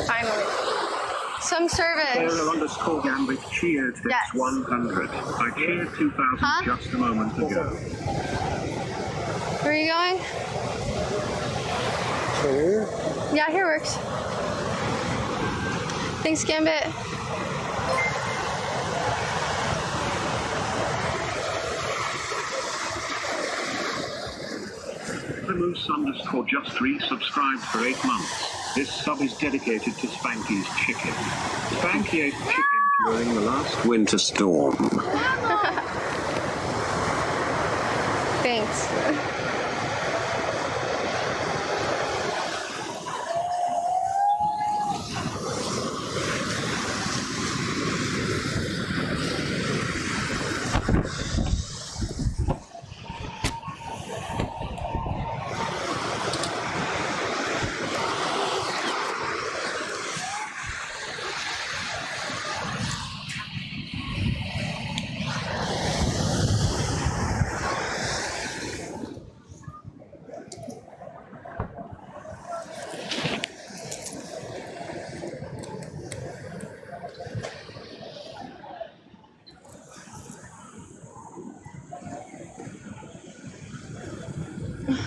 Finally. Some service. Taylor_Gambit cheered this 100. I cheered 2,000 just a moment ago. Where are you going? Here? Yeah, here works. Thanks, Gambit. Moose_just3 subscribed for 8 months. This sub is dedicated to Spanky's chicken. Spanky ate chicken during the last winter storm. Thanks.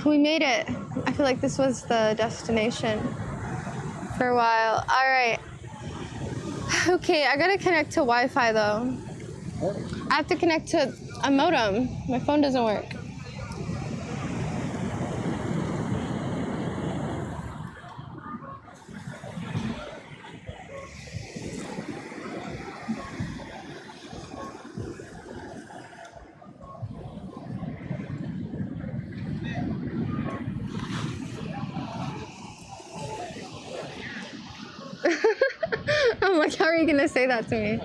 We made it. I feel like this was the destination for a while. All right. Okay, I gotta connect to Wi-Fi though. I have to connect to a modem. My phone doesn't work. I'm like, how are you gonna say that to me?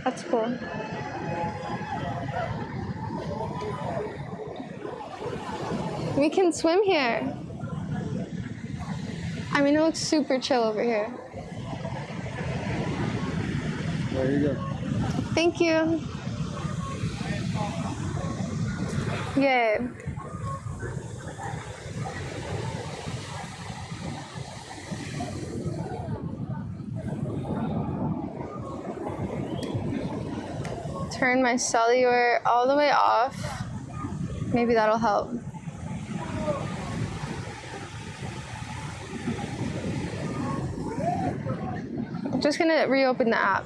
That's cool. We can swim here. I mean, it looks super chill over here. There you go. Thank you. Yay. Turn my cellular all the way off. Maybe that'll help. I'm just gonna reopen the app.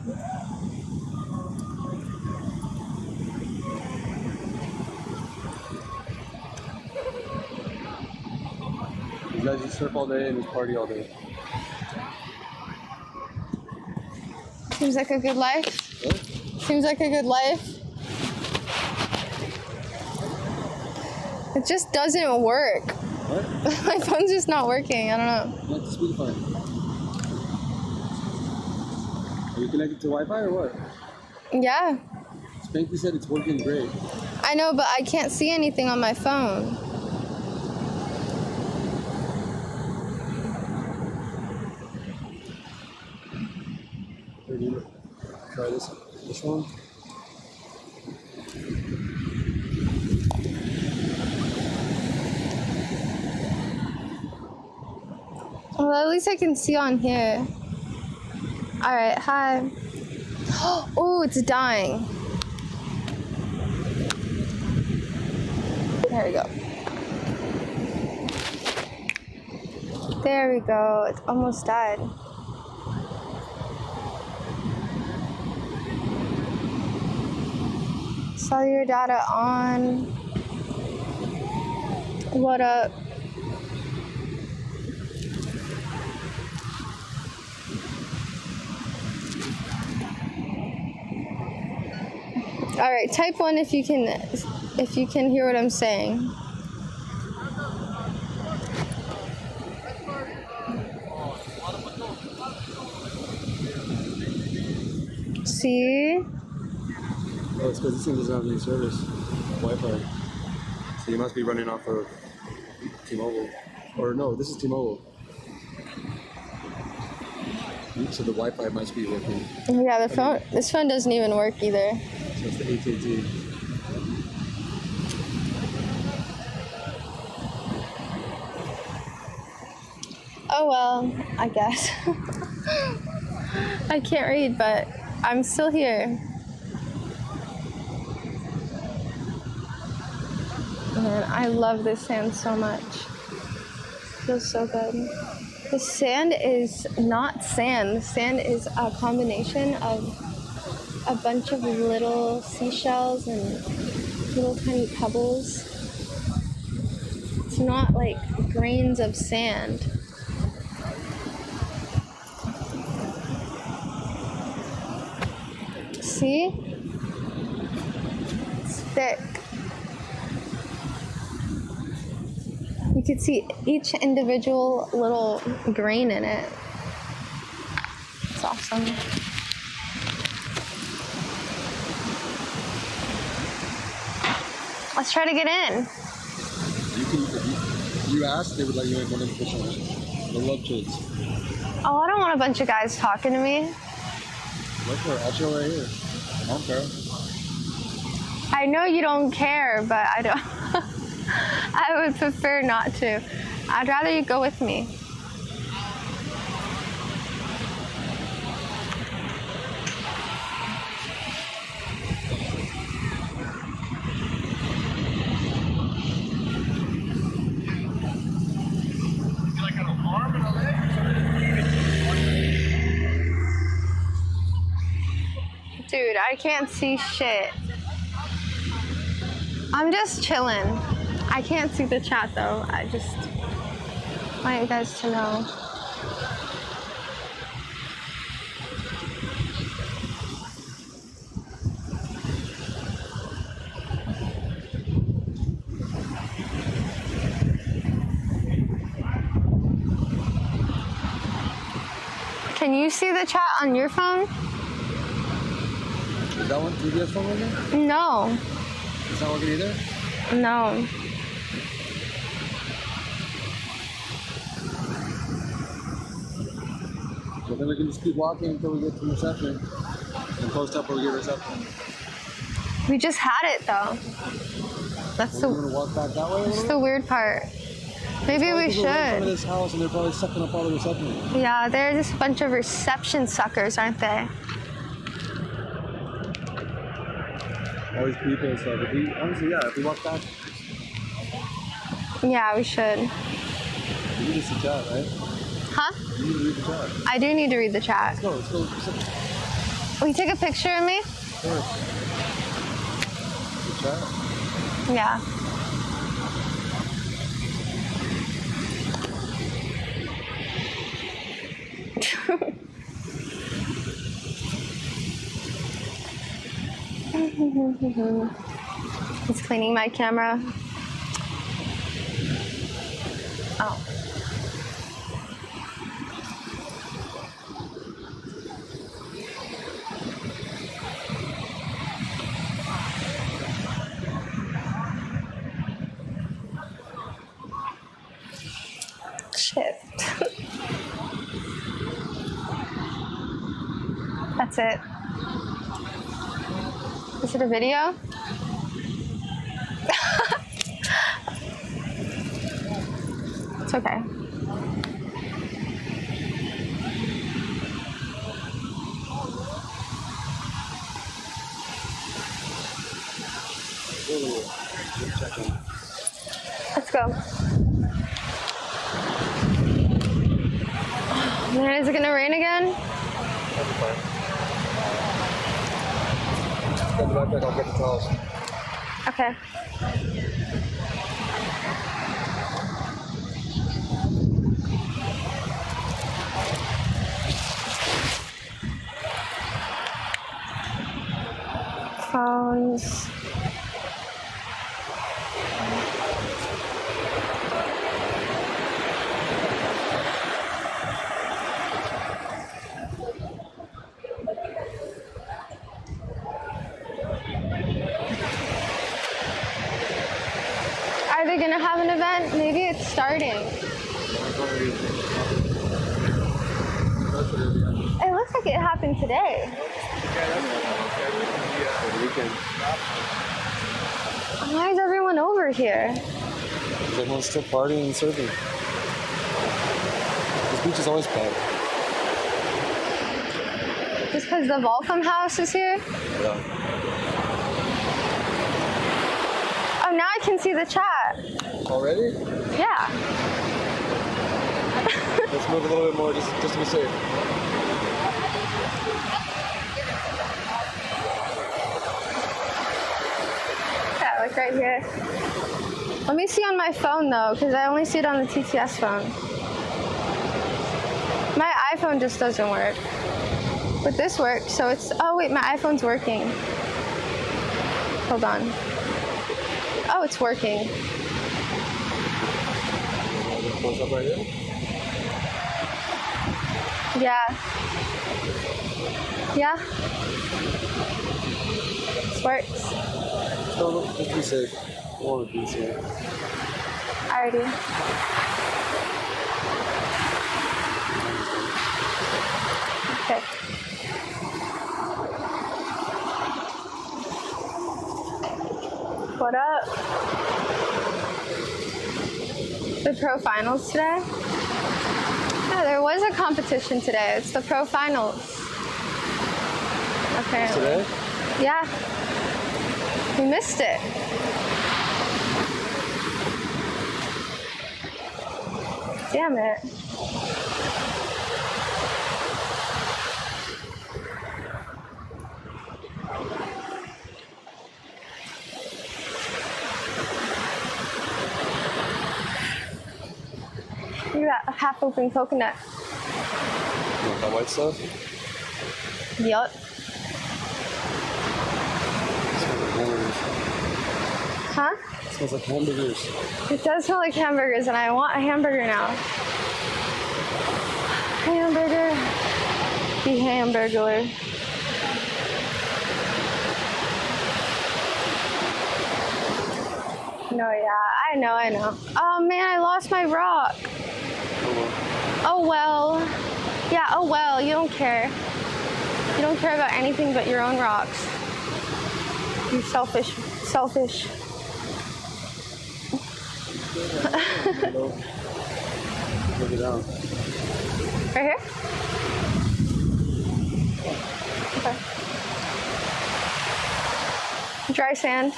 You guys just surf all day and just party all day. Seems like a good life. What? Seems like a good life. It just doesn't work. What? My phone's just not working. I don't know. You have to speakerphone. Are you connected to Wi-Fi or what? Yeah. Spanky said it's working great. I know, but I can't see anything on my phone. Here, do you try this one? Well, at least I can see on here. All right, hi. Oh, it's dying. There we go. There we go. It's almost died. Cellular data on. What up? All right, type 1 if you can hear what I'm saying. See? Oh, it's because this thing doesn't have any service. Wi-Fi. So you must be running off of T-Mobile. Or no, this is T-Mobile. So the Wi-Fi must be working. Yeah, this phone doesn't even work either. So it's the AT&T. Oh well, I guess. I can't read, but I'm still here. Man, I love this sand so much. Feels so good. The sand is not sand. The sand is a combination of a bunch of little seashells and little tiny pebbles. It's not like grains of sand. See? It's thick. You can see each individual little grain in it. It's awesome. Let's try to get in. You can, if you ask, they would let you in one of the fish on it. They love kids. Oh, I don't want a bunch of guys talking to me. Look for it. I'll chill right here. I don't care. I know you don't care, but I don't. I would prefer not to. I'd rather you go with me. Dude, I can't see shit. I'm just chilling. I can't see the chat though. I just want you guys to know. Can you see the chat on your phone? Is that one TBS phone working? No. It's not working either? No. Well, then we can just keep walking until we get to reception and post up where we get reception. We just had it though. That's We're gonna walk back that way. That's the weird part. Maybe we should. We're in front of this house and they're probably sucking up all the reception. Yeah, they're just a bunch of reception suckers, aren't they? All these people and stuff. If we, honestly, yeah, if we walk back. Yeah, we should. You need to chat, right? Huh? You need to read the chat. I do need to read the chat. Let's go. Will you take a picture of me? Sure. The chat? Yeah. He's cleaning my camera. Oh. Shit. That's it. Is it a video? It's okay. Let's go. Man, is it gonna rain again? That'll be fine. Get the backpack, I'll get the towels. Okay. Phones. Are they gonna have an event? Maybe it's starting. It looks like it happened today. Why is everyone over here? Everyone's still partying and surfing. This beach is always packed. Just because the Volcom house is here? Yeah. Oh, now I can see the chat. Already? Yeah. Let's move a little bit more just to be safe. Yeah, like right here. Let me see on my phone though, because I only see it on the TTS phone. My iPhone just doesn't work. But this works, so it's, oh wait, my iPhone's working. Hold on. Oh, it's working. Close up right here? Yeah. Yeah. This works. No, just be safe. I want to be safe. Alrighty. Okay. What up? The pro finals today? Yeah, there was a competition today. It's the pro finals. Apparently. Today? Yeah. We missed it. Damn it. Look at that half open coconut. You want that white stuff? Yup. Huh? It smells like hamburgers. It does smell like hamburgers, and I want a hamburger now. Hamburger. The hamburger. No, yeah, I know. Oh man, I lost my rock. Oh well. Yeah, oh well, you don't care. You don't care about anything but your own rocks. You selfish. Look it down. Right here? Okay. Dry sand.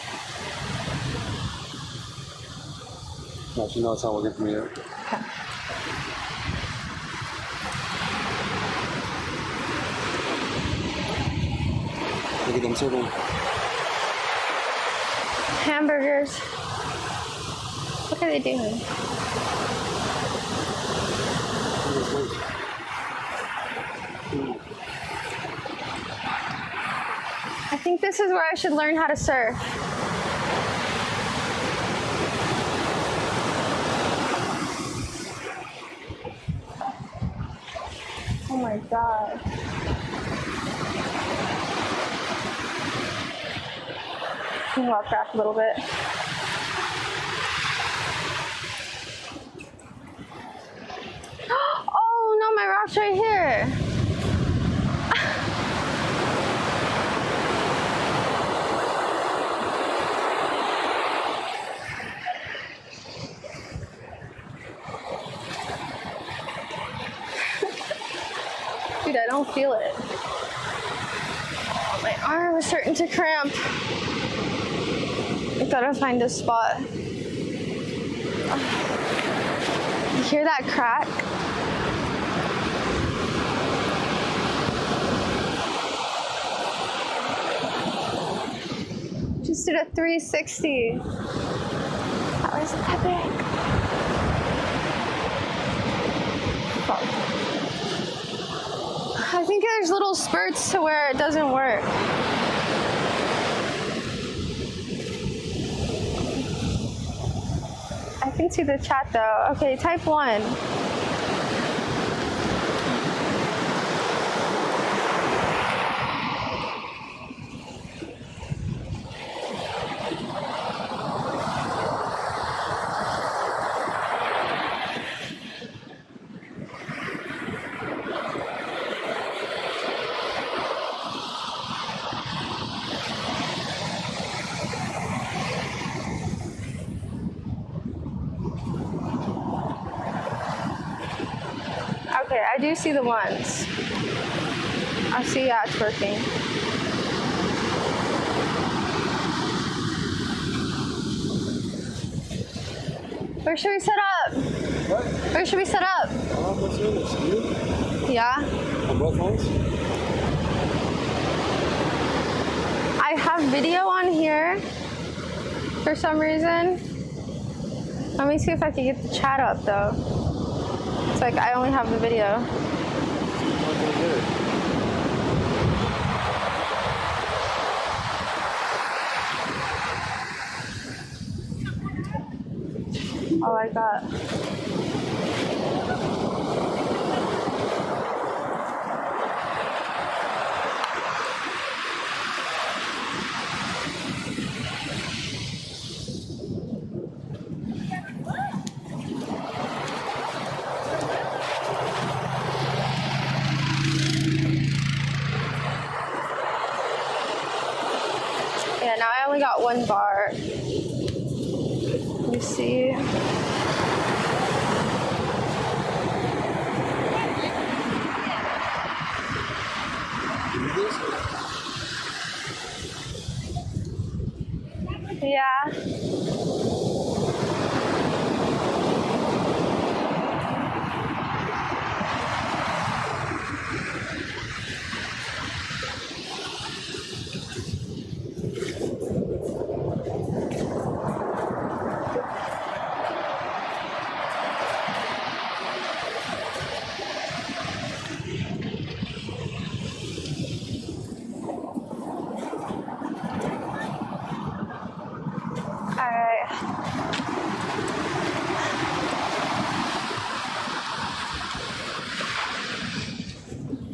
Actually, no, it's not working for me yet. Okay. Look at them circling. Hamburgers. What are they doing? I think this is where I should learn how to surf. Oh my god. I'm gonna walk back a little bit. Oh no, my rock's right here. Dude, I don't feel it. My arm is starting to cramp. I gotta find a spot. You hear that crack? Just did a 360. That was epic. Fuck. I think there's little spurts to where it doesn't work. I can see the chat though. Okay, type 1. Okay, I do see the ones. I see, yeah, it's working. Where should we set up? What? Where should we set up? What's doing this? You? Yeah. On both phones? I have video on here for some reason. Let me see if I can get the chat up though. It's like I only have the video. Oh, I got. Yeah, now I only got 1 bar. Let me see. Yeah.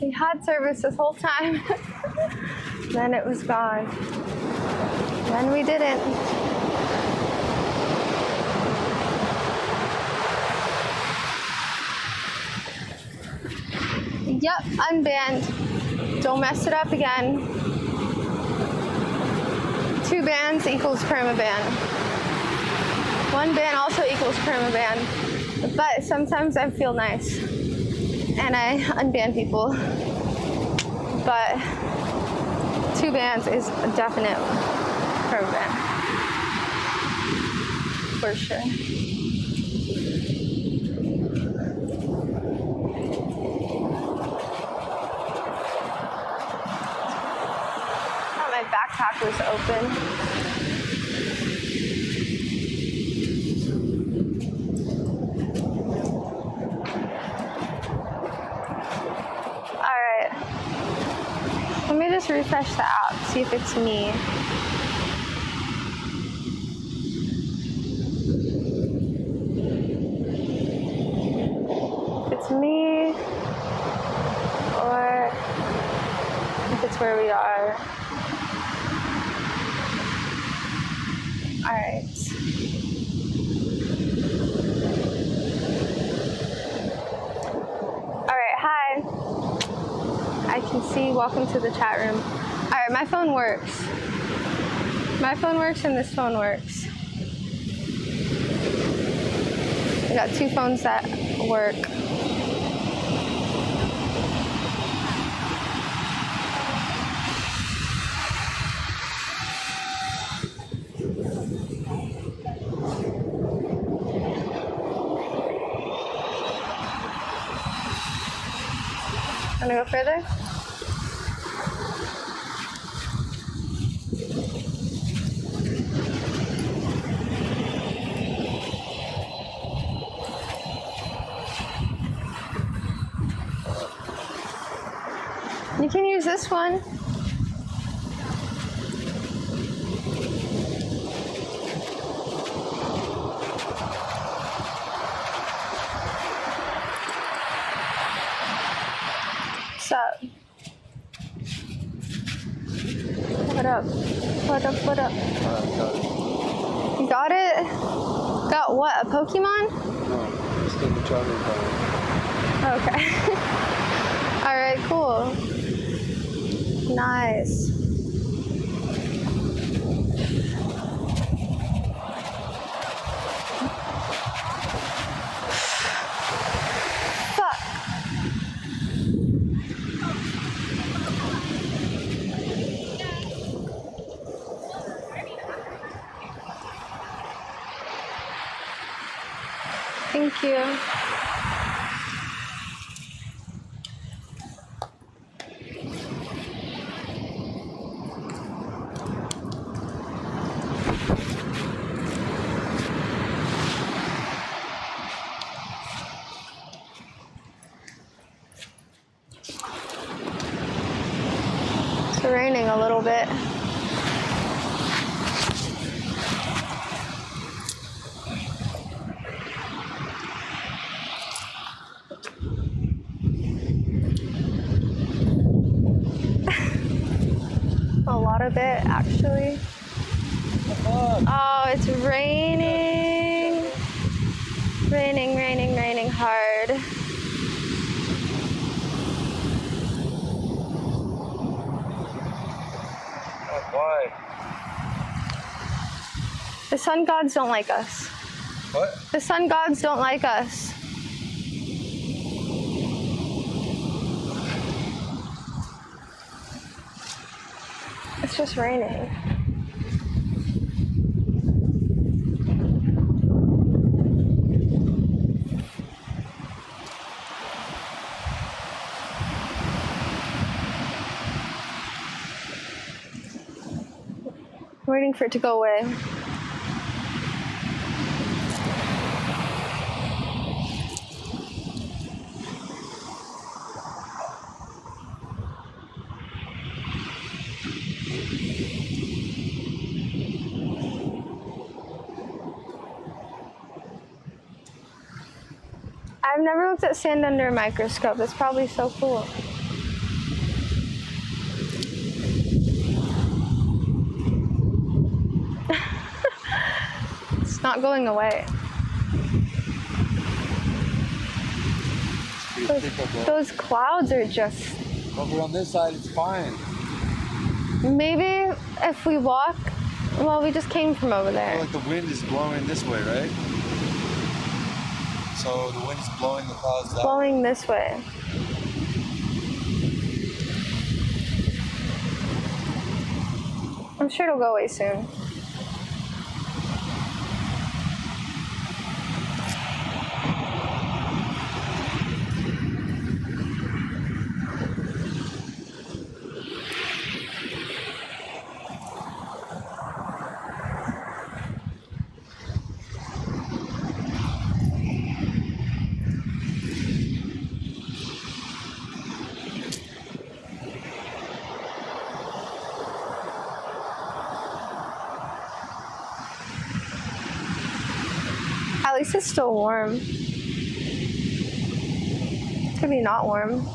We had service this whole time. Then it was gone. Then we didn't. Yep, unbanned. Don't mess it up again. 2 bans equals permaban. 1 ban also equals permaban. But sometimes I feel nice. And I unban people. But 2 bans is a definite permaban. For sure. My backpack was open. All right. Let me just refresh the app, see if it's me. If it's me, or if it's where we are. All right. All right, hi. I can see, welcome to the chat room. All right, my phone works. My phone works and this phone works. I got 2 phones that work. Want to go further? You can use this one. What's up? What up? What up? What up? You got it? Got what? A Pokemon? No, just in the traveling car. Okay. All right, cool. Nice. Fuck. Thank you. It's raining a little bit. A lot of it, actually. Oh, it's raining. Raining, raining, raining hard. Why? The sun gods don't like us. What? The sun gods don't like us. It's just raining. Waiting for it to go away. I've never looked at sand under a microscope. It's probably so cool. It's not going away. Those clouds are just... Over on this side, it's fine. Maybe if we walk... Well, we just came from over there. Like the wind is blowing this way, right? So the wind's blowing the clouds that Blowing this way. I'm sure it'll go away soon. At least it's still warm. It's gonna be not warm.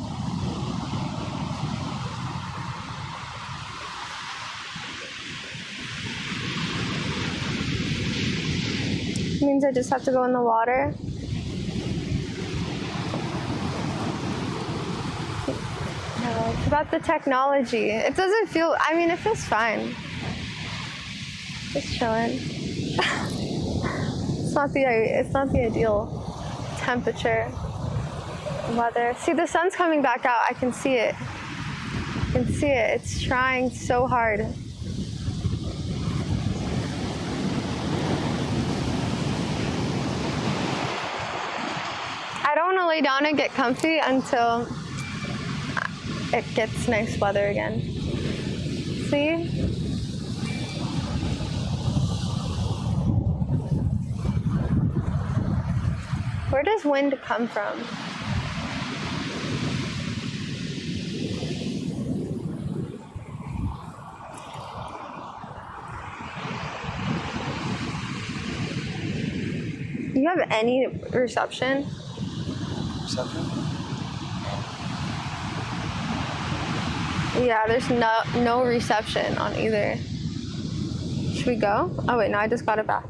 It means I just have to go in the water. No, it's about the technology. It doesn't feel, I mean, it feels fine. Just chilling. It's not the ideal temperature, weather. See, the sun's coming back out. I can see it. I can see it. It's trying so hard. I don't want to lay down and get comfy until it gets nice weather again. See? Where does wind come from? Do you have any reception? Reception? Yeah, there's no reception on either. Should we go? Oh wait, no, I just got it back.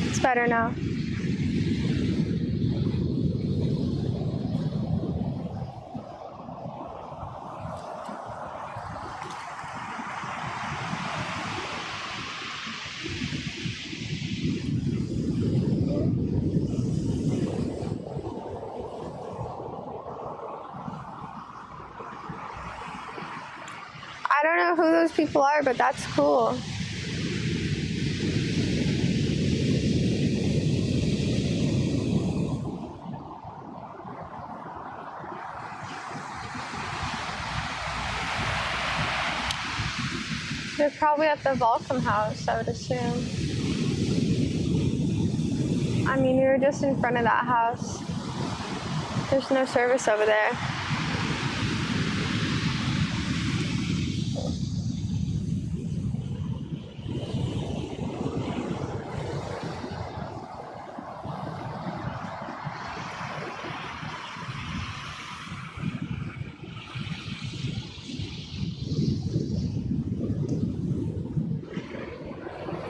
It's better now. I don't know who those people are, but that's cool. They're probably at the Volcom house, I would assume. I mean, you're just in front of that house. There's no service over there.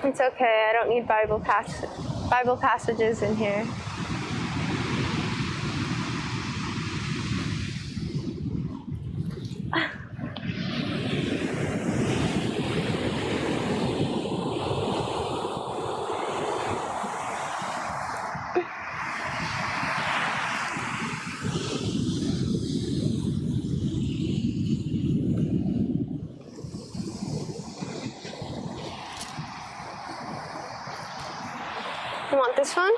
It's okay, I don't need Bible passages in here. You want this one?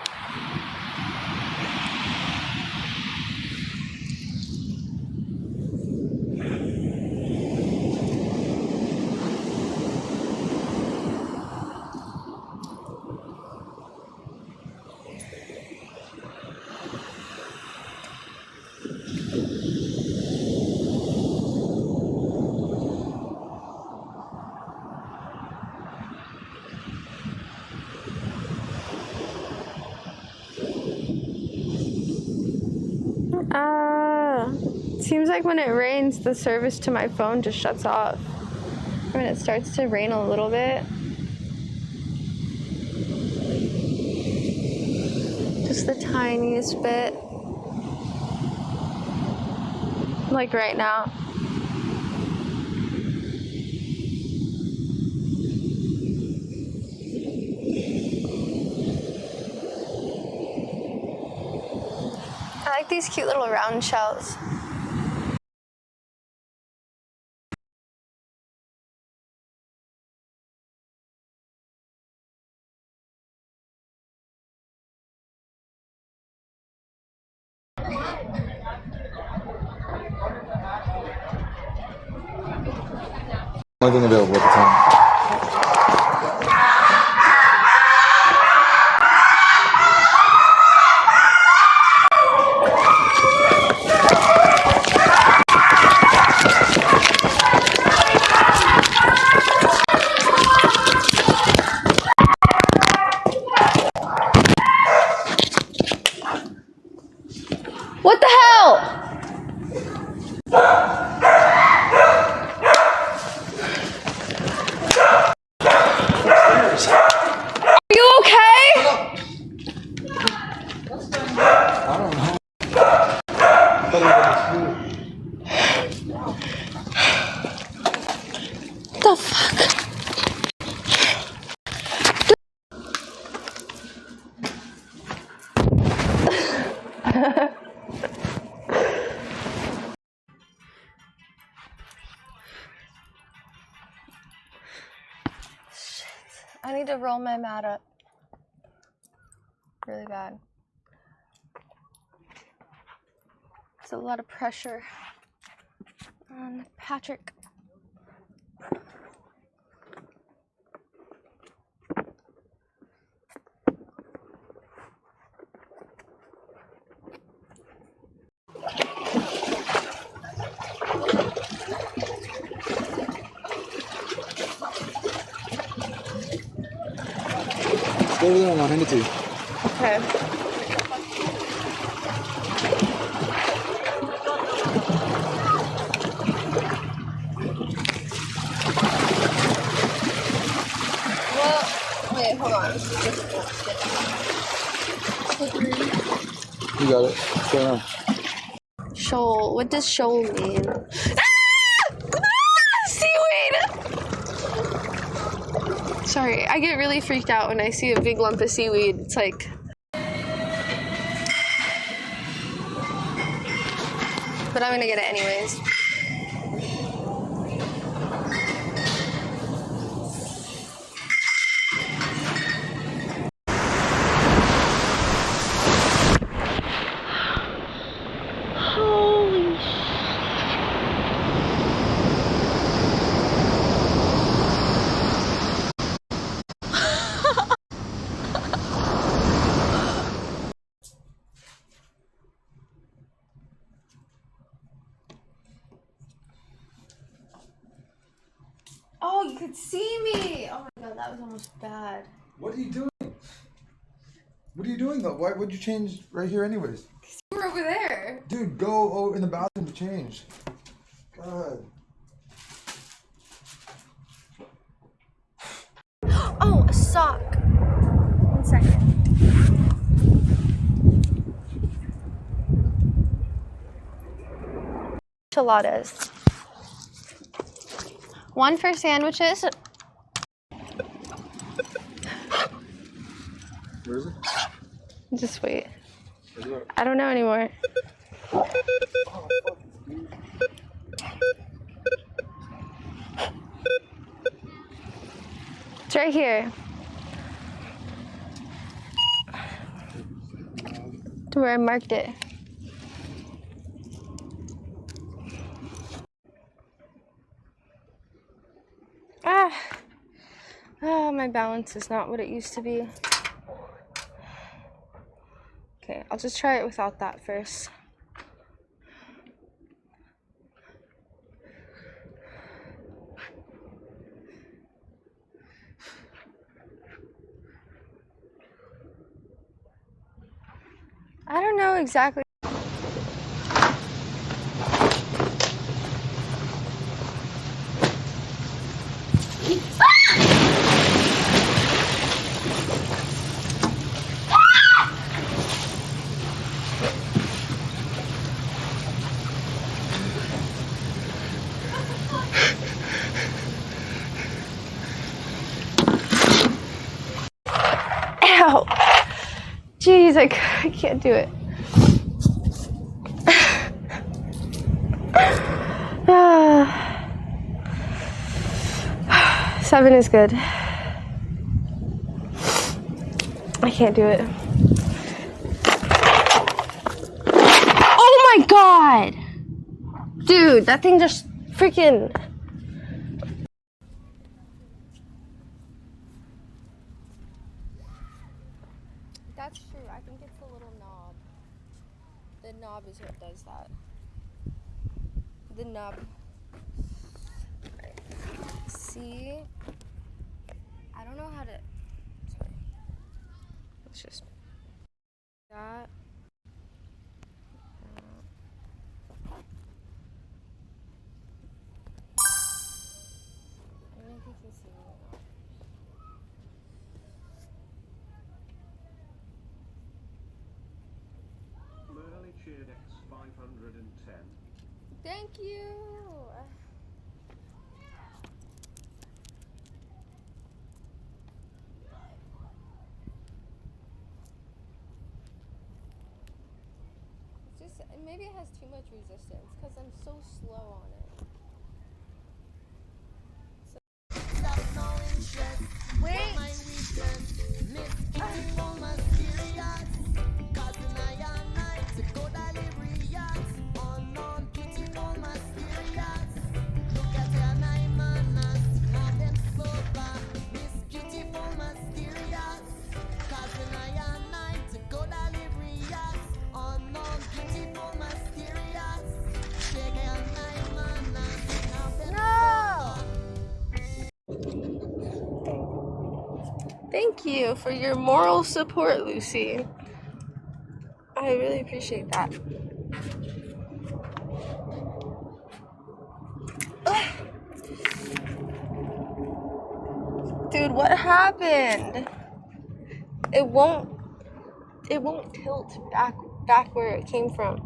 Seems like when it rains, the service to my phone just shuts off. When it starts to rain a little bit. Just the tiniest bit. Like right now. I like these cute little round shells. Only thing available at the time. What the hell? Are you okay? I don't know. What the fuck? need to roll my mat up really bad. There's a lot of pressure on Patrick. Go over there and I'll hand it to you. Okay. Well, wait, hold on. You got it. What's going on? Shoal. What does shoal mean? Seaweed! Sorry, I get really freaked out when I see a big lump of seaweed. It's like... But I'm gonna get it anyways. Holy Oh, you could see me! Oh my god, that was almost bad. What are you doing? What are you doing though? Why would you change right here anyways? You were over there. Dude, go in the bathroom to change. God. Oh, a sock. 1 second. Enchiladas. 1 for sandwiches. Where is it? Just wait. I don't know anymore. It's right here. To where I marked it. Ah, my balance is not what it used to be. Okay, I'll just try it without that first. I don't know exactly. Ow! Jeez, I can't do it. 7 is good. I can't do it. Oh my god! Dude, that thing just freaking... That's true. I think it's the little knob. The knob is what does that. The knob. Right. See? I don't know how to... Sorry. Let's just... That. I don't know if you can see me or not. Merley cheered X 510. Thank you! It's just, maybe it has too much resistance because I'm so slow on it. So, wait! Thank you for your moral support, Lucy. I really appreciate that. Ugh. Dude, what happened? It won't tilt back where it came from.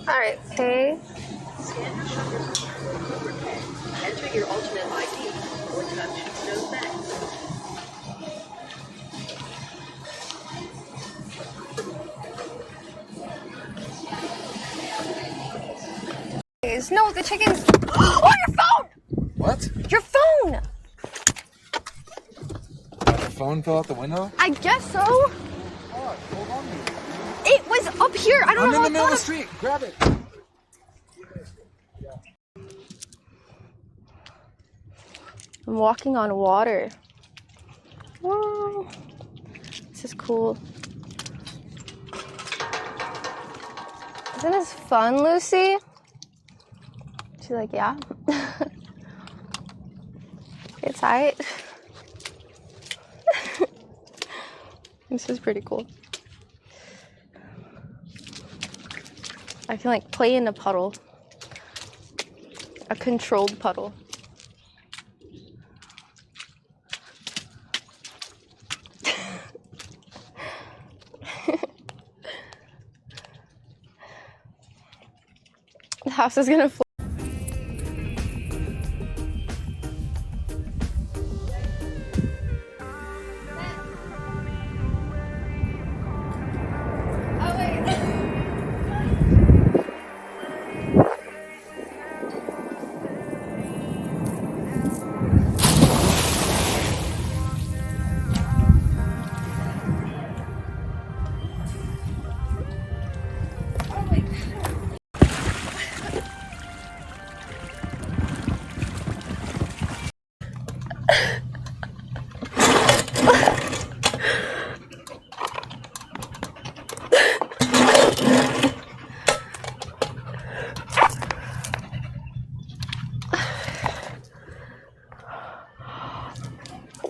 Alright, pay. Enter your alternate ID or touch no thanks. No, the chickens. Oh, your phone! What? Your phone! The phone fell out the window? I guess so. Oh, hold on. It was up here. I don't know I'm how in the middle of the street. Grab it. I'm walking on water. Whoa. This is cool. Isn't this fun, Lucy? She's like, yeah. It's tight. This is pretty cool. I can like play in a puddle. A controlled puddle. The house is gonna fall.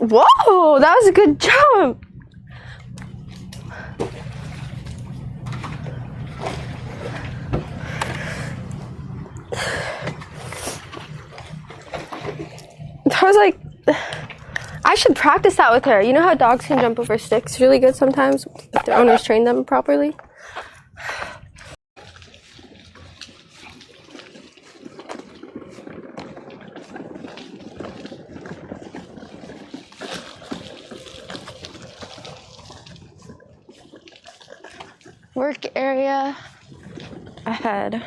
Whoa, that was a good jump. I was like, I should practice that with her. You know how dogs can jump over sticks really good sometimes if their owners train them properly? Work area ahead.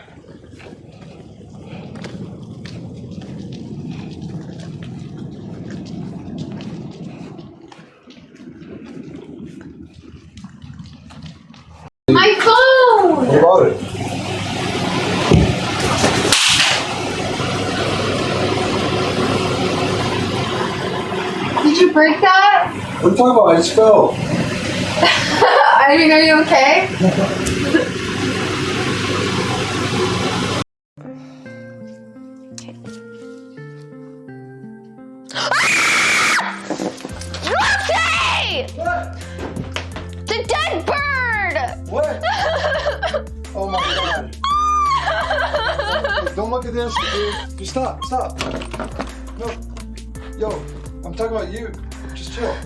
My phone! What about it? Did you break that? What are you talking about? I just fell. I mean, are you okay? Lucy! What? The dead bird! What? Oh my god. Don't look at this, dude. Just stop. No. Yo, I'm talking about you. Just chill.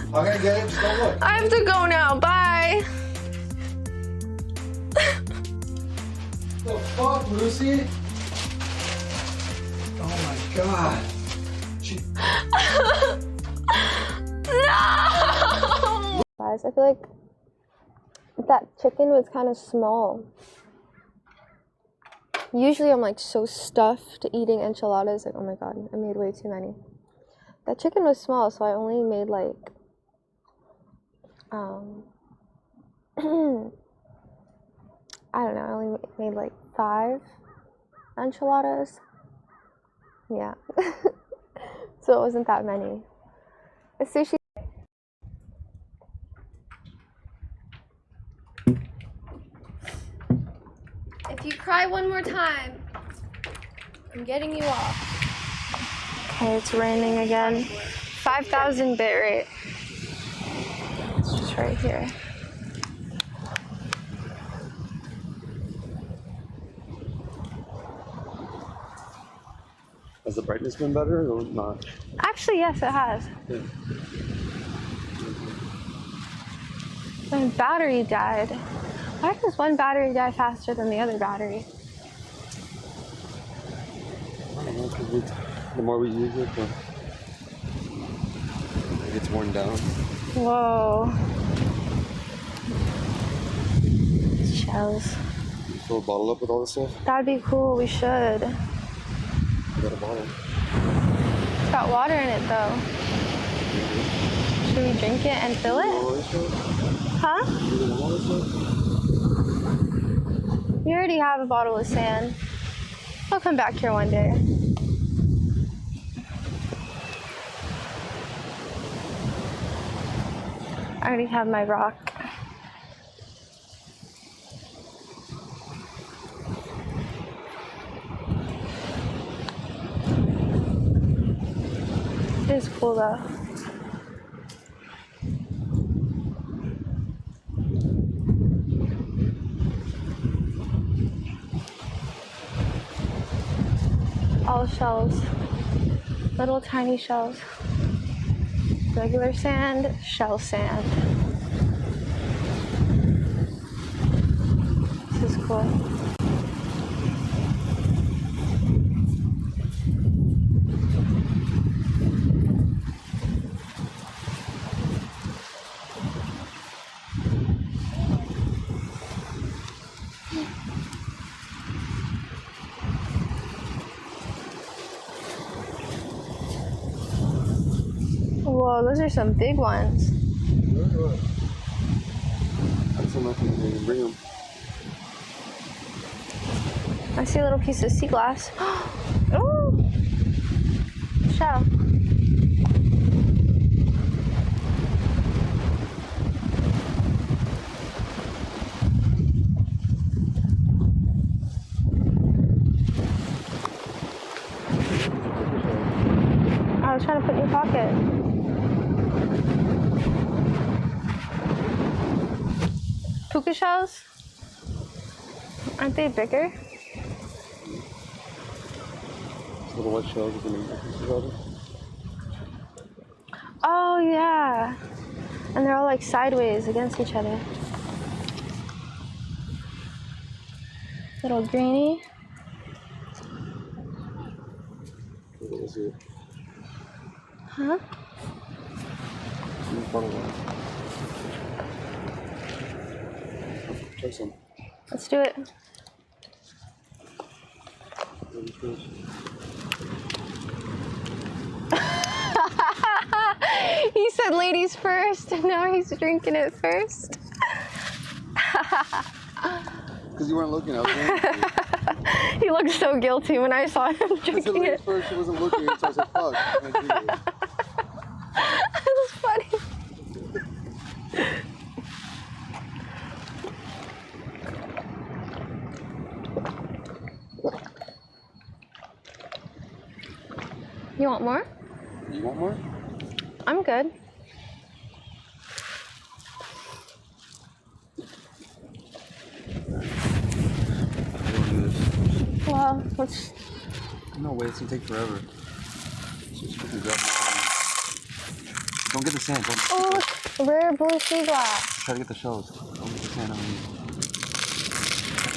I'm gonna get it, just don't look. I have to go now. Bye. fuck, Lucy? Oh my god. No! Guys, I feel like that chicken was kind of small. Usually I'm like so stuffed eating enchiladas, like oh my god, I made way too many. That chicken was small, so I only made like I don't know, I only made like 5 enchiladas. Yeah. So it wasn't that many. The sushi. If you cry one more time, I'm getting you off. Okay, it's raining again. 5,000 bit rate. It's just right here. Has the brightness been better or not? Actually, yes, it has. Yeah. My battery died. Why does one battery die faster than the other battery? I don't know, because the more we use it, it gets worn down. Whoa. Shells. You fill a bottle up with all this stuff? That'd be cool, we should. You got a bottle. It's got water in it though. Should we drink it and fill it? Huh? You already have a bottle of sand. I'll come back here one day. I already have my rock. It is cool though. All shells. Little tiny shells. Regular sand, shell sand. This is cool. Whoa, those are some big ones. I'm so lucky to bring them. I see a little piece of sea glass. Oh! Shell. I was trying to put in your pocket. Puka shells? Aren't they bigger? Little white shells with the pieces of it. Oh yeah. And they're all like sideways against each other. Little greenie. What was it? Huh? Try some. Let's do it. He said ladies first, and now he's drinking it first. Because you weren't looking, I was looking. He looked so guilty when I saw him drinking it. First, she wasn't looking, so I said, fuck. It was funny. You want more? You want more? I'm good. Well, let's... No way, it's gonna take forever. Just quickly grab my... Don't get the sand, don't. Oh, look, rare blue sea glass. Try to get the shells. Don't get the sand on me.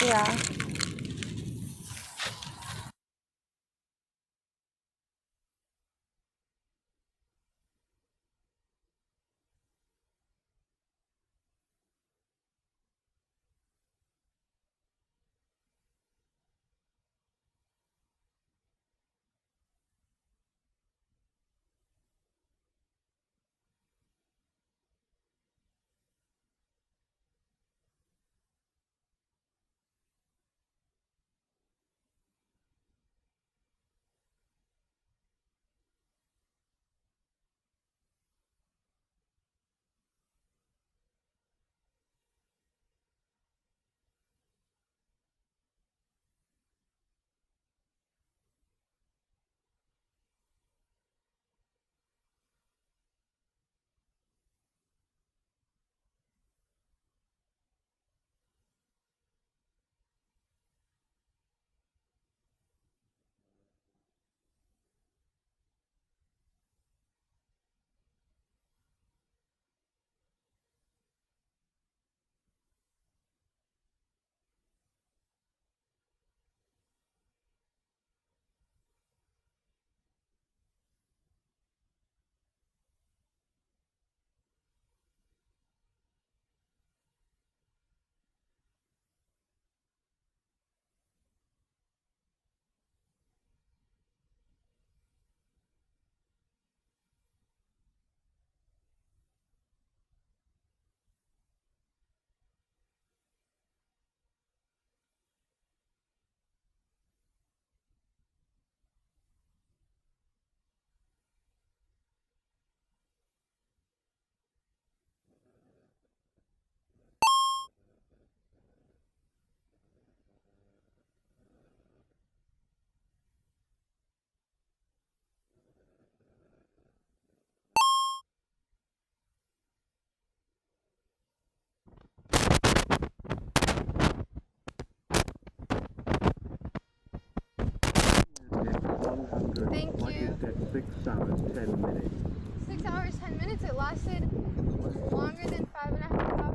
Yeah. Thank you. 6 hours, 10 minutes. 6 hours, 10 minutes. It lasted longer than 5.5 hours.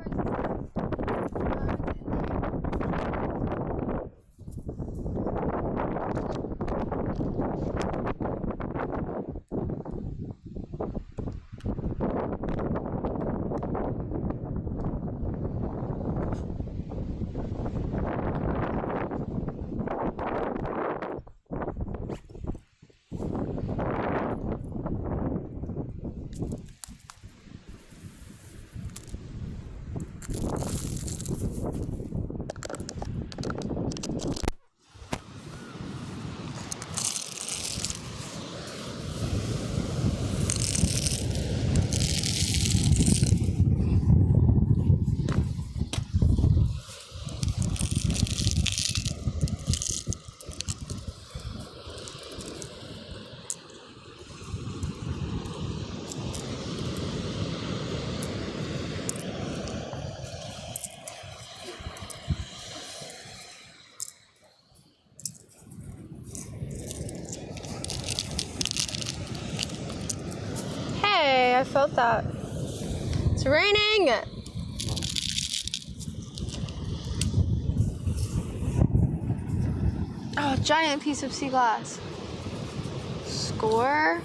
Hey, I felt that. It's raining! Oh, giant piece of sea glass. Score.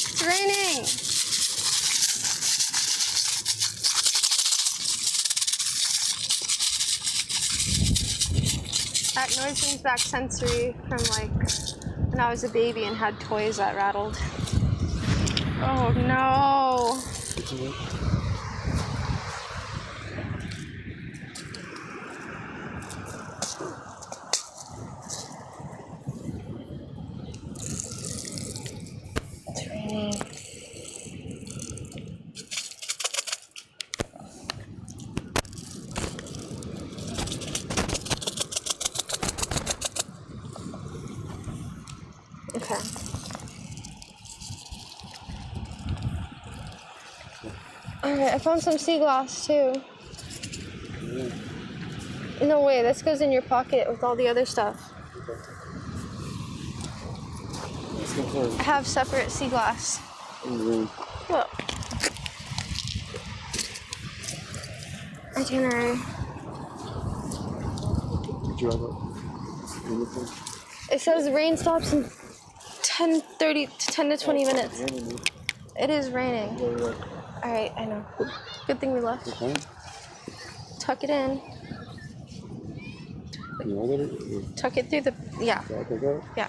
It's raining! That noise brings back sensory from like when I was a baby and had toys that rattled. Oh no! It's raining. Okay. Alright, I found some sea glass too. No way, this goes in your pocket with all the other stuff. I have separate sea glass. Look. Itinerary. It says rain stops in 10 to 20 minutes. It is raining. Alright, I know. Good thing we left. Tuck it in. Tuck it through the... Yeah. Yeah.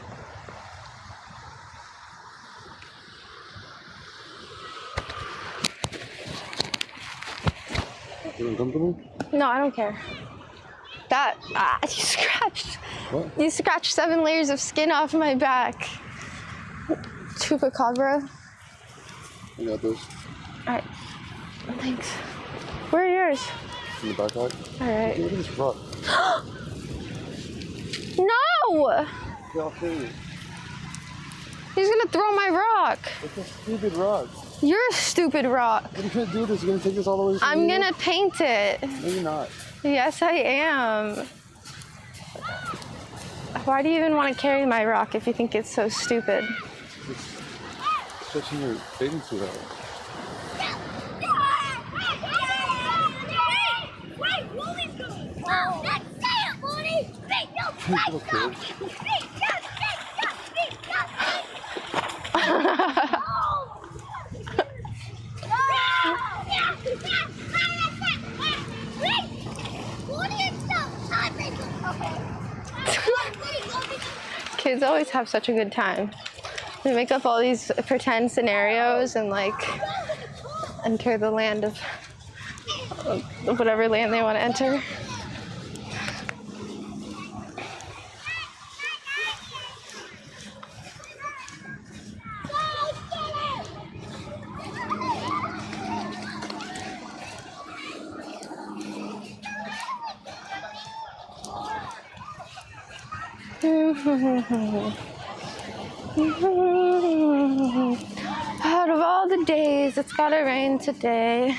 You uncomfortable? No, I don't care. That... you scratched. What? You scratched 7 layers of skin off my back. Chupacabra. I got this. Alright. Thanks. Where are yours? In the backpack. Alright. Look at this rock. No! Yeah, I'll show you. He's gonna throw my rock. It's a stupid rock. You're a stupid rock. What are you gonna do this? You're gonna take this all the way to I'm gonna paint it. No, you're not. Yes, I am. Why do you even want to carry my rock if you think it's so stupid? It's stretching your bathing suit out. Little kid. Kids always have such a good time. They make up all these pretend scenarios and like enter the land of whatever land they want to enter. Out of all the days, it's gotta rain today.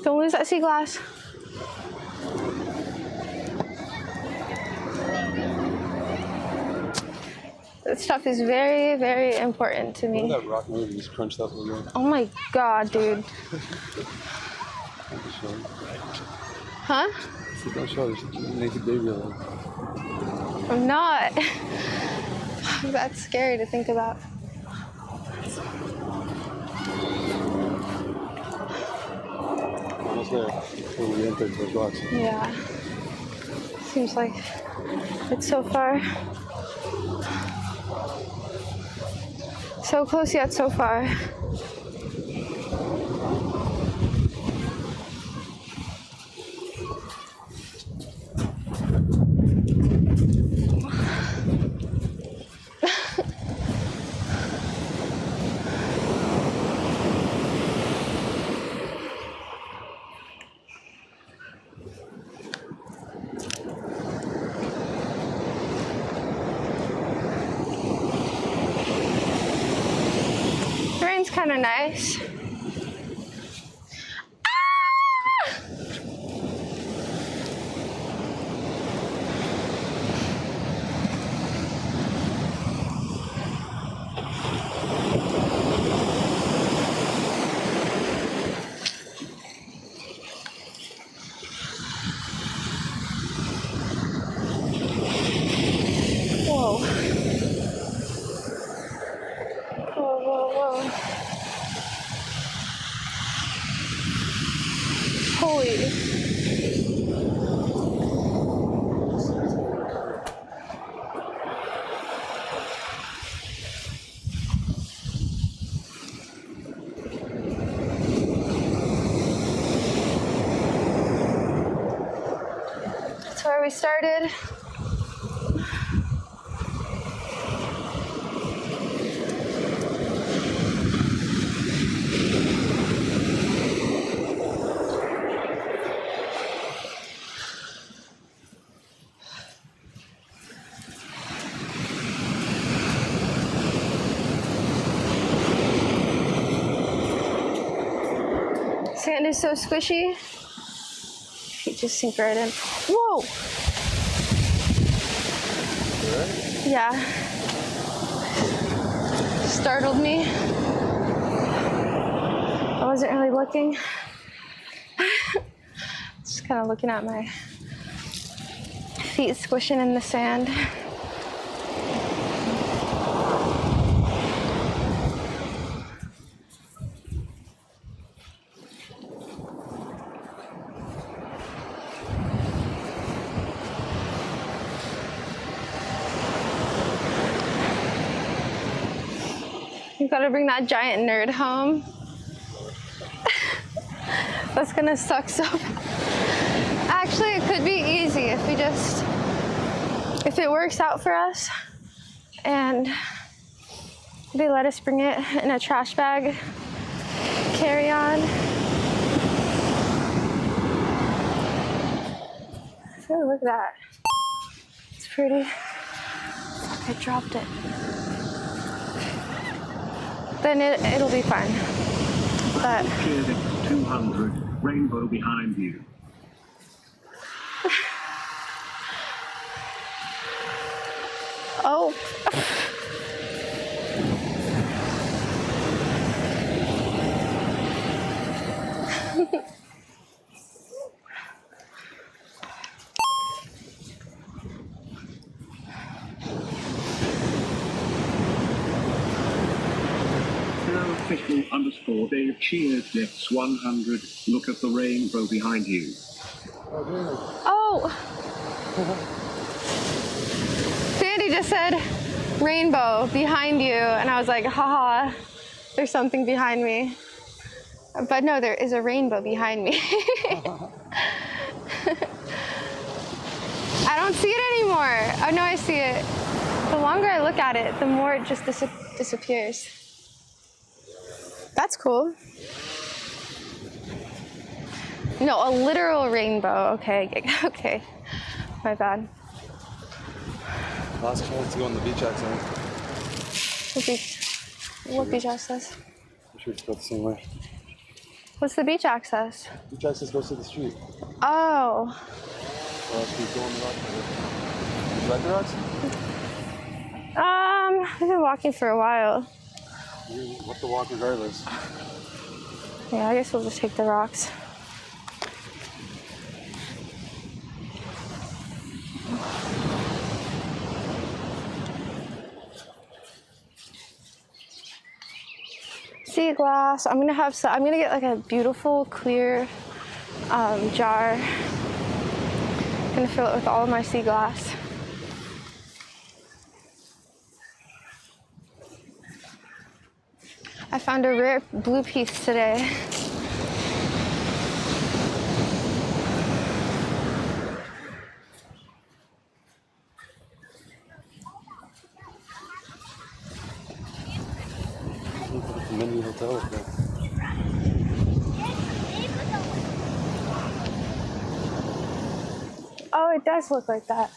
Don't lose that sea glass. That stuff is very, very important to me. Look at that rock movie, just crunched up a little bit. Oh my god, dude. Huh? So don't show this naked baby alone. I'm not. That's scary to think about. Almost there. When we entered those rocks. Yeah. Seems like it's so far. So close yet so far. Kind of nice. Whoa. Whoa, whoa, whoa. Holy. That's where we started. Sand is so squishy. Feet just sink right in. Whoa! Yeah. Startled me. I wasn't really looking. Just kind of looking at my feet squishing in the sand. You gotta bring that giant nerd home. That's gonna suck so bad. Actually, it could be easy if it works out for us and they let us bring it in a trash bag, carry on. Oh, look at that. It's pretty. Fuck, I dropped it. Then it'll be fine. But 200, rainbow behind you. Oh. unofficial_Dave Cheers lifts 100. Look at the rainbow behind you. Oh! Sandy just said rainbow behind you, and I was like, haha, there's something behind me. But no, there is a rainbow behind me. I don't see it anymore. Oh no, I see it. The longer I look at it, the more it just disappears. That's cool. No, a literal rainbow. Okay, okay. My bad. Last chance to go on the beach access. What beach access? I'm sure it's about the same way. What's the beach access? Beach access goes to the street. Oh. Should we go on the rocks? Did you ride the rocks? I've been walking for a while. We'll have to walk regardless. Yeah, I guess we'll just take the rocks. Sea glass. I'm gonna get like a beautiful clear jar. I'm gonna fill it with all of my sea glass. I found a rare blue piece today. Mini hotel up there. Oh, it does look like that.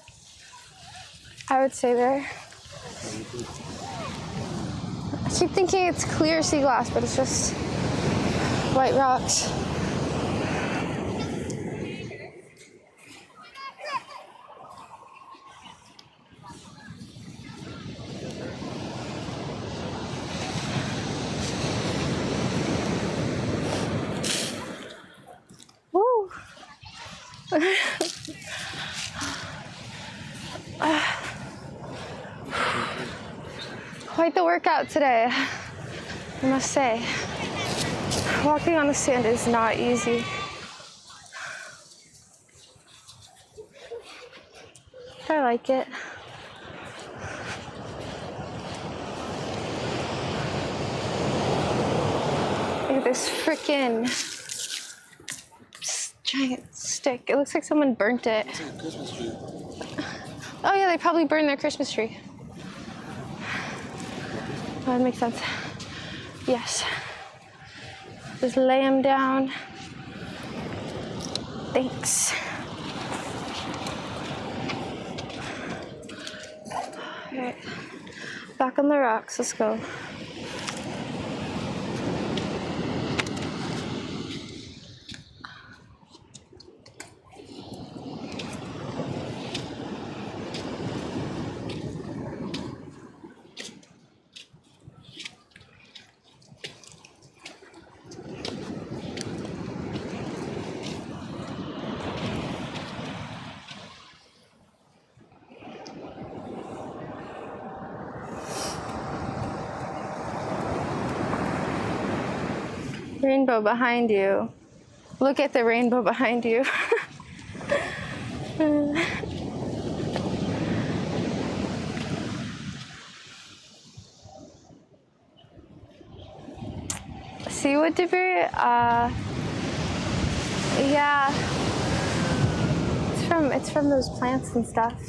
I would say there. I keep thinking it's clear sea glass, but it's just white rocks. Woo! Quite the workout today, I must say. Walking on the sand is not easy. I like it. Look at this frickin' giant stick. It looks like someone burnt it. It's like a Christmas tree. Oh yeah, they probably burned their Christmas tree. Oh, that makes sense. Yes. Just lay them down. Thanks. All right, back on the rocks, let's go. Rainbow behind you. Look at the rainbow behind you. Seaweed debris? Yeah. It's from those plants and stuff.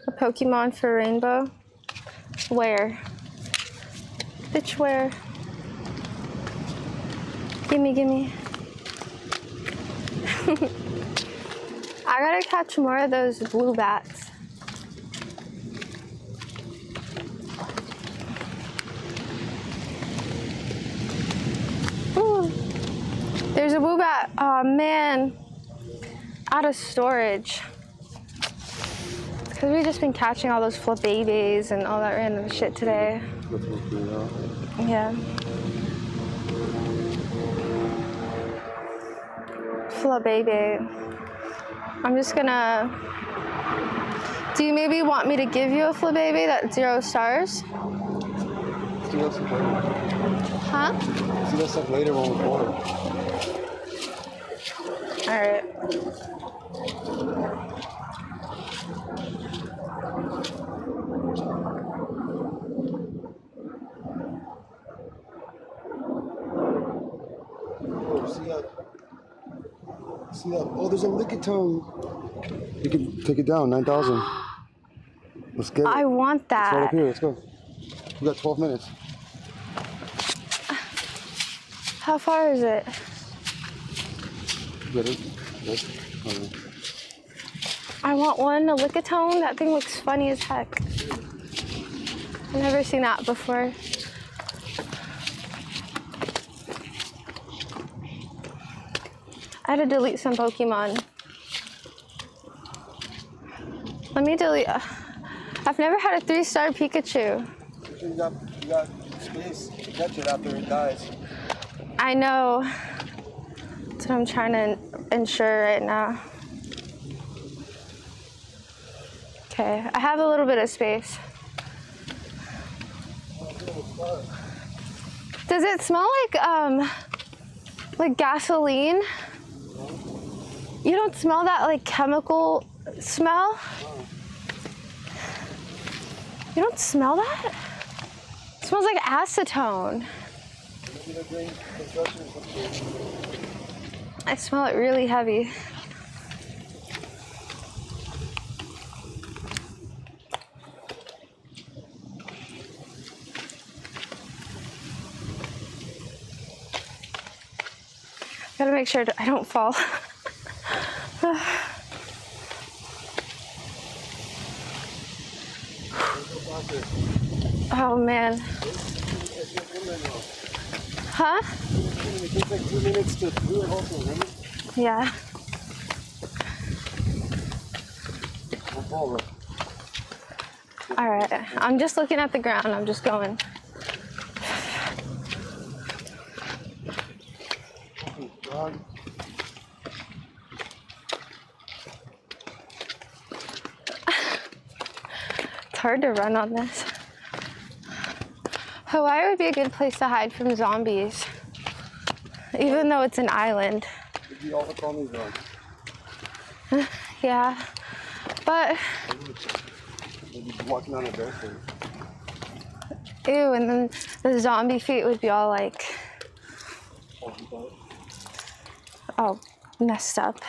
A Pokemon for rainbow? Where? Bitch, where? Gimme, gimme. I gotta catch more of those blue bats. Ooh. There's a blue bat. Oh man. Out of storage. Because we've just been catching all those flip babies and all that random shit today. Yeah. Flip baby. I'm just gonna. Do you maybe want me to give you a flip baby that's 0 stars? Huh? See that stuff later when we're bored. All right. Oh, see that? Oh, there's a lickitung. You can take it down, 9,000. Let's get it. I want that. It's right up here, let's go. We got 12 minutes. How far is it? Get it? Yes. I want one, a lickitung. That thing looks funny as heck. I've never seen that before. I had to delete some Pokemon. Let me delete. I've never had a 3-star Pikachu. You got space to catch it after it dies. I know. That's what I'm trying to ensure right now. Okay, I have a little bit of space. Does it smell like gasoline? You don't smell that like chemical smell? You don't smell that? It smells like acetone. I smell it really heavy. Gotta make sure I don't fall. Oh man. Huh? It takes like 2 minutes to do it also, remember? Yeah. All right. I'm just looking at the ground. I'm just going. It's hard to run on this. Hawaii would be a good place to hide from zombies, even though it's an island. Yeah, but walking on a barefoot. Ew, and then the zombie feet would be all like, all messed up.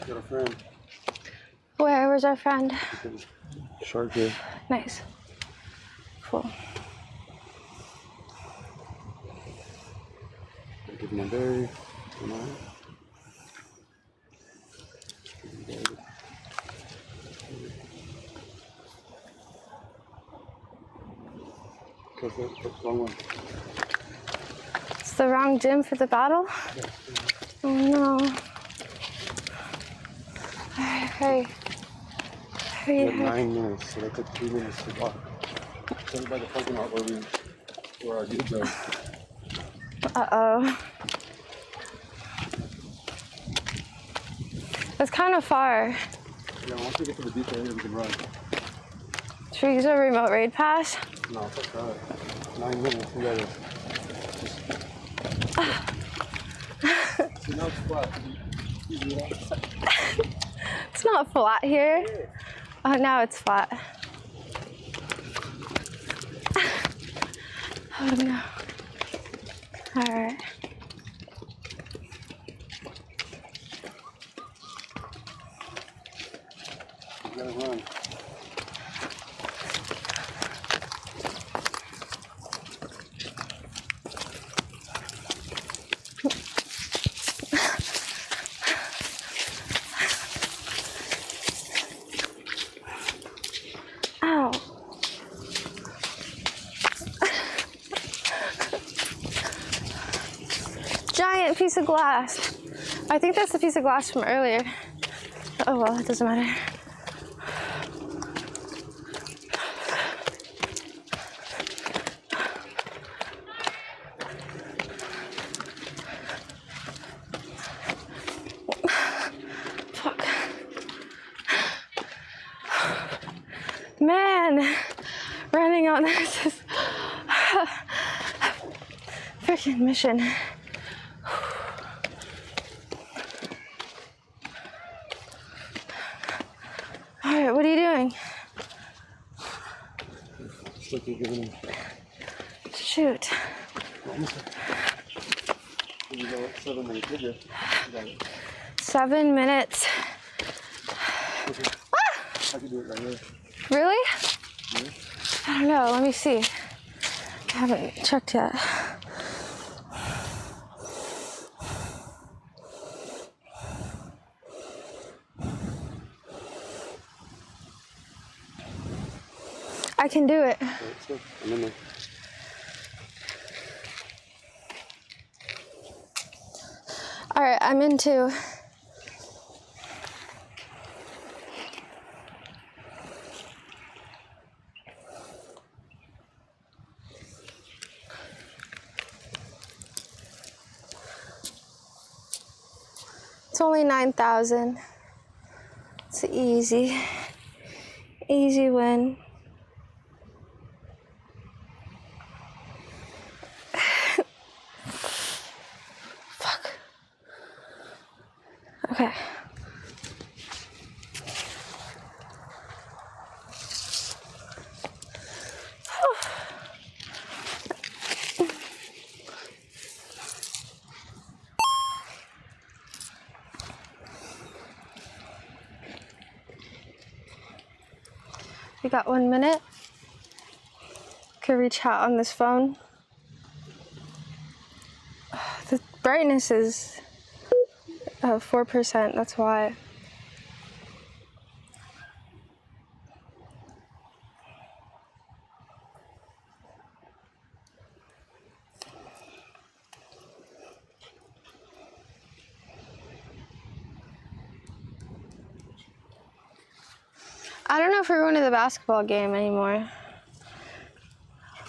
Got a friend. Where's our friend? Shark here. Nice. Cool. Give him a berry. Come on. That's the wrong one. It's the wrong gym for the battle? Oh no. Alright, hurry. We have 9 minutes, so that took 3 minutes to walk. It's by the parking lot where our dudes are. Uh-oh. That's kind of far. Yeah, once we get to the beach area, we can run. Should we use a remote raid pass? No, fuck that. 9 minutes, we gotta just... See, now it's flat. It's not flat here. Oh, now it's flat. Oh no. Alright. gotta run. Ow. Giant piece of glass. I think that's the piece of glass from earlier. Oh well, it doesn't matter. Fuck. Man, running on this is freaking mission. All right, what are you doing? Shoot. 7 minutes, did you? 7 minutes. I can do it right here. Really? Yeah. I don't know, let me see. I haven't checked yet. I can do it. Let's go. I'm in there. All right, I'm in too. It's only 9,000. It's easy win. Fuck. Okay. We got 1 minute. Could reach out on this phone. The brightness is 4%, that's why. I don't know if we're going to the basketball game anymore.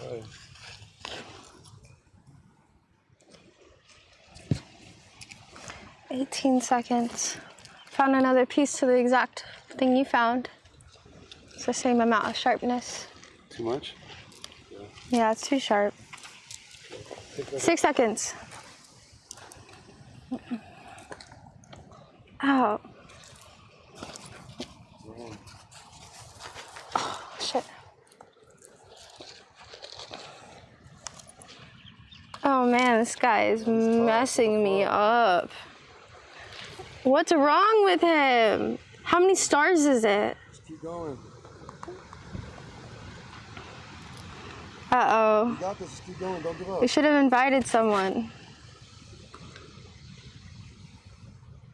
Right. 18 seconds. Found another piece to the exact thing you found. It's the same amount of sharpness. Too much? Yeah, it's too sharp. 6 seconds. Ow. Oh, shit. Oh man, this guy is messing me up. What's wrong with him? How many stars is it? Just keep going. Uh-oh. You got this, just keep going, don't give up. We should have invited someone.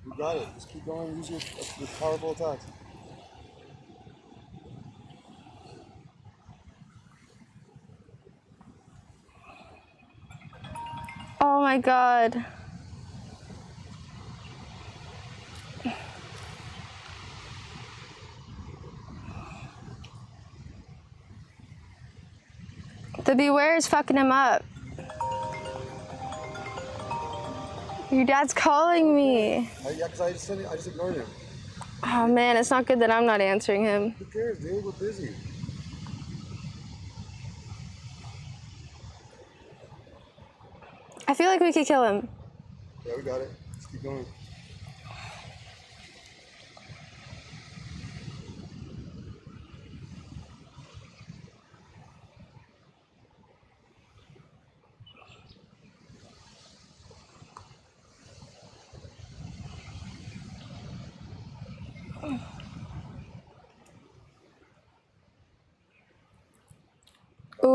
You got it, just keep going, use your powerful attacks. Oh my god. The beware is fucking him up. Your dad's calling me. Yeah, because I just ignored him. Oh man, it's not good that I'm not answering him. Who cares, dude? We're busy. I feel like we could kill him. Yeah, we got it. Just keep going.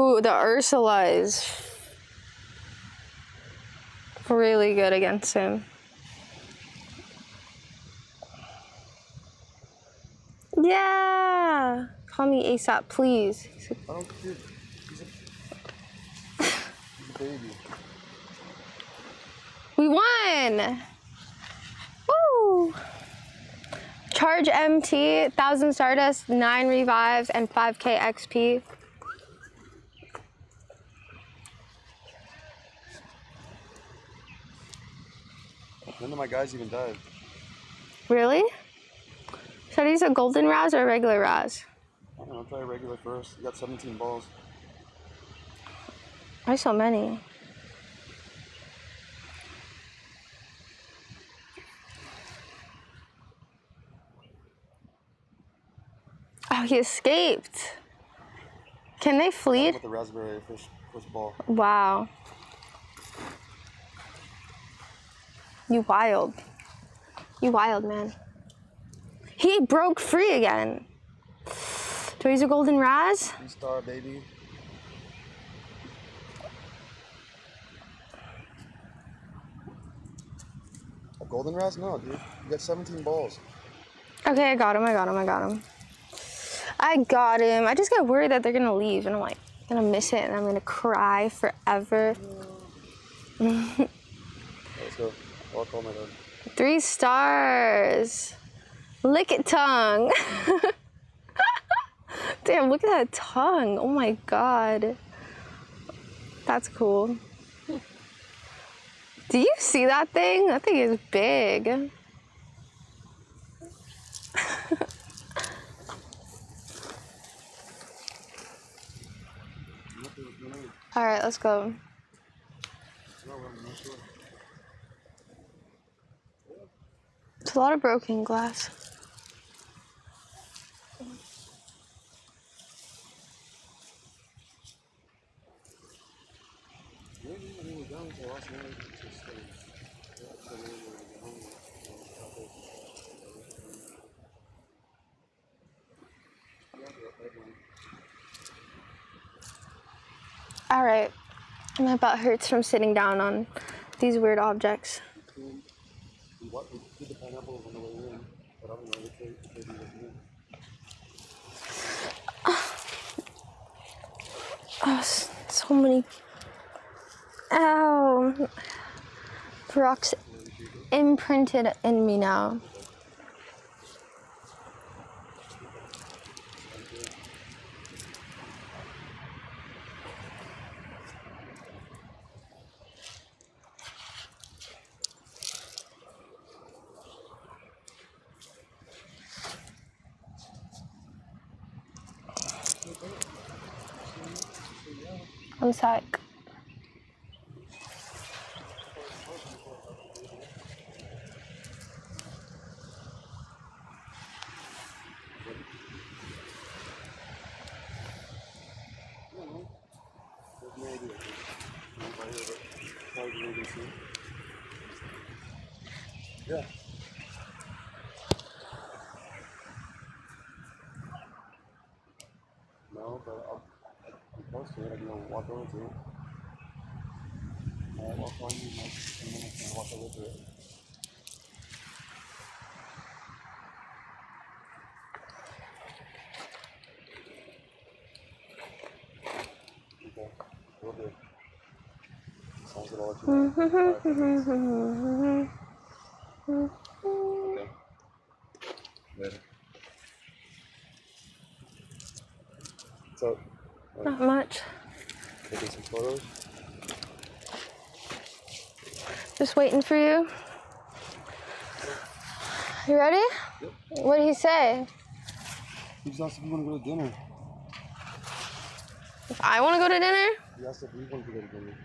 Ooh, the Ursula is really good against him. Yeah! Call me ASAP, please. I don't care. He's a baby. We won! Woo! Charge MT, 1,000 Stardust, 9 revives, and 5k XP. None of my guys even died. Really? Should I use a golden Raz or a regular Raz? I don't know, I'll try a regular first. You got 17 balls. Why so many? Oh, he escaped. Can they flee? With the raspberry first ball. Wow. You wild. You wild, man. He broke free again. Do I use a golden Raz? 3-star, baby. A golden Raz? No, dude. You got 17 balls. Okay, I got him. I got him. I just get worried that they're gonna leave and I'm like gonna miss it and I'm gonna cry forever. Let's go. I'll call my dad. 3 stars. Lick it tongue. Damn, look at that tongue. Oh my god. That's cool. Do you see that thing? That thing is big. All right, let's go. It's a lot of broken glass. All right, my butt hurts from sitting down on these weird objects. We did the pineapple on the way in, but I don't know which way was in. Oh, so many. Ow. The rock's imprinted in me now. One sec. Yeah. No, but I'm close to it. I can walk over to it. I'll walk on you in like 10 minutes and walk over to it. Okay, we'll do. Sounds good. I'll let you know. Okay. Later. So, Not much. taking some photos. Just waiting for you. You ready? Yep. What did he say? He just asked if you want to go to dinner. If I want to go to dinner? He asked if we want to go to dinner.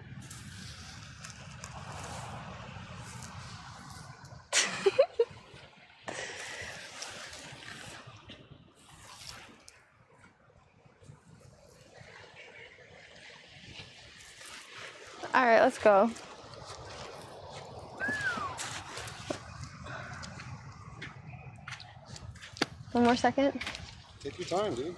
All right, let's go. One more second. Take your time, dude.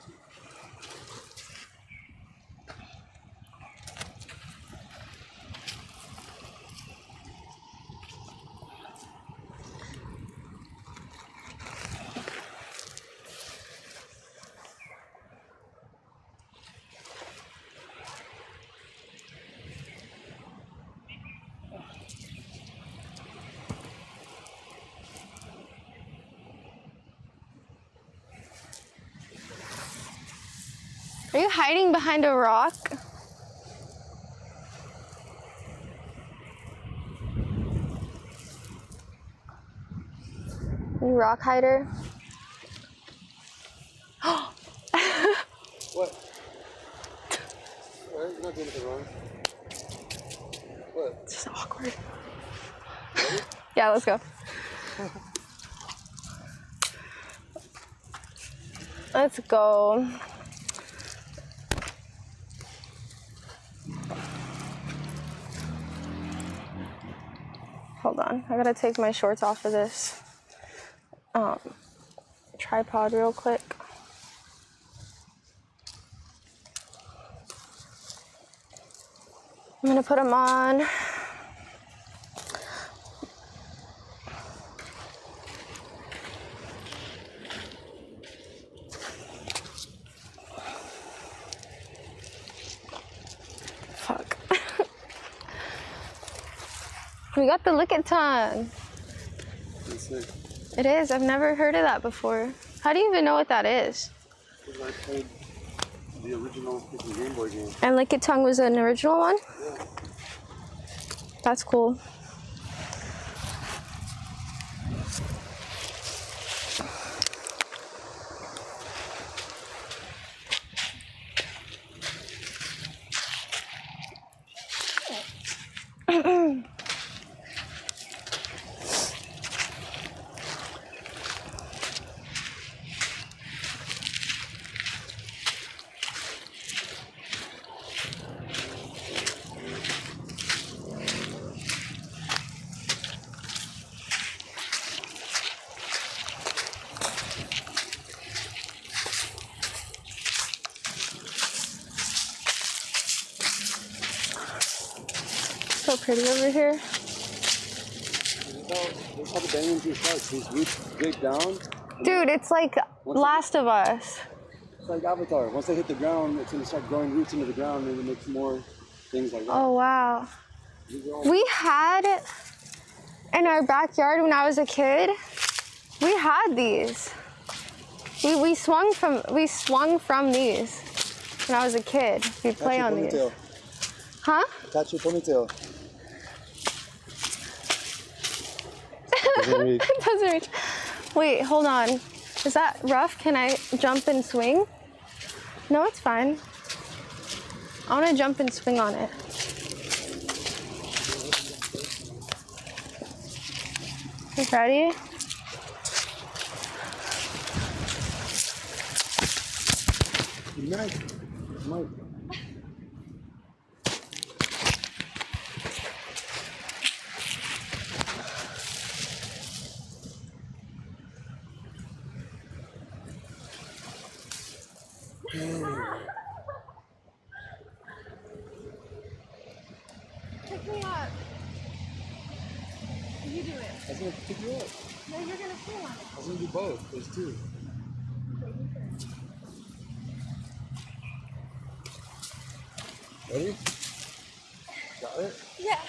Are you hiding behind a rock? You rock hider? What? Alright, you're not doing anything wrong. What? It's just awkward. Yeah, let's go. Let's go. Hold on, I gotta take my shorts off of this tripod real quick. I'm gonna put them on. Fuck. We got the lick it tongue. That's it. It is. I've never heard of that before. How do you even know what that is? Because I played the original Game Boy game. And lick it tongue was an original one? Yeah. That's cool. So pretty over here. That's how the banging tree starts. These roots dig down. Dude, it's like Last of Us. It's like Avatar. Once they hit the ground, it's going to start growing roots into the ground and it makes more things like that. Oh, wow. We had, in our backyard when I was a kid, we had these. We swung from these when I was a kid. We'd play on these. Huh? Attach your ponytail. It doesn't reach. Wait, hold on. Is that rough? Can I jump and swing? No, it's fine. I want to jump and swing on it. You ready? Nice. Pick me up. You do it. I was going to pick you up. No, you're going to swing on it. I was going to do both. There's two. Ready? Got it? Yeah.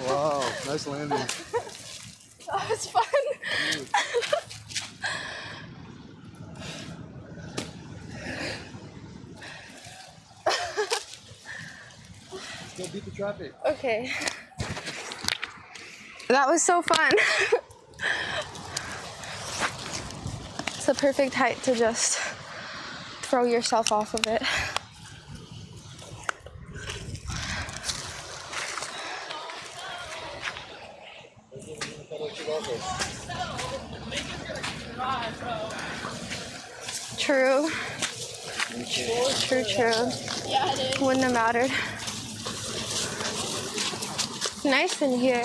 Wow, nice landing. That was fun. Go beat the traffic. Okay. That was so fun. It's the perfect height to just throw yourself off of it. True. True. Yeah, it is. Wouldn't have mattered. It's nice in here.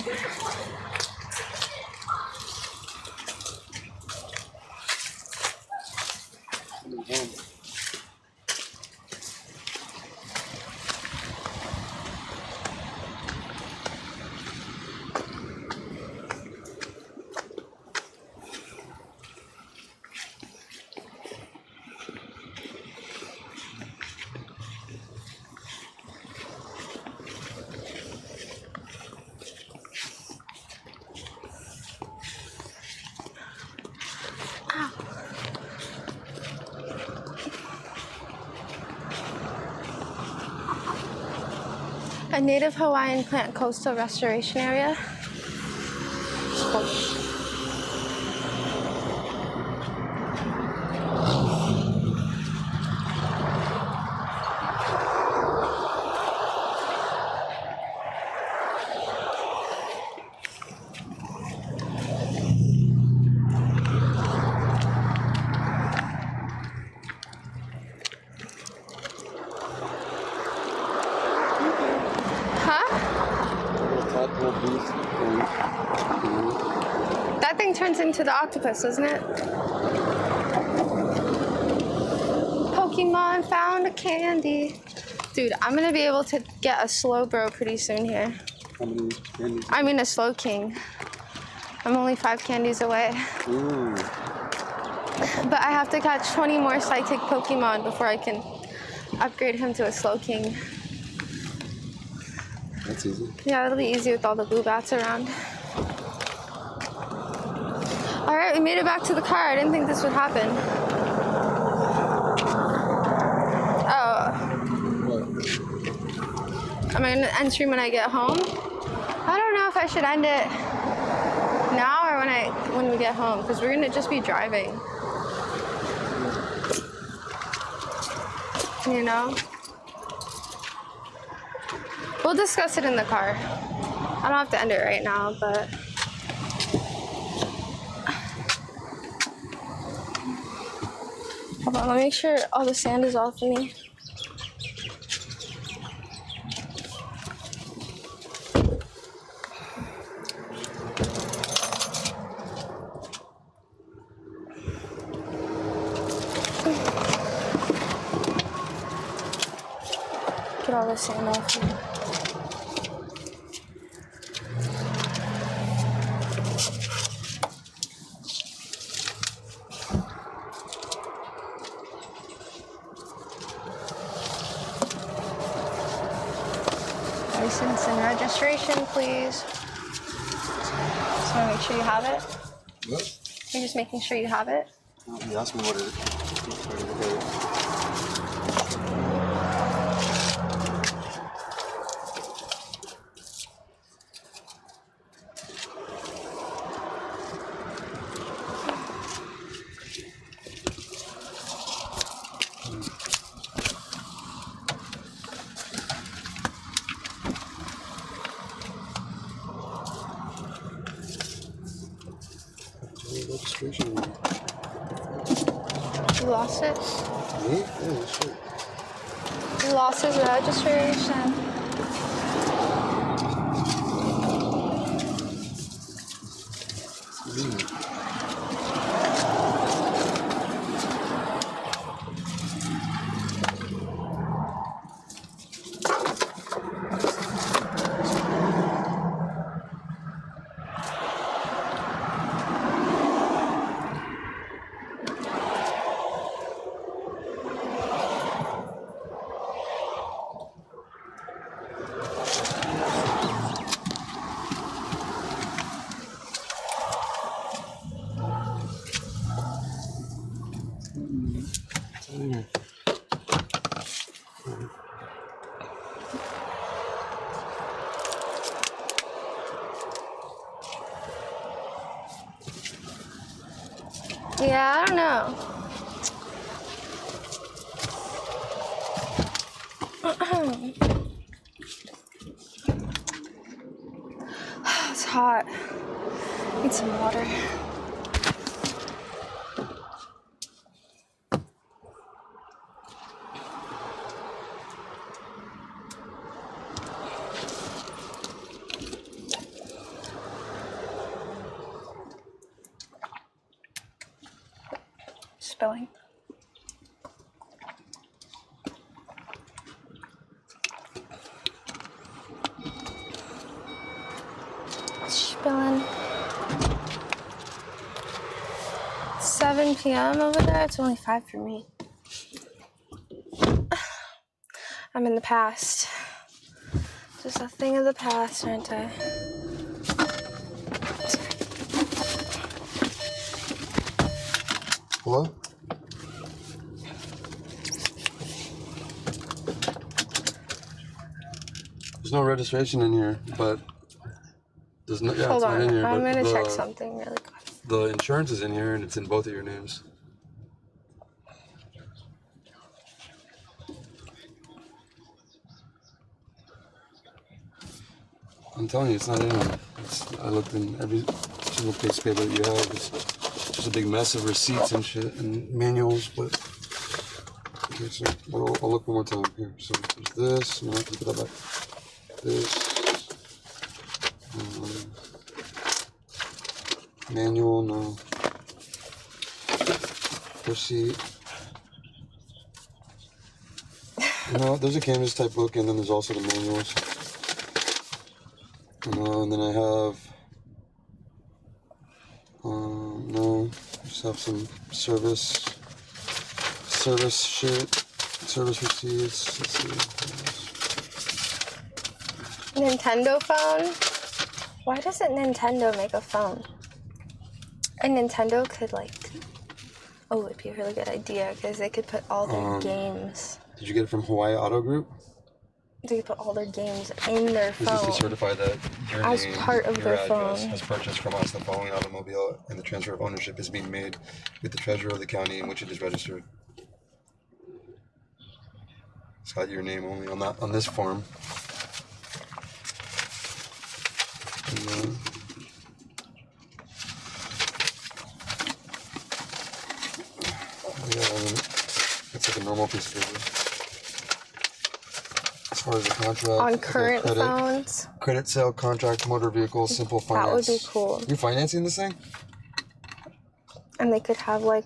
A native Hawaiian plant coastal restoration area. That thing turns into the octopus, doesn't it? Pokemon found a candy. Dude, I'm gonna be able to get a slow bro pretty soon here. How many candies? I mean a slow king. I'm only 5 candies away. Ooh. But I have to catch 20 more psychic Pokemon before I can upgrade him to a slow king. That's easy. Yeah, it'll be easy with all the blue bats around. All right, we made it back to the car. I didn't think this would happen. Oh. Am I gonna end stream when I get home? I don't know if I should end it now or when we get home, because we're gonna just be driving. You know? We'll discuss it in the car. I don't have to end it right now, but hold on, let me make sure all the sand is off of me. Get all the sand off me. License and registration, please. Just want to make sure you have it. What? You're just making sure you have it. You asked me what it is. Registration. You lost it? Me? Yeah, shit. You lost his registration. Yeah, I don't know. It's hot. Need some water. Spilling. Spilling. 7 p.m. over there. It's only 5 for me. I'm in the past. Just a thing of the past, aren't I? What? There's no registration in here, but there's no. Yeah, Hold it's not on, in here. I'm but gonna the, check something really quick. The insurance is in here, and it's in both of your names. I'm telling you, it's not in here. I looked in every single piece of paper that you have. It's just a big mess of receipts and shit and manuals, but okay, so I'll look one more time here. So there's this, I'm gonna have to put that back. This manual, no. Receipt. No, there's a canvas type book, and then there's also the manuals. And then I have, no, just have some service shit, service receipts. Let's see. Nintendo phone? Why doesn't Nintendo make a phone? And Nintendo could oh, it'd be a really good idea because they could put all their games. Did you get it from Hawaii Auto Group? They could put all their games in their phone. This is to certify that your as name, part of your their address phone. has purchased from us the following automobile, and the transfer of ownership is being made with the treasurer of the county in which it is registered. It's got your name only on this form. And then, it's like a normal piece of paper. As far as the contract. On current phones? Credit sale, contract, motor vehicle, simple finance. That would be cool. You financing this thing? And they could have I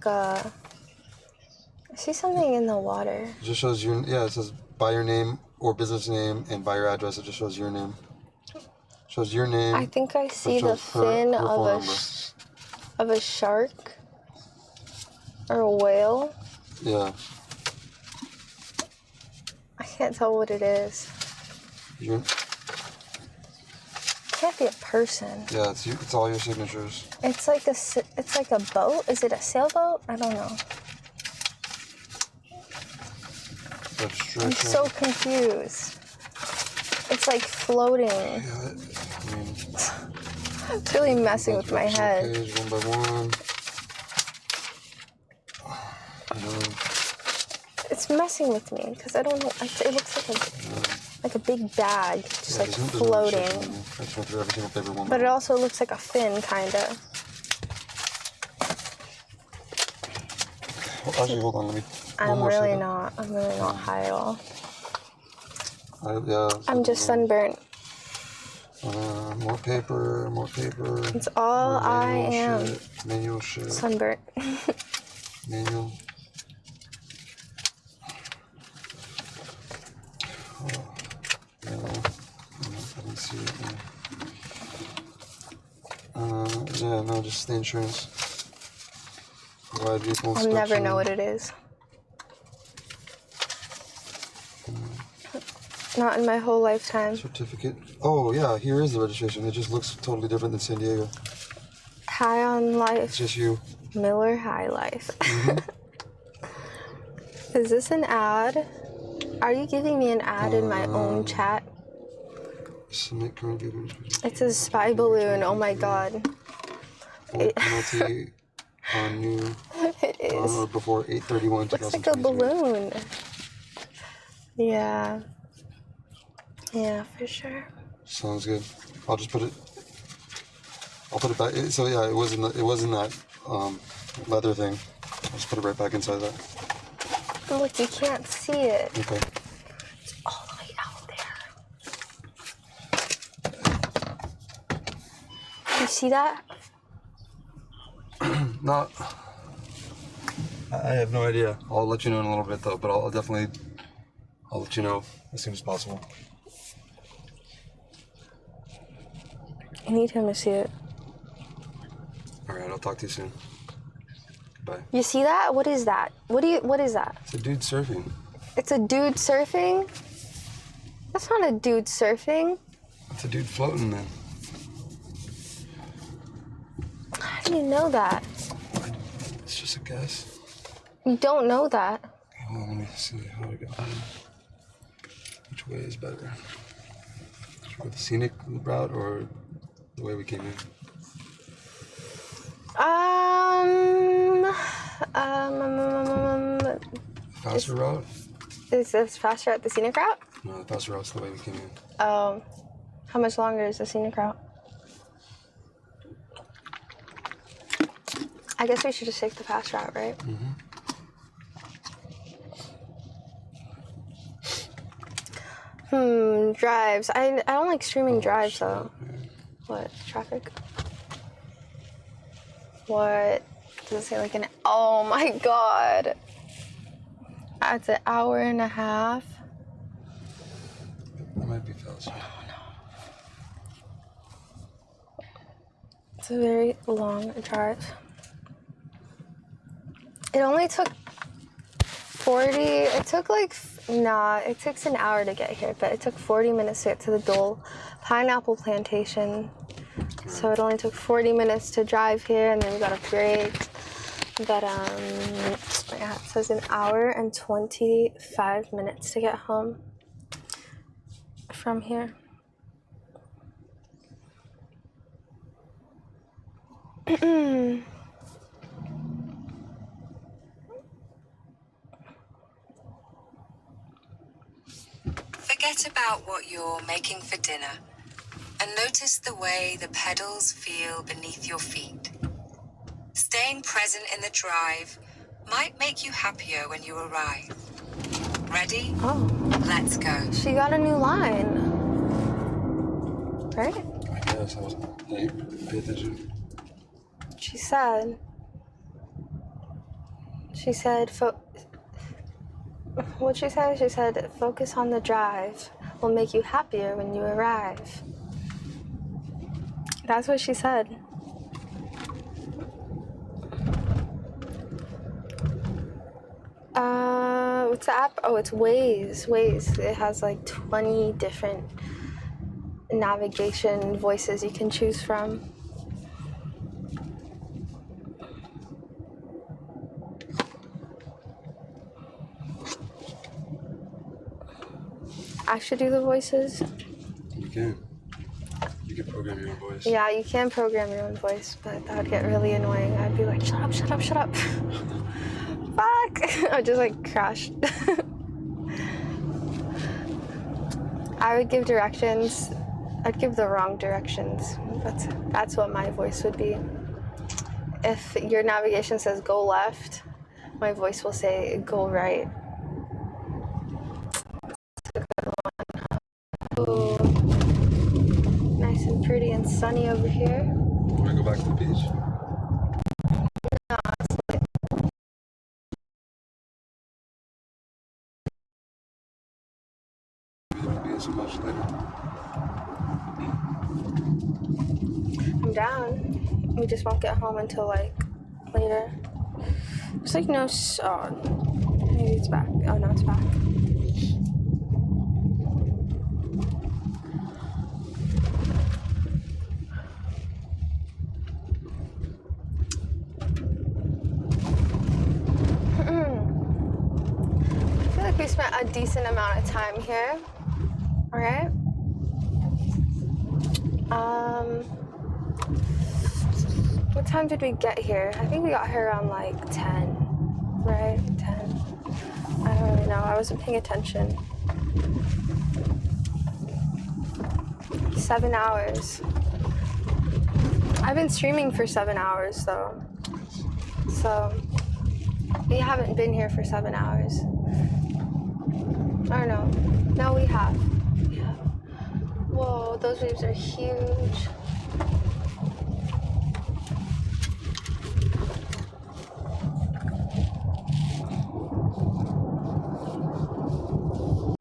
see something in the water. It just shows it says by your name or business name and by your address. It just shows your name. Shows your name. I think I see the fin of a shark or a whale. Yeah. I can't tell what it is. It can't be a person. Yeah, it's all your signatures. It's like a boat. Is it a sailboat? I don't know. Registration. I'm so confused. It's like floating. Yeah, it's really messing with my head. Page one by one. It's messing with me because I don't know. It looks like a big bag, just floating. I just went through every single paper one. But it also looks like a fin, kinda. Well, actually, hold on. Let me. I'm really not high at all. Yeah. I'm just sunburnt. More paper. It's all I am. Manual shit. Sunburnt. Manual. I didn't see it. Yeah, no, just the insurance. Provide vehicle I'll inspection. never know what it is. Not in my whole lifetime. Certificate. Oh, yeah, here is the registration. It just looks totally different than San Diego. High on Life. It's just you. Miller High Life. Is this an ad? Are you giving me an ad in my own chat? Submit current vehicle. It says spy balloon. Oh my god. Penalty on new. It is. Or before 8/31/2023. Looks like a balloon. Yeah. Yeah, for sure. Sounds good. I'll just put it. I'll put it back. So yeah, it was in that leather thing. I'll just put it right back inside that. Look, you can't see it. Okay. It's all the way out there. You see that? Not. I have no idea. I'll let you know in a little bit though, but I'll let you know as soon as possible. I need him to see it. All right, I'll talk to you soon. Goodbye. You see that? What is that? What is that? It's a dude surfing. It's a dude surfing? That's not a dude surfing. It's a dude floating then. How do you know that? It's just a guess. You don't know that. Okay, hold on, let me see how to go. Which way is better? with the scenic route or the way we came in? Faster route? Is this faster at the scenic route? No, the faster route's the way we came in. How much longer is the scenic route? I guess we should just take the fast route, right? Drives. I don't like streaming drives though. What? Traffic? What? Does it say like oh my god. That's an hour and a half. That might be faster. It's a very long drive. It only took 40, it took like, it takes an hour to get here, but it took 40 minutes to get to the Dole Pineapple Plantation. So it only took 40 minutes to drive here, and then we got a break. But, yeah, it says an hour and 25 minutes to get home from here. Forget about what you're making for dinner and notice the way the pedals feel beneath your feet. Staying present in the drive might make you happier when you arrive. Ready? Oh. Let's go. She got a new line. Right? I guess I wasn't paying attention. She said, what'd she say? She said, focus on the drive will make you happier when you arrive. That's what she said. What's the app? Oh, it's Waze. Waze. It has like 20 different navigation voices you can choose from. I should do the voices? You can. You can program your own voice. Yeah, you can program your own voice, but that would get really annoying. I'd be like, shut up, shut up, shut up. Fuck! I just like crashed. I would give directions. I'd give the wrong directions. That's what my voice would be. If your navigation says go left, my voice will say go right. Ooh. Nice and pretty and sunny over here. Want to go back to the beach? No, it's like... It'll be so much later. I'm down. We just won't get home until like later. There's like no... Oh, maybe it's back. Oh no, it's back. I feel like we spent a decent amount of time here. Alright? What time did we get here? I think we got here around like 10, right? 10. I don't really know. I wasn't paying attention. 7 hours. I've been streaming for 7 hours though. So we haven't been here for 7 hours. I don't know. No, we have. Yeah. Whoa, those waves are huge.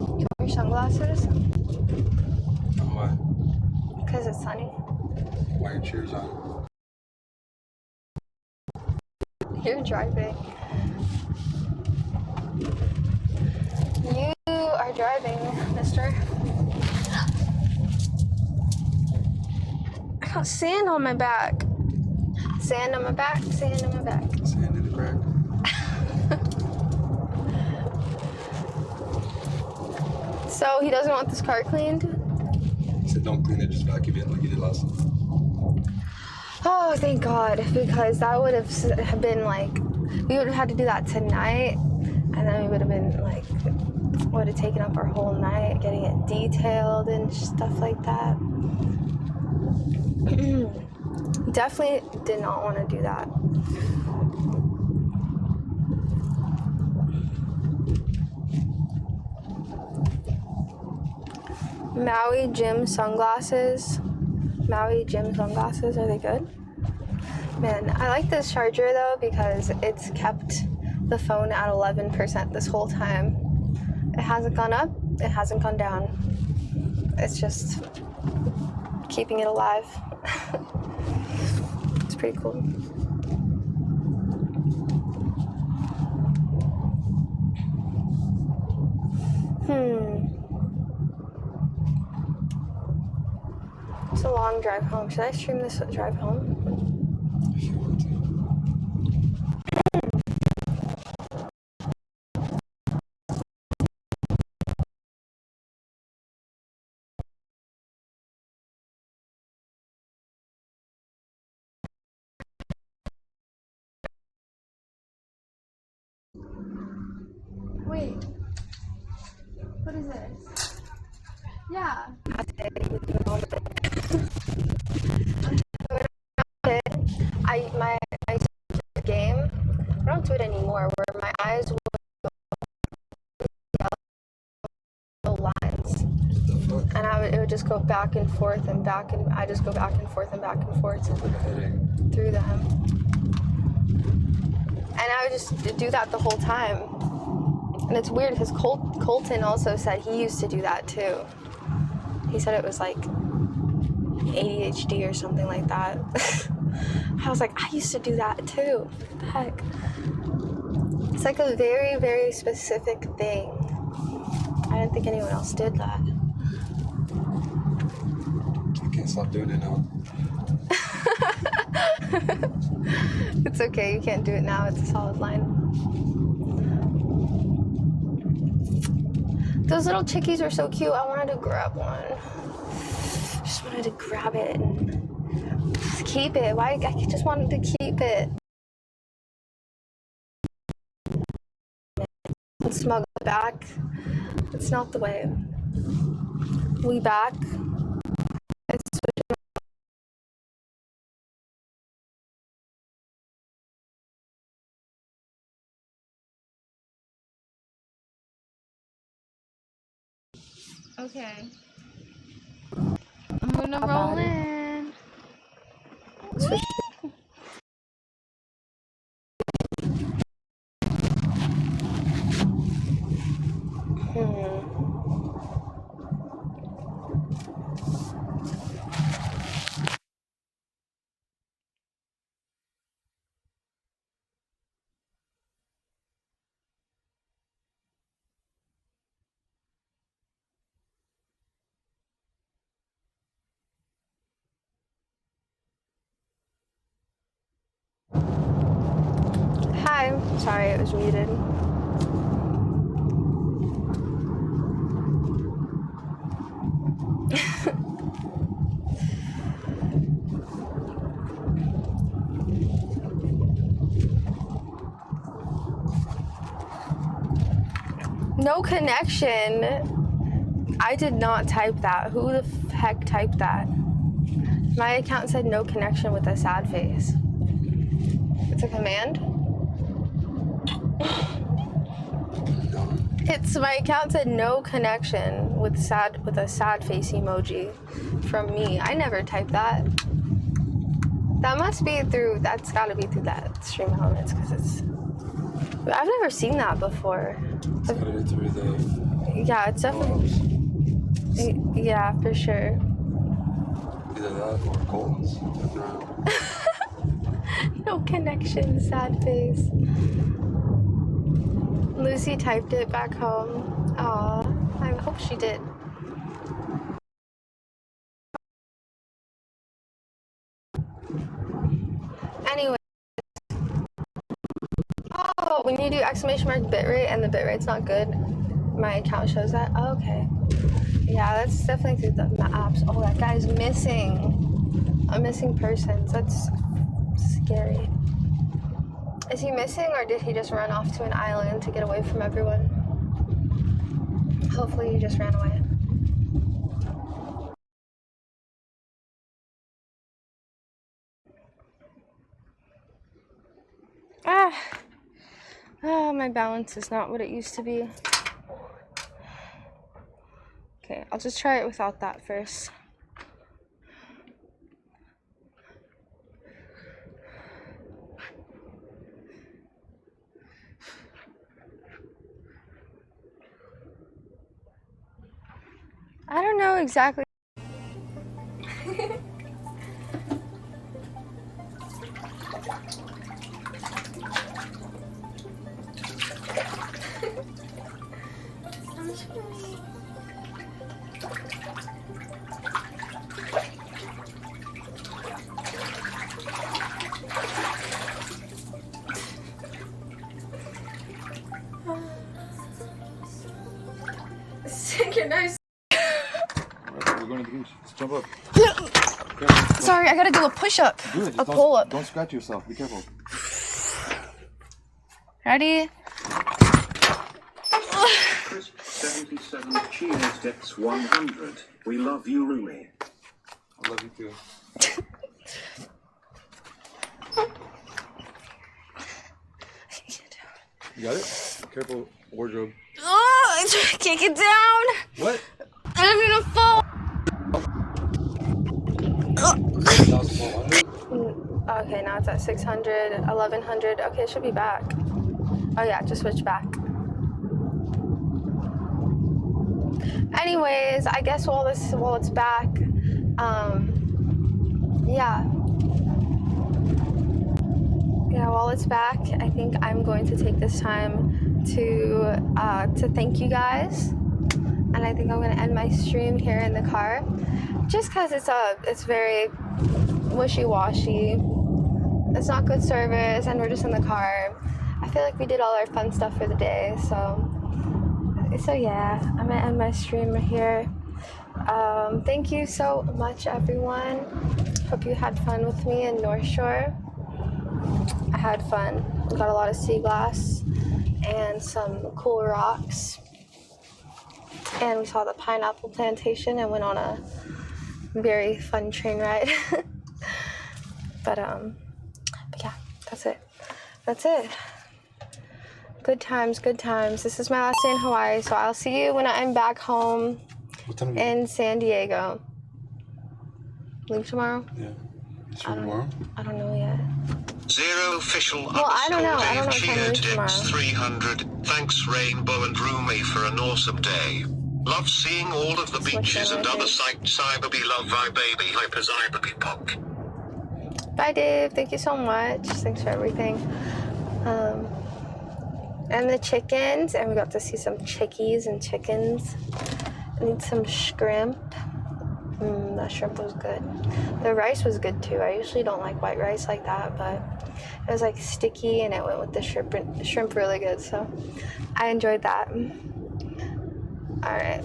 You want your sunglasses? Why? Because it's sunny. Why are your cheers on? You're driving. You are driving, mister. I got sand on my back. Sand on my back, sand on my back. Sand in the crack. So he doesn't want this car cleaned? He said don't clean it, just vacuum it like you did last time. Oh, thank God, because that would have been like, we would have had to do that tonight, and then we would have been like, would have taken up our whole night getting it detailed and stuff like that. Definitely did not want to do that. Maui Gym sunglasses. Maui Gym sunglasses, are they good? Man, I like this charger though because it's kept the phone at 11% this whole time. It hasn't gone up, it hasn't gone down. It's just keeping it alive. It's pretty cool. It's a long drive home. Should I stream this drive home? Wait. What is this? Yeah. I game. I don't do it anymore. Where my eyes will go lines, and it would just go back and forth and back, and I just go back and forth and back and forth through them. And I would just do that the whole time. And it's weird because Colton also said he used to do that too. He said it was like ADHD or something like that. I was like, I used to do that too. What the heck? It's like a very, very specific thing. I didn't think anyone else did that. I can't stop doing it now. It's okay, you can't do it now. It's a solid line. Those little chickies are so cute. I wanted to grab one. Just wanted to grab it and just keep it. Why? I just wanted to keep it. And smuggle it back. It's not the way. We back. It's okay. I'm gonna roll in. Switch. Hi. Sorry, it was muted. No connection. I did not type that. Who the heck typed that? My account said no connection with a sad face. It's a command? My account said no connection with a sad face emoji from me. I never typed that. That's gotta be through that stream elements because I've never seen that before. It's gotta be through the... Yeah, it's definitely... Yeah, for sure. Either that or Colton's. No connection, sad face. Lucy typed it back home. Aw, I hope she did. Anyway. Oh, when you do exclamation mark bitrate and the bitrate's not good, My account shows that? Oh, okay. Yeah, that's definitely through the apps. Oh, that guy's missing. A missing person. That's scary. Is he missing, or did he just run off to an island to get away from everyone? Hopefully he just ran away. My balance is not what it used to be. Okay, I'll just try it without that first. I don't know exactly. Synchronized. We're going to the beach. Let's jump up. Sorry, I gotta do a push-up. Do it. A pull-up. Don't scratch yourself. Be careful. Ready? Crisp 77 cheers Dex 100. We love you, Rumi. I love you too. You got it? Careful, wardrobe. Oh, I can't get down. What? I'm gonna fall. Okay, now it's at 600, 1100. Okay, it should be back. Oh yeah, just switch back. Anyways, I guess while it's back, while it's back, I think I'm going to take this time to thank you guys, and I think I'm going to end my stream here in the car, just because it's very wishy-washy. It's not good service, and we're just in the car. I feel like we did all our fun stuff for the day, so yeah, I'm gonna end my stream here. Thank you so much, everyone. Hope you had fun with me in North Shore. I had fun. We got a lot of sea glass and some cool rocks, and we saw the pineapple plantation and went on a very fun train ride. But yeah, that's it. Good times. This is my last day in Hawaii, so I'll see you when I'm back home in San Diego. Leave tomorrow? Yeah. Tomorrow? I don't know yet. Zero official I don't know what time to cheered leave tomorrow. Dex 300. Thanks Rainbow and Rumi for an awesome day. Love seeing all of the beaches and other sights. Ibaby love ibaby hypers ibaby pock. Bye, Dave. Thank you so much. Thanks for everything. And the chickens, and we got to see some chickies and chickens. I need some shrimp. That shrimp was good. The rice was good too. I usually don't like white rice like that, but it was like sticky and it went with the shrimp really good. So I enjoyed that. All right.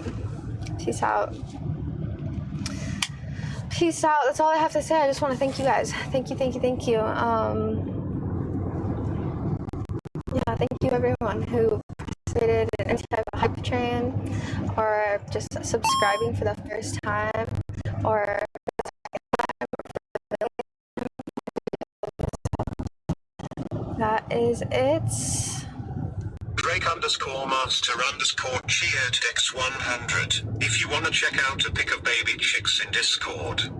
Peace out. Peace out. That's all I have to say. I just want to thank you guys. Thank you. Yeah, thank you everyone who participated in any type of hype train, or just subscribing for the first time, or that is it. Drake_master_ cheered Dex 100. If you want to check out a pic of baby chicks in Discord.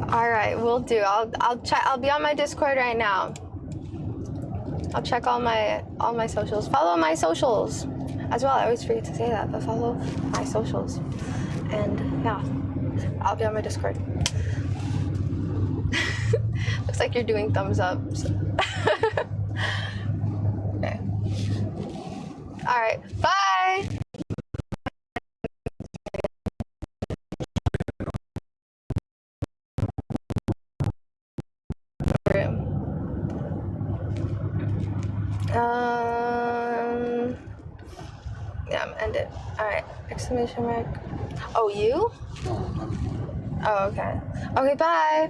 All right, we'll do. I'll be on my Discord right now. I'll check all my socials. Follow my socials as well. I always forget to say that, but follow my socials. And yeah, I'll be on my Discord. Looks like you're doing thumbs up. Okay. All right. Bye. Yeah, I'm end it. Alright, exclamation mark. Oh, you? Oh, okay. Okay, bye.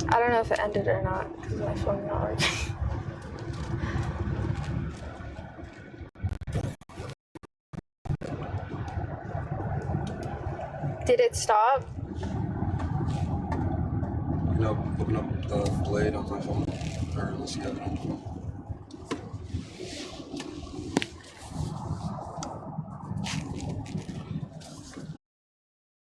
I don't know if it ended or not because my phone's not working. Did it stop? Open up the blade on my phone. Or let's see, I can